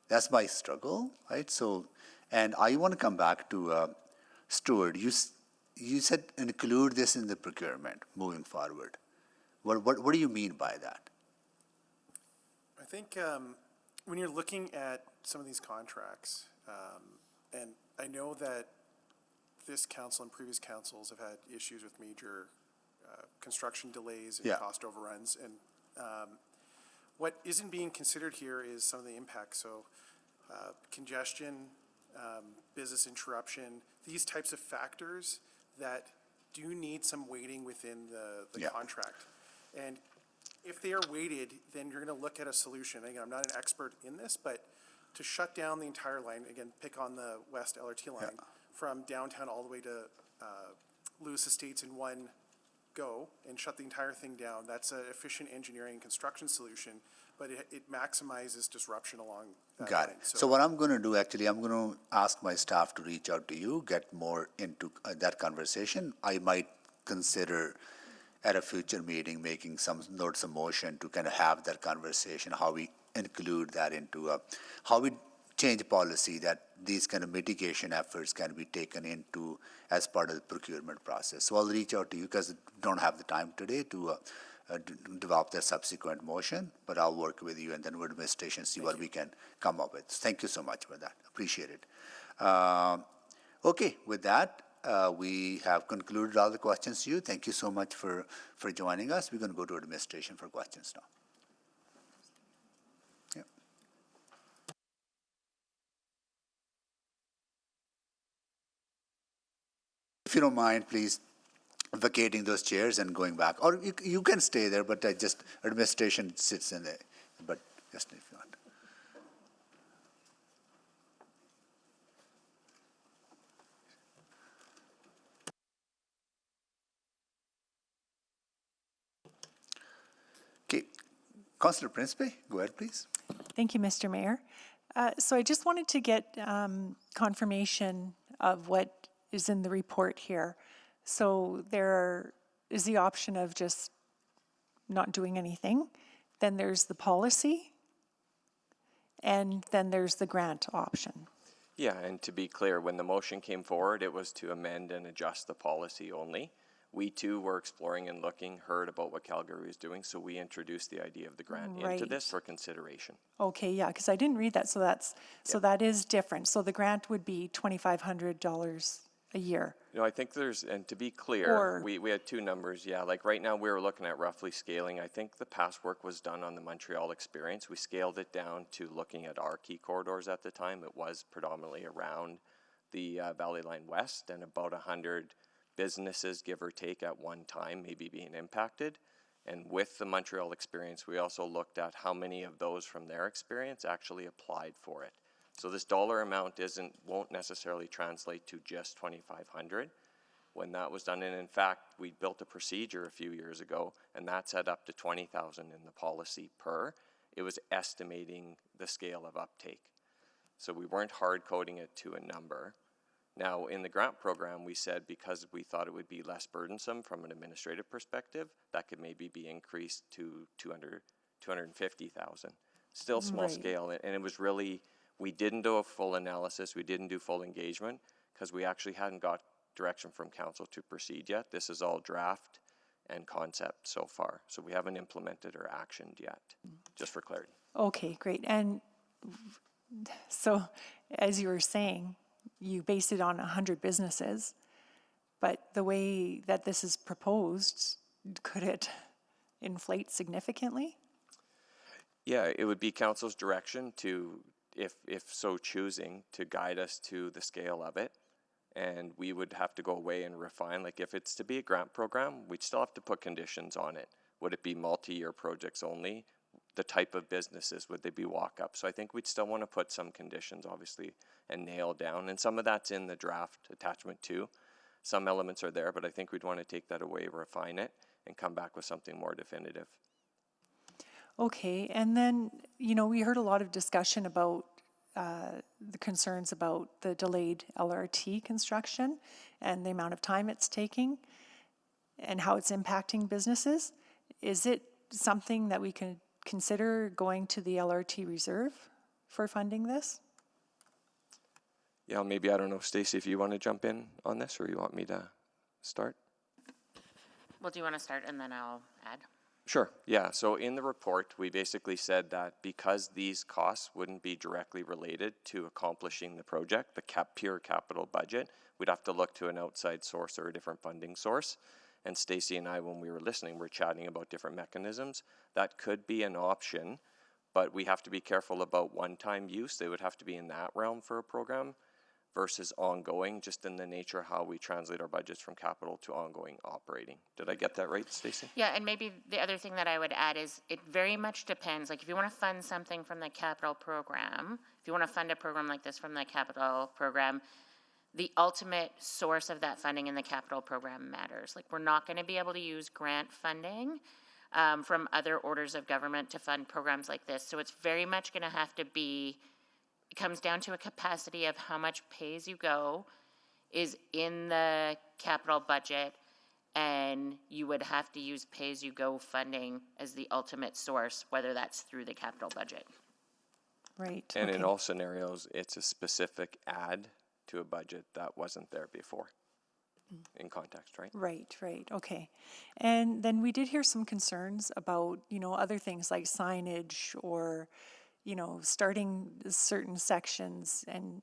That's my struggle, right? So, and I want to come back to Stuart. You said include this in the procurement moving forward. What do you mean by that?
I think when you're looking at some of these contracts, and I know that this council and previous councils have had issues with major construction delays and
Yeah.
cost overruns, and what isn't being considered here is some of the impacts. So congestion, business interruption, these types of factors that do need some weighting within the
Yeah.
contract. And if they are weighted, then you're going to look at a solution. Again, I'm not an expert in this, but to shut down the entire line, again, pick on the West LRT line, from downtown all the way to Lewis Estates in one go and shut the entire thing down, that's an efficient engineering and construction solution, but it maximizes disruption along that
Got
line.
it. So what I'm going to do, actually, I'm going to ask my staff to reach out to you, get more into that conversation. I might consider at a future meeting making some notes of motion to kind of have that conversation, how we include that into how we change policy that these kind of mitigation efforts can be taken into as part of the procurement process. So I'll reach out to you because I don't have the time today to develop the subsequent motion, but I'll work with you and then with administration, see what we can come up with. Thank you so much for that. Appreciate it. Okay, with that, we have concluded all the questions to you. Thank you so much for joining us. We're going to go to administration for questions now. Yep. If you don't mind, please vacating those chairs and going back. Or you can stay there, but just administration sits in there. But just if you want. Okay. Councillor Principe, go ahead, please.
Thank you, Mr. Mayor. So I just wanted to get confirmation of what is in the report here. So there is the option of just not doing anything. Then there's the policy. And then there's the grant option.
Yeah, and to be clear, when the motion came forward, it was to amend and adjust the policy only. We too were exploring and looking, heard about what Calgary was doing, so we introduced the idea of the grant into this for consideration.
Okay, yeah, because I didn't read that, so that is different. So the grant would be $2,500 a year.
No, I think there's, and to be clear, we had two numbers, yeah. Like right now, we were looking at roughly scaling. I think the past work was done on the Montreal experience. We scaled it down to looking at our key corridors at the time. It was predominantly around the Valley Line West and about 100 businesses, give or take, at one time, maybe being impacted. And with the Montreal experience, we also looked at how many of those from their experience actually applied for it. So this dollar amount won't necessarily translate to just $2,500 when that was done. And in fact, we built a procedure a few years ago, and that set up to $20,000 in the policy per. It was estimating the scale of uptake. So we weren't hard coding it to a number. Now, in the grant program, we said because we thought it would be less burdensome from an administrative perspective, that could maybe be increased to $250,000. Still small scale, and it was really, we didn't do a full analysis, we didn't do full engagement, because we actually hadn't got direction from council to proceed yet. This is all draft and concept so far, so we haven't implemented or actioned yet, just for clarity.
Okay, great. And so, as you were saying, you base it on 100 businesses, but the way that this is proposed, could it inflate significantly?
Yeah, it would be council's direction to, if so choosing, to guide us to the scale of it. And we would have to go away and refine, like if it's to be a grant program, we'd still have to put conditions on it. Would it be multi-year projects only? the type of businesses, would they be walk-up? So I think we'd still want to put some conditions, obviously, and nail down. And some of that's in the draft attachment too. Some elements are there, but I think we'd want to take that away, refine it, and come back with something more definitive.
Okay, and then, you know, we heard a lot of discussion about the concerns about the delayed LRT construction and the amount of time it's taking and how it's impacting businesses. Is it something that we can consider going to the LRT reserve for funding this?
Yeah, maybe, I don't know, Stacey, if you want to jump in on this, or you want me to start?
Well, do you want to start and then I'll add?
Sure, yeah. So in the report, we basically said that because these costs wouldn't be directly related to accomplishing the project, the pure capital budget, we'd have to look to an outside source or a different funding source. And Stacey and I, when we were listening, were chatting about different mechanisms. That could be an option, but we have to be careful about one-time use. They would have to be in that realm for a program versus ongoing, just in the nature of how we translate our budgets from capital to ongoing operating. Did I get that right, Stacey?
Yeah, and maybe the other thing that I would add is it very much depends. Like if you want to fund something from the capital program, if you want to fund a program like this from the capital program, the ultimate source of that funding in the capital program matters. Like we're not going to be able to use grant funding from other orders of government to fund programs like this. So it's very much going to have to be, it comes down to a capacity of how much pay-as-you-go is in the capital budget, and you would have to use pay-as-you-go funding as the ultimate source, whether that's through the capital budget.
Right.
And
okay.
in all scenarios, it's a specific add to a budget that wasn't there before in context, right?
Right, okay. And then we did hear some concerns about, you know, other things like signage or, you know, starting certain sections and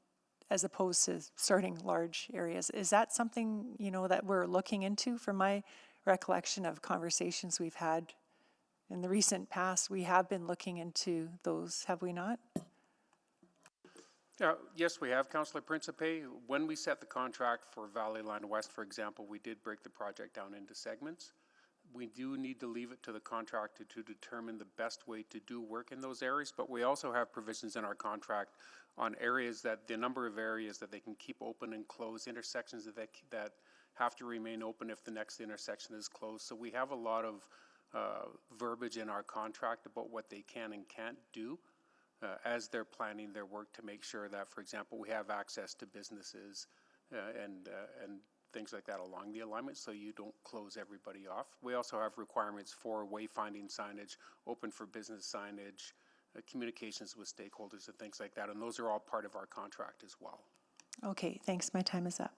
as opposed to starting large areas. Is that something, you know, that we're looking into? From my recollection of conversations we've had in the recent past, we have been looking into those, have we not?
Yes, we have, Councillor Principe. When we set the contract for Valley Line West, for example, we did break the project down into segments. We do need to leave it to the contractor to determine the best way to do work in those areas, but we also have provisions in our contract on areas that, the number of areas that they can keep open and close, intersections that have to remain open if the next intersection is closed. So we have a lot of verbiage in our contract about what they can and can't do as they're planning their work to make sure that, for example, we have access to businesses and things like that along the alignment, so you don't close everybody off. We also have requirements for wayfinding signage, open for business signage, communications with stakeholders and things like that, and those are all part of our contract as well.
Okay, thanks. My time is up.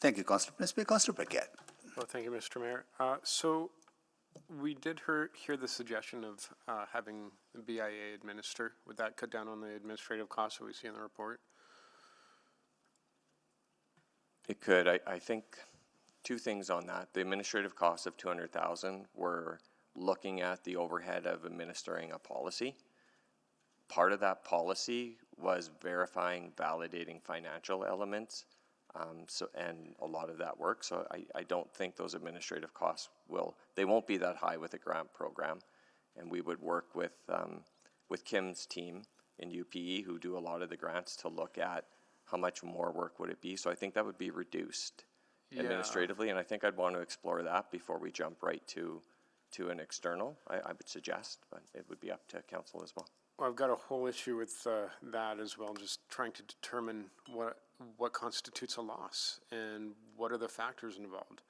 Thank you, Councillor Principe. Councillor Burkett.
Well, thank you, Mr. Mayor. So we did hear the suggestion of having the BIA administer. Would that cut down on the administrative costs that we see in the report?
It could. I think two things on that. The administrative costs of $200,000 were looking at the overhead of administering a policy. Part of that policy was verifying, validating financial elements, and a lot of that work. So I don't think those administrative costs they won't be that high with a grant program. And we would work with Kim's team in UPE, who do a lot of the grants, to look at how much more work would it be. So I think that would be reduced administratively, and I think I'd want to explore that before we jump right to an external. I would suggest, but it would be up to council as well.
Well, I've got a whole issue with that as well, just trying to determine what constitutes a loss and what are the factors involved.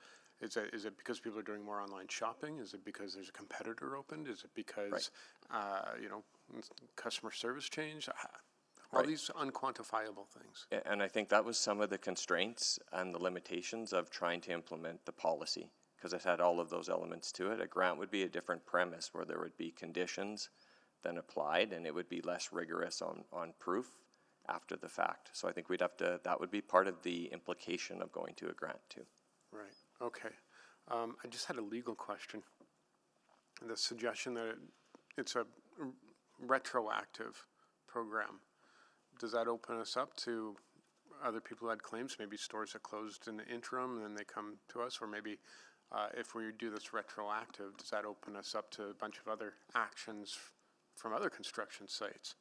Is it because people are doing more online shopping? Is it because there's a competitor opened? Is it because, customer service changed? All these unquantifiable things.
And I think that was some of the constraints and the limitations of trying to implement the policy, because it had all of those elements to it. A grant would be a different premise where there would be conditions then applied, and it would be less rigorous on proof after the fact. So I think that would be part of the implication of going to a grant too.
Right, okay. I just had a legal question. The suggestion that it's a retroactive program, does that open us up to other people who had claims, maybe stores that closed in the interim and then they come to us, or maybe If we do this retroactive, does that open us up to a bunch of other actions from other construction sites?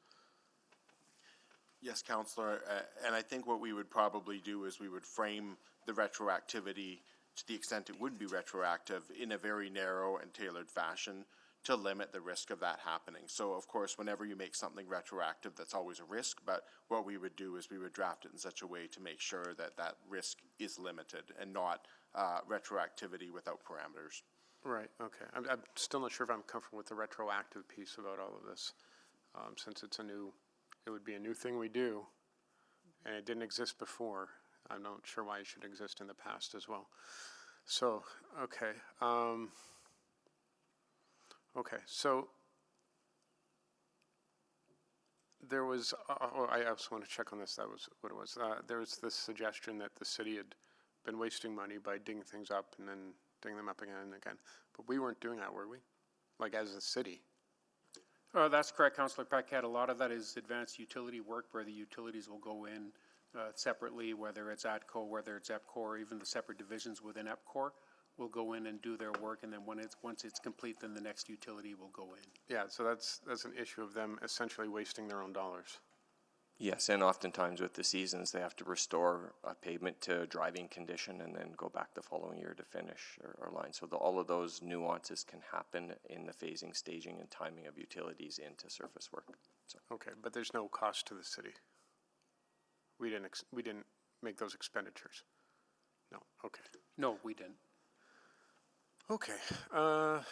Yes, Councillor, and I think what we would probably do is we would frame the retroactivity to the extent it would be retroactive in a very narrow and tailored fashion to limit the risk of that happening. So, of course, whenever you make something retroactive, that's always a risk, but what we would do is we would draft it in such a way to make sure that that risk is limited and not retroactivity without parameters.
Right, okay. I'm still not sure if I'm comfortable with the retroactive piece about all of this, since it would be a new thing we do, and it didn't exist before. I'm not sure why it should exist in the past as well. So, okay. Okay, so there was, I also want to check on this, that was what it was. There was this suggestion that the city had been wasting money by digging things up and then digging them up again and again. But we weren't doing that, were we? Like as a city?
That's correct, Councillor Paquette. A lot of that is advanced utility work where the utilities will go in separately, whether it's ATCO, whether it's EPCOR, or even the separate divisions within EPCOR will go in and do their work, and then once it's complete, then the next utility will go in.
Yeah, so that's an issue of them essentially wasting their own dollars.
Yes, and oftentimes with the seasons, they have to restore a pavement to driving condition and then go back the following year to finish our line. So all of those nuances can happen in the phasing, staging, and timing of utilities into surface work. So.
Okay, but there's no cost to the city. We didn't make those expenditures. No. Okay.
No, we didn't.
Okay. All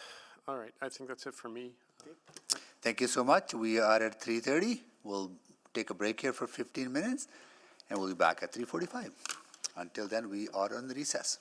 right. I think that's it for me.
Thank you so much. We are at 3:30. We'll take a break here for 15 minutes, and we'll be back at 3:45. Until then, we are on recess.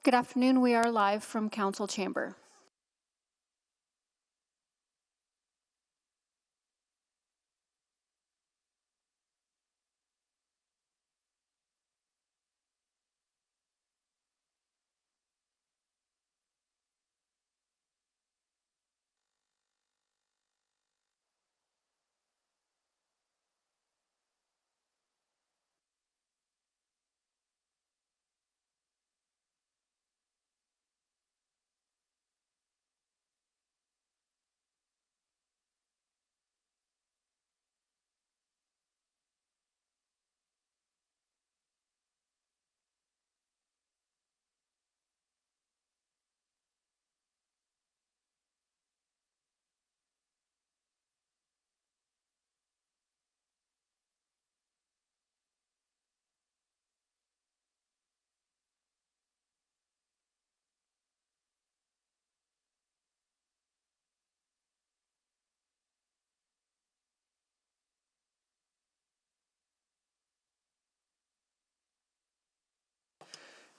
Good afternoon. We are live from Council Chamber.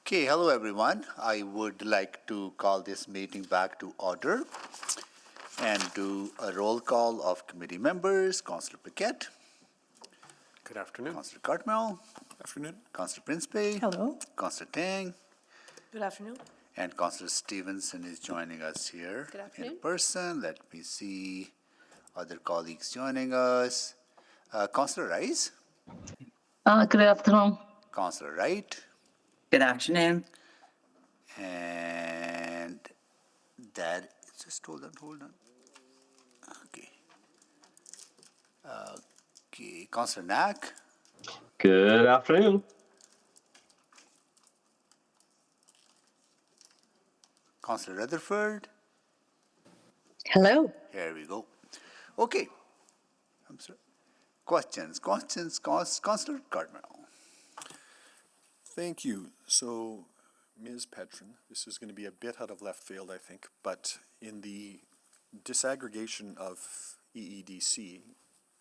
Okay, hello everyone. I would like to call this meeting back to order and do a roll call of committee members. Councillor Paquette.
Good afternoon.
Councillor Cartmel.
Afternoon.
Councillor Principe.
Hello.
Councillor Tang.
Good afternoon.
And Councillor Stevenson is joining us here
Good
in
afternoon.
person. Let me see other colleagues joining us. Councillor Rice.
Good afternoon.
Councillor Wright.
Good afternoon.
And that, just hold on. Okay. Okay, Councillor Knack.
Good afternoon.
Councillor Rutherford.
Hello.
Here we go. Okay. I'm sorry. Questions, Councillor Cartmel.
Thank you. So, Ms. Petrin, this is going to be a bit out of left field, I think, but in the disaggregation of EEDC,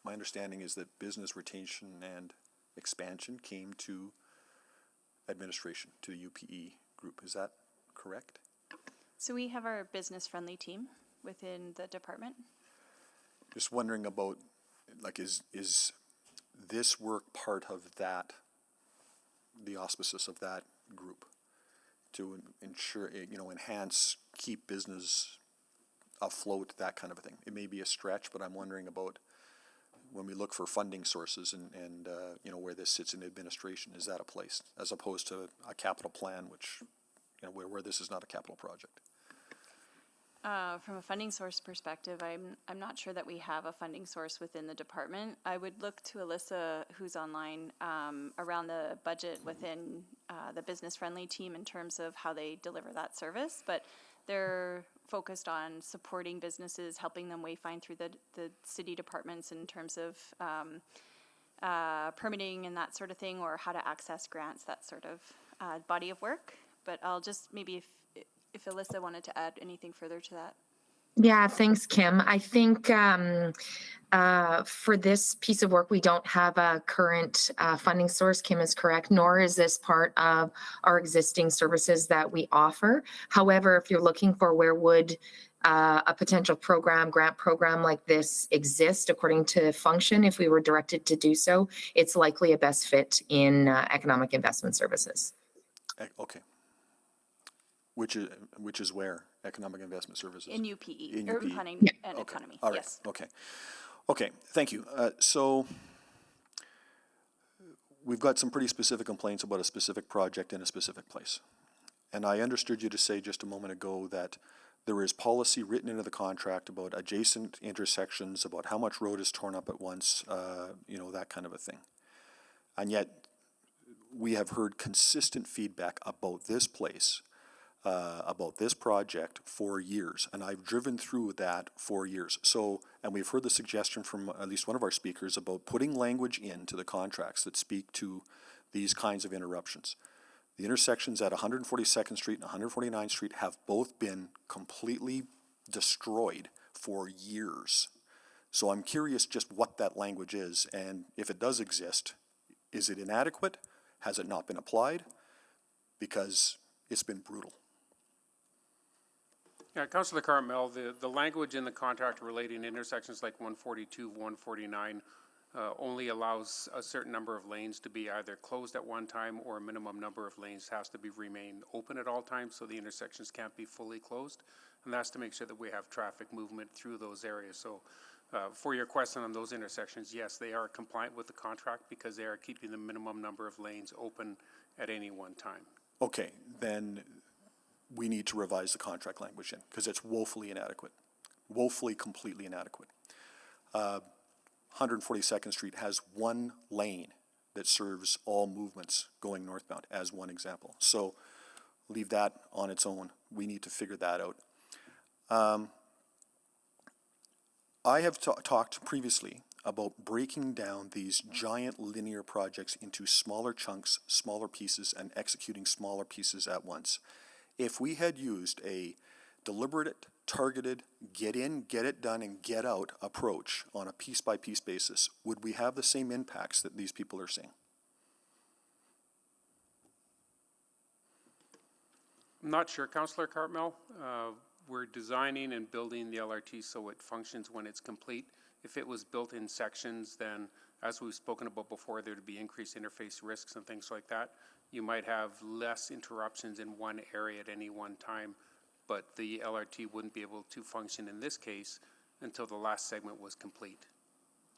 my understanding is that business retention and expansion came to administration, to the UPE group. Is that correct?
So we have our business-friendly team within the department.
Just wondering about, like, is this work part of that, the auspices of that group, to ensure, enhance, keep business afloat, that kind of a thing? It may be a stretch, but I'm wondering about when we look for funding sources and where this sits in administration, is that a place, as opposed to a capital plan, which, where this is not a capital project?
From a funding source perspective, I'm not sure that we have a funding source within the department. I would look to Alyssa, who's online, around the budget within the business-friendly team in terms of how they deliver that service. But they're focused on supporting businesses, helping them wayfind through the city departments in terms of permitting and that sort of thing, or how to access grants, that sort of body of work. But I'll just maybe, if Alyssa wanted to add anything further to that.
Yeah, thanks, Kim. I think for this piece of work, we don't have a current funding source. Kim is correct, nor is this part of our existing services that we offer. However, if you're looking for where would a potential grant program like this exist according to function, if we were directed to do so, it's likely a best fit in economic investment services.
Okay. Which is where? Economic Investment Services?
In UPE,
in
Urban
UPE.
Planning and
Okay.
Economy,
All right.
yes.
Okay, thank you. So we've got some pretty specific complaints about a specific project in a specific place. And I understood you to say just a moment ago that there is policy written into the contract about adjacent intersections, about how much road is torn up at once, that kind of a thing. And yet we have heard consistent feedback about this place, about this project for years, and I've driven through that for years. So, and we've heard the suggestion from at least one of our speakers about putting language into the contracts that speak to these kinds of interruptions. The intersections at 142nd Street and 149th Street have both been completely destroyed for years. So I'm curious just what that language is, and if it does exist, is it inadequate? Has it not been applied? Because it's been brutal.
Yeah, Councillor Carmel, the language in the contract relating to intersections like 142, 149 only allows a certain number of lanes to be either closed at one time, or a minimum number of lanes has to be remain open at all times, so the intersections can't be fully closed. And that's to make sure that we have traffic movement through those areas. So for your question on those intersections, yes, they are compliant with the contract because they are keeping the minimum number of lanes open at any one time.
Okay, then we need to revise the contract language in, because it's woefully inadequate, woefully completely inadequate. 142nd Street has one lane that serves all movements going northbound, as one example. So leave that on its own. We need to figure that out. I have talked previously about breaking down these giant linear projects into smaller chunks, smaller pieces, and executing smaller pieces at once. If we had used a deliberate, targeted, get in, get it done, and get out approach on a piece-by-piece basis, would we have the same impacts that these people are seeing?
I'm not sure, Councillor Cartmel. We're designing and building the LRT so it functions when it's complete. If it was built in sections, then as we've spoken about before, there'd be increased interface risks and things like that. You might have less interruptions in one area at any one time, but the LRT wouldn't be able to function in this case until the last segment was complete.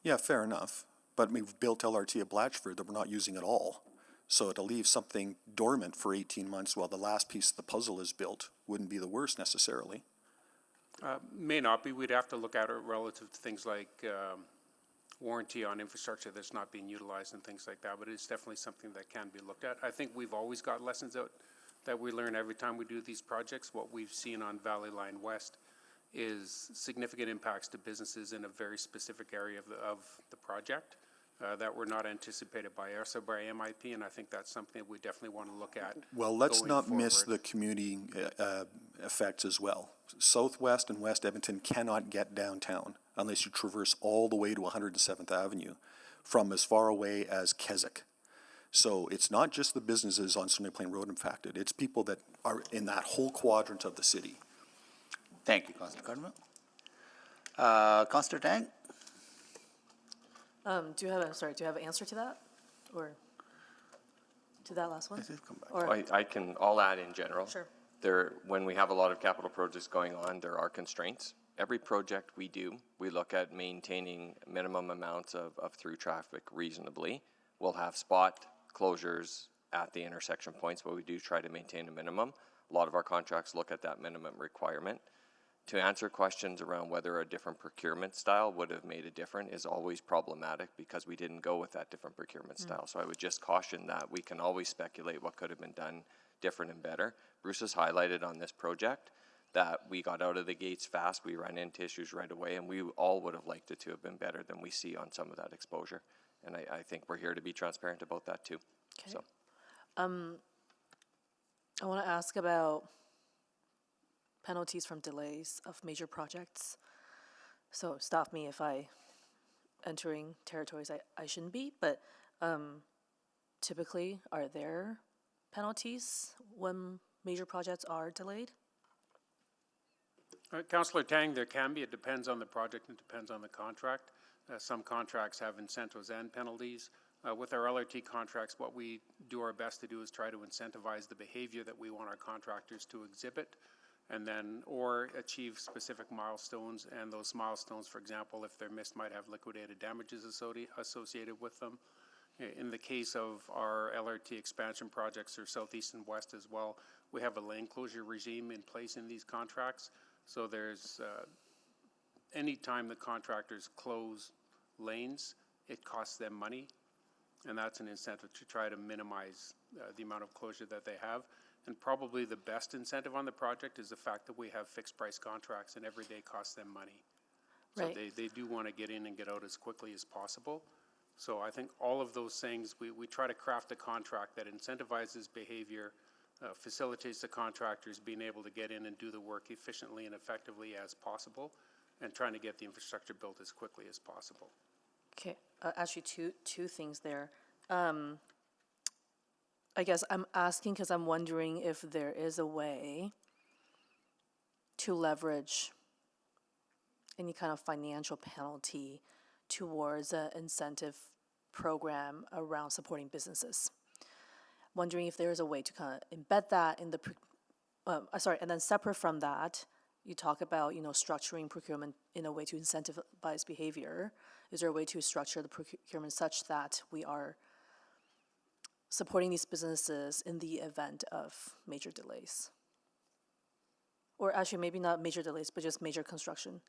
Yeah, fair enough. But we've built LRT at Blatchford that we're not using at all. So to leave something dormant for 18 months while the last piece of the puzzle is built wouldn't be the worst necessarily.
May not be. We'd have to look at it relative to things like warranty on infrastructure that's not being utilized and things like that, but it's definitely something that can be looked at. I think we've always got lessons out that we learn every time we do these projects. What we've seen on Valley Line West is significant impacts to businesses in a very specific area of the project that were not anticipated by us or by MIP, and I think that's something that we definitely want to look at.
Well, let's not miss the community effects as well. Southwest and West Edmonton cannot get downtown unless you traverse all the way to 107th Avenue from as far away as Keswick. So it's not just the businesses on Sunday Plain Road impacted, it's people that are in that whole quadrant of the city.
Thank you, Councillor Cardinal. Councillor Tang?
Do you have an answer to that, or to that last one? Or
I'll add in general.
Sure.
When we have a lot of capital projects going on, there are constraints. Every project we do, we look at maintaining minimum amounts of through traffic reasonably. We'll have spot closures at the intersection points, but we do try to maintain a minimum. A lot of our contracts look at that minimum requirement. To answer questions around whether a different procurement style would have made a difference is always problematic because we didn't go with that different procurement style. So I would just caution that we can always speculate what could have been done different and better. Bruce has highlighted on this project that we got out of the gates fast, we ran into issues right away, and we all would have liked it to have been better than we see on some of that exposure. And I think we're here to be transparent about that too.
Okay.
So.
I want to ask about penalties from delays of major projects. So stop me if I entering territories I shouldn't be, but typically are there penalties when major projects are delayed?
Councillor Tang, there can be. It depends on the project and depends on the contract. Some contracts have incentives and penalties. With our LRT contracts, what we do our best to do is try to incentivize the behavior that we want our contractors to exhibit, and then or achieve specific milestones. And those milestones, for example, if they're missed, might have liquidated damages associated with them. In the case of our LRT expansion projects, or Southeast and West as well, we have a lane closure regime in place in these contracts. So there's any time the contractors close lanes, it costs them money, and that's an incentive to try to minimize the amount of closure that they have. And probably the best incentive on the project is the fact that we have fixed price contracts and every day costs them money.
Right.
So they do want to get in and get out as quickly as possible. So I think all of those things, we try to craft a contract that incentivizes behavior, facilitates the contractors being able to get in and do the work efficiently and effectively as possible, and trying to get the infrastructure built as quickly as possible.
Okay, actually two things there. I guess I'm asking because I'm wondering if there is a way to leverage any kind of financial penalty towards an incentive program around supporting businesses. Wondering if there is a way to kind of embed that in the, and then separate from that, you talk about, structuring procurement in a way to incentivize behavior. Is there a way to structure the procurement such that we are supporting these businesses in the event of major delays? Or actually, maybe not major delays, but just major construction.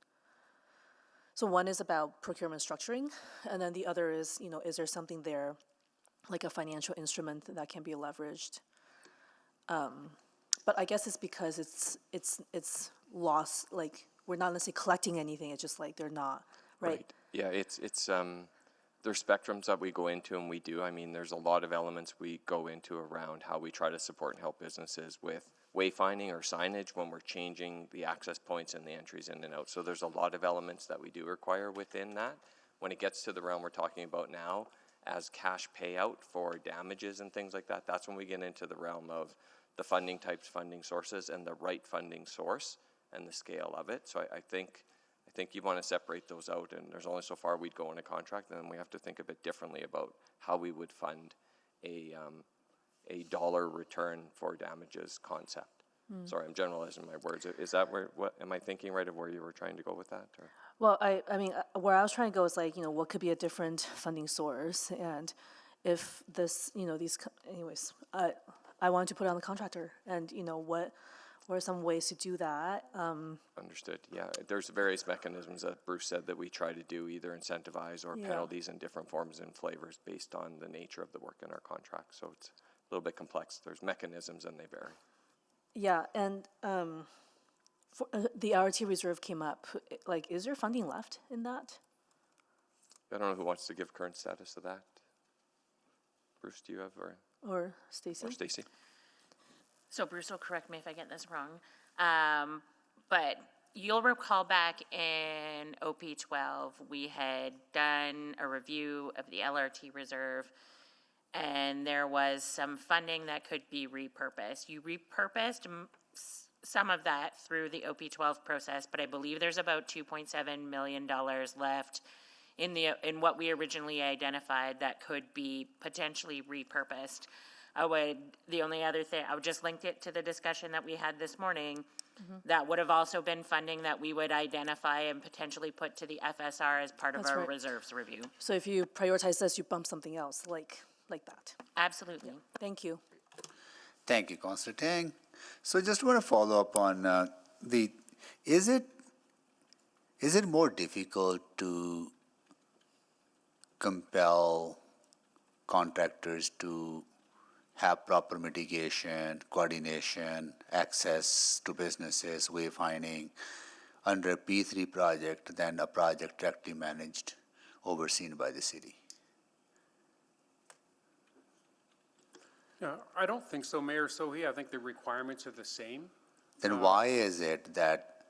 So one is about procurement structuring, and then the other is, is there something there, like a financial instrument that can be leveraged? But I guess it's because it's lost, like, we're not necessarily collecting anything, it's just like they're not, right?
Yeah, it's there's spectrums that we go into, and we do. I mean, there's a lot of elements we go into around how we try to support and help businesses with wayfinding or signage when we're changing the access points and the entries in and out. So there's a lot of elements that we do require within that. When it gets to the realm we're talking about now, as cash payout for damages and things like that, that's when we get into the realm of the funding types, funding sources, and the right funding source and the scale of it. So I think you want to separate those out, and there's only so far we'd go in a contract, and then we have to think a bit differently about how we would fund a dollar return for damages concept. Sorry, I'm generalizing my words. Is that what am I thinking right of where you were trying to go with that? Or?
Well, I mean, where I was trying to go is like, what could be a different funding source? And if this, anyways, I wanted to put it on the contractor, and, what are some ways to do that?
Understood. Yeah, there's various mechanisms that Bruce said that we try to do, either incentivize or penalties in different forms and flavors based on the nature of the work in our contract. So it's a little bit complex. There's mechanisms and they vary.
Yeah, and for, the RT reserve came up. Like, is there funding left in that?
I don't know who wants to give current status of that. Bruce, do you have,
or Stacy?
Or Stacy.
So Bruce will correct me if I get this wrong, but you'll recall back in OP12, we had done a review of the LRT reserve, and there was some funding that could be repurposed. You repurposed some of that through the OP12 process, but I believe there's about $2.7 million left in what we originally identified that could be potentially repurposed. The only other thing, I would just link it to the discussion that we had this morning. That would have also been funding that we would identify and potentially put to the FSR as part of our reserves review.
So if you prioritize this, you bump something else like that.
Absolutely.
Thank you.
Thank you, Councillor Tang. So just want to follow up on is it more difficult to compel contractors to have proper mitigation, coordination, access to businesses, wayfinding under a P3 project than a project directly managed, overseen by the city?
Yeah, I don't think so, Mayor Sohi. I think the requirements are the same.
Then why is it that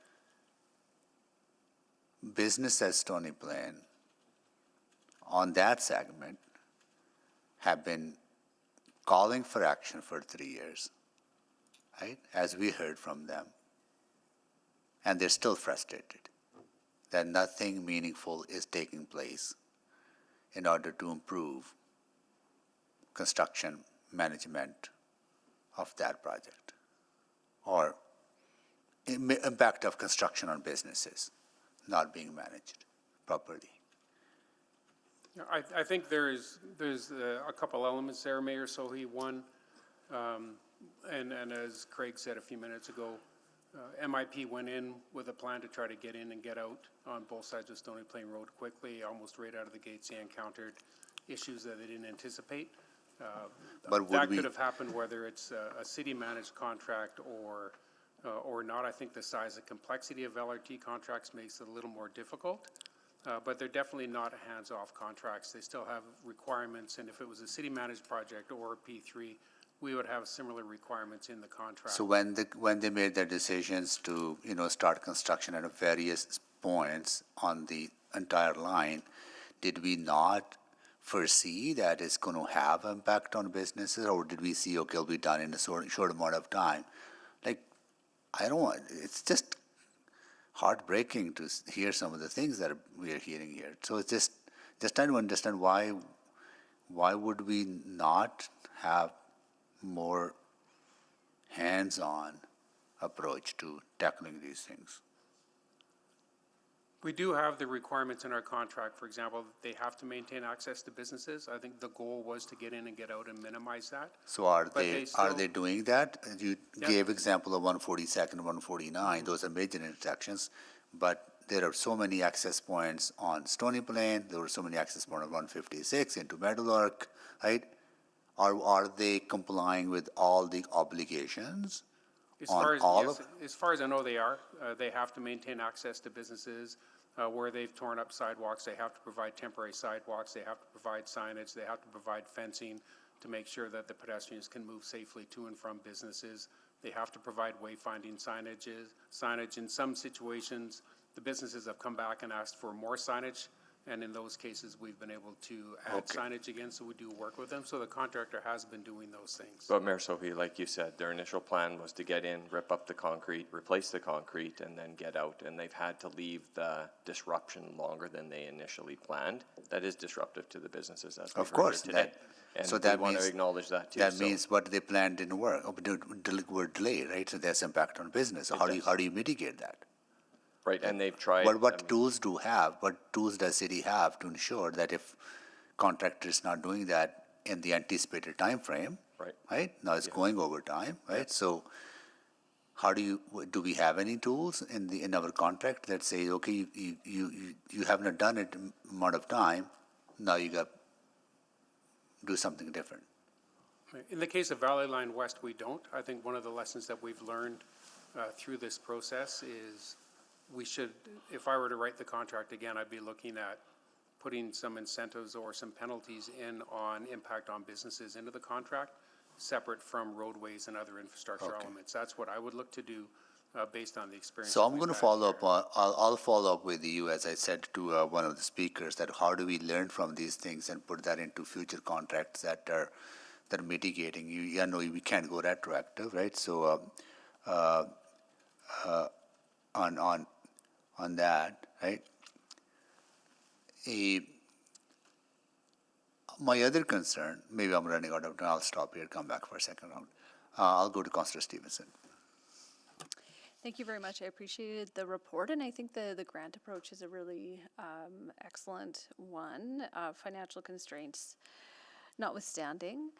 business at Stony Plain on that segment have been calling for action for 3 years, right? As we heard from them. And they're still frustrated that nothing meaningful is taking place in order to improve construction management of that project or impact of construction on businesses not being managed properly.
I think there's a couple elements there, Mayor Sohi. One, and as Craig said a few minutes ago, MIP went in with a plan to try to get in and get out on both sides of Stony Plain Road quickly. Almost right out of the gates, they encountered issues that they didn't anticipate.
But
that could have happened whether it's a city-managed contract or not. I think the size and complexity of LRT contracts makes it a little more difficult. But they're definitely not hands-off contracts. They still have requirements, and if it was a city-managed project or a P3, we would have similar requirements in the contract.
So when they made their decisions to start construction at various points on the entire line, did we not foresee that it's going to have impact on businesses, or did we see, okay, it'll be done in a short amount of time? Like, I don't want, it's just heartbreaking to hear some of the things that we are hearing here. So it's just trying to understand why would we not have more hands-on approach to tackling these things?
We do have the requirements in our contract. For example, they have to maintain access to businesses. I think the goal was to get in and get out and minimize that.
So are
But
they
still-
are they doing that? You
Yeah.
gave example of 142nd, 149. Those are major intersections, but there are so many access points on Stony Plain. There were so many access points on 156 into Meadowlark, right? Are they complying with all the obligations?
As
on
far as,
all
yes,
of-
as far as I know, they are. They have to maintain access to businesses. Where they've torn up sidewalks, they have to provide temporary sidewalks. They have to provide signage. They have to provide fencing to make sure that the pedestrians can move safely to and from businesses. They have to provide wayfinding signage. In some situations, the businesses have come back and asked for more signage. And in those cases, we've been able to add signage again, so we do work with them. So the contractor has been doing those things.
But Mayor Sohi, like you said, their initial plan was to get in, rip up the concrete, replace the concrete, and then get out. And they've had to leave the disruption longer than they initially planned. That is disruptive to the businesses, as we've
Of course,
heard here today. And
so
we
that
want
means
to acknowledge that too.
That
So-
means what they planned didn't work, or were delayed, right? So there's impact on business. So how do you mitigate that?
Right, and they've tried.
What tools does city have to ensure that if contractor is not doing that in the anticipated time frame, right? Now it's going over time, right? So how do we have any tools in our contract that say, okay, you have not done it amount of time, now you got do something different?
In the case of Valley Line West, we don't. I think one of the lessons that we've learned through this process is we should, if I were to write the contract again, I'd be looking at putting some incentives or some penalties in on impact on businesses into the contract, separate from roadways and other infrastructure elements. That's what I would look to do based on the experience.
So I'm going to follow up. I'll follow up with you, as I said to one of the speakers, that how do we learn from these things and put that into future contracts that are mitigating. You know, we can't go retroactive, right? So on that, right? My other concern, maybe I'm running out of time. I'll stop here, come back for a second round. I'll go to Councillor Stevenson.
Thank you very much. I appreciated the report, and I think the grant approach is a really excellent one, financial constraints notwithstanding.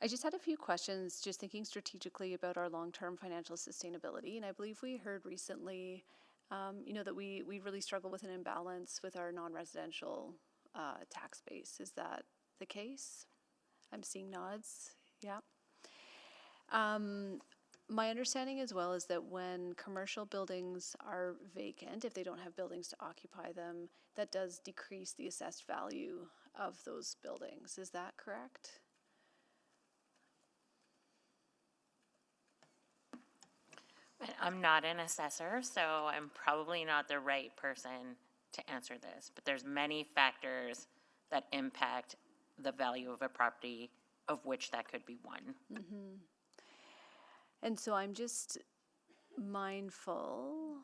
I just had a few questions, just thinking strategically about our long-term financial sustainability, and I believe we heard recently, that we really struggle with an imbalance with our non-residential tax base. Is that the case? I'm seeing nods. Yeah. My understanding as well is that when commercial buildings are vacant, if they don't have buildings to occupy them, that does decrease the assessed value of those buildings. Is that correct?
I'm not an assessor, so I'm probably not the right person to answer this, but there's many factors that impact the value of a property, of which that could be one.
Mm-hmm. And so I'm just mindful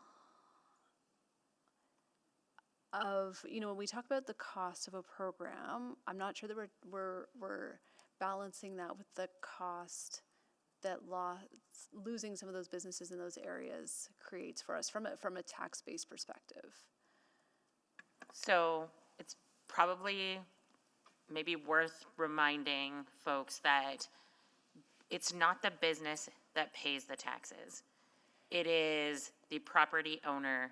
of, when we talk about the cost of a program, I'm not sure that we're balancing that with the cost that losing some of those businesses in those areas creates for us from a tax-based perspective.
So it's probably maybe worth reminding folks that it's not the business that pays the taxes. It is the property owner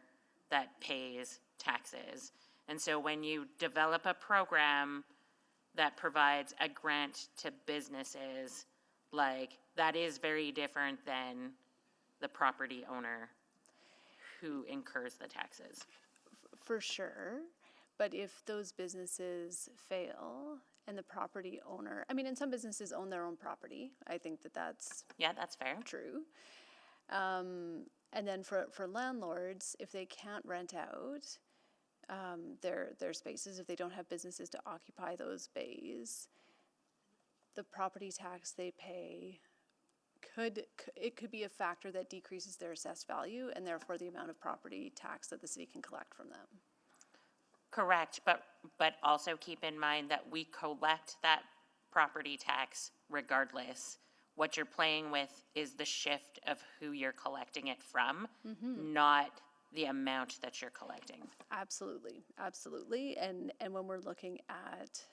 that pays taxes. And so when you develop a program that provides a grant to businesses, that is very different than the property owner who incurs the taxes.
For sure. But if those businesses fail and the property owner, and some businesses own their own property. I think that's
that's fair.
True. And then for landlords, if they can't rent out, their spaces, if they don't have businesses to occupy those bays, the property tax they pay could be a factor that decreases their assessed value and therefore the amount of property tax that the city can collect from them.
Correct, but also keep in mind that we collect that property tax regardless. What you're playing with is the shift of who you're collecting it from, not the amount that you're collecting.
Absolutely, absolutely. And when we're looking at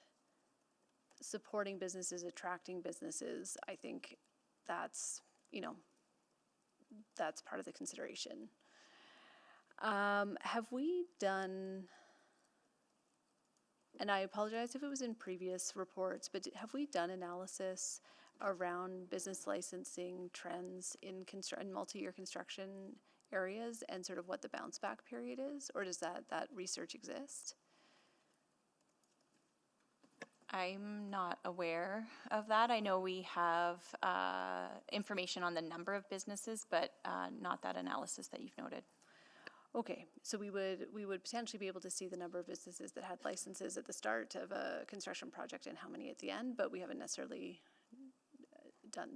supporting businesses, attracting businesses, I think that's, that's part of the consideration. Have we done, and I apologize if it was in previous reports, but have we done analysis around business licensing trends in multi-year construction areas and sort of what the bounce back period is, or does that research exist?
I'm not aware of that. I know we have information on the number of businesses, but not that analysis that you've noted.
Okay, so we would potentially be able to see the number of businesses that had licenses at the start of a construction project and how many at the end, but we haven't necessarily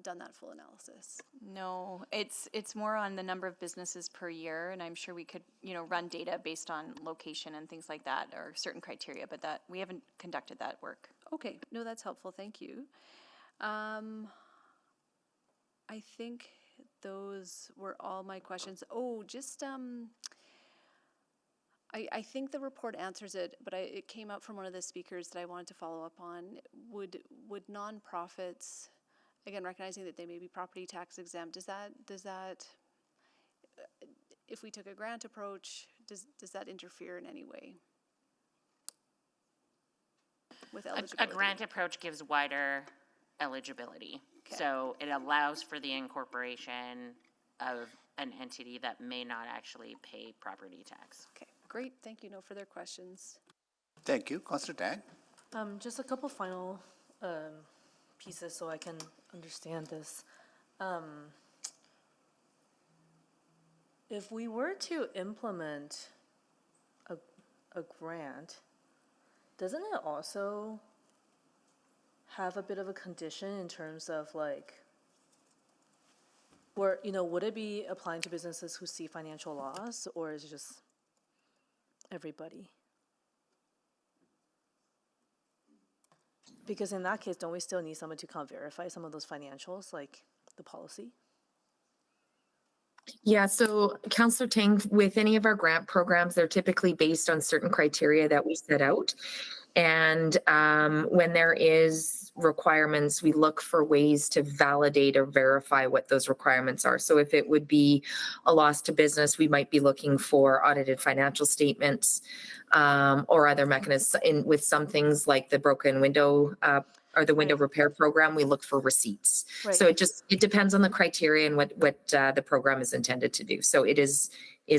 done that full analysis.
No, it's more on the number of businesses per year, and I'm sure we could, run data based on location and things like that, or certain criteria, but that we haven't conducted that work.
Okay, no, that's helpful. Thank you. I think those were all my questions. Oh, just I think the report answers it, but it came up from one of the speakers that I wanted to follow up on. Would nonprofits, again, recognizing that they may be property tax exempt, does that if we took a grant approach, does that interfere in any way with eligibility?
A grant approach gives wider eligibility. Okay. So it allows for the incorporation of an entity that may not actually pay property tax.
Okay, great. Thank you. No further questions.
Thank you. Councillor Tang.
Just a couple final pieces so I can understand this. If we were to implement a grant, doesn't it also have a bit of a condition in terms of where, would it be applying to businesses who see financial loss, or is it just everybody? Because in that case, don't we still need someone to come verify some of those financials, like the policy?
Yeah, so Councillor Tang, with any of our grant programs, they're typically based on certain criteria that we set out. And when there is requirements, we look for ways to validate or verify what those requirements are. So if it would be a loss to business, we might be looking for audited financial statements or other mechanisms. With some things like the broken window or the window repair program, we look for receipts. Right. So it depends on the criteria and what the program is intended to do. So it is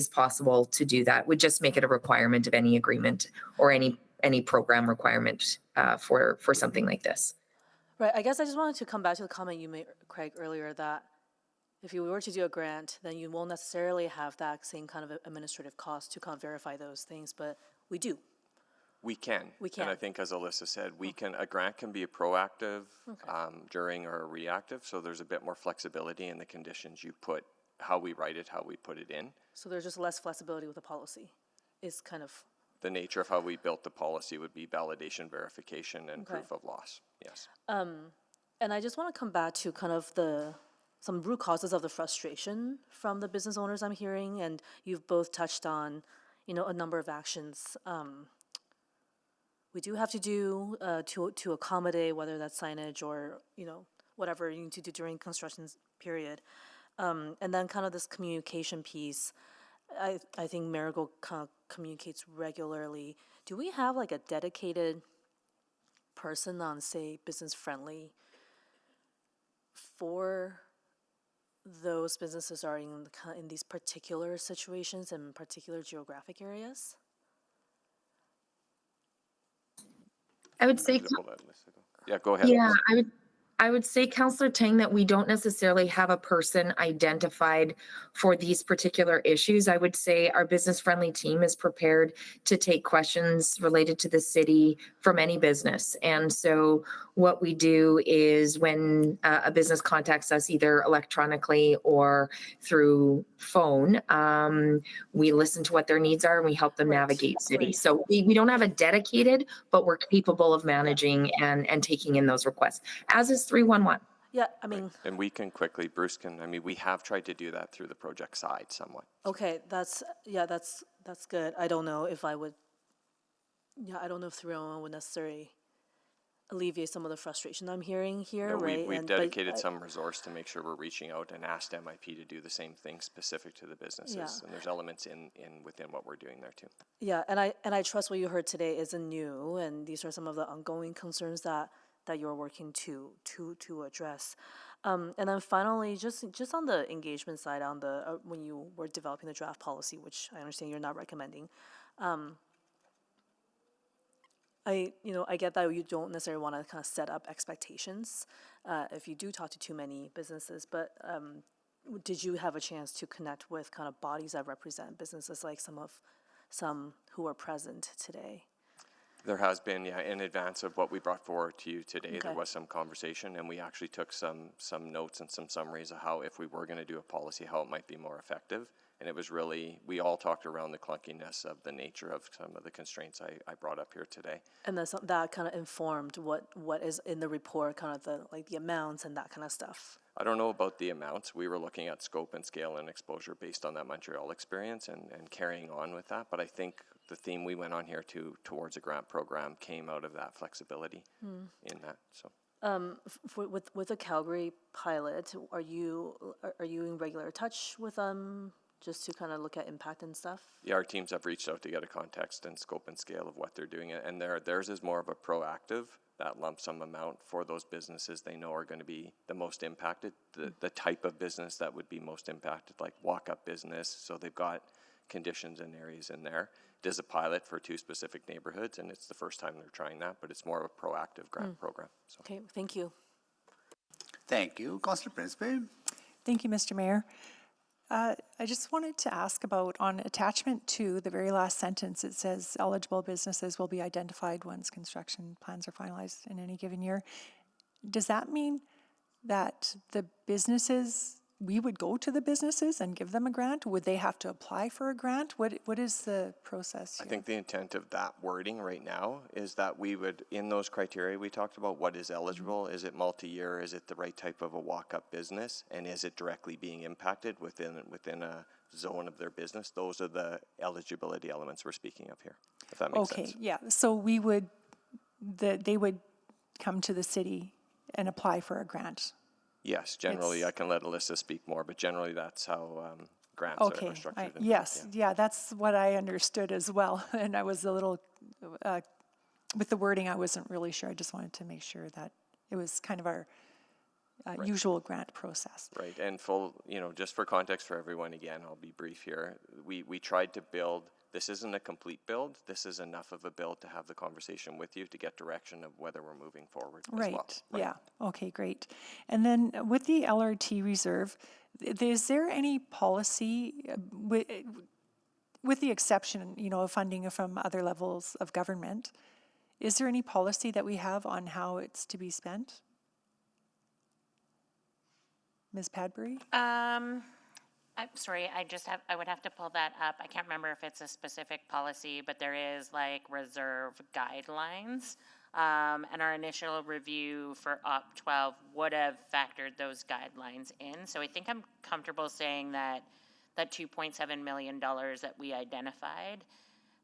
possible to do that. We just make it a requirement of any agreement or any program requirement for something like this.
Right. I guess I just wanted to come back to the comment you made, Craig, earlier, that if you were to do a grant, then you won't necessarily have that same kind of administrative cost to kind of verify those things, but we do.
We can. And I think, as Alyssa said, a grant can be a proactive, during, or reactive. So there's a bit more flexibility in the conditions you put, how we write it, how we put it in. So
there's just less flexibility with the policy is kind of.
The nature of how we built the policy would be validation, verification, and proof of loss. Yes.
And I just want to come back to kind of some root causes of the frustration from the business owners I'm hearing, and you've both touched on, a number of actions we do have to do to accommodate, whether that's signage or, whatever you need to do during construction period. And then kind of this communication piece, I think Marigold kind of communicates regularly. Do we have like a dedicated person on, say, business friendly for those businesses are in these particular situations and particular geographic areas?
I would say,
yeah, go ahead.
Yeah, I would say, Councillor Tang, that we don't necessarily have a person identified for these particular issues. I would say our business-friendly team is prepared to take questions related to the city from any business. And so what we do is when a business contacts us either electronically or through phone, we listen to what their needs are and we help them navigate city. So we don't have a dedicated, but we're capable of managing and taking in those requests, as is 311.
Yeah, I mean,
And we can quickly, Bruce can, I mean, we have tried to do that through the project side somewhat.
okay, that's good. I don't know if I would, I don't know if 311 would necessarily alleviate some of the frustration I'm hearing here,
No,
right?
we've dedicated some resource to make sure we're reaching out and asked MIP to do the same thing specific to the businesses.
Yeah.
And there's elements within what we're doing there too.
Yeah, and I trust what you heard today isn't new, and these are some of the ongoing concerns that you're working to address. And then finally, just on the engagement side, on the when you were developing the draft policy, which I understand you're not recommending, I get that you don't necessarily want to kind of set up expectations if you do talk to too many businesses, but did you have a chance to connect with kind of bodies that represent businesses, like some who are present today?
There has been, yeah, in advance of what we brought forward to you today,
Okay.
there was some conversation, and we actually took some notes and some summaries of how, if we were going to do a policy, how it might be more effective. And it was really, we all talked around the clunkiness of the nature of some of the constraints I brought up here today.
And that kind of informed what is in the report, kind of the amounts and that kind of stuff.
I don't know about the amounts. We were looking at scope and scale and exposure based on that Montreal experience and carrying on with that. But I think the theme we went on here towards a grant program came out of that flexibility in that. So.
With the Calgary pilot, are you in regular touch with them just to kind of look at impact and stuff?
Yeah, our teams have reached out to get a context and scope and scale of what they're doing, and theirs is more of a proactive, that lump sum amount for those businesses they know are going to be the most impacted, the type of business that would be most impacted, like walk-up business, so they've got conditions and areas in there. It is a pilot for 2 specific neighborhoods, and it's the first time they're trying that, but it's more of a proactive grant program. So.
Okay, thank you.
Thank you. Councillor Principe.
Thank you, Mr. Mayor. I just wanted to ask about on attachment 2, the very last sentence, it says eligible businesses will be identified once construction plans are finalized in any given year. Does that mean that the businesses, we would go to the businesses and give them a grant? Would they have to apply for a grant? What is the process here?
I think the intent of that wording right now is that we would, in those criteria we talked about, what is eligible? Is it multi-year? Is it the right type of a walk-up business? And is it directly being impacted within a zone of their business? Those are the eligibility elements we're speaking of here, if that makes sense.
Okay, yeah. So they would come to the city and apply for a grant.
Yes, generally, I can let Alyssa speak more, but generally that's how grants are structured.
Yes, yeah, that's what I understood as well. And I was a little, with the wording, I wasn't really sure. I just wanted to make sure that it was kind of our usual grant process.
Right, and just for context for everyone, again, I'll be brief here. We tried to build, this isn't a complete build, this is enough of a build to have the conversation with you to get direction of whether we're moving forward as well. Right,
yeah, okay, great. And then with the LRT reserve, is there any policy, with the exception, of funding from other levels of government, is there any policy that we have on how it's to be spent? Ms. Padbury?
I'm sorry, I would have to pull that up. I can't remember if it's a specific policy, but there is like reserve guidelines. And our initial review for Op 12 would have factored those guidelines in. So I think I'm comfortable saying that $2.7 million that we identified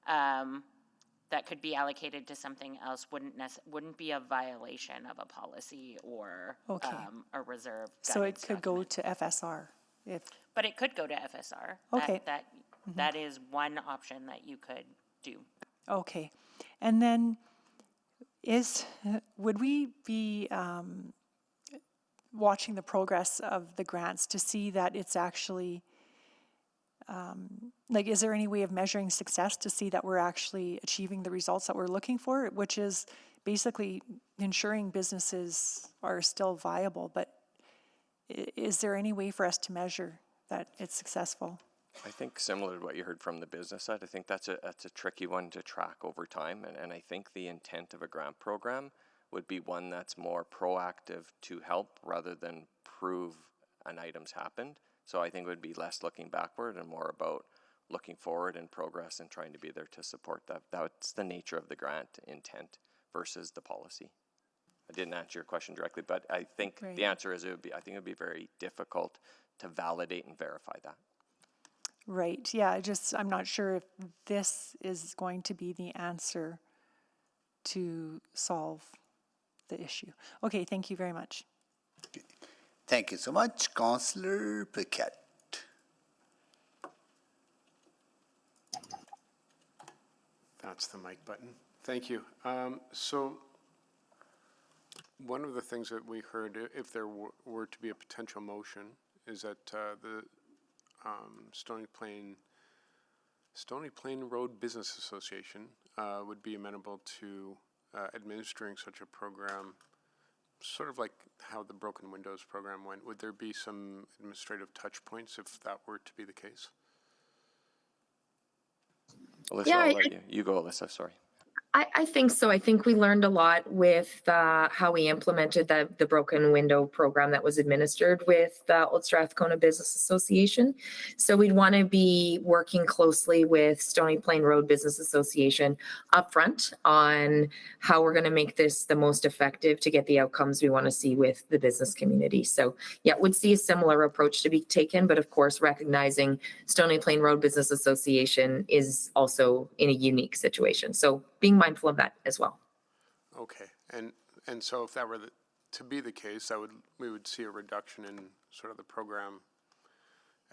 that could be allocated to something else wouldn't be a violation of a policy or a reserve.
So it could go to FSR if.
But it could go to FSR.
Okay.
That is one option that you could do.
Okay. And then would we be watching the progress of the grants to see that it's actually, is there any way of measuring success to see that we're actually achieving the results that we're looking for, which is basically ensuring businesses are still viable, but is there any way for us to measure that it's successful?
I think similar to what you heard from the business side, I think that's a tricky one to track over time. And I think the intent of a grant program would be one that's more proactive to help rather than prove an item's happened. So I think it would be less looking backward and more about looking forward and progress and trying to be there to support that. That's the nature of the grant intent versus the policy. I didn't answer your question directly, but I think the answer is I think it would be very difficult to validate and verify that.
Right, yeah, I'm not sure if this is going to be the answer to solve the issue. Okay, thank you very much.
Thank you so much, Councillor Paquette.
That's the mic button. Thank you. So one of the things that we heard, if there were to be a potential motion, is that the Stony Plain Road Business Association would be amenable to administering such a program, sort of like how the Broken Windows program went. Would there be some administrative touch points if that were to be the case?
Alyssa, I'll let you go, Alyssa, sorry.
I think so. I think we learned a lot with how we implemented the broken window program that was administered with the Old Strathcona Business Association. So we'd want to be working closely with Stony Plain Road Business Association upfront on how we're going to make this the most effective to get the outcomes we want to see with the business community. So yeah, would see a similar approach to be taken, but of course recognizing Stony Plain Road Business Association is also in a unique situation. So being mindful of that as well.
Okay, and so if that were to be the case, we would see a reduction in sort of the program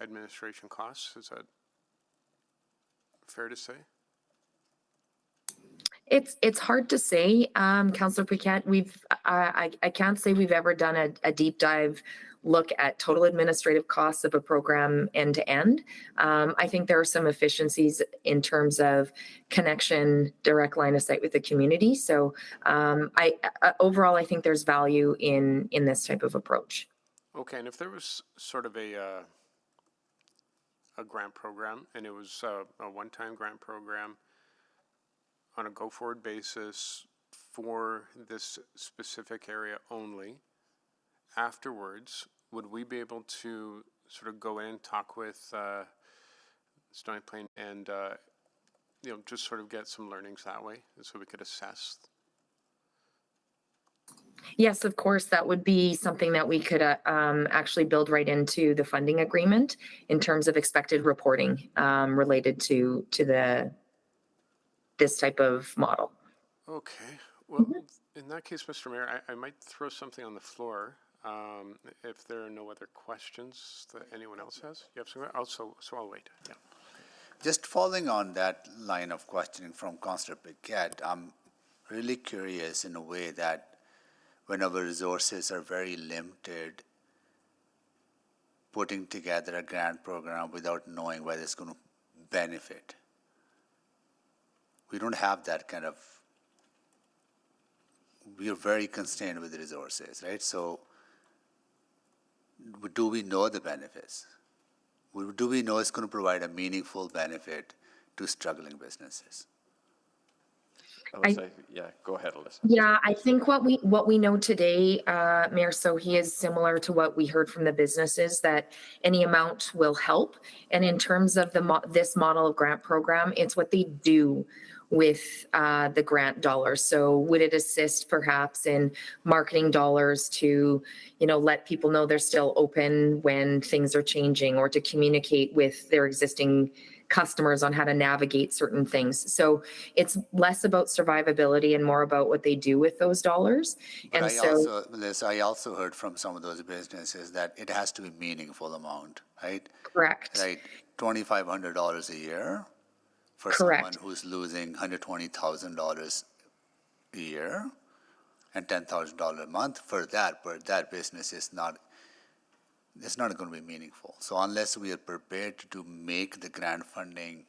administration costs. Is that fair to say?
It's hard to say, Councillor Paquette. I can't say we've ever done a deep dive look at total administrative costs of a program end to end. I think there are some efficiencies in terms of connection, direct line of sight with the community. So overall, I think there's value in this type of approach.
Okay, and if there was sort of a grant program, and it was a one-time grant program on a go-forward basis for this specific area only, afterwards, would we be able to sort of go in, talk with Stony Plain and just sort of get some learnings that way, so we could assess?
Yes, of course, that would be something that we could actually build right into the funding agreement in terms of expected reporting related to this type of model.
Okay, well, in that case, Mr. Mayor, I might throw something on the floor. If there are no other questions that anyone else has, you have some. So I'll wait. Yeah.
Just following on that line of questioning from Councillor Paquette, I'm really curious in a way that when our resources are very limited, putting together a grant program without knowing whether it's going to benefit. We don't have that kind of, we are very constrained with the resources, right? So do we know the benefits? Do we know it's going to provide a meaningful benefit to struggling businesses?
Alyssa, yeah, go ahead, Alyssa.
Yeah, I think what we know today, Mayor Sohi, is similar to what we heard from the businesses, that any amount will help. And in terms of this model of grant program, it's what they do with the grant dollars. So would it assist perhaps in marketing dollars to, let people know they're still open when things are changing, or to communicate with their existing customers on how to navigate certain things? So it's less about survivability and more about what they do with those dollars.
But I also heard from some of those businesses that it has to be meaningful amount, right?
Correct.
Like $2,500 a year for
Correct.
someone who's losing $120,000 a year and $10,000 a month for that business is not. It's not going to be meaningful. So unless we are prepared to make the grant funding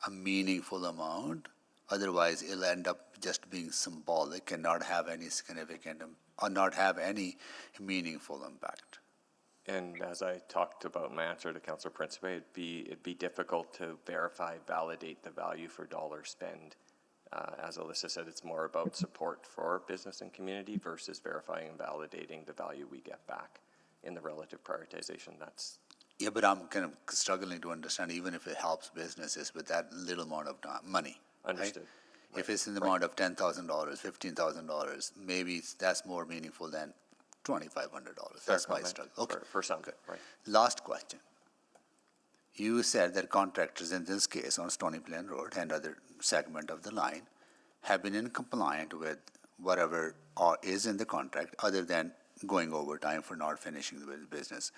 a meaningful amount, Otherwise, it'll end up just being symbolic and not have any significant or not have any meaningful impact.
And as I talked about in my answer to Councillor Principe, it'd be difficult to verify, validate the value for dollar spend. As Alyssa said, it's more about support for business and community versus verifying and validating the value we get back in the relative prioritization.
Yeah, but I'm kind of struggling to understand, even if it helps businesses with that little amount of money.
Understood.
Right? If it's in the amount of $10,000, $15,000, maybe that's more meaningful than $2,500. That's my struggle. Okay.
For some, right.
Last question. You said that contractors in this case on Stony Plain Road and other segment of the line have been in compliant with whatever is in the contract other than going overtime for not finishing the business.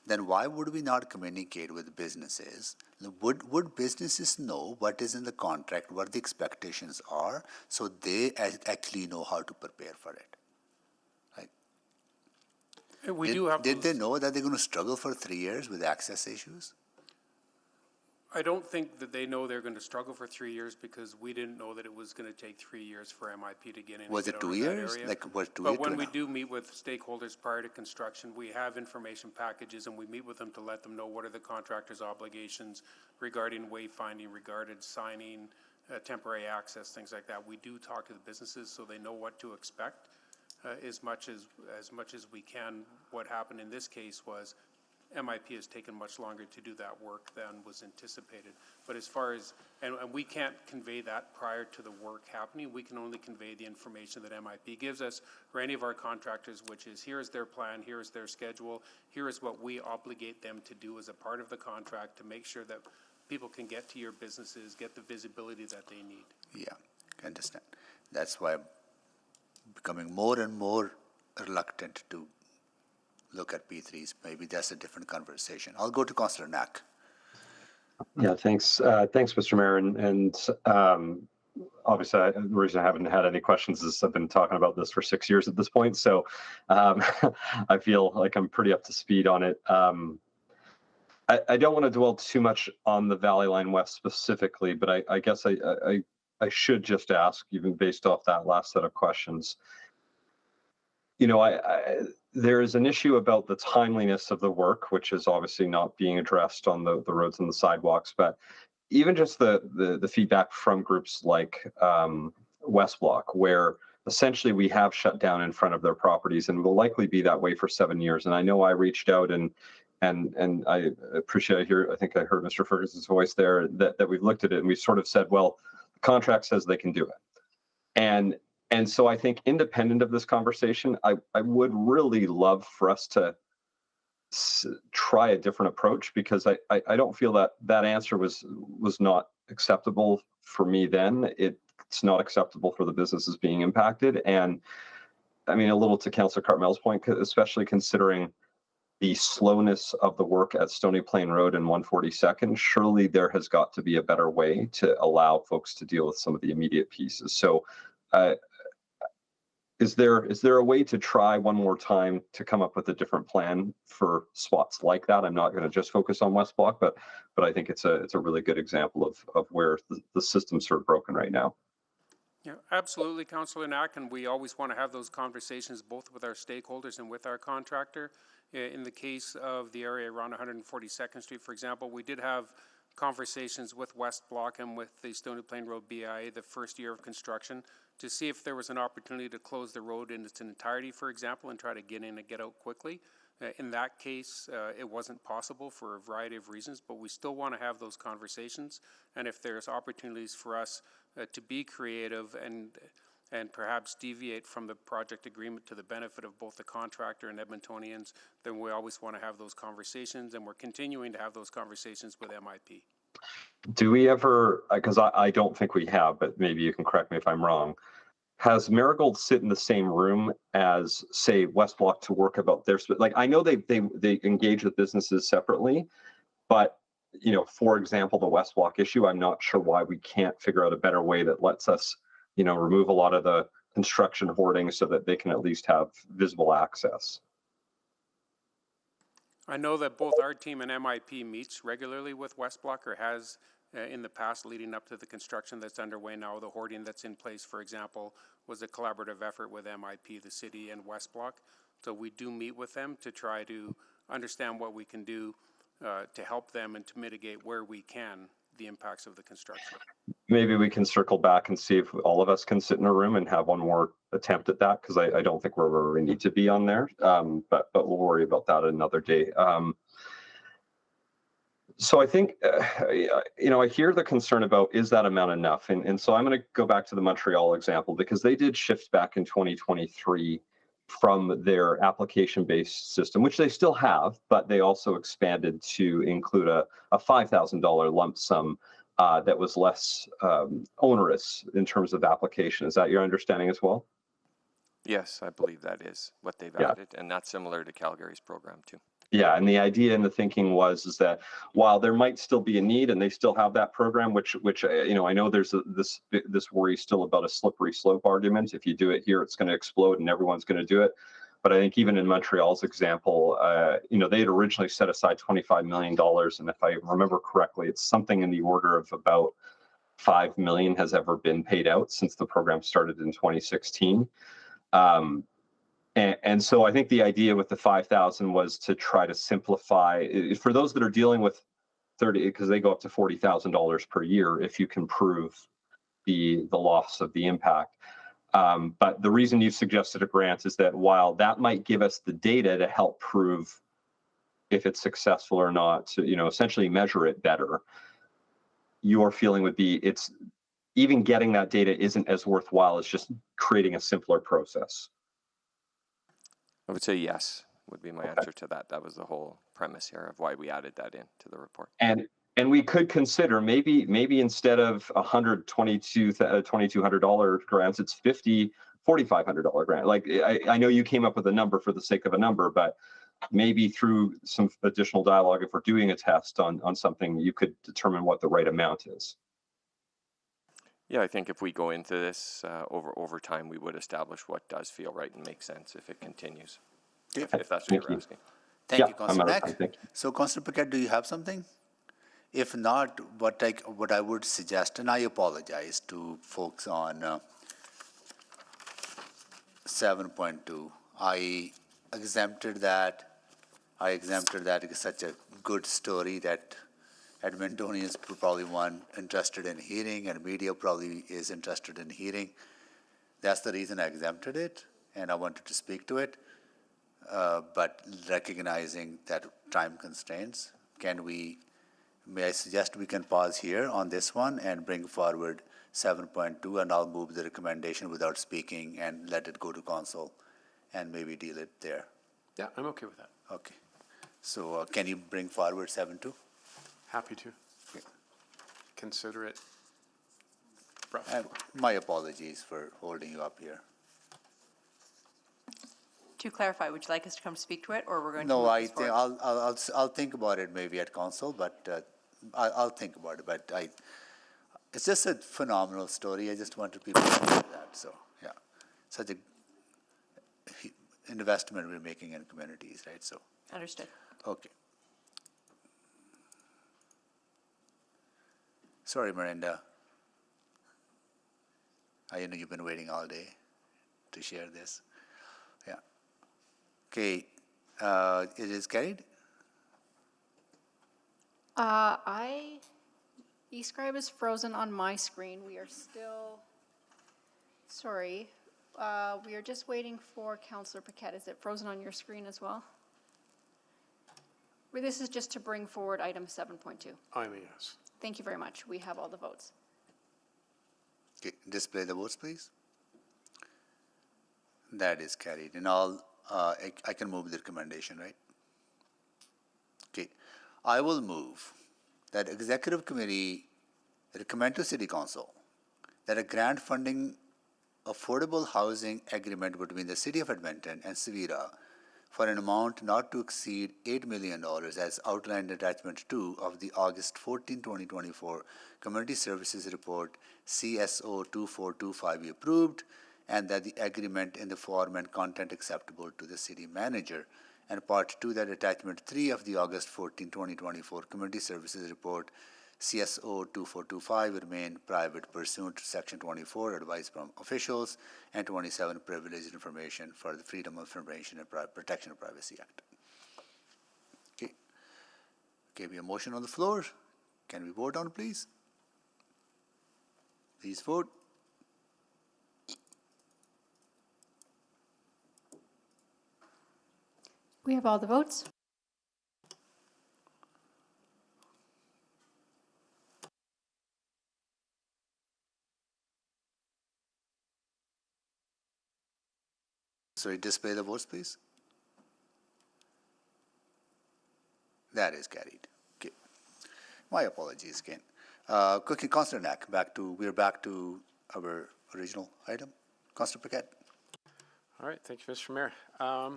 Then why would we not communicate with businesses? Would businesses know what is in the contract, what the expectations are, so they actually know how to prepare for it? Did they know that they're going to struggle for 3 years with access issues?
I don't think that they know they're going to struggle for 3 years because we didn't know that it was going to take 3 years for MIP to get in.
Was it 2 years?
But when we do meet with stakeholders prior to construction, we have information packages and we meet with them to let them know what are the contractor's obligations regarding wayfinding, regarding signing, temporary access, things like that. We do talk to the businesses so they know what to expect as much as we can. What happened in this case was MIP has taken much longer to do that work than was anticipated. But as far as, and we can't convey that prior to the work happening, we can only convey the information that MIP gives us or any of our contractors, which is here is their plan, here is their schedule, here is what we obligate them to do as a part of the contract to make sure that people can get to your businesses, get the visibility that they need.
Yeah, I understand. That's why I'm becoming more and more reluctant to look at P3s. Maybe that's a different conversation. I'll go to Councillor Knack.
Yeah, thanks, Mr. Mayor. And obviously, the reason I haven't had any questions is I've been talking about this for 6 years at this point. So I feel like I'm pretty up to speed on it. I don't want to dwell too much on the Valley Line West specifically, but I guess I should just ask, even based off that last set of questions. You know, there is an issue about the timeliness of the work, which is obviously not being addressed on the roads and the sidewalks, but even just the feedback from groups like West Block, where essentially we have shut down in front of their properties and will likely be that way for 7 years. And I know I reached out and I appreciate I think I heard Mr. Ferguson's voice there, that we've looked at it and we sort of said, well, the contract says they can do it. And so I think independent of this conversation, I would really love for us to try a different approach, because I don't feel that answer was not acceptable for me then. It's not acceptable for the businesses being impacted. And I mean, a little to Councillor Cartmel's point, especially considering the slowness of the work at Stony Plain Road and 142nd, surely there has got to be a better way to allow folks to deal with some of the immediate pieces. So is there a way to try one more time to come up with a different plan for spots like that? I'm not going to just focus on West Block, but I think it's a really good example of where the system's sort of broken right now.
Yeah, absolutely, Councillor Knack, and we always want to have those conversations both with our stakeholders and with our contractor. In the case of the area around 142nd Street, for example, we did have conversations with West Block and with the Stony Plain Road BIA the first year of construction to see if there was an opportunity to close the road in its entirety, for example, and try to get in and get out quickly. In that case, it wasn't possible for a variety of reasons, but we still want to have those conversations. And if there's opportunities for us to be creative and perhaps deviate from the project agreement to the benefit of both the contractor and Edmontonians, then we always want to have those conversations, and we're continuing to have those conversations with MIP.
Do we ever, because I don't think we have, but maybe you can correct me if I'm wrong, has Marigold sit in the same room as, say, West Block to work about their, like, I know they engage with businesses separately, but, you know, for example, the West Block issue, I'm not sure why we can't figure out a better way that lets us, you know, remove a lot of the construction hoarding so that they can at least have visible access.
I know that both our team and MIP meets regularly with West Block, or has in the past leading up to the construction that's underway now. The hoarding that's in place, for example, was a collaborative effort with MIP, the city, and West Block. So we do meet with them to try to understand what we can do to help them and to mitigate where we can the impacts of the construction.
Maybe we can circle back and see if all of us can sit in a room and have one more attempt at that, because I don't think we're where we need to be on there. But we'll worry about that another day. So I think, I hear the concern about, is that amount enough? And so I'm going to go back to the Montreal example, because they did shift back in 2023 from their application-based system, which they still have, but they also expanded to include a $5,000 lump sum that was less onerous in terms of application. Is that your understanding as well?
Yes, I believe that is what they've added, and that's similar to Calgary's program too.
Yeah, and the idea and the thinking is that while there might still be a need, and they still have that program, which I know there's this worry still about a slippery slope argument. If you do it here, it's going to explode, and everyone's going to do it. But I think even in Montreal's example, they had originally set aside $25 million, and if I remember correctly, it's something in the order of about $5 million has ever been paid out since the program started in 2016. And so I think the idea with the 5,000 was to try to simplify for those that are dealing with 30, because they go up to $40,000 per year if you can prove the loss of the impact. But the reason you've suggested a grant is that while that might give us the data to help prove if it's successful or not, to essentially measure it better, your feeling would be it's even getting that data isn't as worthwhile as just creating a simpler process.
I would say yes, would be my answer to that. That was the whole premise here of why we added that in to the report.
And we could consider maybe instead of $2,200 grants, it's $4,500 grant. Like I know you came up with a number for the sake of a number, but maybe through some additional dialogue, if we're doing a test on something, you could determine what the right amount is.
Yeah, I think if we go into this over time, we would establish what does feel right and make sense if it continues. If that's what you're asking.
Thank you, Councillor Mack. So, Councillor Paquette, do you have something? If not, what I would suggest, and I apologize to folks on 7.2, I exempted that. It's such a good story that Edmontonians probably interested in hearing, and media probably is interested in hearing. That's the reason I exempted it, and I wanted to speak to it. But recognizing that time constraints, may I suggest we can pause here on this one and bring forward 7.2, and I'll move the recommendation without speaking and let it go to council and maybe deal it there.
Yeah, I'm okay with that.
Okay. So can you bring forward 7.2?
Happy to.
Okay.
Consider it brought
And my apologies for holding you up here.
To clarify, would you like us to come speak to it, or we're going to
No,
move
I
this
think
forward?
I'll think about it maybe at council, but I'll think about it. But it's just a phenomenal story. I just wanted people to know that. So yeah, such a investment we're making in communities, right? So
Understood.
okay. Sorry, Miranda. I know you've been waiting all day to share this. Yeah. Okay. It is carried.
eScribe is frozen on my screen. We are still, sorry, we are just waiting for Councillor Paquette. Is it frozen on your screen as well? This is just to bring forward item 7.2.
I'm a yes.
Thank you very much. We have all the votes.
Okay. Display the votes, please. That is carried. And I can move the recommendation, right? Okay. I will move that Executive Committee recommend to City Council that a grant funding affordable housing agreement between the City of Edmonton and Severa for an amount not to exceed $8 million as outlined in Attachment 2 of the August 14, 2024 Community Services Report CSO 2425 be approved, and that the agreement in the form and content acceptable to the City Manager. And Part 2, that Attachment 3 of the August 14, 2024 Community Services Report CSO 2425 remain private pursuant to Section 24, advice from officials, and 27, privileged information for the Freedom of Information and Protection of Privacy Act. Okay. Okay, we have a motion on the floor. Can we vote on it, please? Please vote.
We have all the votes.
So you display the votes, please. That is carried. Okay. My apologies again. Quickly, Councillor Knack, we're back to our original item. Councillor Paquette.
All right, thank you, Mr. Mayor. I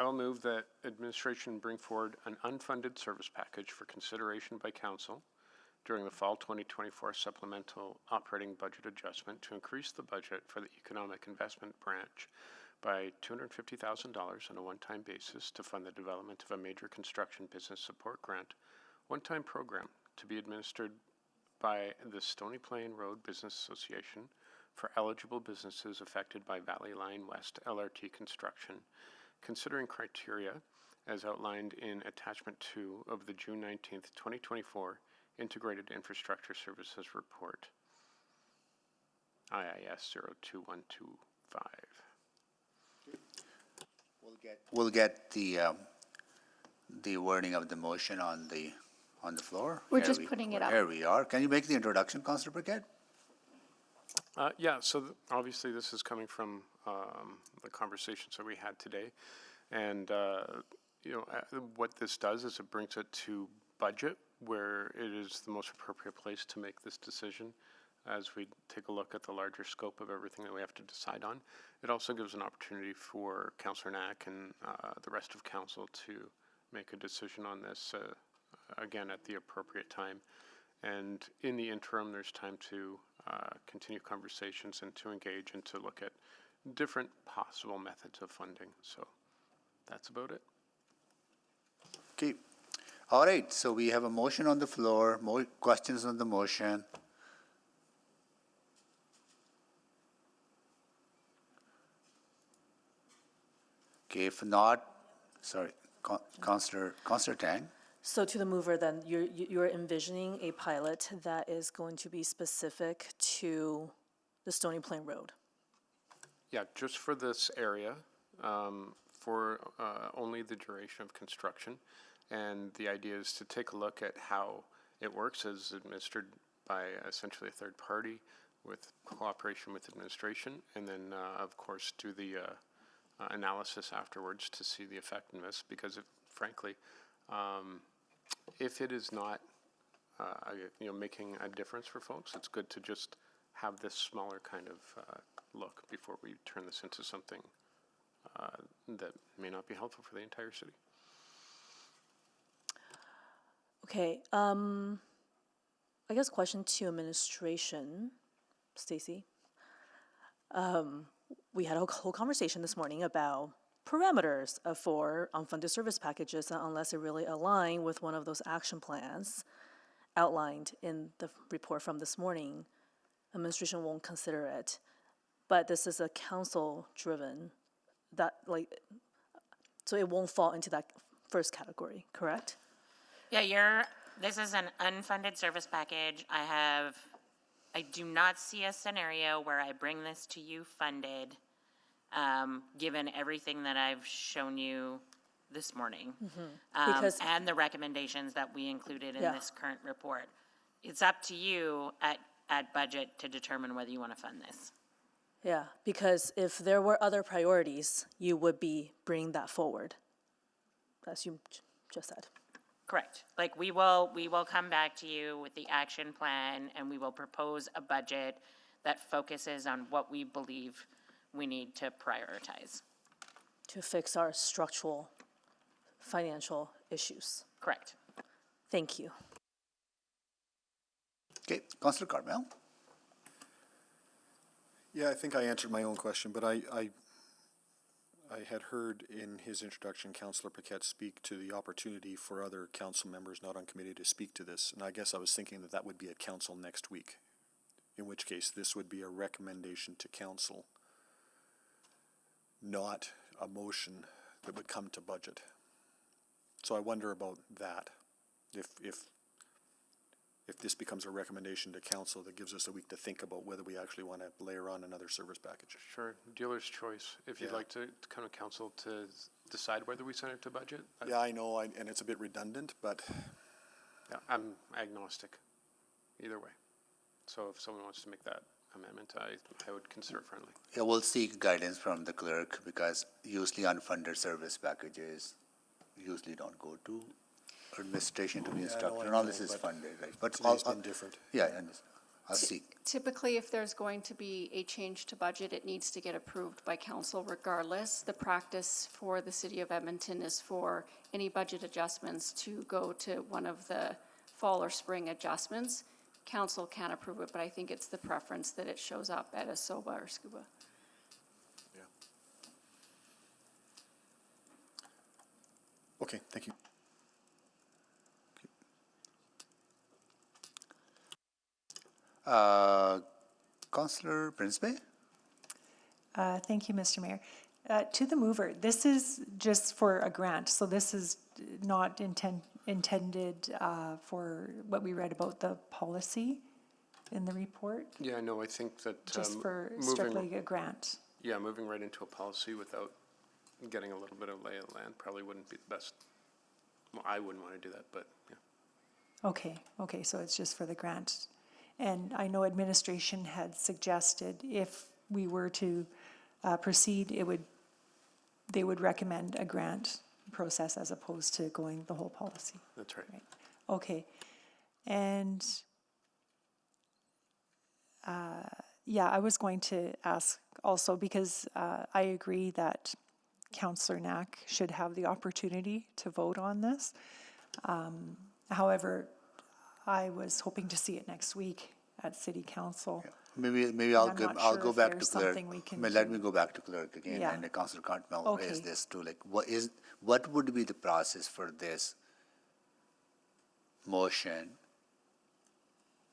will move that administration bring forward an unfunded service package for consideration by council during the fall 2024 supplemental operating budget adjustment to increase the budget for the economic investment branch by $250,000 on a one-time basis to fund the development of a major construction business support grant one-time program to be administered by the Stony Plain Road Business Association for eligible businesses affected by Valley Line West LRT construction, considering criteria as outlined in Attachment 2 of the June 19th, 2024 Integrated Infrastructure Services Report, IIS 02125.
We'll get the wording of the motion on the floor.
We're just putting it up.
Here we are. Can you make the introduction, Councillor Paquette?
Yeah, so obviously this is coming from the conversations that we had today. And, what this does is it brings it to budget, where it is the most appropriate place to make this decision as we take a look at the larger scope of everything that we have to decide on. It also gives an opportunity for Councillor Knack and the rest of council to make a decision on this, again, at the appropriate time. And in the interim, there's time to continue conversations and to engage and to look at different possible methods of funding. So that's about it.
Okay. All right, so we have a motion on the floor. More questions on the motion? Okay, if not, sorry, Councillor Tang.
So to the mover, then, you're envisioning a pilot that is going to be specific to the Stony Plain Road?
Yeah, just for this area, for only the duration of construction. And the idea is to take a look at how it works as administered by essentially a third party with cooperation with administration, and then, of course, do the analysis afterwards to see the effectiveness, because frankly, if it is not, making a difference for folks, it's good to just have this smaller kind of look before we turn this into something that may not be helpful for the entire city.
Okay, I guess question to administration, Stacy. We had a whole conversation this morning about parameters for unfunded service packages, unless it really align with one of those action plans outlined in the report from this morning, administration won't consider it. But this is a council-driven, so it won't fall into that first category, correct?
Yeah, this is an unfunded service package. I do not see a scenario where I bring this to you funded, given everything that I've shown you this morning, and the recommendations that we included in this current report. It's up to you at budget to determine whether you want to fund this.
Yeah, because if there were other priorities, you would be bringing that forward, as you just said.
Correct. Like we will come back to you with the action plan, and we will propose a budget that focuses on what we believe we need to prioritize.
To fix our structural financial issues.
Correct.
Thank you.
Okay, Councillor Carmel.
Yeah, I think I answered my own question, but I I had heard in his introduction, Councillor Paquette speak to the opportunity for other council members not on committee to speak to this, and I guess I was thinking that that would be at council next week, in which case this would be a recommendation to council, not a motion that would come to budget. So I wonder about that. If this becomes a recommendation to council, that gives us a week to think about whether we actually want to layer on another service package.
Sure, dealer's choice. If you'd
Yeah.
like to come to council to decide whether we send it to budget.
Yeah, I know, and it's a bit redundant, but
Yeah, I'm agnostic, either way. So if someone wants to make that amendment, I would consider it friendly.
Yeah, we'll seek guidance from the clerk because usually unfunded service packages usually don't go to administration to be instructed, and all this is funded, right? But
today's been different.
Yeah, I understand. I'll see.
Typically, if there's going to be a change to budget, it needs to get approved by council regardless. The practice for the city of Edmonton is for any budget adjustments to go to one of the fall or spring adjustments. Council can approve it, but I think it's the preference that it shows up at a SOBA or SCUBA.
Yeah. Okay, thank you.
Councillor Principe?
Thank you, Mr. Mayor. To the mover, this is just for a grant, so this is not intended for what we read about the policy in the report,
Yeah, no, I think that.
just for
moving-
strictly a grant.
Yeah, moving right into a policy without getting a little bit of lay of the land probably wouldn't be the best. Well, I wouldn't want to do that, but yeah.
Okay, so it's just for the grant. And I know administration had suggested if we were to proceed, they would recommend a grant process as opposed to going the whole policy.
That's right.
Okay, and yeah, I was going to ask also because I agree that Councillor Knack should have the opportunity to vote on this. However, I was hoping to see it next week at City Council.
Maybe I'll
I'm
go,
not
I'll
sure
go
if
back to
there's
clerk.
something we can
Let
do.
me go back to clerk again,
Yeah.
and the Councillor Cantwell
Okay.
raised this too, like, what would be the process for this motion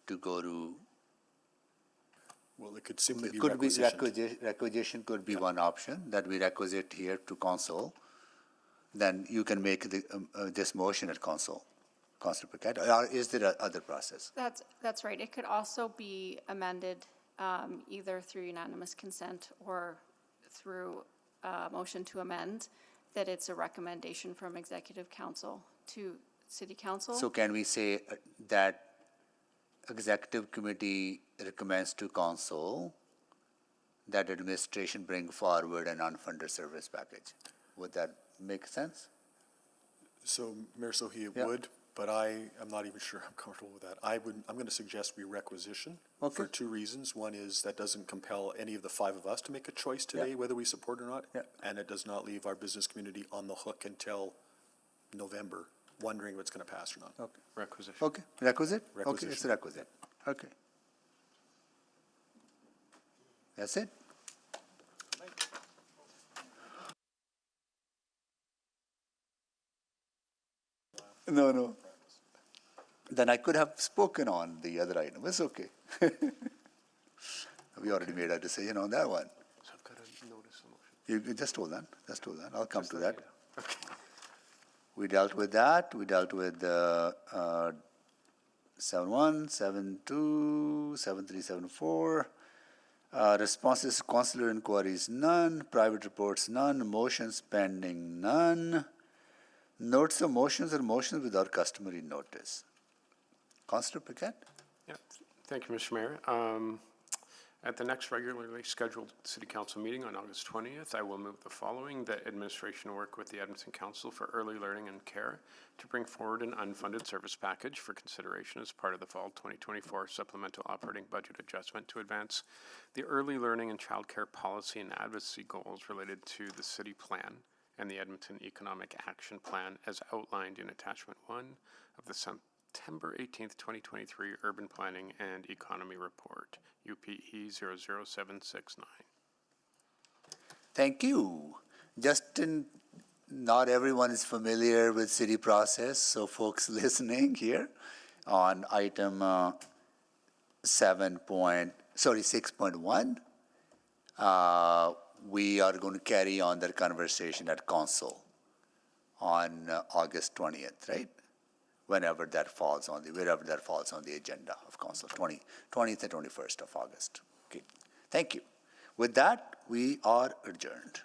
to go to?
Well, it could simply be
Could be
requisitioned.
requisition could be one option, that we requisite here to council. Then you can make this motion at council, Councillor Paquette, or is there other process?
That's right. It could also be amended either through unanimous consent or through a motion to amend, that it's a recommendation from executive council to city council.
So can we say that executive committee recommends to council that administration bring forward an unfunded service package? Would that make sense?
So, Mayor Sohi, it
Yeah.
would, but I am not even sure I'm comfortable with that. I'm going to suggest we requisition for
Okay.
2 reasons. One is that doesn't compel any of the 5 of us to make a choice today whether we support or not.
Yeah.
And it does not leave our business community on the hook until November, wondering if it's going to pass or not.
Okay.
Requisition.
Okay, requisite? Okay, it's
Requisition.
requisite. Okay. That's it? No. Then I could have spoken on the other item. It's okay. We already made a decision on that one.
So I've got to notice the motion.
You just hold on. I'll come to that. We dealt with that. We dealt with 7.1, 7.2, 7.3, 7.4. Responses to consular inquiries, none. Private reports, none. Motions pending, none. Notes of motions or motions without customary notice. Councillor Paquette?
Yeah, thank you, Mr. Mayor. At the next regularly scheduled City Council meeting on August 20th, I will move the following: that administration work with the Edmonton Council for Early Learning and Care to bring forward an unfunded service package for consideration as part of the fall 2024 supplemental operating budget adjustment to advance the early learning and childcare policy and advocacy goals related to the city plan and the Edmonton Economic Action Plan as outlined in Attachment 1 of the September 18th, 2023 Urban Planning and Economy Report, UPE 00769.
Thank you. not everyone is familiar with city process, so folks listening here on item 6.1, we are going to carry on that conversation at council on August 20th, right? Wherever that falls on the agenda of council, 20th and 21st of August. Okay, thank you. With that, we are adjourned.